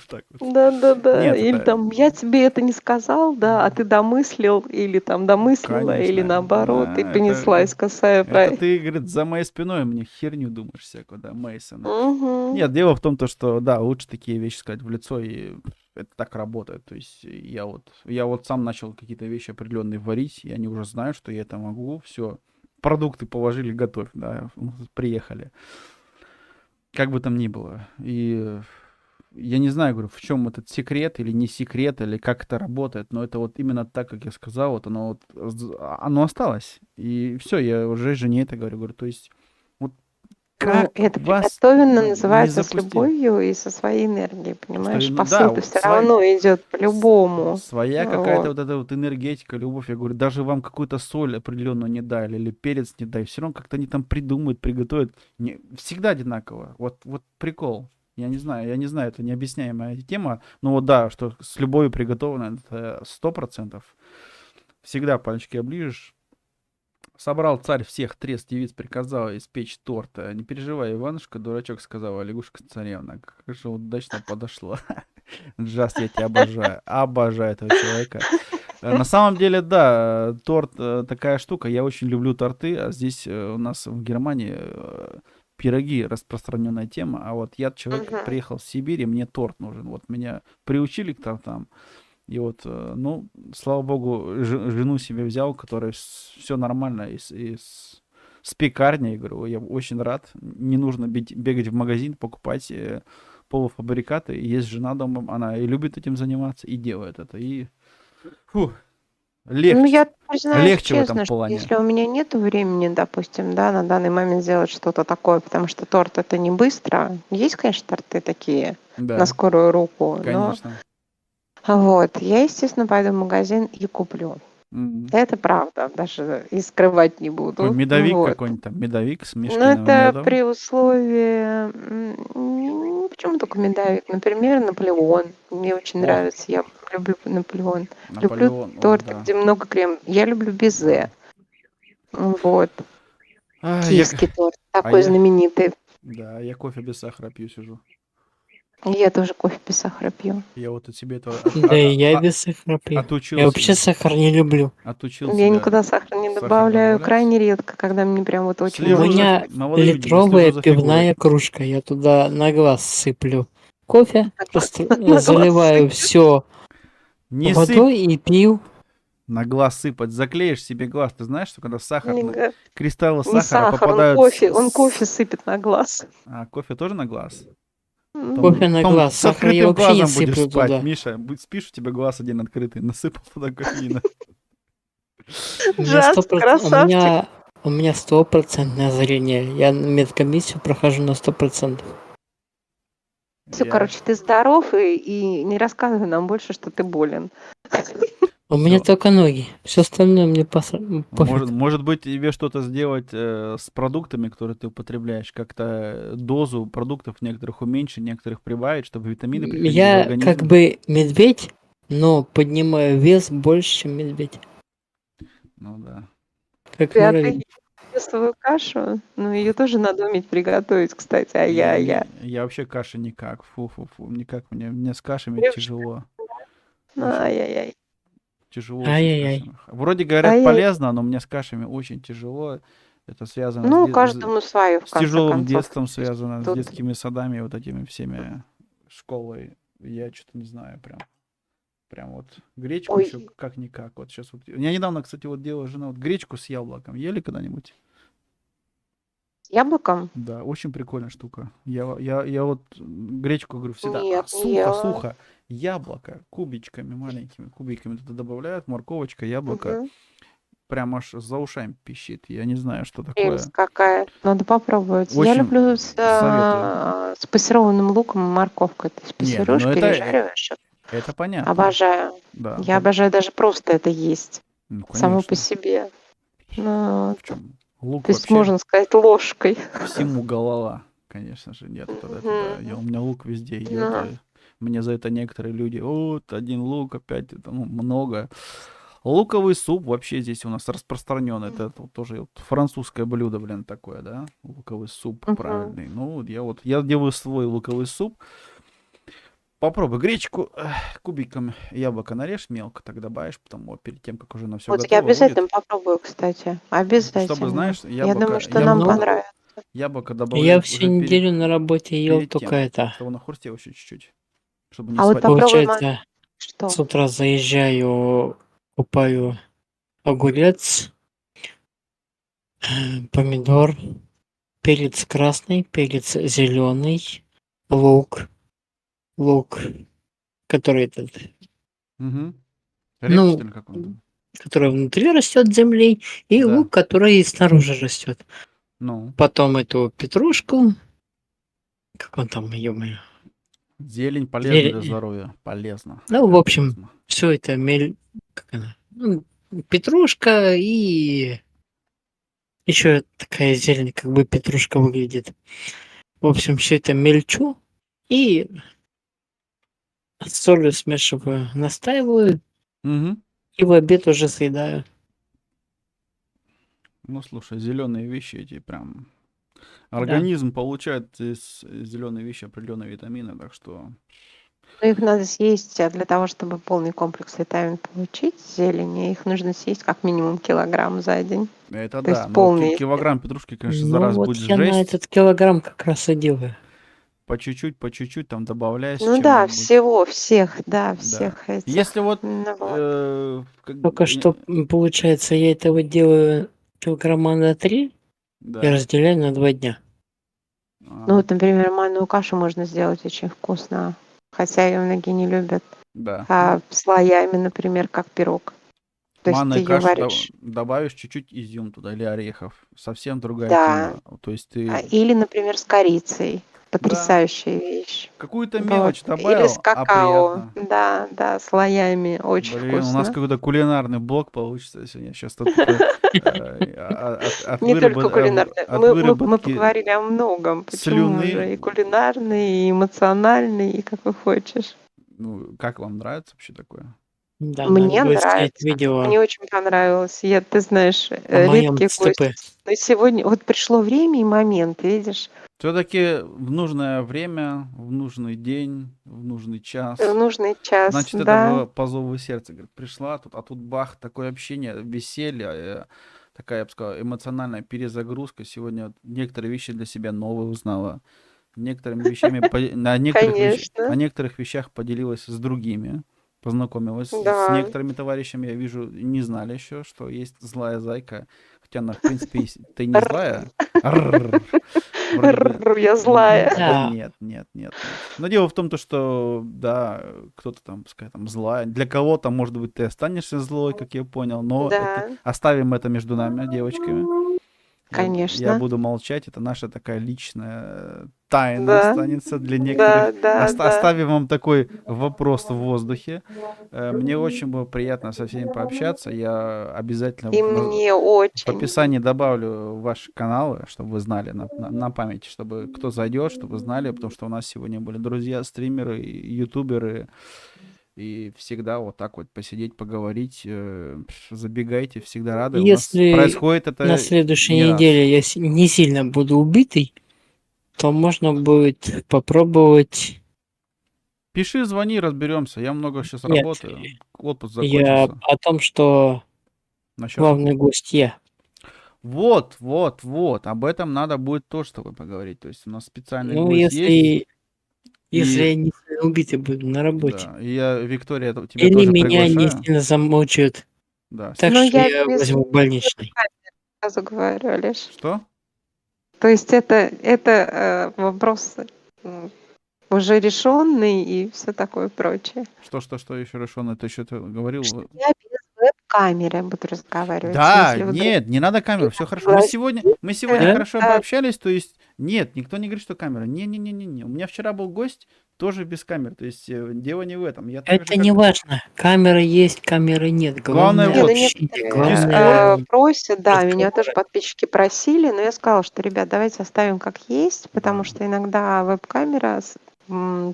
Так вот. Да-да-да. Нет, Или это... там, я тебе это не сказал, да, а ты домыслил, или там домыслила, или Конечно. наоборот, Да, и понеслась косая это правильно. ты, говорит, за моей спиной мне херню думаешь всякую, да, Мейсона. Мгм. Нет, дело в том, что, да, лучше такие вещи сказать в лицо, и это так работает. То есть я вот сам начал какие-то вещи определенные варить, и они уже знают, что я это могу. Все, продукты положили, готовь, да, приехали. Как бы там ни было. И я не знаю, говорю, в чем этот секрет или не секрет, или как это работает, но это вот именно так, как я сказал, вот оно осталось. И все, я уже жене это говорю, то есть вот Ну, как это вас приготовлено не называется с запустить? любовью и со своей энергией, понимаешь? Ну да, Посыл-то вот все равно идет по-любому. своя какая-то Вот. вот эта вот энергетика, любовь. Я говорю, даже вам какую-то соль определенную не дали или перец не дай, все равно как-то они там придумают, приготовят. Всегда одинаково. Вот прикол. Я не знаю, это необъясняемая тема. Но вот да, что с любовью приготовлено, это 100%. Всегда пальчики оближешь. Собрал царь всех трест девиц, приказал испечь торт. Не переживай, Иванушка, дурачок, сказала лягушка-царевна. Как же удачно подошло. Джаст, я тебя обожаю. Обожаю этого человека. На самом деле, да, торт такая штука. Я очень люблю торты. А здесь у нас в Германии пироги распространенная тема, а вот я человек, Мгм. приехал с Сибири, мне торт нужен. Вот меня приучили к тортам. И вот, ну, слава богу, жену себе взял, которая все нормально с пекарней, говорю, я очень рад. Не нужно бегать в магазин, покупать полуфабрикаты. Есть жена дома, она и любит этим заниматься, и делает это. И фу, Ну, легче, я признаюсь легче в этом честно, что плане. если у меня нет времени, допустим, да, на данный момент сделать что-то такое, потому что торт это не быстро. Есть, конечно, торты такие на Да, скорую руку, но конечно. вот, я, естественно, пойду в магазин и куплю. Мгм. Это правда, даже и скрывать не Какой буду. медовик Вот. какой-нибудь там, медовик с Но мешкиным это медом. при условии... Почему только медовик? Например, Наполеон. Мне очень О, нравится. Я люблю Наполеон. Люблю Наполеон, о, торты, да. где много крема. Я люблю безе. Вот. А, Киевский торт. а Такой я, знаменитый. да, я кофе без сахара пью, сижу. Я тоже кофе без сахара пью. Я вот от себе этого Да и я без сахара пью. Я отучил вообще себя, сахар не люблю. отучил Я себя никуда сахар не сахар добавляю. добавлять. Крайне редко, когда мне прям вот У очень Слежу очень меня хочется. молодые люди, слежу литровая за фигурой. пивная кружка. Я туда на глаз сыплю кофе, На глаз заливаю все Не сыпь водой и пью. на глаз сыпать, заклеишь себе глаз. Ты знаешь, что когда Не, кристаллы не сахара сахар, он попадают кофе. Он кофе сыпет на глаз. А, кофе тоже на глаз? Кофе на Потом глаз. с Сахар я открытым вообще не глазом будешь сыплю спать. туда. Миша, спишь, у тебя глаз один открытый, насыпал туда кофеина. У меня Джаст, красавчик. у меня стопроцентное озрение. Я медкомиссию прохожу на 100%. Все, Я- короче, ты здоров и не рассказывай нам больше, что ты болен. У меня Всё. только ноги. Все остальное мне пофиг. Может быть, тебе что-то сделать с продуктами, которые ты употребляешь, как-то дозу продуктов некоторых уменьшить, некоторых прибавить, чтобы витамины приходили в Я организм. как бы медведь, но поднимаю вес больше, чем медведь. Ну да. Как Ты муравей. свою кашу, ну ее тоже надо уметь приготовить, кстати, а я. Я вообще каши никак. Фу-фу-фу. Никак мне с кашами Девушка. тяжело. Ну, Очень ай-яй-яй. тяжело очень с Ай-яй-яй. кашами. Вроде говорят Ай-яй. полезно, но мне с кашами очень тяжело. Это связано Ну, каждому свое, в с конце тяжелым концов. детством, связано с Тут детскими садами, вот этими всеми школой. Я что-то не знаю, прям вот гречку Ой. еще как-никак. Вот сейчас вот. Я недавно, кстати, вот делала жена вот гречку с яблоком. Ели когда-нибудь? с яблоком? Да, очень прикольная штука. Я вот гречку говорю всегда, Нет, не сухо, ела. сухо. Яблоко кубичками, маленькими кубиками туда добавляют, морковочка, яблоко. Мгм. Прям аж за ушами пищит. Я не знаю, что такое. Прелесть какая. Надо попробовать. Я Очень люблю советую. с пассерованным луком и морковкой. То есть Нет, пассируешь, ну пережариваешь. это понятно. Обожаю. Да. Я обожаю даже просто это есть. Ну, Само по конечно. себе. Ну, В чем? Лук то есть, вообще можно сказать, ложкой. всему голова. Конечно же, нет. Тогда, Мгм. у меня лук везде идет. Ну. Мне за это некоторые люди, вот один лук, опять это, ну, много. Луковый суп вообще здесь у нас распространен. Это вот тоже вот французское блюдо, блин, такое, да? Луковый суп Мгм. правильный. Ну, я делаю свой луковый суп. Попробуй гречку кубиком яблоко нарежь мелко, так добавишь, потом вот перед тем, как уже на все Вот я готово обязательно будет. попробую, кстати. Обязательно. Чтобы, знаешь, Я думаю, что нам яблоко- понравится. яблоко Я добавлять всю уже неделю на работе ел перед только тем, это. чтобы оно хрустело еще чуть-чуть. Чтобы не А вот сварить. попробуй, Получается, что? с утра заезжаю, купаю огурец, помидор, перец красный, перец зеленый, лук, который этот, Мгм. Ну, Репчатый или как он там? который внутри растет земли, и Да. лук, который снаружи растет. Ну, Потом эту петрушку, как он там, ё-моё. зелень полезна для Зелень. здоровья. Полезно. Ну, в общем, Полезно. все это как она? Ну, петрушка и еще такая зелень, как бы петрушка выглядит. В общем, все это мельчу и с солью смешиваю, настаиваю Мгм. и в обед уже съедаю. Ну, слушай, зеленые вещи эти прям... Организм получает из зеленой вещи определенные витамины, так что Но их надо съесть, для того, чтобы полный комплекс витамин получить, зелени, их нужно съесть как минимум килограмм за день. Это То есть да, но полный. килограмм петрушки, конечно, за Ну раз вот будет я на жесть. этот килограмм как раз и делаю. По чуть-чуть там добавляешь Ну да, чем-нибудь. всех, да, Да. всех этих. Если вот, Ну вот. Только что, получается, я это вот делаю килограмма на 3 и да. разделяю на 2 дня. Ну вот, например, манную кашу можно сделать очень вкусно, хотя ее многие не любят. Да. А слоями, например, как пирог. То есть ты Манной ее кашу варишь. добавишь чуть-чуть изюм туда или орехов. Совсем другая Да. тема. То есть ты Или, например, с корицей. Потрясающая вещь. какую-то Вот. мелочь Или добавил, с а какао. приятно. Да, слоями. Очень Блин, у нас вкусно. какой-то кулинарный блок получится сегодня. Сейчас тут от Не только кулинарный. Мы выработки поговорили о многом. Почему же? слюны. И кулинарный, и эмоциональный, и какой хочешь. Ну, как вам нравится вообще такое? Да, надо Мне будет снять нравится. видео Мне очень понравилось. Ты знаешь, о моем редкий ЦТП. гость. Но сегодня вот пришло время и момент, видишь, Все-таки в нужное время, в нужный день, в нужный час. в нужный час, Значит, это да. по зову сердца. Говорит, пришла тут, а тут бах, такое общение, веселье, такая, я бы сказал, эмоциональная перезагрузка. Сегодня вот некоторые вещи для себя новые узнала. Некоторыми вещами, Конечно. о некоторых вещах поделилась с другими, познакомилась. С Да. некоторыми товарищами, я вижу, не знали еще, что есть злая зайка. Хотя она, в принципе, ты не злая. Вроде бы... Я злая. Да Да. нет. Но дело в том, что, да, кто-то там, пускай там злая. Для кого-то, может быть, ты останешься злой, как я понял, но Да. оставим это между нами, девочками. Я Конечно. буду молчать, это наша такая личная тайна Да. останется для некоторых. Да. Оставим вам такой вопрос в воздухе. Мне очень было приятно со всеми пообщаться. Я обязательно И мне в очень. описании добавлю ваши каналы, чтобы вы знали на память, чтобы кто зайдет, чтобы вы знали, потому что у нас сегодня были друзья, стримеры, ютуберы, и всегда вот так вот посидеть, поговорить, забегайте, всегда рады. У нас Если происходит это на следующей не раз. неделе я не сильно буду убитый, то можно будет попробовать. Пиши, звони, разберемся. Я много сейчас Нет, работаю. Отпуск я закончился. о том, что Насчет... главный гость я. Вот. Об этом надо будет тоже с тобой поговорить. То есть у нас специальный Ну, гость есть. если И- я не сильно убитый буду на работе. Да, и я, Виктория, тебя Или тоже меня не приглашаю. сильно замучают. Да. Так Но что я я без возьму больничный. сразу говорю, Олеж. Что? То есть это вопрос уже решенный и все такое прочее. Что еще решено? Ты что-то говорил? Я без веб-камеры буду разговаривать. Да, если вы нет, не надо камеру, все хорошо. Мы сегодня Да? хорошо Да. пообщались, то есть нет, никто не говорит, что камера. Не. У меня вчера был гость, тоже без камер, то есть дело не в этом. Я так же, Это не важно. Камера есть, камеры нет. Главное, Главное вот, общение. некоторые, Главное просят, да, меня разговоры. тоже подписчики просили, но я сказала, что, ребят, давайте оставим как есть, потому Да. что иногда веб-камера,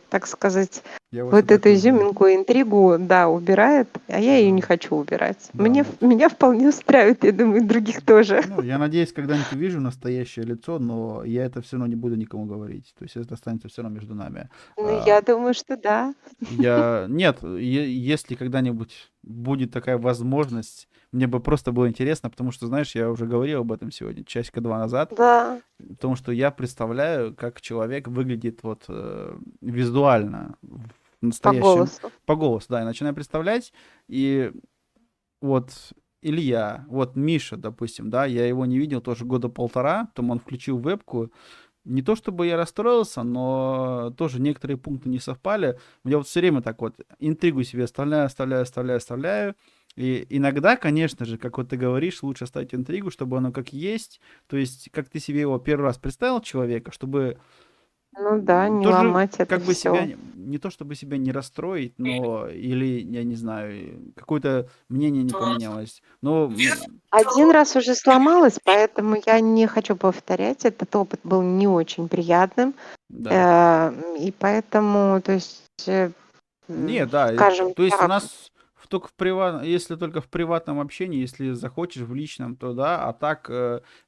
так сказать, я вас и вот так эту люблю. изюминку, интригу, да, убирает, а я ее не хочу убирать. Да. Меня вполне устраивает, я думаю, других тоже. Ну, я надеюсь, когда-нибудь увижу настоящее лицо, но я это все равно не буду никому говорить. То есть это останется все равно между нами. Ну, я думаю, что да. Нет, если когда-нибудь будет такая возможность, мне бы просто было интересно, потому что, знаешь, я уже говорил об этом сегодня, часика 2 назад, Да, потому что я представляю, как человек выглядит вот визуально в по настоящем. голосу. По голосу, да, я начинаю представлять, и вот Илья, вот Миша, допустим, да, я его не видел тоже года полтора, потом он включил вебку. Не то чтобы я расстроился, но тоже некоторые пункты не совпали. Я вот все время так вот интригу себе оставляю. И иногда, конечно же, как вот ты говоришь, лучше оставить интригу, чтобы оно как есть. То есть, как ты себе его первый раз представил человека, чтобы Ну да, не тоже ломать это как бы все. себя, не то чтобы себя не расстроить, но или, я не знаю, какое-то мнение не поменялось. Но Один раз уже сломалась, поэтому я не хочу повторять. Этот опыт был не очень приятным. да. И поэтому, то есть, Не, да, скажем то есть у так, нас если только в приватном общении, если захочешь в личном, то да, а так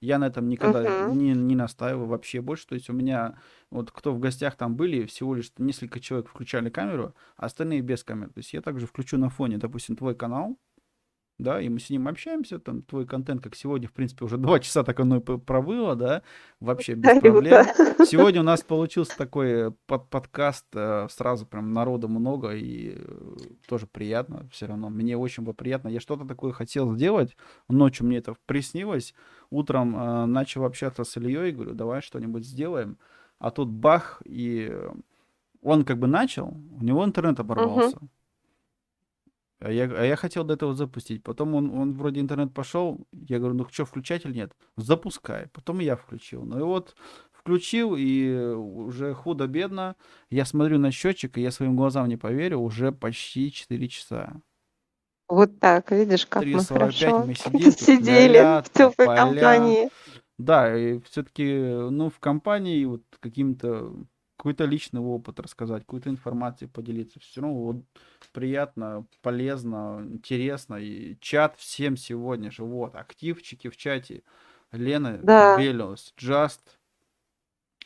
я на этом никогда Мгм. не настаиваю вообще больше. То есть у меня, вот кто в гостях там были, всего лишь несколько человек включали камеру, а остальные без камеры. То есть я также включу на фоне, допустим, твой канал, да, и мы с ним общаемся, там, твой контент, как сегодня, в принципе, уже 2 часа так оно и пробыло, да, вообще без проблем. Круто. Сегодня у нас получился такой подкаст, сразу прям народу много, и тоже приятно все равно, мне очень было приятно, я что-то такое хотел сделать, ночью мне это приснилось, утром начал общаться с Ильей, говорю, давай что-нибудь сделаем, а тут бах, и он как бы начал, у него интернет Мгм. оборвался. А я хотел до этого запустить. Потом он вроде интернет пошел. Я говорю, ну что, включать или нет? Запускай. Потом я включил. Ну и вот включил, и уже худо-бедно. Я смотрю на счетчик, и я своим глазам не поверю. Уже почти 4 часа. Вот так, видишь, как мы 3:45 хорошо мы сидим, тут сидели ля-ля, в теплой тополя. компании. Да, и все-таки, ну, в компании вот какой-то личный опыт рассказать, какую-то информацию поделиться. Все равно вот приятно, полезно, интересно. И чат всем сегодня же. Вот, активчики в чате. Лена Да. Белиус, Just,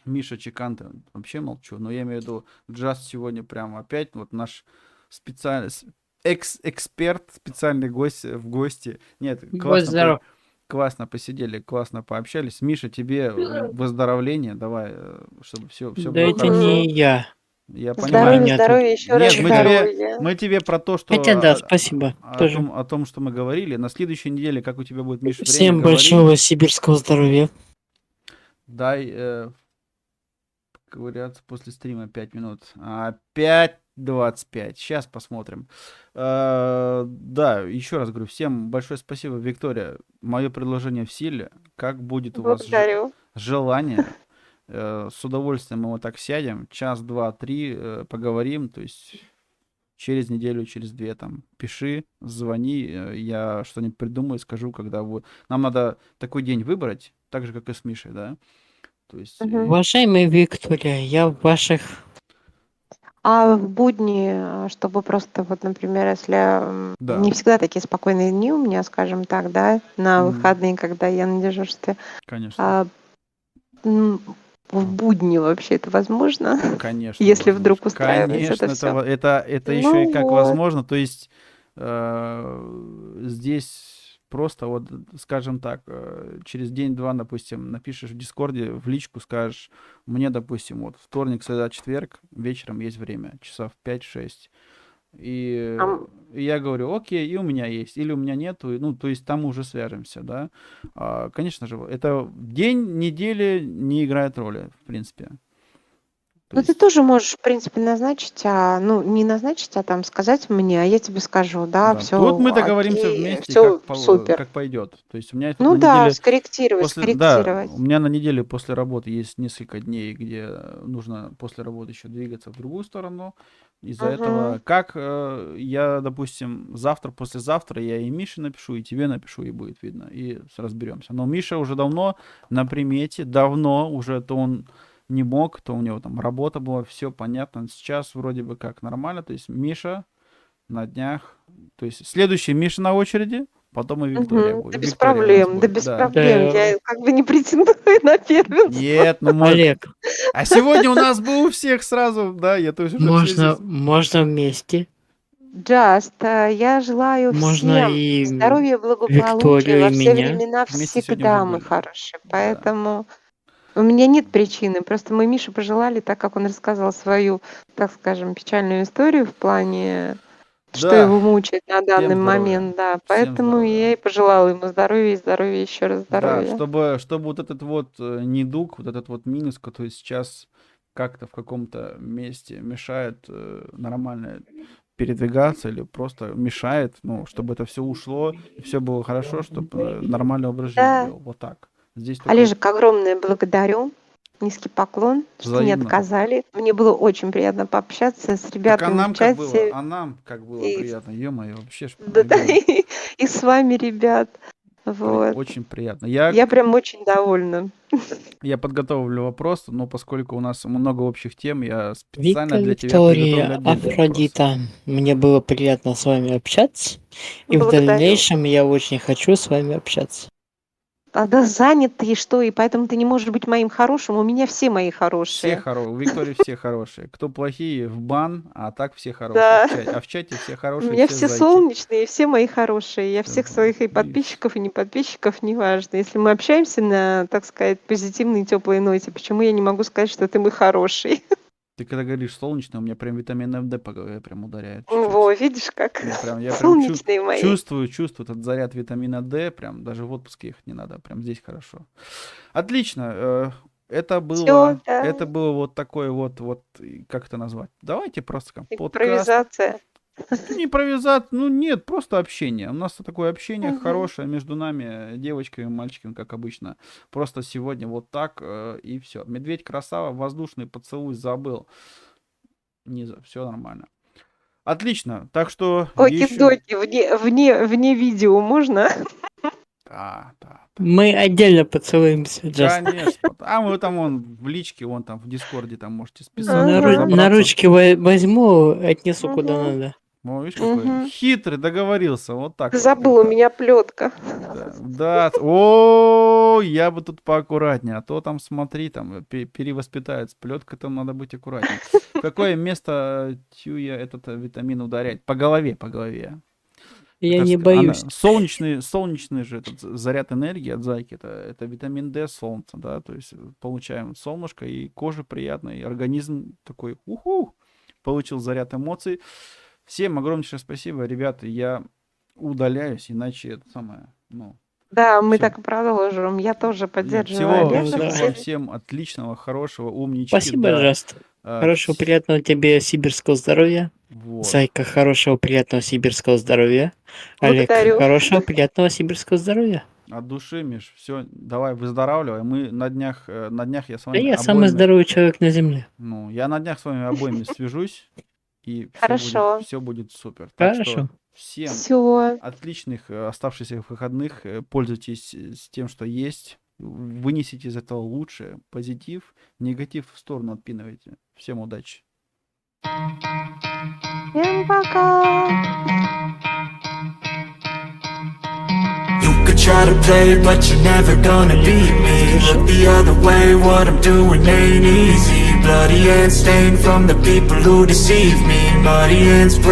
Миша Чиканте. Вообще молчу. Но я имею в виду, Just сегодня прям опять вот наш специальный эксперт, специальный гость в гости. Нет, Будь классно, здоров. классно посидели, классно пообщались. Миша, тебе выздоровления, давай, чтобы все Да было это хорошо. не я. Я Здоровья, понимаю. меня Здоровья, здоровья, еще раз Нет, здоровья. мы тебе про то, что Хотя да, спасибо. Тоже. о том, что мы говорили. На следующей неделе, как у тебя будет, Миша, время Всем говорить, большого сибирского здоровья. дай ковыряться после стрима 5 минут. 5:25. Сейчас посмотрим. Да, еще раз говорю, всем большое спасибо, Виктория. Мое предложение в силе. Как будет у вас Благодарю. желание, с удовольствием мы вот так сядем, час, два, три, поговорим, то есть через неделю, через 2 там пиши, звони, я что-нибудь придумаю, скажу, когда вот. Нам надо такой день выбрать, так же, как и с Мишей, да? То есть, Мгм. Уважаемая Виктория, я в ваших... А в будни, чтобы просто вот, например, если да. не всегда такие спокойные дни у меня, скажем так, да, на Мгм. выходные, когда я на дежурстве, Конечно. а, в будни вообще это возможно, Конечно, если возможно. вдруг устраивается Конечно, это все. это еще и Ну как вот. возможно. То есть здесь просто вот, скажем так, через день-два, допустим, напишешь в Дискорде, в личку скажешь, мне, допустим, вот вторник, среда, четверг, вечером есть время, часов 5-6. И я говорю, окей, и у меня есть, или у меня нету, ну, то есть там мы уже свяжемся, да. Конечно же, это день, недели не играет роли, в принципе. То Ну, ты есть, тоже можешь, в принципе, назначить, ну, не назначить, а там сказать мне, а я тебе скажу, да, да. все Тут мы договоримся окей, вместе, все супер. как пойдет. То есть у меня тут Ну на да, неделе скорректировать, да, у меня на неделе после работы есть несколько дней, где нужно после работы еще двигаться в другую сторону. Из-за этого, Мгм. как я, допустим, завтра, послезавтра я и Мише напишу, и тебе напишу, и будет видно, и разберемся. Но Миша уже давно на примете, давно уже, то он не мог, то у него там работа была, все понятно. Сейчас вроде бы как нормально, то есть Миша на днях, то есть следующий Миша на очереди, потом и Виктория Мгм. будет. Да без Виктория у нас проблем, да будет, без да. проблем. Да, Я как бы не претендую на первенство. Нет, ну может. Олег, А сегодня у нас был у всех сразу, да, я тоже уже все можно вместе. Just, я желаю Можно всем и здоровья, благополучия Викторию, во и все меня. времена вместе сегодня всегда, уже мой были. хороший. Да. Поэтому у меня нет причины. Просто мы Мише пожелали, так как он рассказал свою, так скажем, печальную историю в плане, что Да, его мучает на данный всем здоровья. момент, да. Всем Поэтому здоровья. я и пожелала ему здоровья и здоровья, еще раз Да, здоровья. чтобы вот этот вот недуг, вот этот вот минус, который сейчас как-то в каком-то месте мешает нормально передвигаться или просто мешает, ну, чтобы это все ушло, все было хорошо, чтобы нормальный образ жизни Да. был. Вот так. Здесь только вот Олежек, огромное благодарю. Низкий поклон, что не взаимно. отказали. Мне было очень приятно пообщаться с Так а ребятами в нам как было? чате. А нам как было И, приятно. Ё-моё, вообще ж да, ребят. и с вами, ребят. Вот. Очень приятно. Я прям очень довольна. Я подготовлю вопрос, но поскольку у нас много общих тем, я специально для тебя Виктория, приготовлю отдельный вопрос. Афродита, мне было приятно с вами общаться. И в Благодарю. дальнейшем я очень хочу с вами общаться. А да занят ты, и что? И поэтому ты не можешь быть моим хорошим. У меня все мои Все хорошие. хорошие. У Виктории все хорошие. Кто плохие, в бан, а так все хорошие. Да. А в чате все У хорошие, меня все все зайки. солнечные, и все мои хорошие. Я всех Ага, своих и видишь. подписчиков, и не подписчиков, неважно. Если мы общаемся на, так сказать, позитивной, теплой ноте, почему я не могу сказать, что ты мой хороший? Ты когда говоришь солнечный, у меня прям витамин D по голове прям ударяет чуть-чуть. Во, видишь как? Я прям Солнечные мои. чувствую этот заряд витамина D, прям даже в отпуск ехать не надо, прям здесь хорошо. Отлично. Это было вот такое вот, как это назвать? Давайте просто подкаст. Импровизация. Не импровизация, нет, просто общение. У нас такое общение хорошее между нами, девочками и мальчиками, как обычно. Просто сегодня вот так и все. Медведь красава, воздушный поцелуй забыл. Все нормально. Отлично. Так что Оки-доки, вне видео можно? Да. Мы отдельно поцелуемся, Джаст. Конечно. А мы там в личке, там в Дискорде там можете списать. На разобраться. ручки возьму, отнесу куда надо. О, видишь, какой хитрый, договорился. Вот так. Забыл, у меня плетка. Да. Я бы тут поаккуратнее, а то там, смотри, там перевоспитают. С плеткой там надо быть аккуратнее. В какое место тюя этот витамин ударяет? По голове. Я не боюсь. Солнечный же этот заряд энергии от зайки, это витамин D солнца, да, то есть получаем солнышко, и кожа приятная, и организм такой, получил заряд эмоций. Всем огромнейшее спасибо, ребята, я удаляюсь, иначе это самое, Да, мы всё. так и продолжим. Я тоже поддерживаю Олега. Всего Все- вам всем отличного, хорошего, умнички. Спасибо, да. Джаст. Хорошего, приятного тебе сибирского здоровья. Вот. Зайка, хорошего, приятного сибирского здоровья. Олег, Благодарю. хорошего, приятного сибирского здоровья. От души, Миш, все, давай выздоравливай. Мы на днях я с Да вами я самый здоровый человек на земле. я на днях с вами обоими свяжусь, и Хорошо. все будет супер. Так что Хорошо. всем Все. отличных оставшихся выходных, пользуйтесь с тем, что есть, вынесите из этого лучшее, позитив, негатив в сторону отпинывайте. Всем удачи. Всем пока. You could try to play, but you're never gonna beat me. Look the other way, what I'm doing ain't easy. Bloody hands stained from the people who deceive me. Muddy hands.